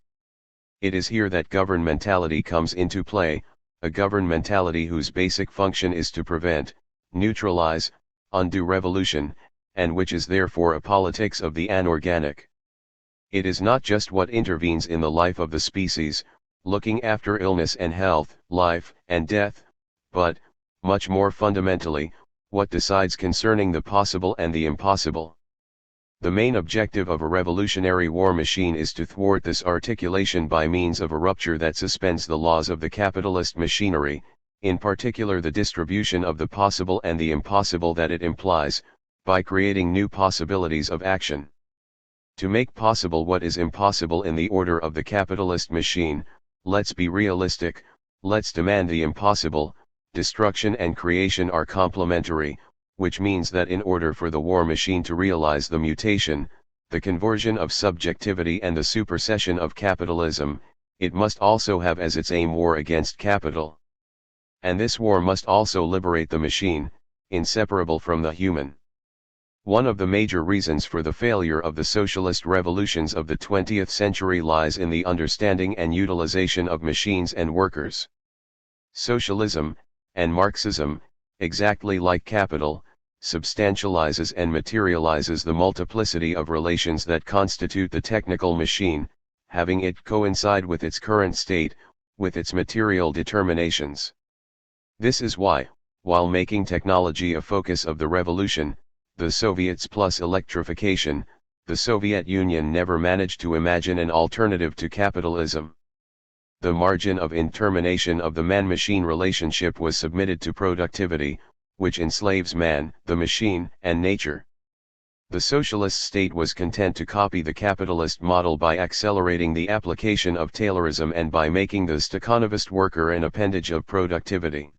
It is here that governmentality comes into play, a governmentality whose basic function is to prevent, neutralize, undo revolution, and which is therefore a politics of the anorganic. It is not just what intervenes in the life of the species, looking after illness and health, life and death, but, much more fundamentally, what decides concerning the possible and the impossible. The main objective of a revolutionary war machine is to thwart this articulation by means of a rupture that suspends the laws of the capitalist machinery, in particular the distribution of the possible and the impossible that it implies, by creating new possibilities of action. To make possible what is impossible in the order of the capitalist machine, let's be realistic, let's demand the impossible. Destruction and creation are complementary, which means that in order for the war machine to realize the mutation, the conversion of subjectivity and the supersession of capitalism, it must also have as its aim war against capital. And this war must also liberate the machine, inseparable from the human. One of the major reasons for the failure of the socialist revolutions of the 20th century lies in the understanding and utilization of machines and workers. Socialism, and Marxism, exactly like capital, substantializes and materializes the multiplicity of relations that constitute the technical machine, having it coincide with its current state, with its material determinations. This is why, while making technology a focus of the revolution, the Soviets plus electrification, the Soviet Union never managed to imagine an alternative to capitalism. The margin of intermination of the man-machine relationship was submitted to productivity, which enslaves man, the machine, and nature. The socialist state was content to copy the capitalist model by accelerating the application of Taylorism and by making the Stakhanovist worker an appendage of productivity.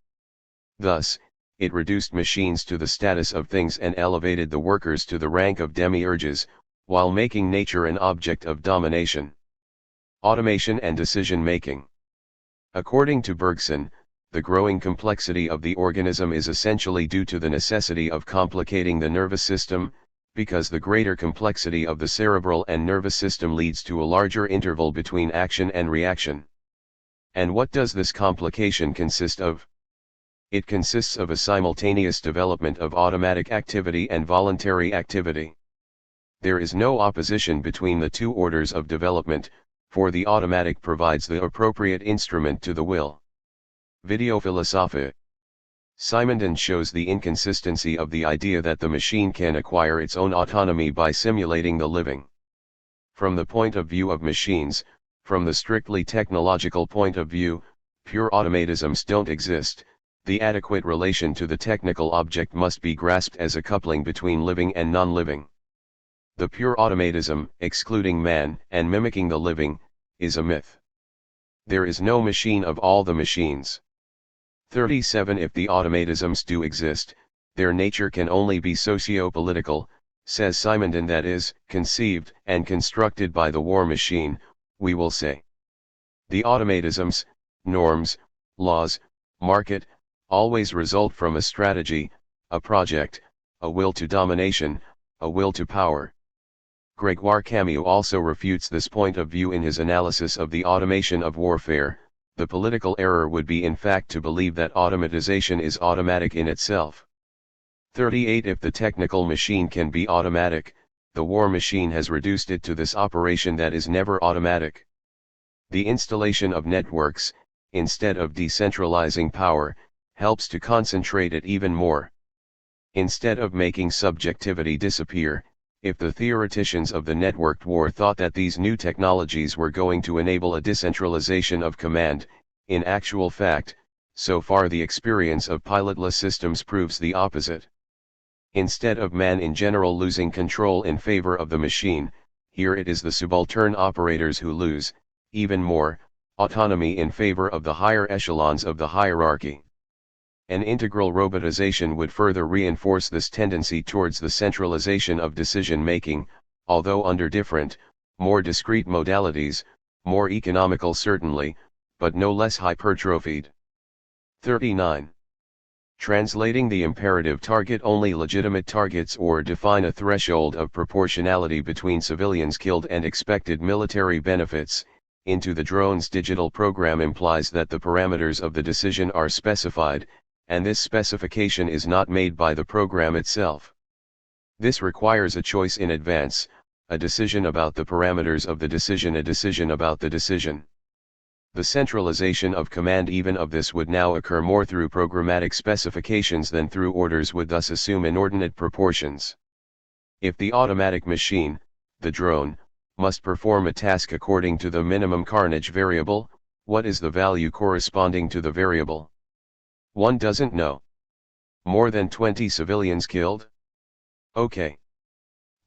Thus, it reduced machines to the status of things and elevated the workers to the rank of demiurges, while making nature an object of domination. Automation and decision-making. According to Bergson, the growing complexity of the organism is essentially due to the necessity of complicating the nervous system, because the greater complexity of the cerebral and nervous system leads to a larger interval between action and reaction. And what does this complication consist of? It consists of a simultaneous development of automatic activity and voluntary activity. There is no opposition between the two orders of development, for the automatic provides the appropriate instrument to the will. Video Philosophie. Simondon shows the inconsistency of the idea that the machine can acquire its own autonomy by simulating the living. From the point of view of machines, from the strictly technological point of view, pure automatisms don't exist. The adequate relation to the technical object must be grasped as a coupling between living and non-living. The pure automatism, excluding man and mimicking the living, is a myth. There is no machine of all the machines. 37. If the automatisms do exist, their nature can only be socio-political, Says Simondon, that is, conceived and constructed by the war machine, we will say. The automatisms, norms, laws, market, always result from a strategy, a project, a will to domination, a will to power. Grégoire Camus also refutes this point of view in his analysis of the automation of warfare. The political error would be in fact to believe that automatization is automatic in itself. 38 If the technical machine can be automatic, the war machine has reduced it to this operation that is never automatic. The installation of networks, instead of decentralizing power, helps to concentrate it even more. Instead of making subjectivity disappear, if the theoreticians of the networked war thought that these new technologies were going to enable a decentralization of command, in actual fact, so far the experience of pilotless systems proves the opposite. Instead of man in general losing control in favor of the machine, here it is the subaltern operators who lose, even more, autonomy in favor of the higher echelons of the hierarchy. An integral robotization would further reinforce this tendency towards the centralization of decision-making, although under different, more discrete modalities, more economical certainly, but no less hypertrophied. 39. Translating the imperative target only legitimate targets or define a threshold of proportionality between civilians killed and expected military benefits, into the drone's digital program implies that the parameters of the decision are specified, and this specification is not made by the program itself. This requires a choice in advance, a decision about the parameters of the decision, a decision about the decision. The centralization of command even of this would now occur more through programmatic specifications than through orders, would thus assume inordinate proportions. If the automatic machine, the drone, must perform a task according to the minimum carnage variable, what is the value corresponding to the variable? One doesn't know. More than 20 civilians killed? Okay.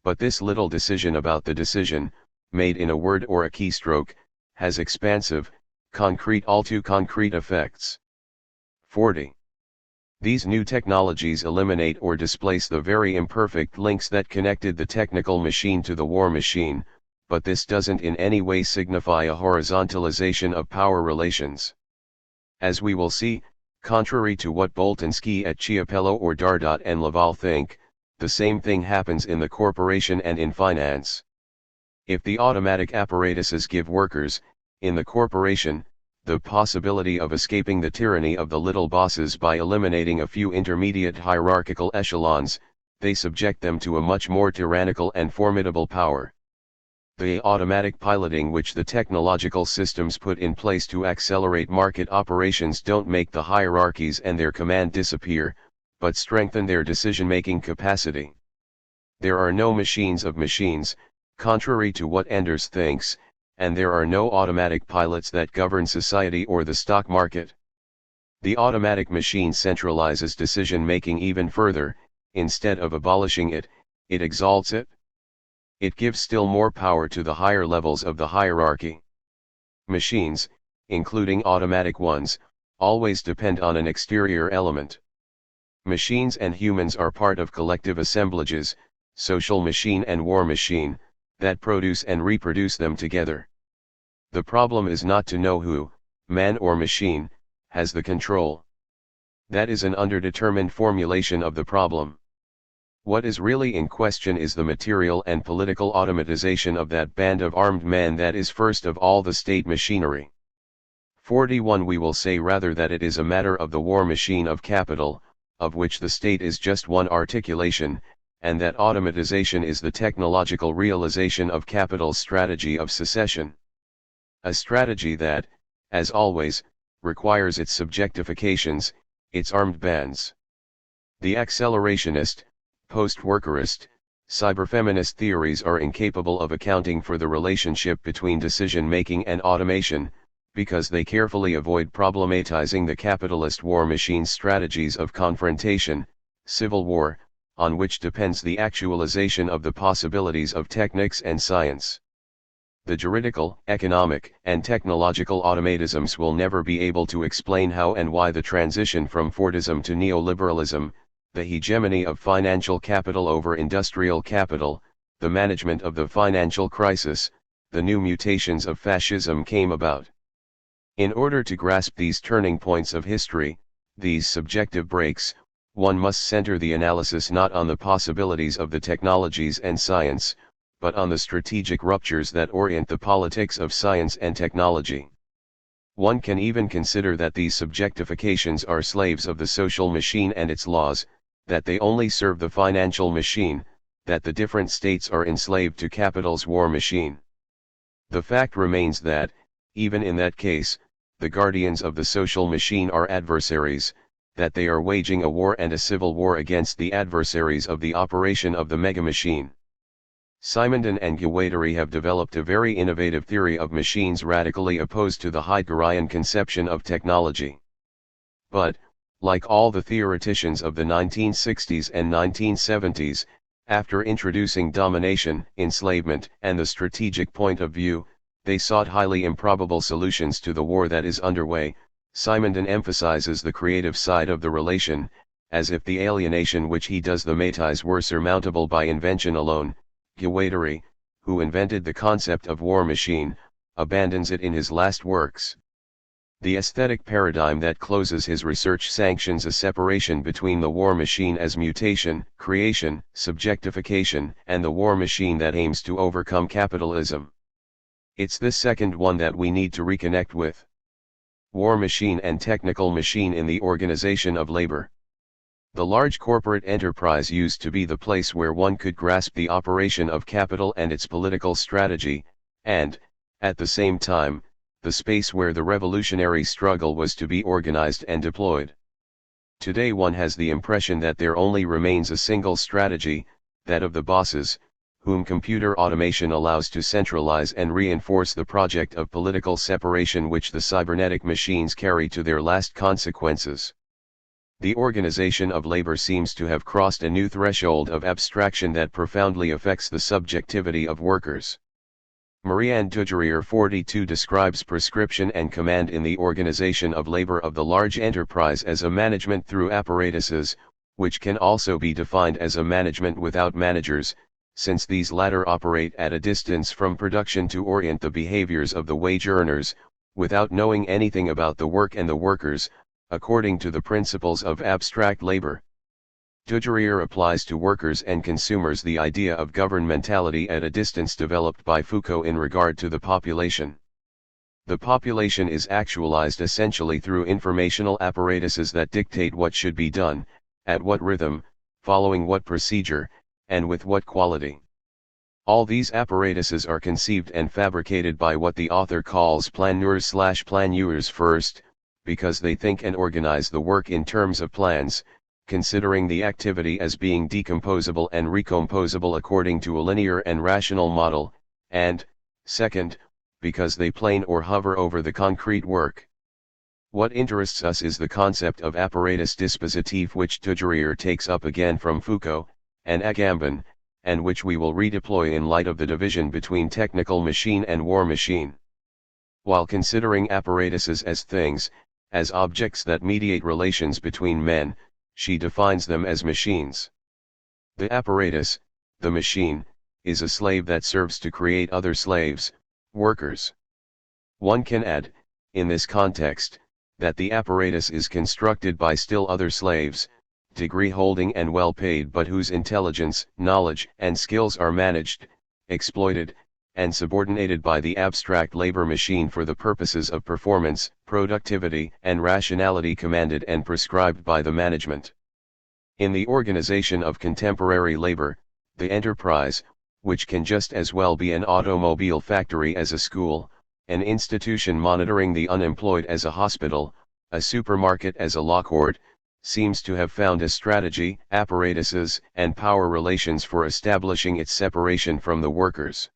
But this little decision about the decision, made in a word or a keystroke, has expansive, concrete, all too concrete effects. 40. These new technologies eliminate or displace the very imperfect links that connected the technical machine to the war machine, but this doesn't in any way signify a horizontalization of power relations. As we will see, contrary to what Boltanski at Chiapello or Dardot and Laval think, the same thing happens in the corporation and in finance. If the automatic apparatuses give workers, in the corporation, the possibility of escaping the tyranny of the little bosses by eliminating a few intermediate hierarchical echelons, they subject them to a much more tyrannical and formidable power. The automatic piloting which the technological systems put in place to accelerate market operations don't make the hierarchies and their command disappear, but strengthen their decision-making capacity. There are no machines of machines, contrary to what Enders thinks, and there are no automatic pilots that govern society or the stock market. The automatic machine centralizes decision-making even further. Instead of abolishing it, it exalts it. It gives still more power to the higher levels of the hierarchy. Machines, including automatic ones, always depend on an exterior element. Machines and humans are part of collective assemblages, social machine and war machine, that produce and reproduce them together. The problem is not to know who, man or machine, has the control. That is an underdetermined formulation of the problem. What is really in question is the material and political automatization of that band of armed men that is first of all the state machinery. 41 We will say rather that it is a matter of the war machine of capital, of which the state is just one articulation, and that automatization is the technological realization of capital's strategy of secession. A strategy that, as always, requires its subjectifications, its armed bands. The accelerationist, post-workerist, cyberfeminist theories are incapable of accounting for the relationship between decision-making and automation, because they carefully avoid problematizing the capitalist war machine's strategies of confrontation, civil war, on which depends the actualization of the possibilities of techniques and science. The juridical, economic, and technological automatisms will never be able to explain how and why the transition from Fordism to neoliberalism, the hegemony of financial capital over industrial capital, the management of the financial crisis, the new mutations of fascism came about. In order to grasp these turning points of history, these subjective breaks, one must center the analysis not on the possibilities of the technologies and science, but on the strategic ruptures that orient the politics of science and technology. One can even consider that these subjectifications are slaves of the social machine and its laws, that they only serve the financial machine, that the different states are enslaved to capital's war machine. The fact remains that, even in that case, the guardians of the social machine are adversaries, that they are waging a war and a civil war against the adversaries of the operation of the mega-machine. Simondon and Guattari have developed a very innovative theory of machines radically opposed to the Heideggerian conception of technology. But, like all the theoreticians of the 1960s and 1970s, after introducing domination, enslavement, and the strategic point of view, they sought highly improbable solutions to the war that is underway. Simondon emphasizes the creative side of the relation, as if the alienation which he does thematize were surmountable by invention alone. Guattari, who invented the concept of war machine, abandons it in his last works. The aesthetic paradigm that closes his research sanctions a separation between the war machine as mutation, creation, subjectification, and the war machine that aims to overcome capitalism. It's this second one that we need to reconnect with. War machine and technical machine in the organization of labor. The large corporate enterprise used to be the place where one could grasp the operation of capital and its political strategy, and, at the same time, the space where the revolutionary struggle was to be organized and deployed. Today one has the impression that there only remains a single strategy, that of the bosses, whom computer automation allows to centralize and reinforce the project of political separation which the cybernetic machines carry to their last consequences. The organization of labor seems to have crossed a new threshold of abstraction that profoundly affects the subjectivity of workers. Marianne Dujarrier 42 describes prescription and command in the organization of labor of the large enterprise as a management through apparatuses, which can also be defined as a management without managers, since these latter operate at a distance from production to orient the behaviors of the wage earners, without knowing anything about the work and the workers, according to the principles of abstract labor. Dujarrier applies to workers and consumers the idea of governmentality at a distance developed by Foucault in regard to the population. The population is actualized essentially through informational apparatuses that dictate what should be done, at what rhythm, following what procedure, and with what quality. All these apparatuses are conceived and fabricated by what the author calls planeurs/planeurs first, because they think and organize the work in terms of plans, considering the activity as being decomposable and recomposable according to a linear and rational model, and, second, because they plane or hover over the concrete work. What interests us is the concept of apparatus dispositif which Dujarrier takes up again from Foucault and Agamben, and which we will redeploy in light of the division between technical machine and war machine. While considering apparatuses as things, as objects that mediate relations between men, she defines them as machines. The apparatus, the machine, is a slave that serves to create other slaves, workers. One can add, in this context, that the apparatus is constructed by still other slaves, degree-holding and well-paid but whose intelligence, knowledge, and skills are managed, exploited, and subordinated by the abstract labor machine for the purposes of performance, productivity, and rationality commanded and prescribed by the management. In the organization of contemporary labor, the enterprise, which can just as well be an automobile factory as a school, an institution monitoring the unemployed as a hospital, a supermarket as a law court, seems to have found a strategy, apparatuses, and power relations for establishing its separation from the workers.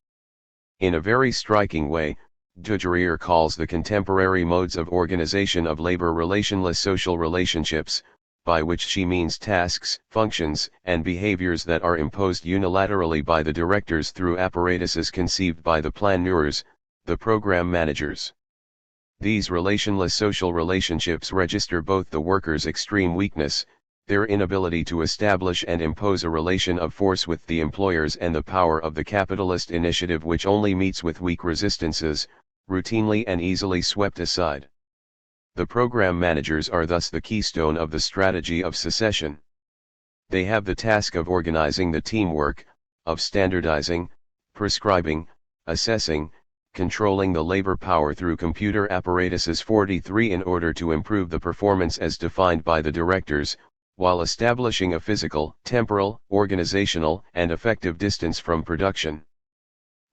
In a very striking way, Dujarrier calls the contemporary modes of organization of labor relationless social relationships, by which she means tasks, functions, and behaviors that are imposed unilaterally by the directors through apparatuses conceived by the planeurs, the program managers. These relationless social relationships register both the workers' extreme weakness, their inability to establish and impose a relation of force with the employers, and the power of the capitalist initiative, which only meets with weak resistances, routinely and easily swept aside. The program managers are thus the keystone of the strategy of secession. They have the task of organizing the teamwork, of standardizing, prescribing, assessing, controlling the labor power through computer apparatuses 43 in order to improve the performance as defined by the directors, while establishing a physical, temporal, organizational, and effective distance from production.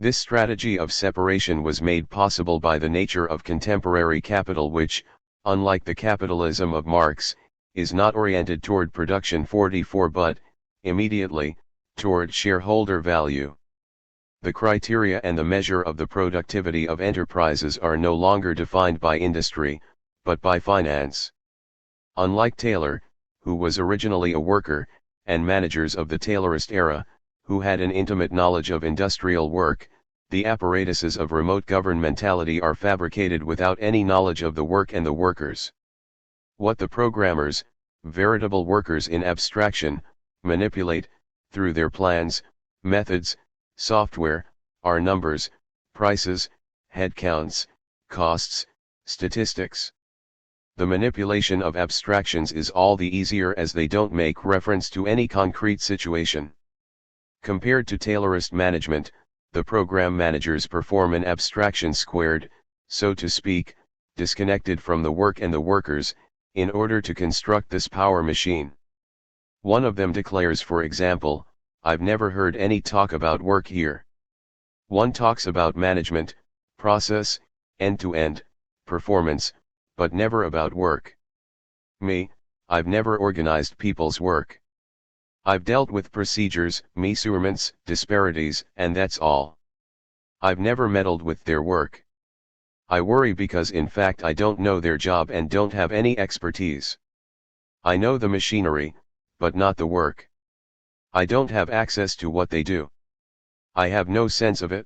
This strategy of separation was made possible by the nature of contemporary capital, which, unlike the capitalism of Marx, is not oriented toward production 44 but, immediately, toward shareholder value. The criteria and the measure of the productivity of enterprises are no longer defined by industry, but by finance. Unlike Taylor, who was originally a worker, and managers of the Taylorist era, who had an intimate knowledge of industrial work, the apparatuses of remote governmentality are fabricated without any knowledge of the work and the workers. What the programmers, veritable workers in abstraction, manipulate, through their plans, methods, software, are numbers, prices, headcounts, costs, statistics. The manipulation of abstractions is all the easier as they don't make reference to any concrete situation. Compared to Taylorist management, the program managers perform an abstraction squared, so to speak, disconnected from the work and the workers, in order to construct this power machine. One of them declares, for example, "I've never heard any talk about work here. One talks about management, process, end-to-end, performance, but never about work. Me, I've never organized people's work. I've dealt with procedures, measurements, disparities, and that's all. I've never meddled with their work. I worry because in fact I don't know their job and don't have any expertise. I know the machinery, but not the work. I don't have access to what they do. I have no sense of it."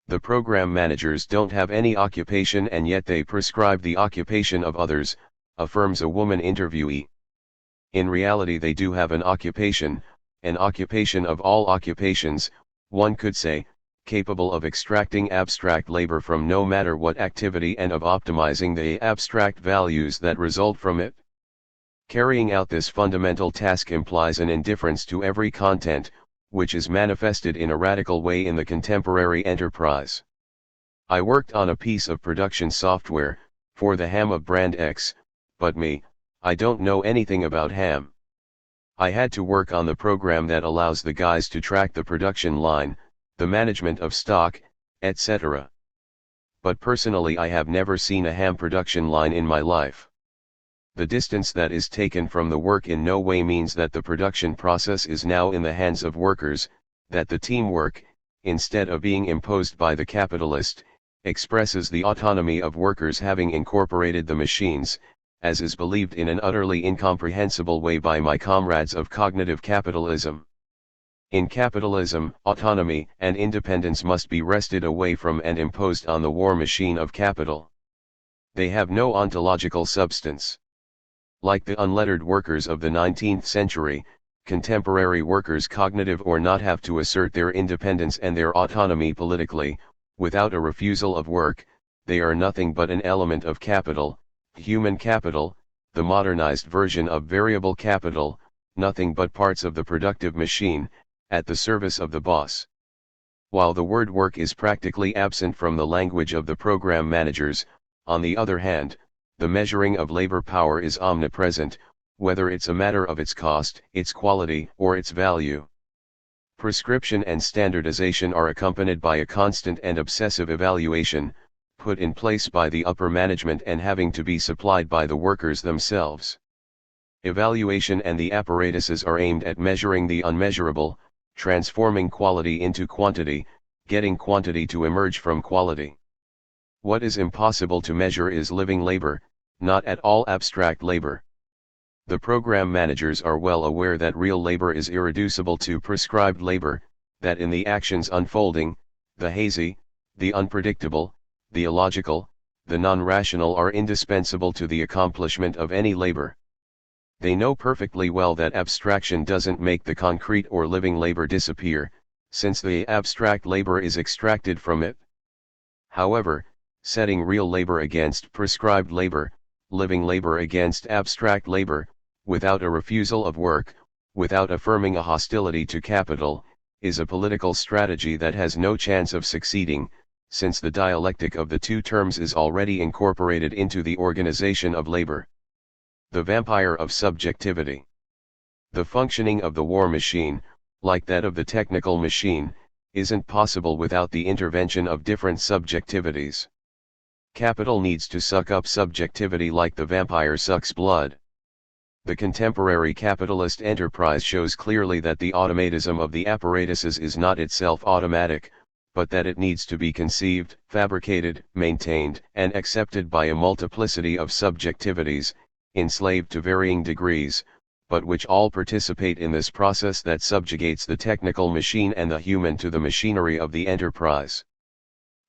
The program managers don't have any occupation, and yet they prescribe the occupation of others, affirms a woman interviewee. In reality they do have an occupation of all occupations, one could say, capable of extracting abstract labor from no matter what activity and of optimizing the abstract values that result from it. Carrying out this fundamental task implies an indifference to every content, which is manifested in a radical way in the contemporary enterprise. I worked on a piece of production software, for the ham of brand X, but I don't know anything about ham. I had to work on the program that allows the guys to track the production line, the management of stock, etc. But personally I have never seen a ham production line in my life. The distance that is taken from the work in no way means that the production process is now in the hands of workers, that the teamwork, instead of being imposed by the capitalist, expresses the autonomy of workers having incorporated the machines, as is believed in an utterly incomprehensible way by my comrades of cognitive capitalism. In capitalism, autonomy and independence must be wrested away from and imposed on the war machine of capital. They have no ontological substance. Like the unlettered workers of the 19th century, contemporary workers, cognitive or not, have to assert their independence and their autonomy politically. Without a refusal of work, they are nothing but an element of capital, human capital, the modernized version of variable capital, nothing but parts of the productive machine, at the service of the boss. While the word work is practically absent from the language of the program managers, on the other hand, the measuring of labor power is omnipresent, whether it's a matter of its cost, its quality, or its value. Prescription and standardization are accompanied by a constant and obsessive evaluation, put in place by the upper management and having to be supplied by the workers themselves. Evaluation and the apparatuses are aimed at measuring the unmeasurable, transforming quality into quantity, getting quantity to emerge from quality. What is impossible to measure is living labor, not at all abstract labor. The program managers are well aware that real labor is irreducible to prescribed labor, that in the actions unfolding, the hazy, the unpredictable, the illogical, the non-rational are indispensable to the accomplishment of any labor. They know perfectly well that abstraction doesn't make the concrete or living labor disappear, since the abstract labor is extracted from it. However, setting real labor against prescribed labor, living labor against abstract labor, without a refusal of work, without affirming a hostility to capital, is a political strategy that has no chance of succeeding, since the dialectic of the two terms is already incorporated into the organization of labor. The vampire of subjectivity. The functioning of the war machine, like that of the technical machine, isn't possible without the intervention of different subjectivities. Capital needs to suck up subjectivity like the vampire sucks blood. The contemporary capitalist enterprise shows clearly that the automatism of the apparatuses is not itself automatic, but that it needs to be conceived, fabricated, maintained, and accepted by a multiplicity of subjectivities, enslaved to varying degrees, but which all participate in this process that subjugates the technical machine and the human to the machinery of the enterprise.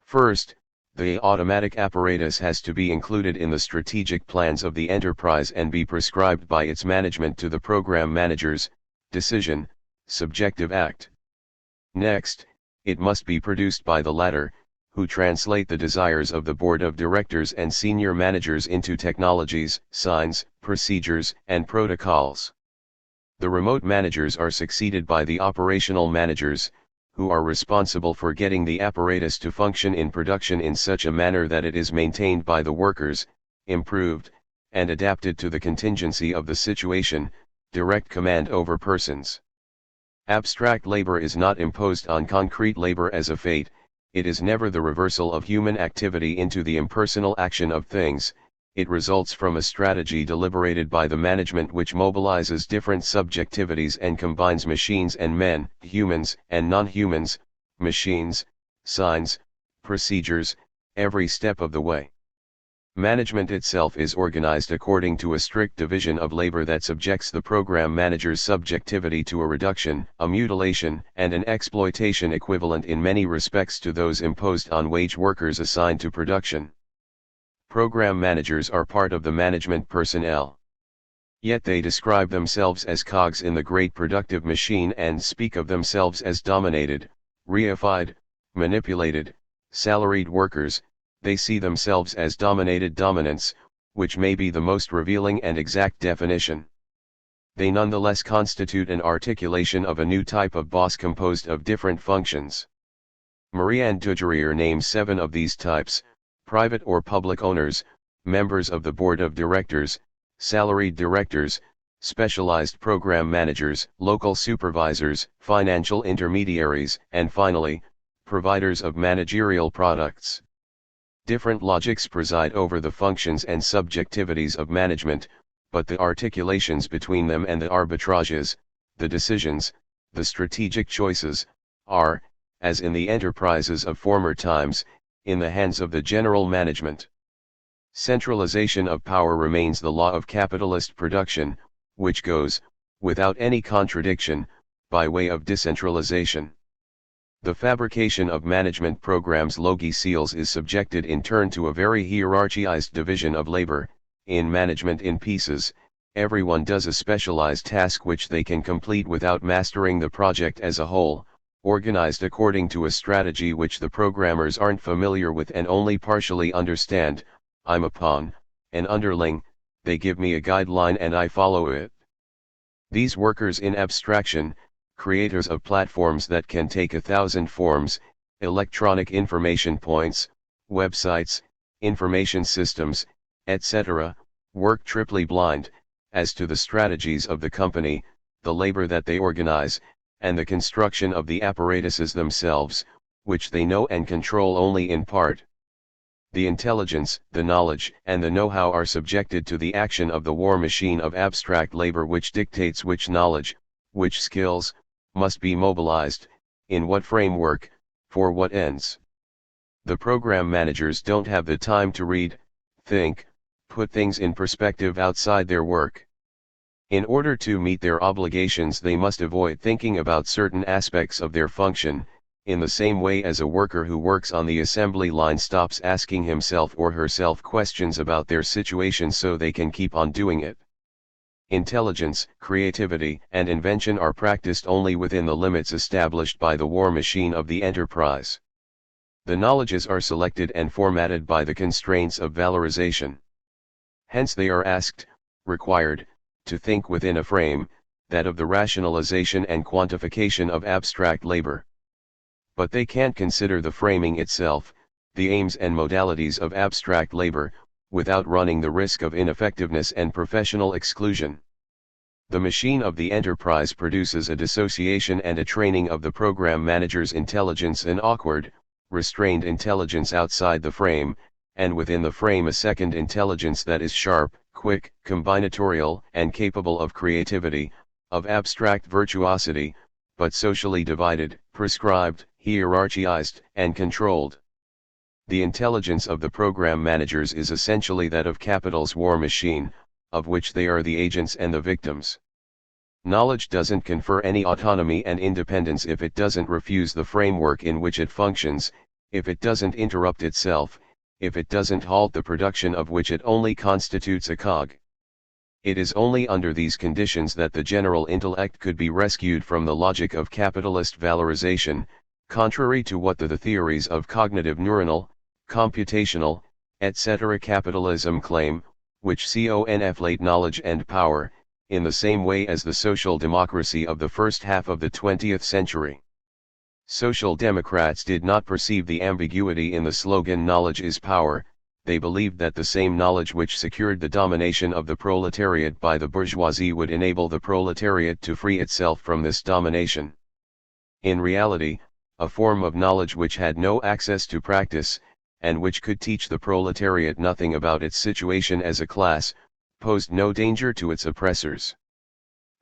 First, the automatic apparatus has to be included in the strategic plans of the enterprise and be prescribed by its management to the program manager's decision, subjective act. Next, it must be produced by the latter, who translate the desires of the board of directors and senior managers into technologies, signs, procedures, and protocols. The remote managers are succeeded by the operational managers, who are responsible for getting the apparatus to function in production in such a manner that it is maintained by the workers, improved, and adapted to the contingency of the situation, direct command over persons. Abstract labor is not imposed on concrete labor as a fate, it is never the reversal of human activity into the impersonal action of things, it results from a strategy deliberated by the management which mobilizes different subjectivities and combines machines and men, humans and non-humans, machines, signs, procedures, every step of the way. Management itself is organized according to a strict division of labor that subjects the program manager's subjectivity to a reduction, a mutilation, and an exploitation equivalent in many respects to those imposed on wage workers assigned to production. Program managers are part of the management personnel. Yet they describe themselves as cogs in the great productive machine and speak of themselves as dominated, reified, manipulated, salaried workers. They see themselves as dominated dominants, which may be the most revealing and exact definition. They nonetheless constitute an articulation of a new type of boss composed of different functions. Marianne Dugerier names 7 of these types: private or public owners, members of the board of directors, salaried directors, specialized program managers, local supervisors, financial intermediaries, and finally, providers of managerial products. Different logics preside over the functions and subjectivities of management, but the articulations between them and the arbitrages, the decisions, the strategic choices, are, as in the enterprises of former times, in the hands of the general management. Centralization of power remains the law of capitalist production, which goes, without any contradiction, by way of decentralization. The fabrication of management programs logiciels is subjected in turn to a very hierarchized division of labor. In management in pieces, everyone does a specialized task which they can complete without mastering the project as a whole, organized according to a strategy which the programmers aren't familiar with and only partially understand. I'm a pawn, an underling, they give me a guideline and I follow it. These workers in abstraction, creators of platforms that can take 1,000 forms, electronic information points, websites, information systems, etc., work triply blind, as to the strategies of the company, the labor that they organize, and the construction of the apparatuses themselves, which they know and control only in part. The intelligence, the knowledge, and the know-how are subjected to the action of the war machine of abstract labor, which dictates which knowledge, which skills, must be mobilized, in what framework, for what ends. The program managers don't have the time to read, think, put things in perspective outside their work. In order to meet their obligations, they must avoid thinking about certain aspects of their function, in the same way as a worker who works on the assembly line stops asking himself or herself questions about their situation so they can keep on doing it. Intelligence, creativity, and invention are practiced only within the limits established by the war machine of the enterprise. The knowledges are selected and formatted by the constraints of valorization. Hence they are asked, required, to think within a frame, that of the rationalization and quantification of abstract labor. But they can't consider the framing itself, the aims and modalities of abstract labor, without running the risk of ineffectiveness and professional exclusion. The machine of the enterprise produces a dissociation and a training of the program manager's intelligence, an awkward, restrained intelligence outside the frame, and within the frame a second intelligence that is sharp, quick, combinatorial, and capable of creativity, of abstract virtuosity, but socially divided, prescribed, hierarchized, and controlled. The intelligence of the program managers is essentially that of capital's war machine, of which they are the agents and the victims. Knowledge doesn't confer any autonomy and independence if it doesn't refuse the framework in which it functions, if it doesn't interrupt itself, if it doesn't halt the production of which it only constitutes a cog. It is only under these conditions that the general intellect could be rescued from the logic of capitalist valorization, contrary to what the theories of cognitive neuronal, computational, etc. capitalism claim, which conflate knowledge and power, in the same way as the social democracy of the first half of the 20th century. Social democrats did not perceive the ambiguity in the slogan "knowledge is power." They believed that the same knowledge which secured the domination of the proletariat by the bourgeoisie would enable the proletariat to free itself from this domination. In reality, a form of knowledge which had no access to practice, and which could teach the proletariat nothing about its situation as a class, posed no danger to its oppressors.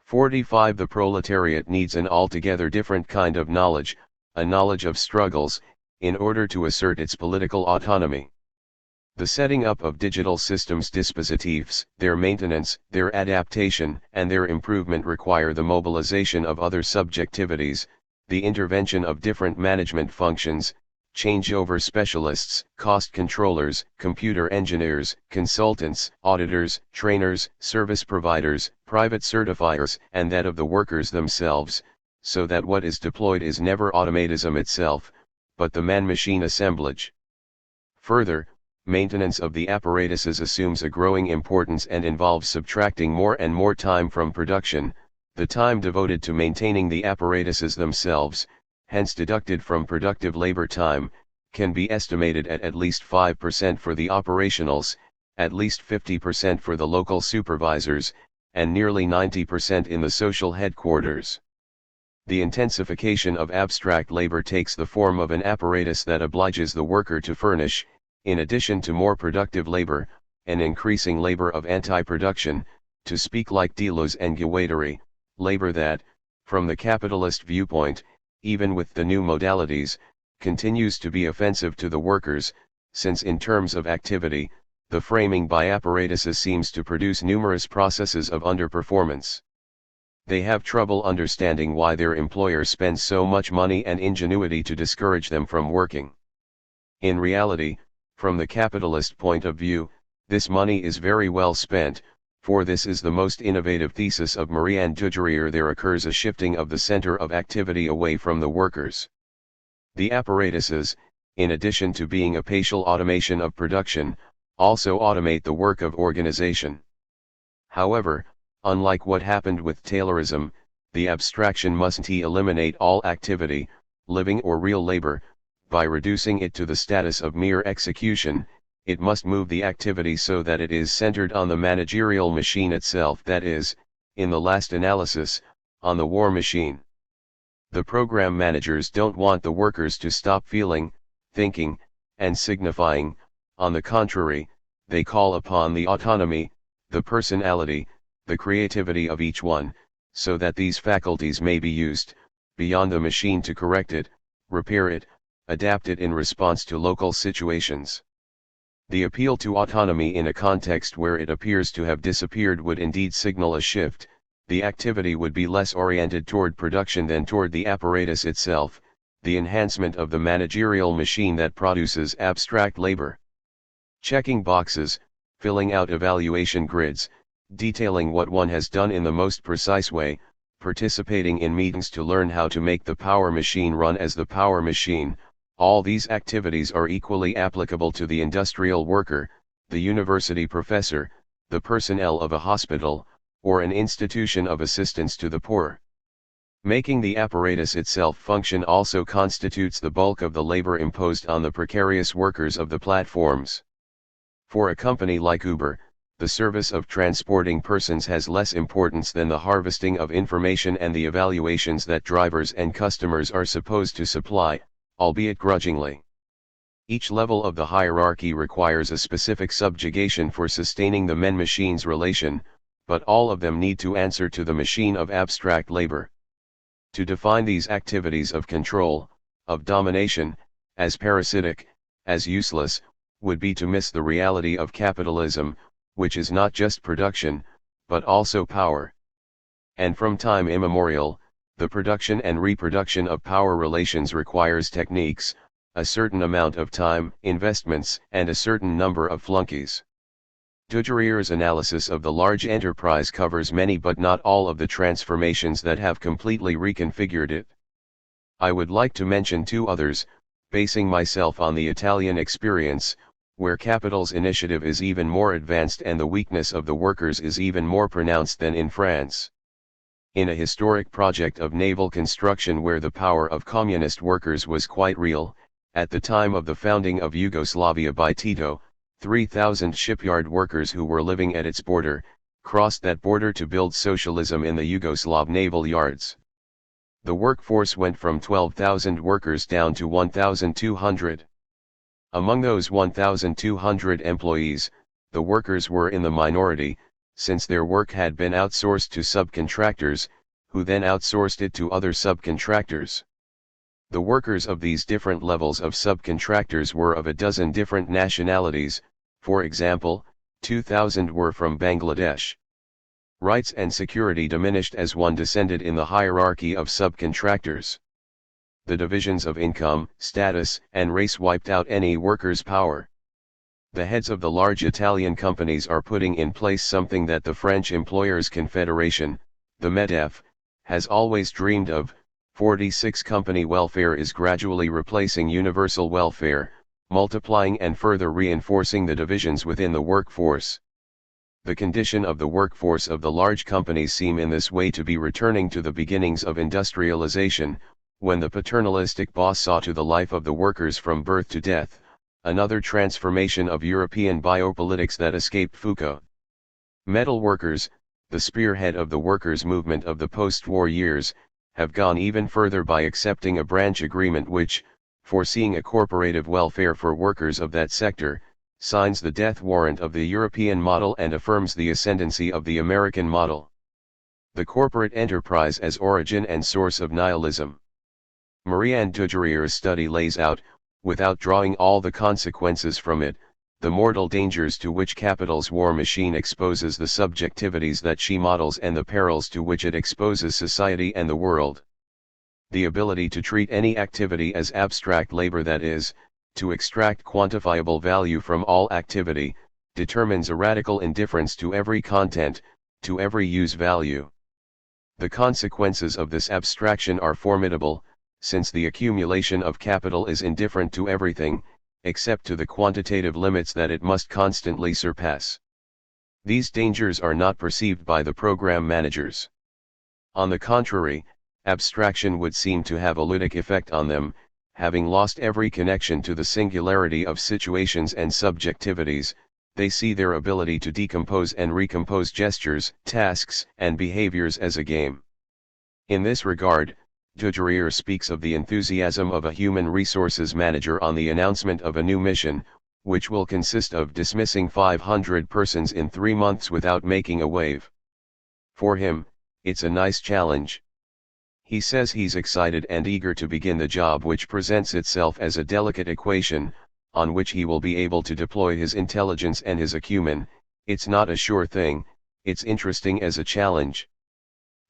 45. The proletariat needs an altogether different kind of knowledge, a knowledge of struggles, in order to assert its political autonomy. The setting up of digital systems dispositives, their maintenance, their adaptation, and their improvement require the mobilization of other subjectivities, the intervention of different management functions, changeover specialists, cost controllers, computer engineers, consultants, auditors, trainers, service providers, private certifiers, and that of the workers themselves, so that what is deployed is never automatism itself, but the man-machine assemblage. Further, maintenance of the apparatuses assumes a growing importance and involves subtracting more and more time from production. The time devoted to maintaining the apparatuses themselves, hence deducted from productive labor time, can be estimated at least 5% for the operationals, at least 50% for the local supervisors, and nearly 90% in the social headquarters. The intensification of abstract labor takes the form of an apparatus that obliges the worker to furnish, in addition to more productive labor, an increasing labor of anti-production, to speak like Deleuze and Guattari, labor that, from the capitalist viewpoint, even with the new modalities, continues to be offensive to the workers, since in terms of activity, the framing by apparatuses seems to produce numerous processes of underperformance. They have trouble understanding why their employer spends so much money and ingenuity to discourage them from working. In reality, from the capitalist point of view, this money is very well spent, for this is the most innovative thesis of Marianne Dugerrier. There occurs a shifting of the center of activity away from the workers. The apparatuses, in addition to being a partial automation of production, also automate the work of organization. However, unlike what happened with Taylorism, the abstraction mustn't eliminate all activity, living or real labor. By reducing it to the status of mere execution, it must move the activity so that it is centered on the managerial machine itself, that is, in the last analysis, on the war machine. The program managers don't want the workers to stop feeling, thinking, and signifying. On the contrary, they call upon the autonomy, the personality, the creativity of each one, so that these faculties may be used, beyond the machine, to correct it, repair it, adapt it in response to local situations. The appeal to autonomy in a context where it appears to have disappeared would indeed signal a shift. The activity would be less oriented toward production than toward the apparatus itself, the enhancement of the managerial machine that produces abstract labor. Checking boxes, filling out evaluation grids, detailing what one has done in the most precise way, participating in meetings to learn how to make the power machine run as the power machine. All these activities are equally applicable to the industrial worker, the university professor, the personnel of a hospital, or an institution of assistance to the poor. Making the apparatus itself function also constitutes the bulk of the labor imposed on the precarious workers of the platforms. For a company like Uber, the service of transporting persons has less importance than the harvesting of information and the evaluations that drivers and customers are supposed to supply, albeit grudgingly. Each level of the hierarchy requires a specific subjugation for sustaining the man-machines relation, but all of them need to answer to the machine of abstract labor. To define these activities of control, of domination, as parasitic, as useless, would be to miss the reality of capitalism, which is not just production, but also power. And from time immemorial, the production and reproduction of power relations requires techniques, a certain amount of time, investments, and a certain number of flunkies. Dujarrier's analysis of the large enterprise covers many but not all of the transformations that have completely reconfigured it. I would like to mention two others, basing myself on the Italian experience, where capital's initiative is even more advanced and the weakness of the workers is even more pronounced than in France. In a historic project of naval construction where the power of communist workers was quite real, at the time of the founding of Yugoslavia by Tito, 3,000 shipyard workers who were living at its border, crossed that border to build socialism in the Yugoslav naval yards. The workforce went from 12,000 workers down to 1,200. Among those 1,200 employees, the workers were in the minority, since their work had been outsourced to subcontractors, who then outsourced it to other subcontractors. The workers of these different levels of subcontractors were of a dozen different nationalities, for example, 2,000 were from Bangladesh. Rights and security diminished as one descended in the hierarchy of subcontractors. The divisions of income, status, and race wiped out any worker's power. The heads of the large Italian companies are putting in place something that the French Employers' Confederation, the MEDEF, has always dreamed of. 46 company welfare is gradually replacing universal welfare, multiplying and further reinforcing the divisions within the workforce. The condition of the workforce of the large companies seem in this way to be returning to the beginnings of industrialization, when the paternalistic boss saw to the life of the workers from birth to death, another transformation of European biopolitics that escaped Foucault. Metal workers, the spearhead of the workers' movement of the post-war years, have gone even further by accepting a branch agreement which, foreseeing a corporative welfare for workers of that sector, signs the death warrant of the European model and affirms the ascendancy of the American model. The corporate enterprise as origin and source of nihilism. Marianne Dujarrier's study lays out, without drawing all the consequences from it, the mortal dangers to which capital's war machine exposes the subjectivities that she models and the perils to which it exposes society and the world. The ability to treat any activity as abstract labor, that is, to extract quantifiable value from all activity, determines a radical indifference to every content, to every use value. The consequences of this abstraction are formidable, since the accumulation of capital is indifferent to everything, except to the quantitative limits that it must constantly surpass. These dangers are not perceived by the program managers. On the contrary, abstraction would seem to have a ludic effect on them, having lost every connection to the singularity of situations and subjectivities. They see their ability to decompose and recompose gestures, tasks, and behaviors as a game. In this regard, Dujarrier speaks of the enthusiasm of a human resources manager on the announcement of a new mission, which will consist of dismissing 500 persons in 3 months without making a wave. For him, it's a nice challenge. He says he's excited and eager to begin the job, which presents itself as a delicate equation, on which he will be able to deploy his intelligence and his acumen. It's not a sure thing, it's interesting as a challenge.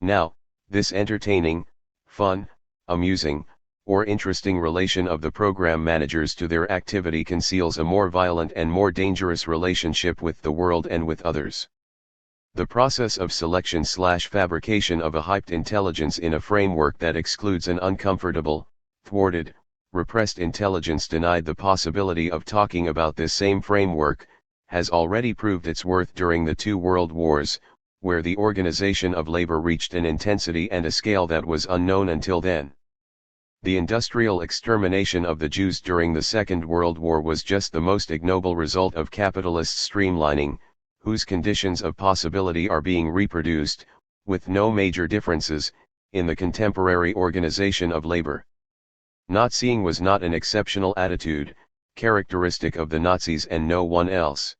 Now, this entertaining, fun, amusing, or interesting relation of the program managers to their activity conceals a more violent and more dangerous relationship with the world and with others. The process of selection/fabrication of a hyped intelligence in a framework that excludes an uncomfortable, thwarted, repressed intelligence denied the possibility of talking about this same framework, has already proved its worth during the two world wars, where the organization of labor reached an intensity and a scale that was unknown until then. The industrial extermination of the Jews during the Second World War was just the most ignoble result of capitalist streamlining, whose conditions of possibility are being reproduced, with no major differences, in the contemporary organization of labor. Not seeing was not an exceptional attitude, characteristic of the Nazis and no one else.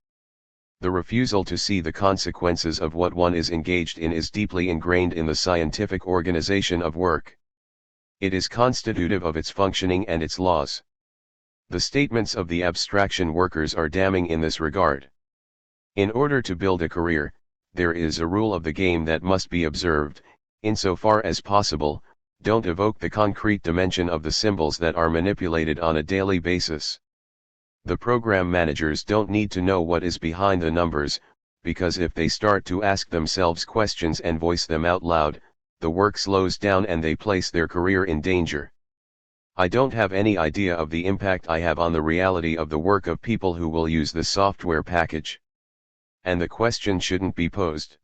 The refusal to see the consequences of what one is engaged in is deeply ingrained in the scientific organization of work. It is constitutive of its functioning and its laws. The statements of the abstraction workers are damning in this regard. In order to build a career, there is a rule of the game that must be observed. Insofar as possible, don't evoke the concrete dimension of the symbols that are manipulated on a daily basis. The program managers don't need to know what is behind the numbers, because if they start to ask themselves questions and voice them out loud, the work slows down and they place their career in danger. I don't have any idea of the impact I have on the reality of the work of people who will use the software package. And the question shouldn't be posed.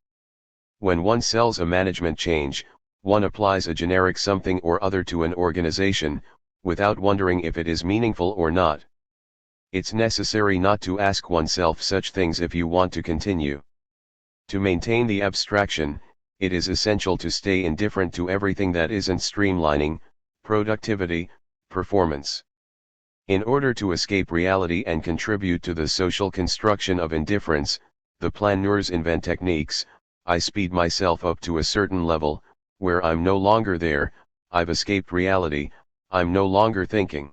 When one sells a management change, one applies a generic something or other to an organization, without wondering if it is meaningful or not. It's necessary not to ask oneself such things if you want to continue. To maintain the abstraction, it is essential to stay indifferent to everything that isn't streamlining, productivity, performance. In order to escape reality and contribute to the social construction of indifference, the planeurs invent techniques. I speed myself up to a certain level, where I'm no longer there, I've escaped reality, I'm no longer thinking.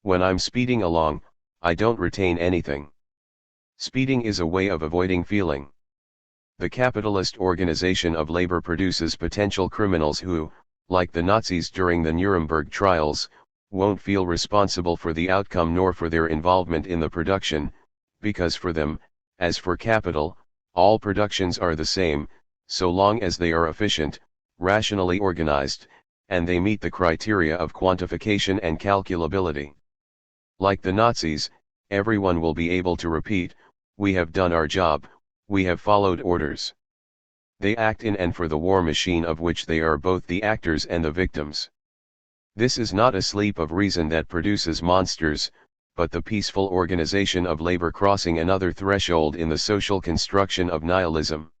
When I'm speeding along, I don't retain anything. Speeding is a way of avoiding feeling. The capitalist organization of labor produces potential criminals who, like the Nazis during the Nuremberg trials, won't feel responsible for the outcome nor for their involvement in the production, because for them, as for capital, all productions are the same, so long as they are efficient, rationally organized, and they meet the criteria of quantification and calculability. Like the Nazis, everyone will be able to repeat, "We have done our job, we have followed orders." They act in and for the war machine of which they are both the actors and the victims. This is not a sleep of reason that produces monsters, but the peaceful organization of labor crossing another threshold in the social construction of nihilism.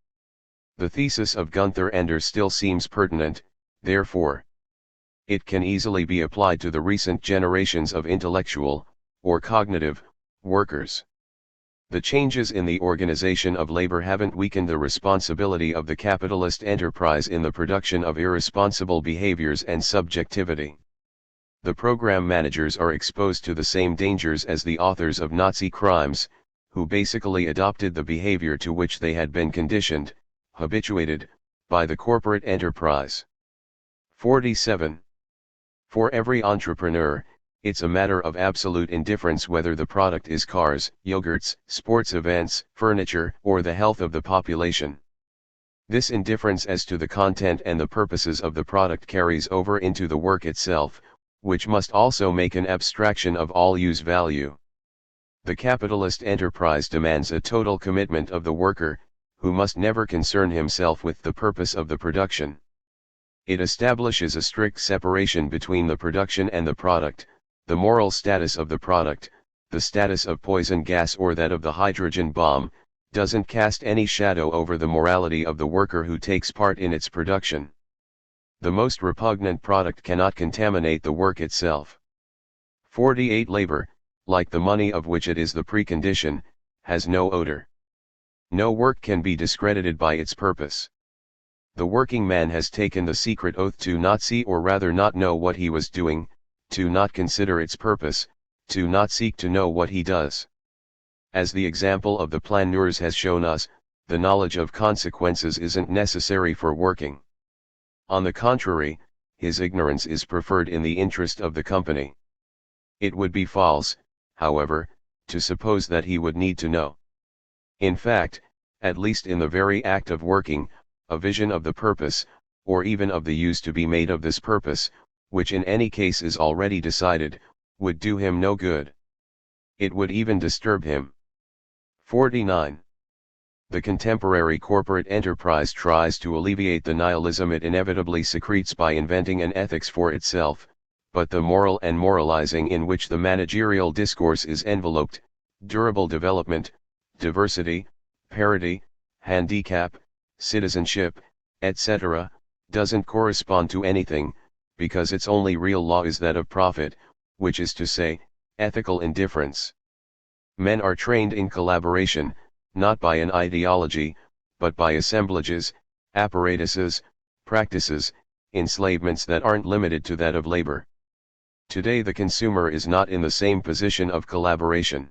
The thesis of Gunther Enders still seems pertinent, therefore. It can easily be applied to the recent generations of intellectual, or cognitive, workers. The changes in the organization of labor haven't weakened the responsibility of the capitalist enterprise in the production of irresponsible behaviors and subjectivity. The program managers are exposed to the same dangers as the authors of Nazi crimes, who basically adopted the behavior to which they had been conditioned, habituated, by the corporate enterprise. 47. For every entrepreneur, it's a matter of absolute indifference whether the product is cars, yogurts, sports events, furniture, or the health of the population. This indifference as to the content and the purposes of the product carries over into the work itself, which must also make an abstraction of all use value. The capitalist enterprise demands a total commitment of the worker, who must never concern himself with the purpose of the production. It establishes a strict separation between the production and the product, the moral status of the product, the status of poison gas or that of the hydrogen bomb, doesn't cast any shadow over the morality of the worker who takes part in its production. The most repugnant product cannot contaminate the work itself. 48. Labor, like the money of which it is the precondition, has no odor. No work can be discredited by its purpose. The working man has taken the secret oath to not see or rather not know what he was doing, to not consider its purpose, to not seek to know what he does. As the example of the planeurs has shown us, the knowledge of consequences isn't necessary for working. On the contrary, his ignorance is preferred in the interest of the company. It would be false, however, to suppose that he would need to know. In fact, at least in the very act of working, a vision of the purpose, or even of the use to be made of this purpose, which in any case is already decided, would do him no good. It would even disturb him. 49. The contemporary corporate enterprise tries to alleviate the nihilism it inevitably secretes by inventing an ethics for itself, but the moral and moralizing in which the managerial discourse is enveloped, durable development, diversity, parity, handicap, citizenship, etc., doesn't correspond to anything, because its only real law is that of profit, which is to say, ethical indifference. Men are trained in collaboration, not by an ideology, but by assemblages, apparatuses, practices, enslavements that aren't limited to that of labor. Today the consumer is not in the same position of collaboration.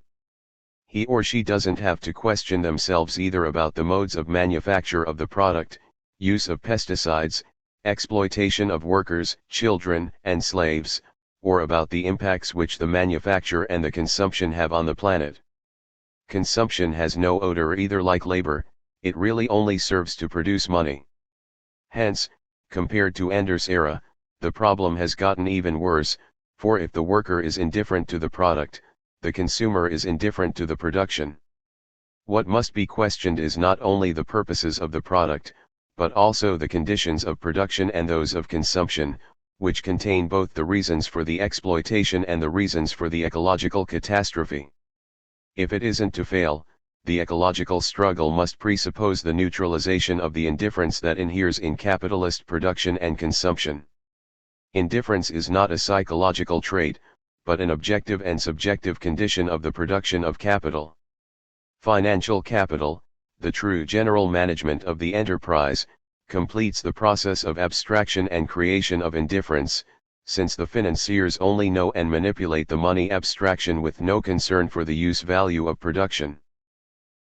He or she doesn't have to question themselves either about the modes of manufacture of the product, use of pesticides, exploitation of workers, children, and slaves, or about the impacts which the manufacture and the consumption have on the planet. Consumption has no odor either like labor, it really only serves to produce money. Hence, compared to Anders' era, the problem has gotten even worse, for if the worker is indifferent to the product, the consumer is indifferent to the production. What must be questioned is not only the purposes of the product, but also the conditions of production and those of consumption, which contain both the reasons for the exploitation and the reasons for the ecological catastrophe. If it isn't to fail, the ecological struggle must presuppose the neutralization of the indifference that inheres in capitalist production and consumption. Indifference is not a psychological trait, but an objective and subjective condition of the production of capital. Financial capital, the true general management of the enterprise, completes the process of abstraction and creation of indifference, since the financiers only know and manipulate the money abstraction with no concern for the use value of production.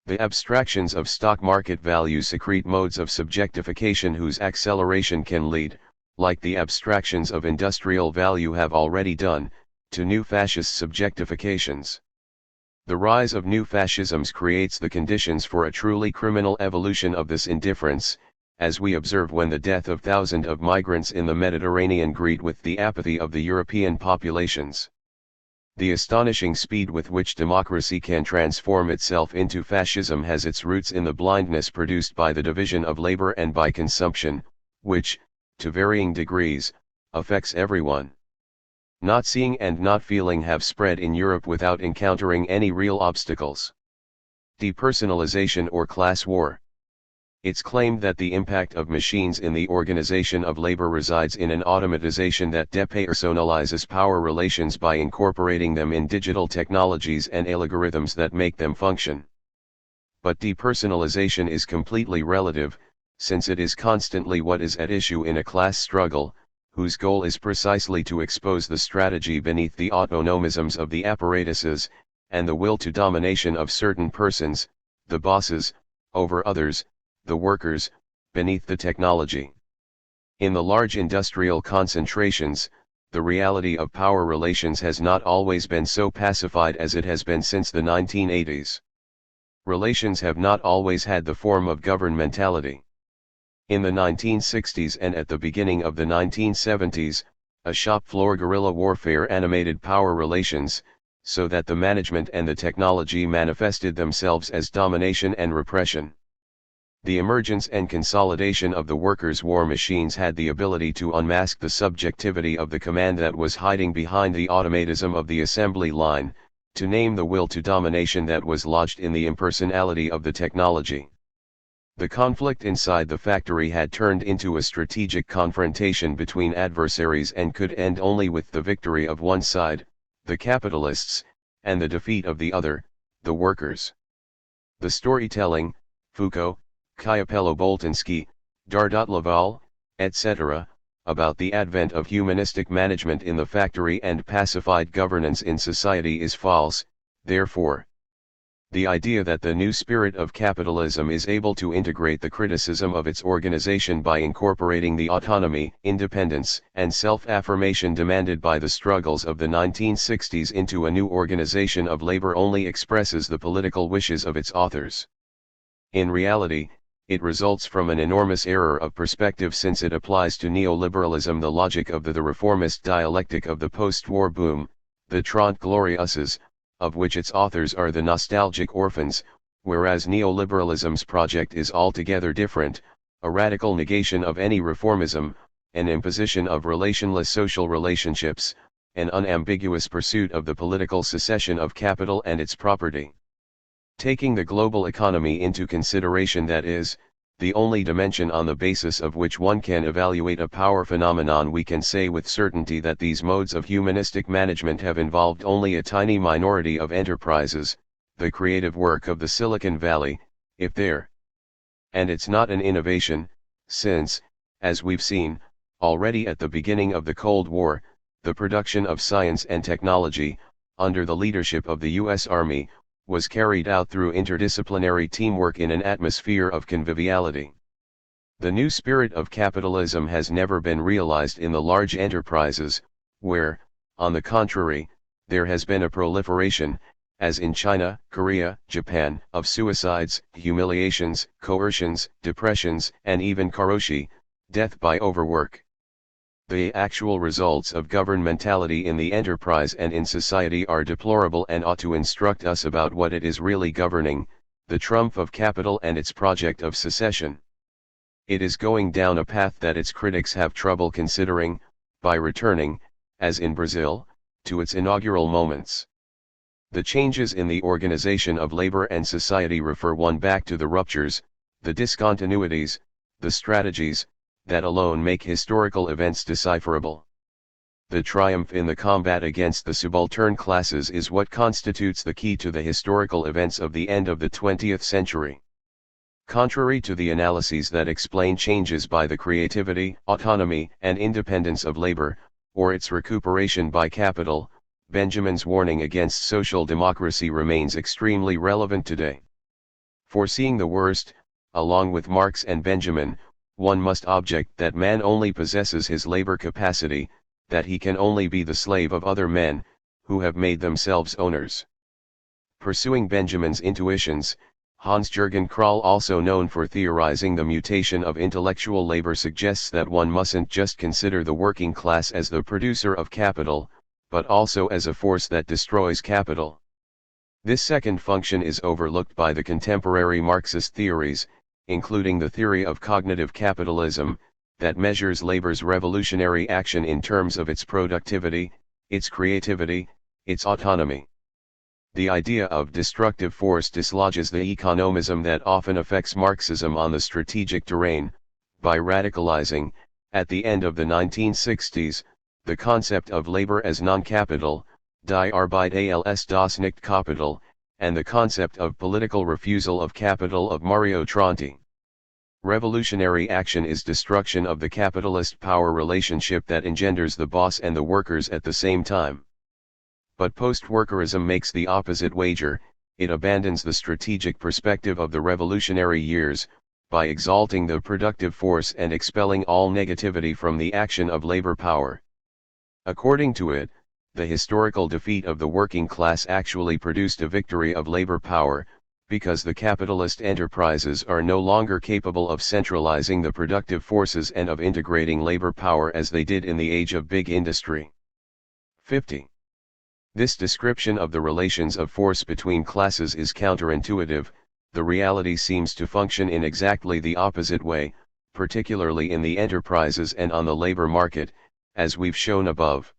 The abstractions of stock market value secrete modes of subjectification whose acceleration can lead, like the abstractions of industrial value have already done, to new fascist subjectifications. The rise of new fascisms creates the conditions for a truly criminal evolution of this indifference, as we observe when the death of thousands of migrants in the Mediterranean greet with the apathy of the European populations. The astonishing speed with which democracy can transform itself into fascism has its roots in the blindness produced by the division of labor and by consumption, which, to varying degrees, affects everyone. Not seeing and not feeling have spread in Europe without encountering any real obstacles. Depersonalization or class war. It's claimed that the impact of machines in the organization of labor resides in an automatization that depersonalizes power relations by incorporating them in digital technologies and algorithms that make them function. But depersonalization is completely relative, since it is constantly what is at issue in a class struggle, whose goal is precisely to expose the strategy beneath the autonomisms of the apparatuses, and the will to domination of certain persons, the bosses, over others, the workers, beneath the technology. In the large industrial concentrations, the reality of power relations has not always been so pacified as it has been since the 1980s. Relations have not always had the form of governmentality. In the 1960s and at the beginning of the 1970s, a shop floor guerrilla warfare animated power relations, so that the management and the technology manifested themselves as domination and repression. The emergence and consolidation of the workers' war machines had the ability to unmask the subjectivity of the command that was hiding behind the automatism of the assembly line, to name the will to domination that was lodged in the impersonality of the technology. The conflict inside the factory had turned into a strategic confrontation between adversaries and could end only with the victory of one side, the capitalists, and the defeat of the other, the workers. The storytelling, Foucault, Cappello-Boltanski, Dardot-Laval, etc., about the advent of humanistic management in the factory and pacified governance in society is false, therefore. The idea that the new spirit of capitalism is able to integrate the criticism of its organization by incorporating the autonomy, independence, and self-affirmation demanded by the struggles of the 1960s into a new organization of labor only expresses the political wishes of its authors. In reality, it results from an enormous error of perspective, since it applies to neoliberalism the logic of the reformist dialectic of the post-war boom, the Trente Glorieuses, of which its authors are the nostalgic orphans, whereas neoliberalism's project is altogether different, a radical negation of any reformism, an imposition of relationless social relationships, an unambiguous pursuit of the political secession of capital and its property. Taking the global economy into consideration, that is, the only dimension on the basis of which one can evaluate a power phenomenon, we can say with certainty that these modes of humanistic management have involved only a tiny minority of enterprises, the creative work of the Silicon Valley, if there. And it's not an innovation, since, as we've seen, already at the beginning of the Cold War, the production of science and technology, under the leadership of the U.S. Army, was carried out through interdisciplinary teamwork in an atmosphere of conviviality. The new spirit of capitalism has never been realized in the large enterprises, where, on the contrary, there has been a proliferation, as in China, Korea, Japan, of suicides, humiliations, coercions, depressions, and even karoshi, death by overwork. The actual results of governmentality in the enterprise and in society are deplorable and ought to instruct us about what it is really governing, the trump of capital and its project of secession. It is going down a path that its critics have trouble considering, by returning, as in Brazil, to its inaugural moments. The changes in the organization of labor and society refer one back to the ruptures, the discontinuities, the strategies, that alone make historical events decipherable. The triumph in the combat against the subaltern classes is what constitutes the key to the historical events of the end of the 20th century. Contrary to the analyses that explain changes by the creativity, autonomy, and independence of labor, or its recuperation by capital, Benjamin's warning against social democracy remains extremely relevant today. Foreseeing the worst, along with Marx and Benjamin, one must object that man only possesses his labor capacity, that he can only be the slave of other men, who have made themselves owners. Pursuing Benjamin's intuitions, Hans-Jürgen Krahl, also known for theorizing the mutation of intellectual labor, suggests that one mustn't just consider the working class as the producer of capital, but also as a force that destroys capital. This second function is overlooked by the contemporary Marxist theories, including the theory of cognitive capitalism, that measures labor's revolutionary action in terms of its productivity, its creativity, its autonomy. The idea of destructive force dislodges the economism that often affects Marxism on the strategic terrain, by radicalizing, at the end of the 1960s, the concept of labor as non-capital, die Arbeit als das Nicht-Kapital, and the concept of political refusal of capital of Mario Tronti. Revolutionary action is destruction of the capitalist power relationship that engenders the boss and the workers at the same time. But post-workerism makes the opposite wager, it abandons the strategic perspective of the revolutionary years, by exalting the productive force and expelling all negativity from the action of labor power. According to it, the historical defeat of the working class actually produced a victory of labor power, because the capitalist enterprises are no longer capable of centralizing the productive forces and of integrating labor power as they did in the age of big industry. 50. This description of the relations of force between classes is counterintuitive. The reality seems to function in exactly the opposite way, particularly in the enterprises and on the labor market, as we've shown above.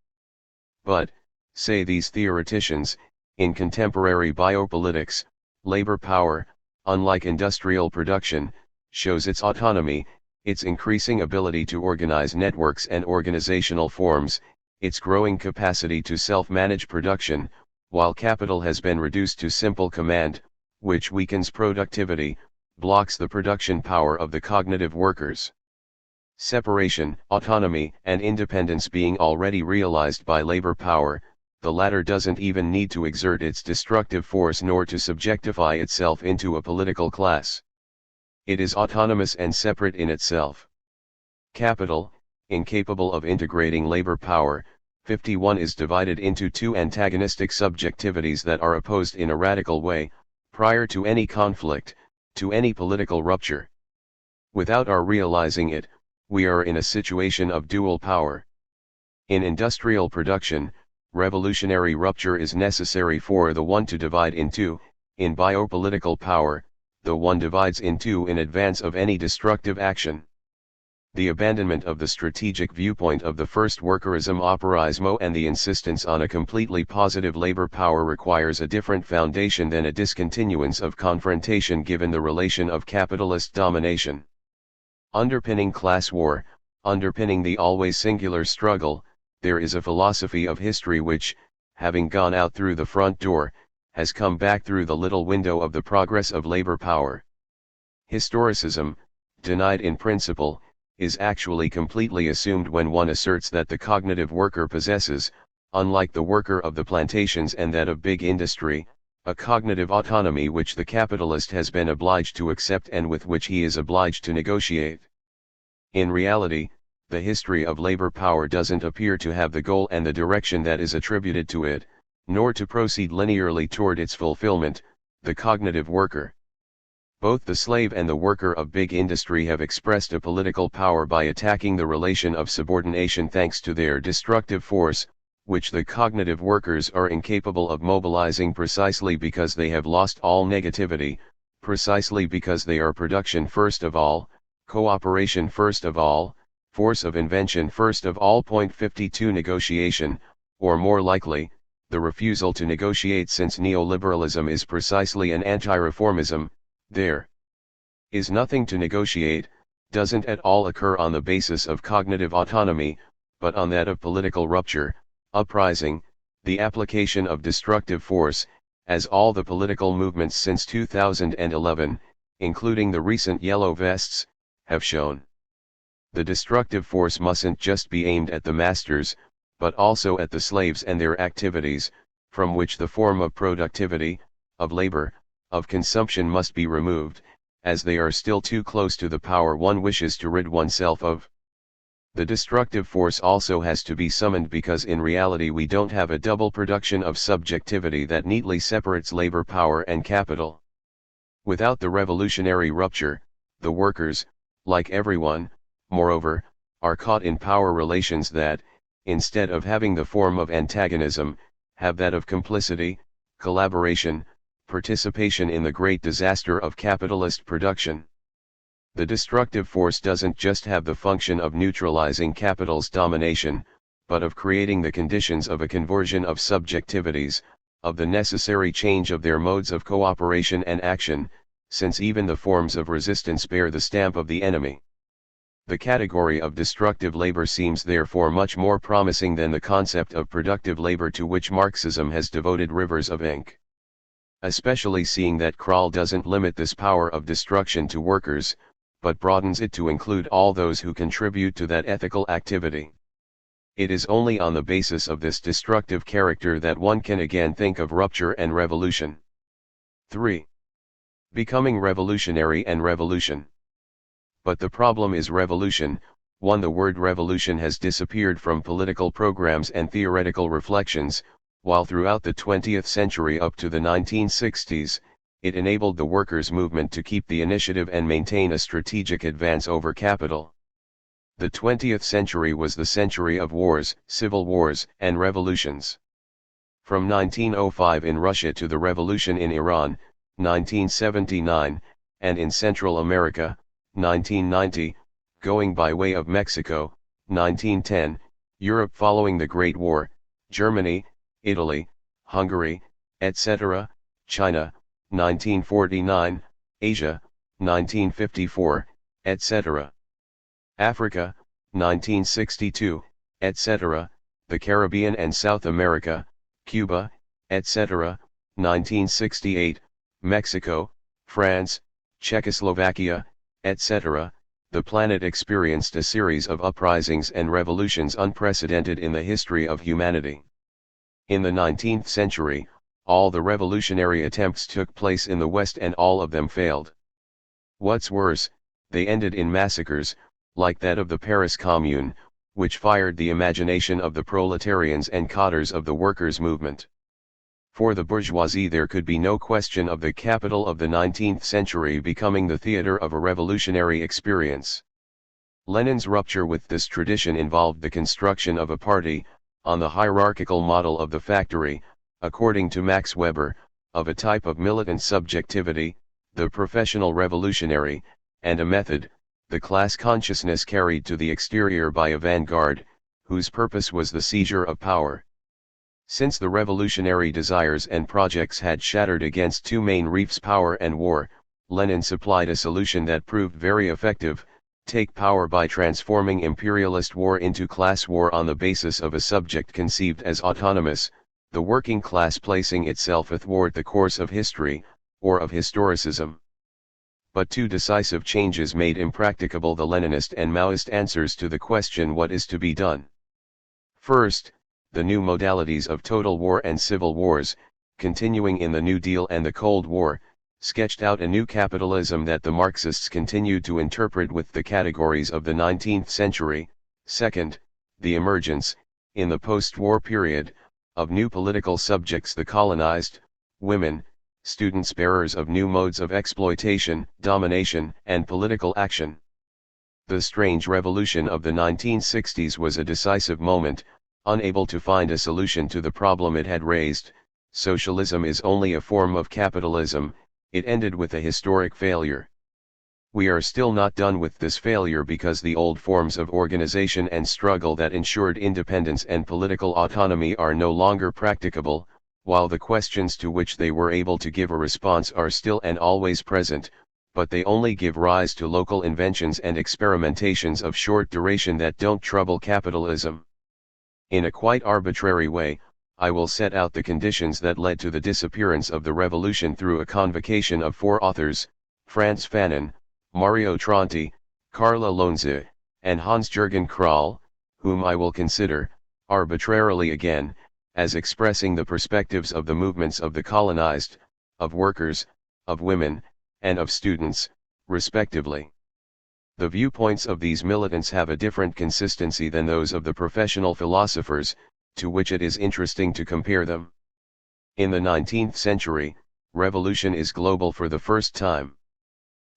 But, say these theoreticians, in contemporary biopolitics, labor power, unlike industrial production, shows its autonomy, its increasing ability to organize networks and organizational forms, its growing capacity to self-manage production, while capital has been reduced to simple command, which weakens productivity, blocks the production power of the cognitive workers. Separation, autonomy, and independence being already realized by labor power, the latter doesn't even need to exert its destructive force nor to subjectify itself into a political class. It is autonomous and separate in itself. Capital, incapable of integrating labor power, 51 is divided into two antagonistic subjectivities that are opposed in a radical way, prior to any conflict, to any political rupture. Without our realizing it, we are in a situation of dual power. In industrial production, revolutionary rupture is necessary for the one to divide in two. In biopolitical power, the one divides in two in advance of any destructive action. The abandonment of the strategic viewpoint of the first workerism operaismo and the insistence on a completely positive labor power requires a different foundation than a discontinuance of confrontation given the relation of capitalist domination. Underpinning class war, underpinning the always singular struggle, there is a philosophy of history which, having gone out through the front door, has come back through the little window of the progress of labor power. Historicism, denied in principle, is actually completely assumed when one asserts that the cognitive worker possesses, unlike the worker of the plantations and that of big industry, a cognitive autonomy which the capitalist has been obliged to accept and with which he is obliged to negotiate. In reality, the history of labor power doesn't appear to have the goal and the direction that is attributed to it, nor to proceed linearly toward its fulfillment, the cognitive worker. Both the slave and the worker of big industry have expressed a political power by attacking the relation of subordination thanks to their destructive force, which the cognitive workers are incapable of mobilizing precisely because they have lost all negativity, precisely because they are production first of all, cooperation first of all, force of invention first of all. 52 Negotiation, or more likely, the refusal to negotiate, since neoliberalism is precisely an anti-reformism. There is nothing to negotiate, doesn't at all occur on the basis of cognitive autonomy, but on that of political rupture, uprising, the application of destructive force, as all the political movements since 2011, including the recent Yellow Vests, have shown. The destructive force mustn't just be aimed at the masters, but also at the slaves and their activities, from which the form of productivity, of labor, of consumption must be removed, as they are still too close to the power one wishes to rid oneself of. The destructive force also has to be summoned because in reality we don't have a double production of subjectivity that neatly separates labor power and capital. Without the revolutionary rupture, the workers, like everyone, moreover, are caught in power relations that, instead of having the form of antagonism, have that of complicity, collaboration, participation in the great disaster of capitalist production. The destructive force doesn't just have the function of neutralizing capital's domination, but of creating the conditions of a conversion of subjectivities, of the necessary change of their modes of cooperation and action, since even the forms of resistance bear the stamp of the enemy. The category of destructive labor seems therefore much more promising than the concept of productive labor to which Marxism has devoted rivers of ink. Especially seeing that Krall doesn't limit this power of destruction to workers, but broadens it to include all those who contribute to that ethical activity. It is only on the basis of this destructive character that one can again think of rupture and revolution. 3. Becoming revolutionary and revolution. But the problem is revolution. 1. The word revolution has disappeared from political programs and theoretical reflections, while throughout the 20th century up to the 1960s, it enabled the workers' movement to keep the initiative and maintain a strategic advance over capital. The 20th century was the century of wars, civil wars, and revolutions. From 1905 in Russia to the revolution in Iran, 1979, and in Central America, 1990, going by way of Mexico, 1910, Europe following the Great War, Germany, Italy, Hungary, etc., China, 1949, Asia, 1954, etc. Africa, 1962, etc., the Caribbean and South America, Cuba, etc., 1968, Mexico, France, Czechoslovakia, etc., the planet experienced a series of uprisings and revolutions unprecedented in the history of humanity. In the 19th century, all the revolutionary attempts took place in the West and all of them failed. What's worse, they ended in massacres, like that of the Paris Commune, which fired the imagination of the proletarians and cadres of the workers' movement. For the bourgeoisie there could be no question of the capital of the 19th century becoming the theater of a revolutionary experience. Lenin's rupture with this tradition involved the construction of a party, on the hierarchical model of the factory, according to Max Weber, of a type of militant subjectivity, the professional revolutionary, and a method, the class consciousness carried to the exterior by a vanguard, whose purpose was the seizure of power. Since the revolutionary desires and projects had shattered against two main reefs, power and war, Lenin supplied a solution that proved very effective: take power by transforming imperialist war into class war on the basis of a subject conceived as autonomous, the working class placing itself athwart the course of history, or of historicism. But two decisive changes made impracticable the Leninist and Maoist answers to the question what is to be done. First, the new modalities of total war and civil wars, continuing in the New Deal and the Cold War, sketched out a new capitalism that the Marxists continued to interpret with the categories of the 19th century. Second, the emergence, in the post-war period, of new political subjects: the colonized, women, students, bearers of new modes of exploitation, domination, and political action. The strange revolution of the 1960s was a decisive moment. Unable to find a solution to the problem it had raised, socialism is only a form of capitalism, it ended with a historic failure. We are still not done with this failure because the old forms of organization and struggle that ensured independence and political autonomy are no longer practicable, while the questions to which they were able to give a response are still and always present, but they only give rise to local inventions and experimentations of short duration that don't trouble capitalism. In a quite arbitrary way, I will set out the conditions that led to the disappearance of the revolution through a convocation of four authors: Franz Fanon, Mario Tronti, Carla Lonze, and Hans-Jürgen Krahl, whom I will consider, arbitrarily again, as expressing the perspectives of the movements of the colonized, of workers, of women, and of students, respectively. The viewpoints of these militants have a different consistency than those of the professional philosophers, to which it is interesting to compare them. In the 19th century, revolution is global for the first time.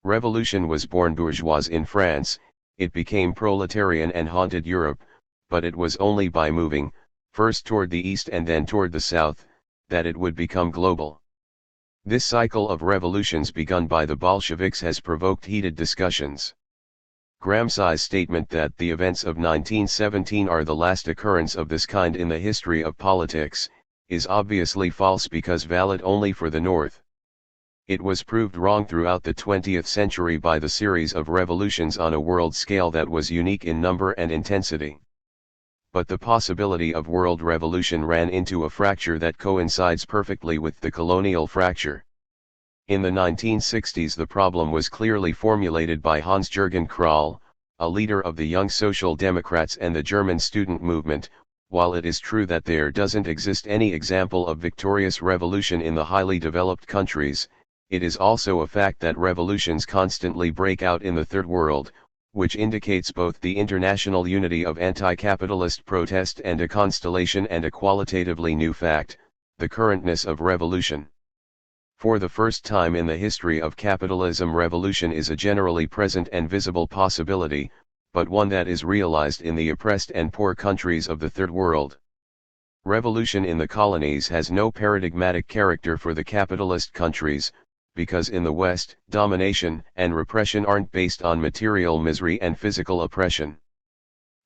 Revolution was born bourgeois in France, it became proletarian and haunted Europe, but it was only by moving, first toward the east and then toward the south, that it would become global. This cycle of revolutions begun by the Bolsheviks has provoked heated discussions. Gramsci's statement that the events of 1917 are the last occurrence of this kind in the history of politics, is obviously false because valid only for the North. It was proved wrong throughout the 20th century by the series of revolutions on a world scale that was unique in number and intensity. But the possibility of world revolution ran into a fracture that coincides perfectly with the colonial fracture. In the 1960s the problem was clearly formulated by Hans-Jürgen Krahl, a leader of the Young Social Democrats and the German student movement. While it is true that there doesn't exist any example of victorious revolution in the highly developed countries, it is also a fact that revolutions constantly break out in the Third World, which indicates both the international unity of anti-capitalist protest and a constellation and a qualitatively new fact, the currentness of revolution. For the first time in the history of capitalism, revolution is a generally present and visible possibility, but one that is realized in the oppressed and poor countries of the Third World. Revolution in the colonies has no paradigmatic character for the capitalist countries, because in the West, domination and repression aren't based on material misery and physical oppression.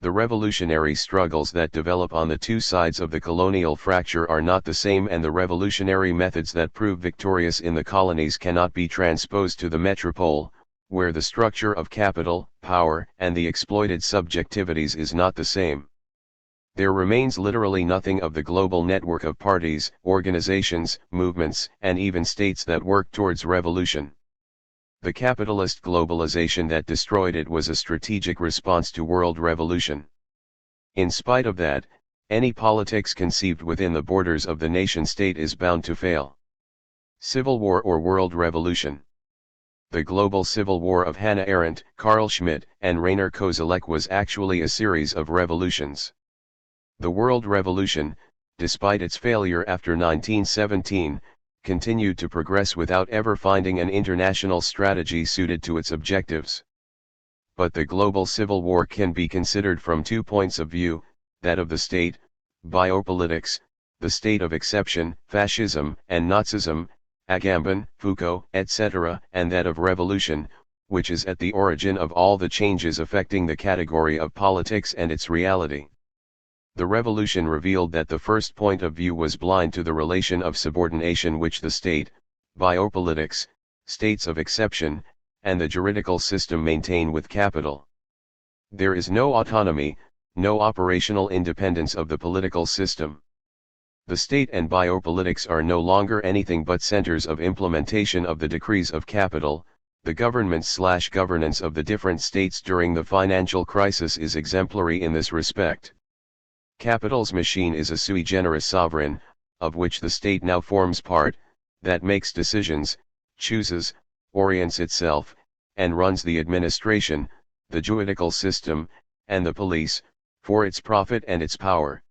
The revolutionary struggles that develop on the two sides of the colonial fracture are not the same, and the revolutionary methods that prove victorious in the colonies cannot be transposed to the metropole, where the structure of capital, power, and the exploited subjectivities is not the same. There remains literally nothing of the global network of parties, organizations, movements, and even states that work towards revolution. The capitalist globalization that destroyed it was a strategic response to world revolution. In spite of that, any politics conceived within the borders of the nation-state is bound to fail. Civil war or world revolution. The global civil war of Hannah Arendt, Carl Schmitt, and Rainer Koselleck was actually a series of revolutions. The world revolution, despite its failure after 1917, continued to progress without ever finding an international strategy suited to its objectives. But the global civil war can be considered from two points of view, that of the state, biopolitics, the state of exception, fascism and Nazism, Agamben, Foucault, etc., and that of revolution, which is at the origin of all the changes affecting the category of politics and its reality. The revolution revealed that the first point of view was blind to the relation of subordination which the state, biopolitics, states of exception, and the juridical system maintain with capital. There is no autonomy, no operational independence of the political system. The state and biopolitics are no longer anything but centers of implementation of the decrees of capital. The government/governance of the different states during the financial crisis is exemplary in this respect. Capital's machine is a sui generis sovereign, of which the state now forms part, that makes decisions, chooses, orients itself, and runs the administration, the juridical system, and the police, for its profit and its power.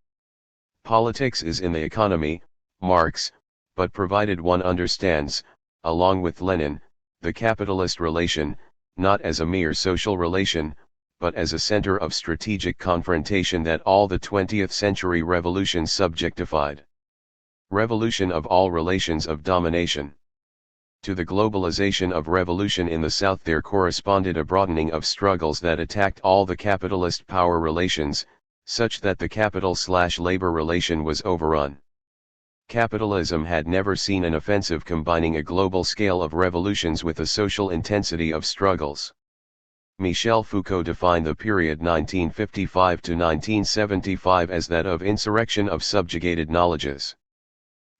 Politics is in the economy, Marx, but provided one understands, along with Lenin, the capitalist relation, not as a mere social relation, but as a center of strategic confrontation that all the 20th century revolutions subjectified. Revolution of all relations of domination. To the globalization of revolution in the South there corresponded a broadening of struggles that attacked all the capitalist power relations, such that the capital/labor relation was overrun. Capitalism had never seen an offensive combining a global scale of revolutions with a social intensity of struggles. Michel Foucault defined the period 1955 to 1975 as that of insurrection of subjugated knowledges.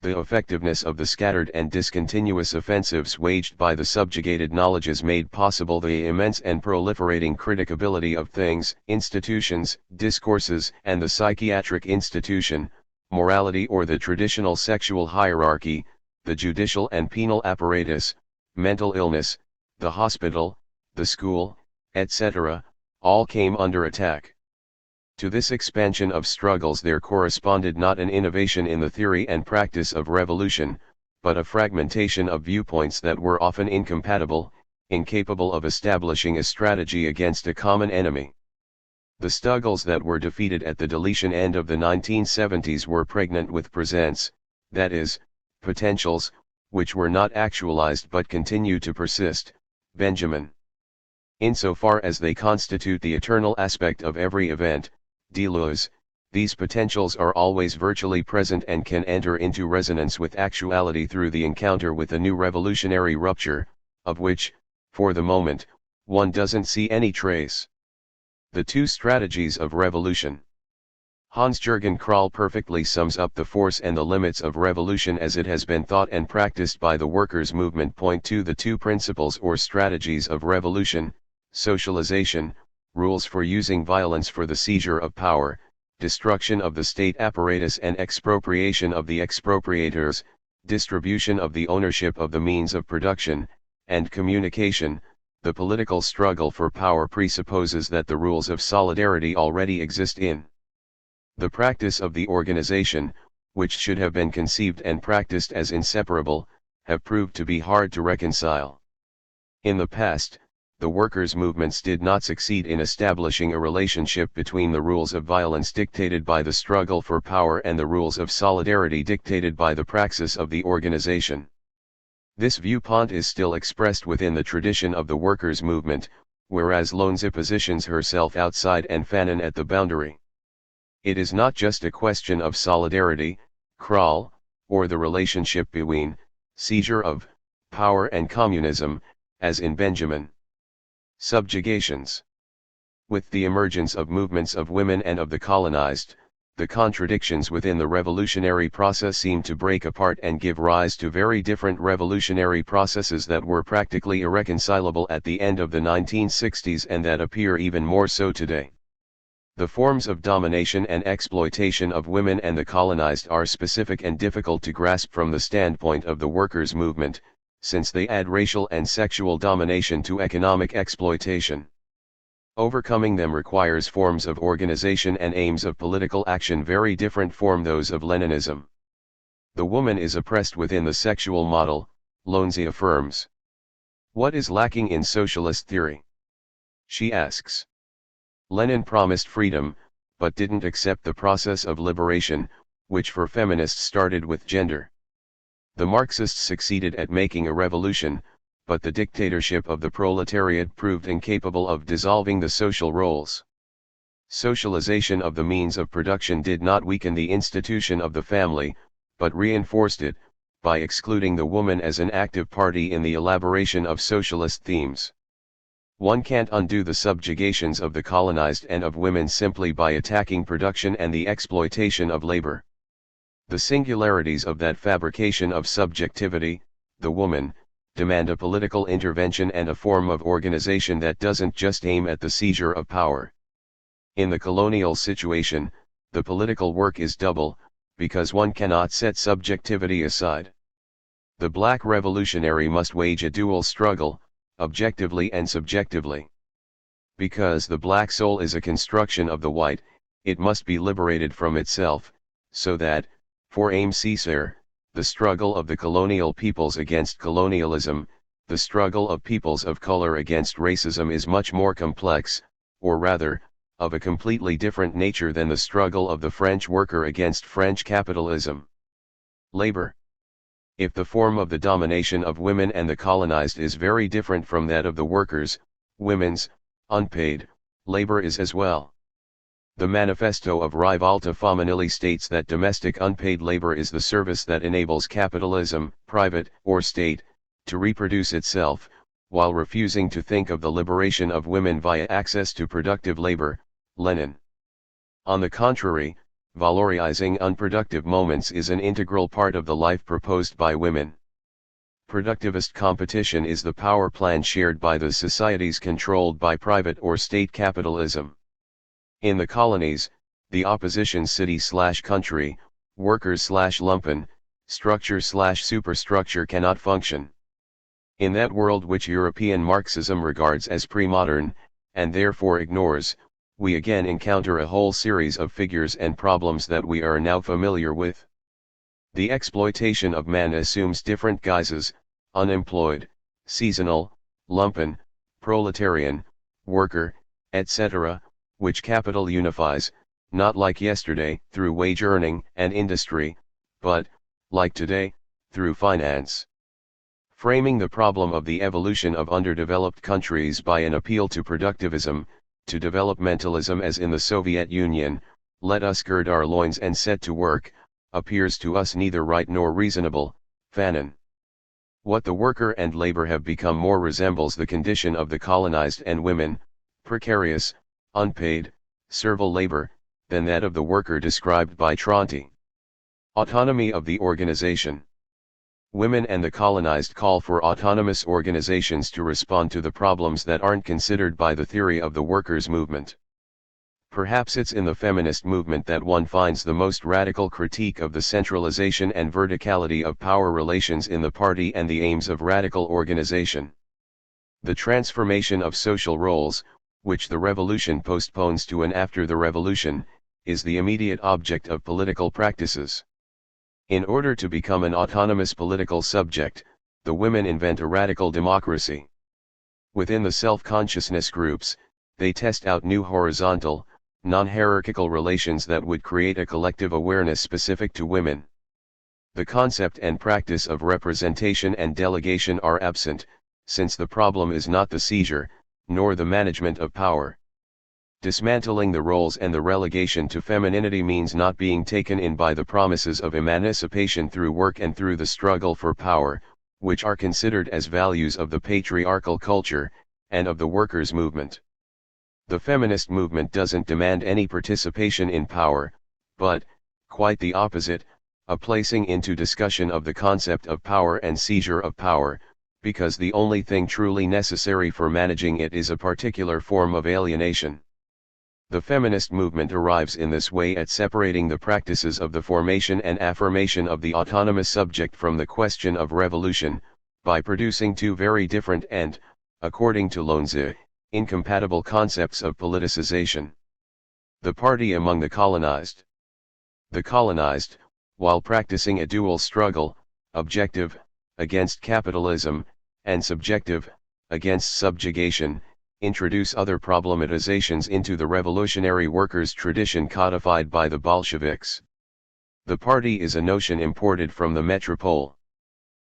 The effectiveness of the scattered and discontinuous offensives waged by the subjugated knowledges made possible the immense and proliferating criticability of things, institutions, discourses, and the psychiatric institution, morality or the traditional sexual hierarchy, the judicial and penal apparatus, mental illness, the hospital, the school, etc., all came under attack. To this expansion of struggles there corresponded not an innovation in the theory and practice of revolution, but a fragmentation of viewpoints that were often incompatible, incapable of establishing a strategy against a common enemy. The struggles that were defeated at the deletion end of the 1970s were pregnant with presents, that is, potentials, which were not actualized but continue to persist. Benjamin. Insofar as they constitute the eternal aspect of every event, Deleuze, these potentials are always virtually present and can enter into resonance with actuality through the encounter with a new revolutionary rupture, of which, for the moment, one doesn't see any trace. The two strategies of revolution. Hans-Jürgen Krahl perfectly sums up the force and the limits of revolution as it has been thought and practiced by the workers' movement. Point to the two principles or strategies of revolution: socialization, rules for using violence for the seizure of power, destruction of the state apparatus and expropriation of the expropriators, distribution of the ownership of the means of production, and communication. The political struggle for power presupposes that the rules of solidarity already exist in the practice of the organization, which should have been conceived and practiced as inseparable, have proved to be hard to reconcile. In the past, the workers' movements did not succeed in establishing a relationship between the rules of violence dictated by the struggle for power and the rules of solidarity dictated by the praxis of the organization. This viewpoint is still expressed within the tradition of the workers' movement, whereas Lonze positions herself outside and Fanon at the boundary. It is not just a question of solidarity, Krahl, or the relationship between seizure of power and communism, as in Benjamin. Subjugations. With the emergence of movements of women and of the colonized, the contradictions within the revolutionary process seem to break apart and give rise to very different revolutionary processes that were practically irreconcilable at the end of the 1960s and that appear even more so today. The forms of domination and exploitation of women and the colonized are specific and difficult to grasp from the standpoint of the workers' movement, since they add racial and sexual domination to economic exploitation. Overcoming them requires forms of organization and aims of political action very different from those of Leninism. The woman is oppressed within the sexual model, Lonzi affirms. What is lacking in socialist theory? She asks. Lenin promised freedom, but didn't accept the process of liberation, which for feminists started with gender. The Marxists succeeded at making a revolution, but the dictatorship of the proletariat proved incapable of dissolving the social roles. Socialization of the means of production did not weaken the institution of the family, but reinforced it, by excluding the woman as an active party in the elaboration of socialist themes. One can't undo the subjugations of the colonized and of women simply by attacking production and the exploitation of labor. The singularities of that fabrication of subjectivity, the woman, demand a political intervention and a form of organization that doesn't just aim at the seizure of power. In the colonial situation, the political work is double, because one cannot set subjectivity aside. The black revolutionary must wage a dual struggle, objectively and subjectively. Because the black soul is a construction of the white, it must be liberated from itself, so that, for Aim Césaire, the struggle of the colonial peoples against colonialism, the struggle of peoples of color against racism is much more complex, or rather, of a completely different nature than the struggle of the French worker against French capitalism. Labor. If the form of the domination of women and the colonized is very different from that of the workers, women's, unpaid, labor is as well. The manifesto of Rivalta Femminile states that domestic unpaid labor is the service that enables capitalism, private or state, to reproduce itself, while refusing to think of the liberation of women via access to productive labor, Lenin. On the contrary, valorizing unproductive moments is an integral part of the life proposed by women. Productivist competition is the power plan shared by the societies controlled by private or state capitalism. In the colonies, the opposition city/country, workers/lumpen, structure/superstructure cannot function. In that world which European Marxism regards as pre-modern, and therefore ignores, we again encounter a whole series of figures and problems that we are now familiar with. The exploitation of man assumes different guises: unemployed, seasonal, lumpen, proletarian, worker, etc., which capital unifies, not like yesterday, through wage earning and industry, but, like today, through finance. Framing the problem of the evolution of underdeveloped countries by an appeal to productivism, to developmentalism as in the Soviet Union, let us gird our loins and set to work, appears to us neither right nor reasonable. Fanon. What the worker and labor have become more resembles the condition of the colonized and women, precarious, unpaid, servile labor, than that of the worker described by Tronti. Autonomy of the organization. Women and the colonized call for autonomous organizations to respond to the problems that aren't considered by the theory of the workers' movement. Perhaps it's in the feminist movement that one finds the most radical critique of the centralization and verticality of power relations in the party and the aims of radical organization. The transformation of social roles, which the revolution postpones to and after the revolution, is the immediate object of political practices. In order to become an autonomous political subject, the women invent a radical democracy. Within the self-consciousness groups, they test out new horizontal, non-hierarchical relations that would create a collective awareness specific to women. The concept and practice of representation and delegation are absent, since the problem is not the seizure, nor the management of power. Dismantling the roles and the relegation to femininity means not being taken in by the promises of emancipation through work and through the struggle for power, which are considered as values of the patriarchal culture, and of the workers' movement. The feminist movement doesn't demand any participation in power, but, quite the opposite, a placing into discussion of the concept of power and seizure of power, because the only thing truly necessary for managing it is a particular form of alienation. The feminist movement arrives in this way at separating the practices of the formation and affirmation of the autonomous subject from the question of revolution, by producing two very different and, according to Lonzi, Incompatible concepts of politicization. The party among the colonized. The colonized, while practicing a dual struggle, objective, against capitalism, and subjective, against subjugation, introduce other problematizations into the revolutionary workers' tradition codified by the Bolsheviks. The party is a notion imported from the metropole.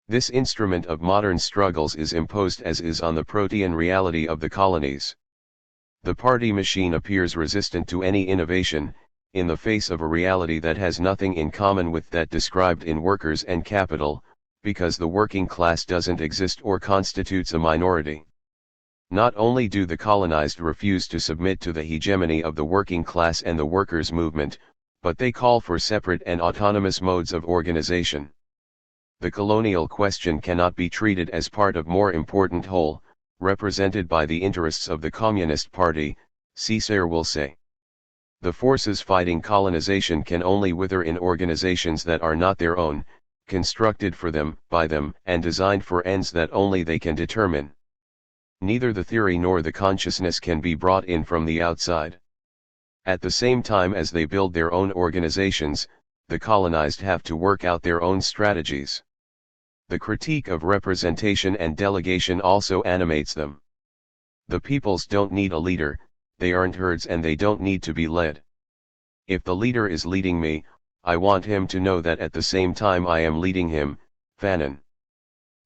This instrument of modern struggles is imposed as is on the protean reality of the colonies. The party machine appears resistant to any innovation, in the face of a reality that has nothing in common with that described in Workers and Capital, because the working class doesn't exist or constitutes a minority. Not only do the colonized refuse to submit to the hegemony of the working class and the workers' movement, but they call for separate and autonomous modes of organization. The colonial question cannot be treated as part of more important whole, represented by the interests of the Communist Party, Césaire will say. The forces fighting colonization can only wither in organizations that are not their own, constructed for them, by them, and designed for ends that only they can determine. Neither the theory nor the consciousness can be brought in from the outside. At the same time as they build their own organizations, the colonized have to work out their own strategies. The critique of representation and delegation also animates them. The peoples don't need a leader, they aren't herds and they don't need to be led. If the leader is leading me, I want him to know that at the same time I am leading him. Fanon.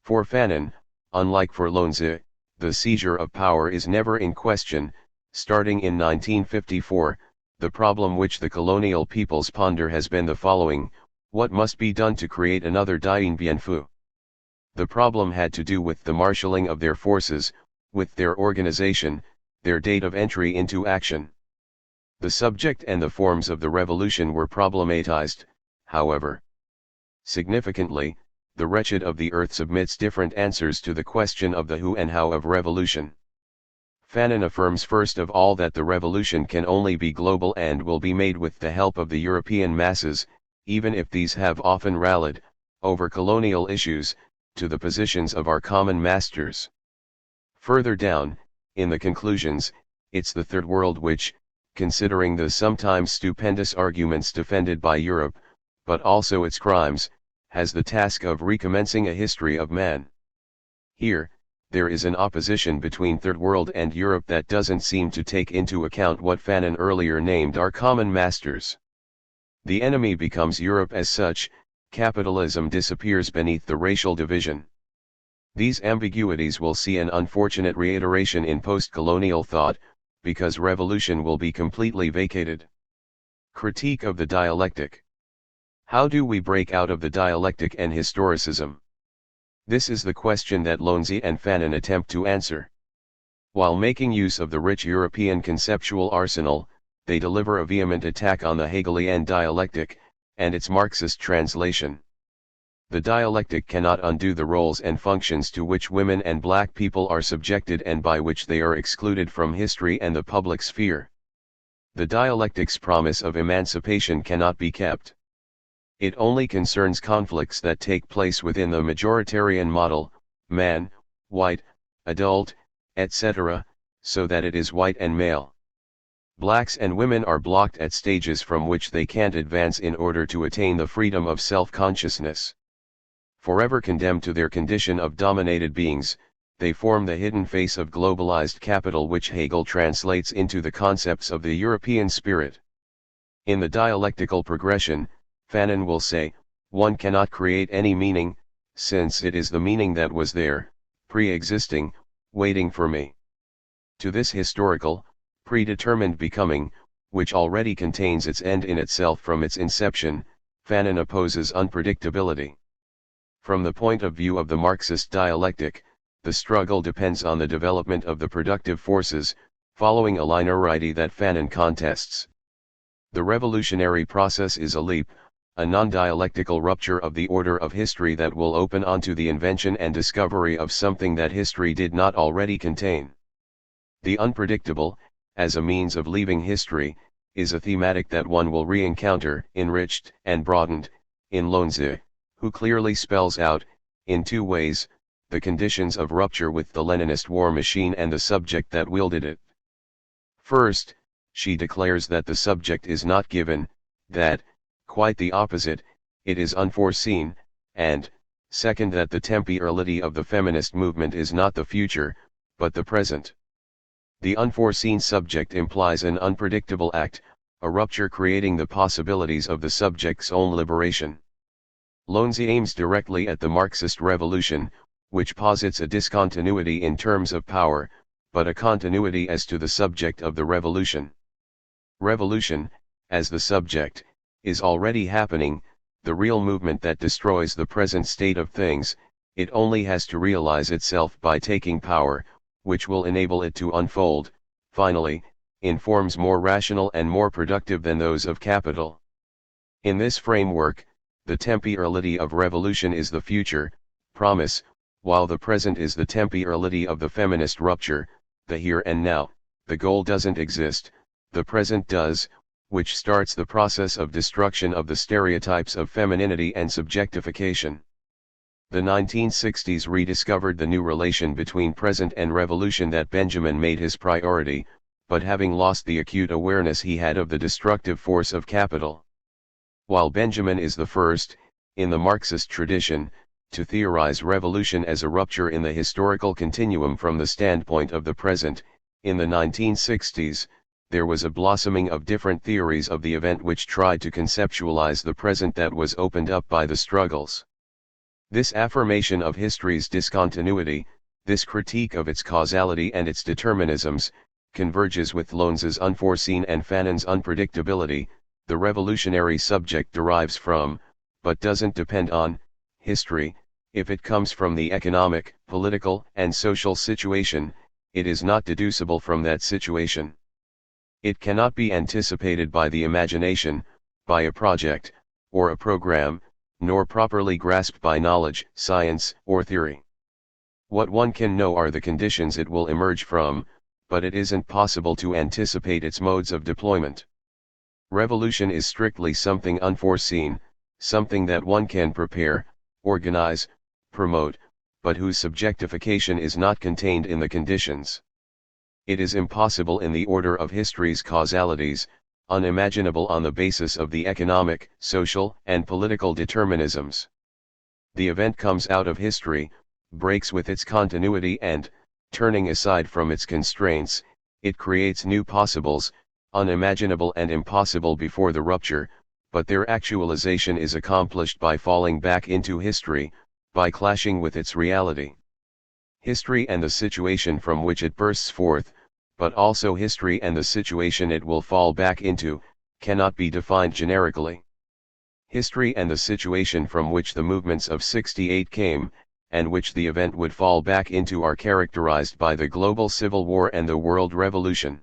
For Fanon, unlike for Lonze, the seizure of power is never in question. Starting in 1954, the problem which the colonial peoples ponder has been the following: what must be done to create another Dien Bien Phu? The problem had to do with the marshalling of their forces, with their organization, their date of entry into action. The subject and the forms of the revolution were problematized, however. Significantly, the wretched of the earth submits different answers to the question of the who and how of revolution. Fanon affirms first of all that the revolution can only be global and will be made with the help of the European masses, even if these have often rallied, over colonial issues, to the positions of our common masters. Further down, in the conclusions, it's the Third World which, considering the sometimes stupendous arguments defended by Europe, but also its crimes, has the task of recommencing a history of man. Here, there is an opposition between Third World and Europe that doesn't seem to take into account what Fanon earlier named our common masters. The enemy becomes Europe as such, capitalism disappears beneath the racial division. These ambiguities will see an unfortunate reiteration in post-colonial thought, because revolution will be completely vacated. Critique of the dialectic. How do we break out of the dialectic and historicism? This is the question that Lonze and Fanon attempt to answer. While making use of the rich European conceptual arsenal, they deliver a vehement attack on the Hegelian dialectic, and its Marxist translation. The dialectic cannot undo the roles and functions to which women and black people are subjected and by which they are excluded from history and the public sphere. The dialectic's promise of emancipation cannot be kept. It only concerns conflicts that take place within the majoritarian model, man, white, adult, etc., so that it is white and male. Blacks and women are blocked at stages from which they can't advance in order to attain the freedom of self-consciousness. Forever condemned to their condition of dominated beings, they form the hidden face of globalized capital which Hegel translates into the concepts of the European spirit. In the dialectical progression, Fanon will say, one cannot create any meaning, since it is the meaning that was there, pre-existing, waiting for me. To this historical, predetermined becoming, which already contains its end in itself from its inception, Fanon opposes unpredictability. From the point of view of the Marxist dialectic, the struggle depends on the development of the productive forces, following a linearity that Fanon contests. The revolutionary process is a leap, a non-dialectical rupture of the order of history that will open onto the invention and discovery of something that history did not already contain. The unpredictable, as a means of leaving history, is a thematic that one will re-encounter, enriched and broadened, in Lonze, who clearly spells out, in two ways, the conditions of rupture with the Leninist war machine and the subject that wielded it. First, she declares that the subject is not given, that, quite the opposite, it is unforeseen, and, second, that the temporality of the feminist movement is not the future, but the present. The unforeseen subject implies an unpredictable act, a rupture creating the possibilities of the subject's own liberation. Lonzi aims directly at the Marxist revolution, which posits a discontinuity in terms of power, but a continuity as to the subject of the revolution. Revolution, as the subject, is already happening, the real movement that destroys the present state of things. It only has to realize itself by taking power, which will enable it to unfold, finally, in forms more rational and more productive than those of capital. In this framework, the temporality of revolution is the future promise, while the present is the temporality of the feminist rupture, the here and now. The goal doesn't exist, the present does, which starts the process of destruction of the stereotypes of femininity and subjectification. The 1960s rediscovered the new relation between present and revolution that Benjamin made his priority, but having lost the acute awareness he had of the destructive force of capital. While Benjamin is the first, in the Marxist tradition, to theorize revolution as a rupture in the historical continuum from the standpoint of the present, in the 1960s, there was a blossoming of different theories of the event which tried to conceptualize the present that was opened up by the struggles. This affirmation of history's discontinuity, this critique of its causality and its determinisms, converges with Lonzi's unforeseen and Fanon's unpredictability. The revolutionary subject derives from, but doesn't depend on, history. If it comes from the economic, political, and social situation, it is not deducible from that situation. It cannot be anticipated by the imagination, by a project, or a program, nor properly grasped by knowledge, science, or theory. What one can know are the conditions it will emerge from, but it isn't possible to anticipate its modes of deployment. Revolution is strictly something unforeseen, something that one can prepare, organize, promote, but whose subjectification is not contained in the conditions. It is impossible in the order of history's causalities, unimaginable on the basis of the economic, social, and political determinisms. The event comes out of history, breaks with its continuity and, turning aside from its constraints, it creates new possibles, unimaginable and impossible before the rupture, but their actualization is accomplished by falling back into history, by clashing with its reality. History and the situation from which it bursts forth, but also history and the situation it will fall back into, cannot be defined generically. History and the situation from which the movements of '68 came, and which the event would fall back into, are characterized by the global civil war and the world revolution.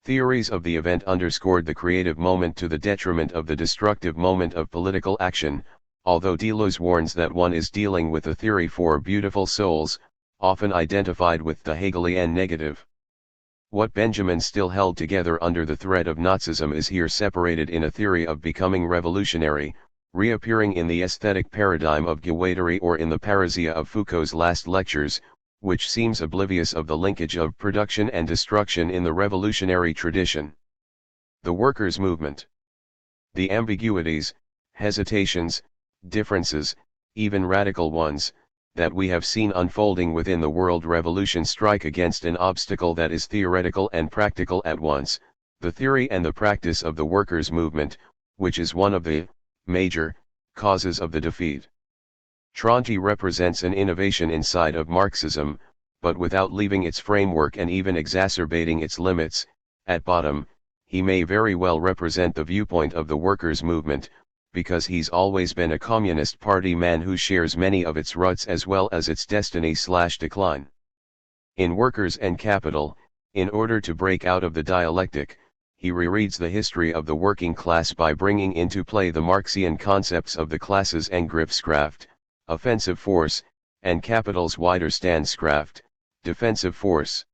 Theories of the event underscored the creative moment to the detriment of the destructive moment of political action, although Deleuze warns that one is dealing with a theory for beautiful souls, often identified with the Hegelian negative. What Benjamin still held together under the threat of Nazism is here separated in a theory of becoming revolutionary, reappearing in the aesthetic paradigm of Guattari or in the parrhesia of Foucault's last lectures, which seems oblivious of the linkage of production and destruction in the revolutionary tradition. The workers' movement. The ambiguities, hesitations, differences, even radical ones, that we have seen unfolding within the world revolution strike against an obstacle that is theoretical and practical at once, the theory and the practice of the workers' movement, which is one of the major causes of the defeat. Tronti represents an innovation inside of Marxism, but without leaving its framework and even exacerbating its limits. At bottom, he may very well represent the viewpoint of the workers' movement, because he's always been a Communist Party man who shares many of its ruts as well as its destiny/decline. In Workers and Capital, in order to break out of the dialectic, he rereads the history of the working class by bringing into play the Marxian concepts of the classes Angriffskraft, offensive force, and capital's Widerstandskraft, defensive force.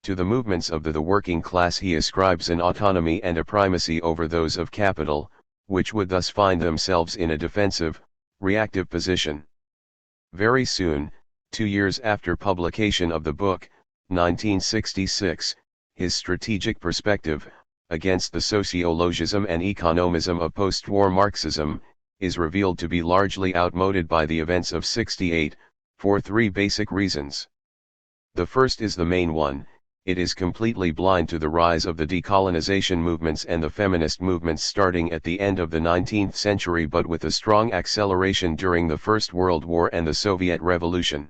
To the movements of the working class he ascribes an autonomy and a primacy over those of capital, which would thus find themselves in a defensive, reactive position. Very soon, 2 years after publication of the book, 1966, his strategic perspective, against the sociologism and economism of post-war Marxism, is revealed to be largely outmoded by the events of 68, for 3 basic reasons. The first is the main one: it is completely blind to the rise of the decolonization movements and the feminist movements starting at the end of the 19th century, but with a strong acceleration during the First World War and the Soviet Revolution.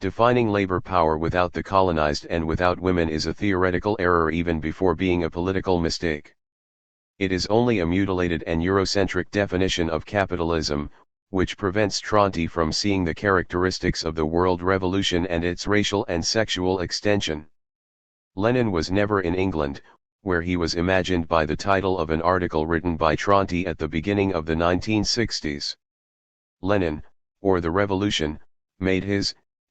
Defining labor power without the colonized and without women is a theoretical error even before being a political mistake. It is only a mutilated and Eurocentric definition of capitalism, which prevents Tronti from seeing the characteristics of the world revolution and its racial and sexual extension. Lenin was never in England, where he was imagined by the title of an article written by Tronti at the beginning of the 1960s. Lenin, or the revolution, made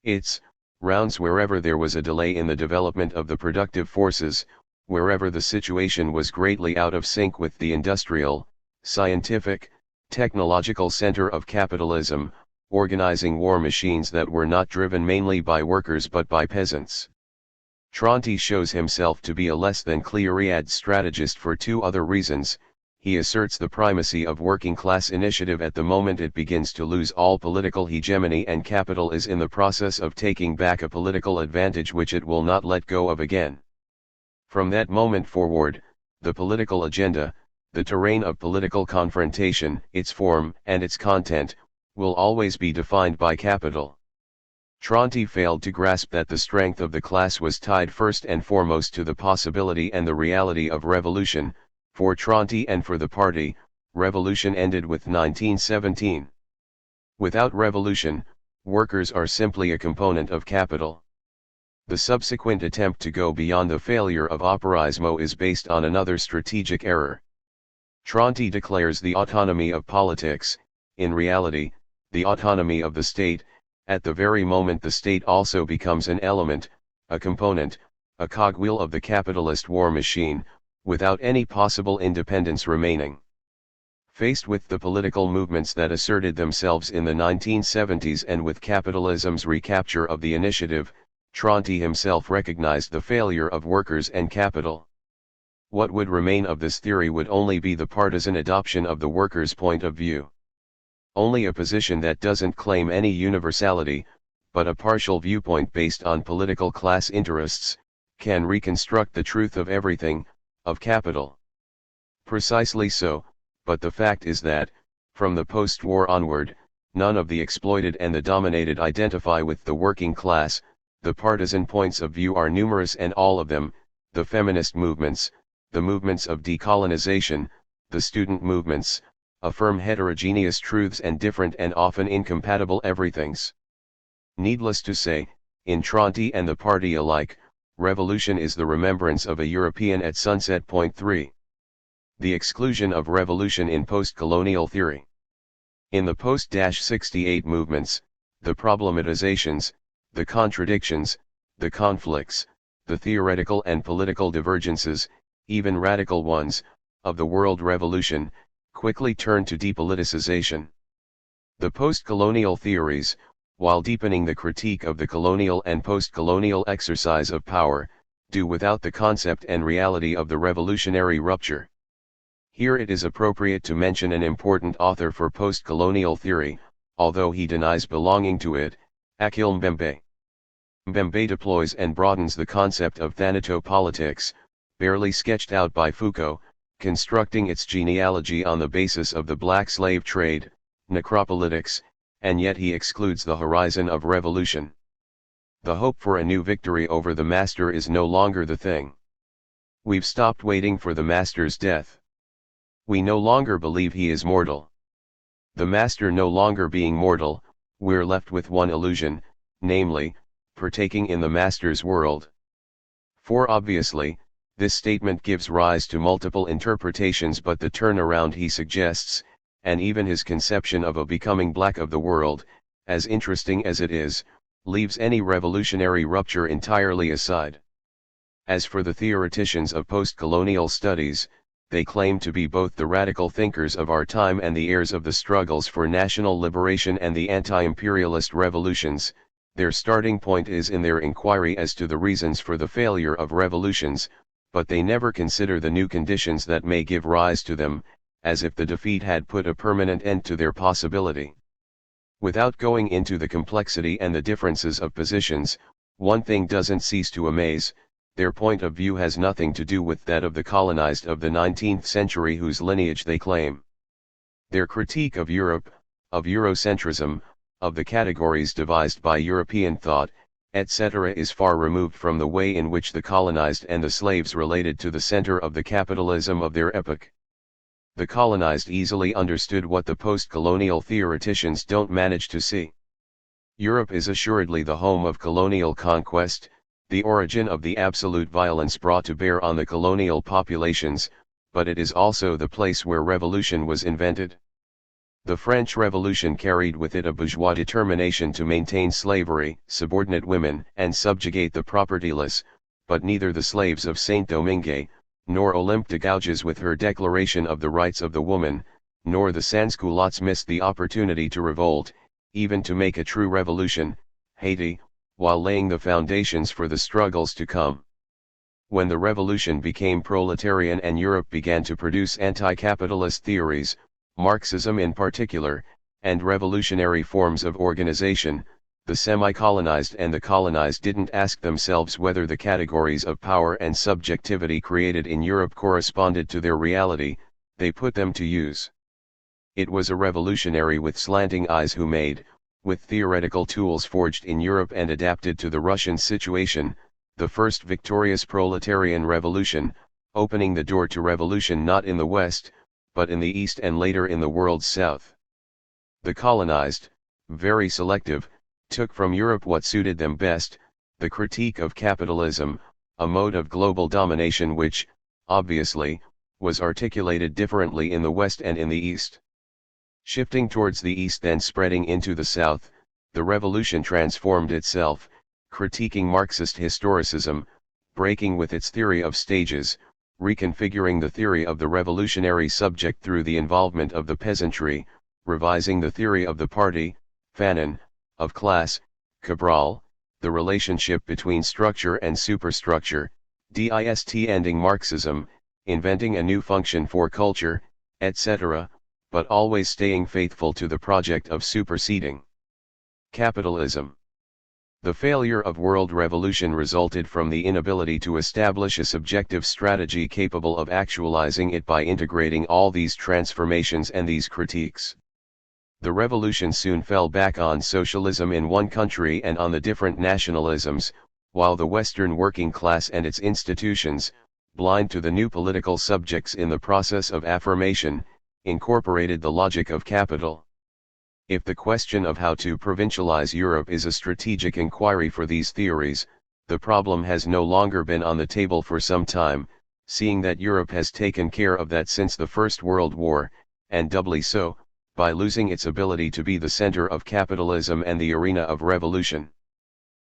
its rounds wherever there was a delay in the development of the productive forces, wherever the situation was greatly out of sync with the industrial, scientific, technological center of capitalism, organizing war machines that were not driven mainly by workers but by peasants. Tronti shows himself to be a less than clear-eyed strategist for 2 other reasons. He asserts the primacy of working-class initiative at the moment it begins to lose all political hegemony and capital is in the process of taking back a political advantage which it will not let go of again. From that moment forward, the political agenda, the terrain of political confrontation, its form and its content, will always be defined by capital. Tronti failed to grasp that the strength of the class was tied first and foremost to the possibility and the reality of revolution. For Tronti and for the party, revolution ended with 1917. Without revolution, workers are simply a component of capital. The subsequent attempt to go beyond the failure of operaismo is based on another strategic error. Tronti declares the autonomy of politics, in reality, the autonomy of the state, at the very moment the state also becomes an element, a component, a cogwheel of the capitalist war machine, without any possible independence remaining. Faced with the political movements that asserted themselves in the 1970s and with capitalism's recapture of the initiative, Tronti himself recognized the failure of workers and capital. What would remain of this theory would only be the partisan adoption of the workers' point of view. Only a position that doesn't claim any universality, but a partial viewpoint based on political class interests, can reconstruct the truth of everything, of capital. Precisely so, but the fact is that, from the post-war onward, none of the exploited and the dominated identify with the working class. The partisan points of view are numerous and all of them, the feminist movements, the movements of decolonization, the student movements, affirm heterogeneous truths and different and often incompatible everythings. Needless to say, in Tronti and the party alike, revolution is the remembrance of a European at sunset. Point 3. The exclusion of revolution in post-colonial theory. In the post-68 movements, the problematizations, the contradictions, the conflicts, the theoretical and political divergences, even radical ones, of the world revolution, quickly turned to depoliticization. The post-colonial theories, while deepening the critique of the colonial and post-colonial exercise of power, do without the concept and reality of the revolutionary rupture. Here it is appropriate to mention an important author for post-colonial theory, although he denies belonging to it, Achille Mbembe. Mbembe deploys and broadens the concept of thanatopolitics, barely sketched out by Foucault, constructing its genealogy on the basis of the black slave trade, necropolitics, and yet he excludes the horizon of revolution. The hope for a new victory over the master is no longer the thing. We've stopped waiting for the master's death. We no longer believe he is mortal. The master no longer being mortal, we're left with one illusion, namely, partaking in the master's world. For obviously, this statement gives rise to multiple interpretations, but the turnaround he suggests, and even his conception of a becoming black of the world, as interesting as it is, leaves any revolutionary rupture entirely aside. As for the theoreticians of post-colonial studies, they claim to be both the radical thinkers of our time and the heirs of the struggles for national liberation and the anti-imperialist revolutions. Their starting point is in their inquiry as to the reasons for the failure of revolutions, but they never consider the new conditions that may give rise to them, as if the defeat had put a permanent end to their possibility. Without going into the complexity and the differences of positions, one thing doesn't cease to amaze: their point of view has nothing to do with that of the colonized of the 19th century whose lineage they claim. Their critique of Europe, of Eurocentrism, of the categories devised by European thought, etc. is far removed from the way in which the colonized and the slaves related to the center of the capitalism of their epoch. The colonized easily understood what the post-colonial theoreticians don't manage to see. Europe is assuredly the home of colonial conquest, the origin of the absolute violence brought to bear on the colonial populations, but it is also the place where revolution was invented. The French Revolution carried with it a bourgeois determination to maintain slavery, subordinate women, and subjugate the propertyless, but neither the slaves of Saint-Domingue, nor Olympe de Gouges with her Declaration of the Rights of the Woman, nor the sans-culottes missed the opportunity to revolt, even to make a true revolution, Haiti, while laying the foundations for the struggles to come. When the revolution became proletarian and Europe began to produce anti-capitalist theories, Marxism in particular, and revolutionary forms of organization, the semi-colonized and the colonized didn't ask themselves whether the categories of power and subjectivity created in Europe corresponded to their reality, they put them to use. It was a revolutionary with slanting eyes who made, with theoretical tools forged in Europe and adapted to the Russian situation, the first victorious proletarian revolution, opening the door to revolution not in the West, but in the East and later in the world's South. The colonized, very selective, took from Europe what suited them best, the critique of capitalism, a mode of global domination which, obviously, was articulated differently in the West and in the East. Shifting towards the East then spreading into the South, the revolution transformed itself, critiquing Marxist historicism, breaking with its theory of stages, reconfiguring the theory of the revolutionary subject through the involvement of the peasantry, revising the theory of the party, Fanon, of class, Cabral, the relationship between structure and superstructure, dist ending Marxism, inventing a new function for culture, etc., but always staying faithful to the project of superseding capitalism. The failure of world revolution resulted from the inability to establish a subjective strategy capable of actualizing it by integrating all these transformations and these critiques. The revolution soon fell back on socialism in one country and on the different nationalisms, while the Western working class and its institutions, blind to the new political subjects in the process of affirmation, incorporated the logic of capital. If the question of how to provincialize Europe is a strategic inquiry for these theories, the problem has no longer been on the table for some time, seeing that Europe has taken care of that since the First World War, and doubly so, by losing its ability to be the center of capitalism and the arena of revolution.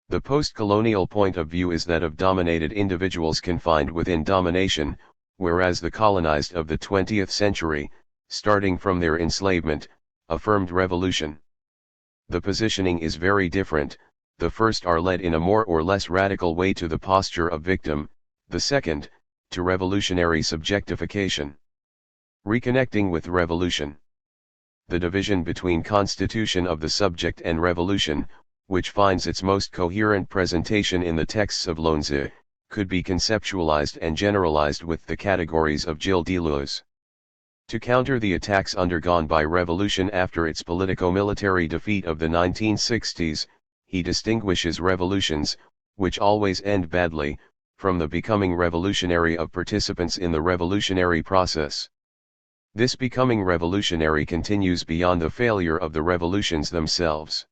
The post-colonial point of view is that of dominated individuals confined within domination, whereas the colonized of the 20th century, starting from their enslavement, affirmed revolution. The positioning is very different: the first are led in a more or less radical way to the posture of victim, the second, to revolutionary subjectification. Reconnecting with revolution. The division between constitution of the subject and revolution, which finds its most coherent presentation in the texts of Lonze, could be conceptualized and generalized with the categories of Gilles Deleuze. To counter the attacks undergone by revolution after its politico-military defeat of the 1960s, he distinguishes revolutions, which always end badly, from the becoming revolutionary of participants in the revolutionary process. This becoming revolutionary continues beyond the failure of the revolutions themselves.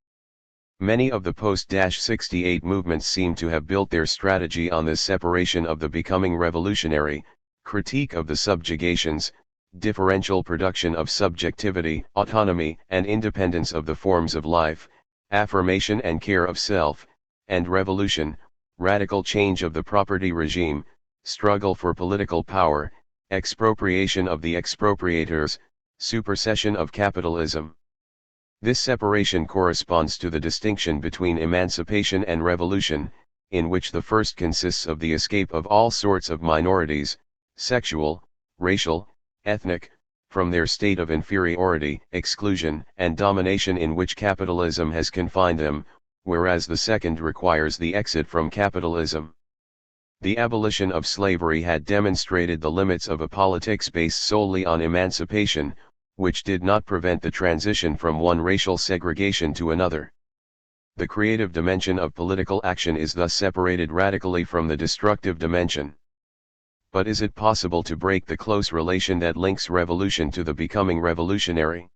Many of the post-68 movements seem to have built their strategy on this separation of the becoming revolutionary, critique of the subjugations, differential production of subjectivity, autonomy and independence of the forms of life, affirmation and care of self, and revolution, radical change of the property regime, struggle for political power, expropriation of the expropriators, supersession of capitalism. This separation corresponds to the distinction between emancipation and revolution, in which the first consists of the escape of all sorts of minorities, sexual, racial, ethnic, from their state of inferiority, exclusion, and domination in which capitalism has confined them, whereas the second requires the exit from capitalism. The abolition of slavery had demonstrated the limits of a politics based solely on emancipation, which did not prevent the transition from one racial segregation to another. The creative dimension of political action is thus separated radically from the destructive dimension. But is it possible to break the close relation that links revolution to the becoming revolutionary?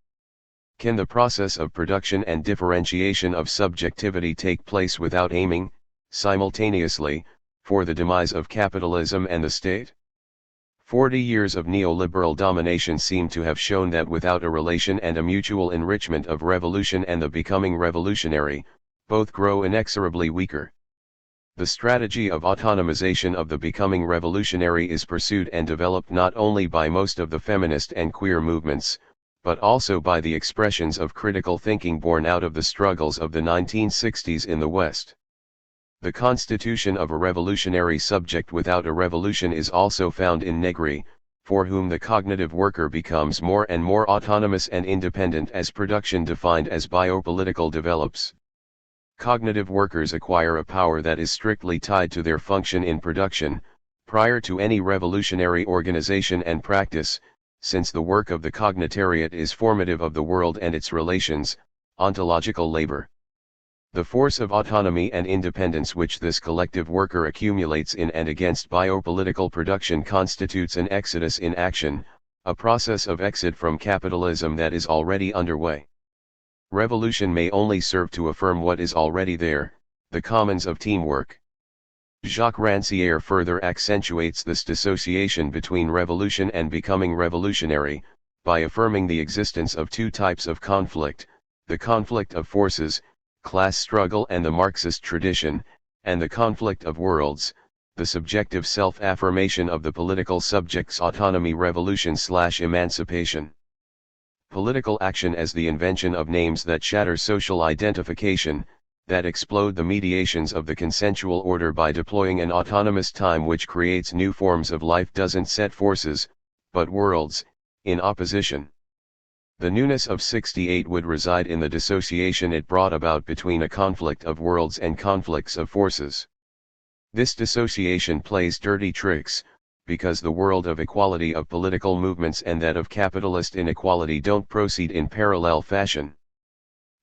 Can the process of production and differentiation of subjectivity take place without aiming, simultaneously, for the demise of capitalism and the state? 40 years of neoliberal domination seem to have shown that without a relation and a mutual enrichment of revolution and the becoming revolutionary, both grow inexorably weaker. The strategy of autonomization of the becoming revolutionary is pursued and developed not only by most of the feminist and queer movements, but also by the expressions of critical thinking born out of the struggles of the 1960s in the West. The constitution of a revolutionary subject without a revolution is also found in Negri, for whom the cognitive worker becomes more and more autonomous and independent as production defined as biopolitical develops. Cognitive workers acquire a power that is strictly tied to their function in production, prior to any revolutionary organization and practice, since the work of the cognitariat is formative of the world and its relations, ontological labor. The force of autonomy and independence which this collective worker accumulates in and against biopolitical production constitutes an exodus in action, a process of exit from capitalism that is already underway. Revolution may only serve to affirm what is already there, the commons of teamwork. Jacques Rancière further accentuates this dissociation between revolution and becoming revolutionary, by affirming the existence of two types of conflict, the conflict of forces, class struggle and the Marxist tradition, and the conflict of worlds, the subjective self-affirmation of the political subject's autonomy revolution/emancipation. Political action as the invention of names that shatter social identification, that explode the mediations of the consensual order by deploying an autonomous time which creates new forms of life doesn't set forces, but worlds, in opposition. The newness of 68 would reside in the dissociation it brought about between a conflict of worlds and conflicts of forces. This dissociation plays dirty tricks, because the world of equality of political movements and that of capitalist inequality don't proceed in parallel fashion.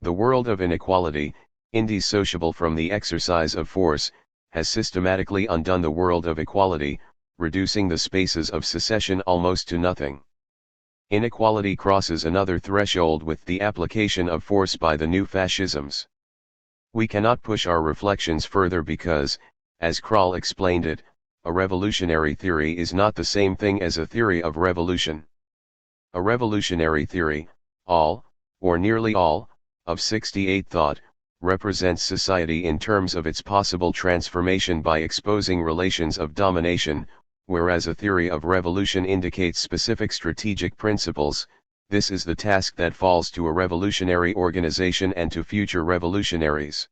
The world of inequality, indissociable from the exercise of force, has systematically undone the world of equality, reducing the spaces of secession almost to nothing. Inequality crosses another threshold with the application of force by the new fascisms. We cannot push our reflections further because, as Krall explained it, a revolutionary theory is not the same thing as a theory of revolution. A revolutionary theory, all, or nearly all, of 68 thought, represents society in terms of its possible transformation by exposing relations of domination, whereas a theory of revolution indicates specific strategic principles. This is the task that falls to a revolutionary organization and to future revolutionaries.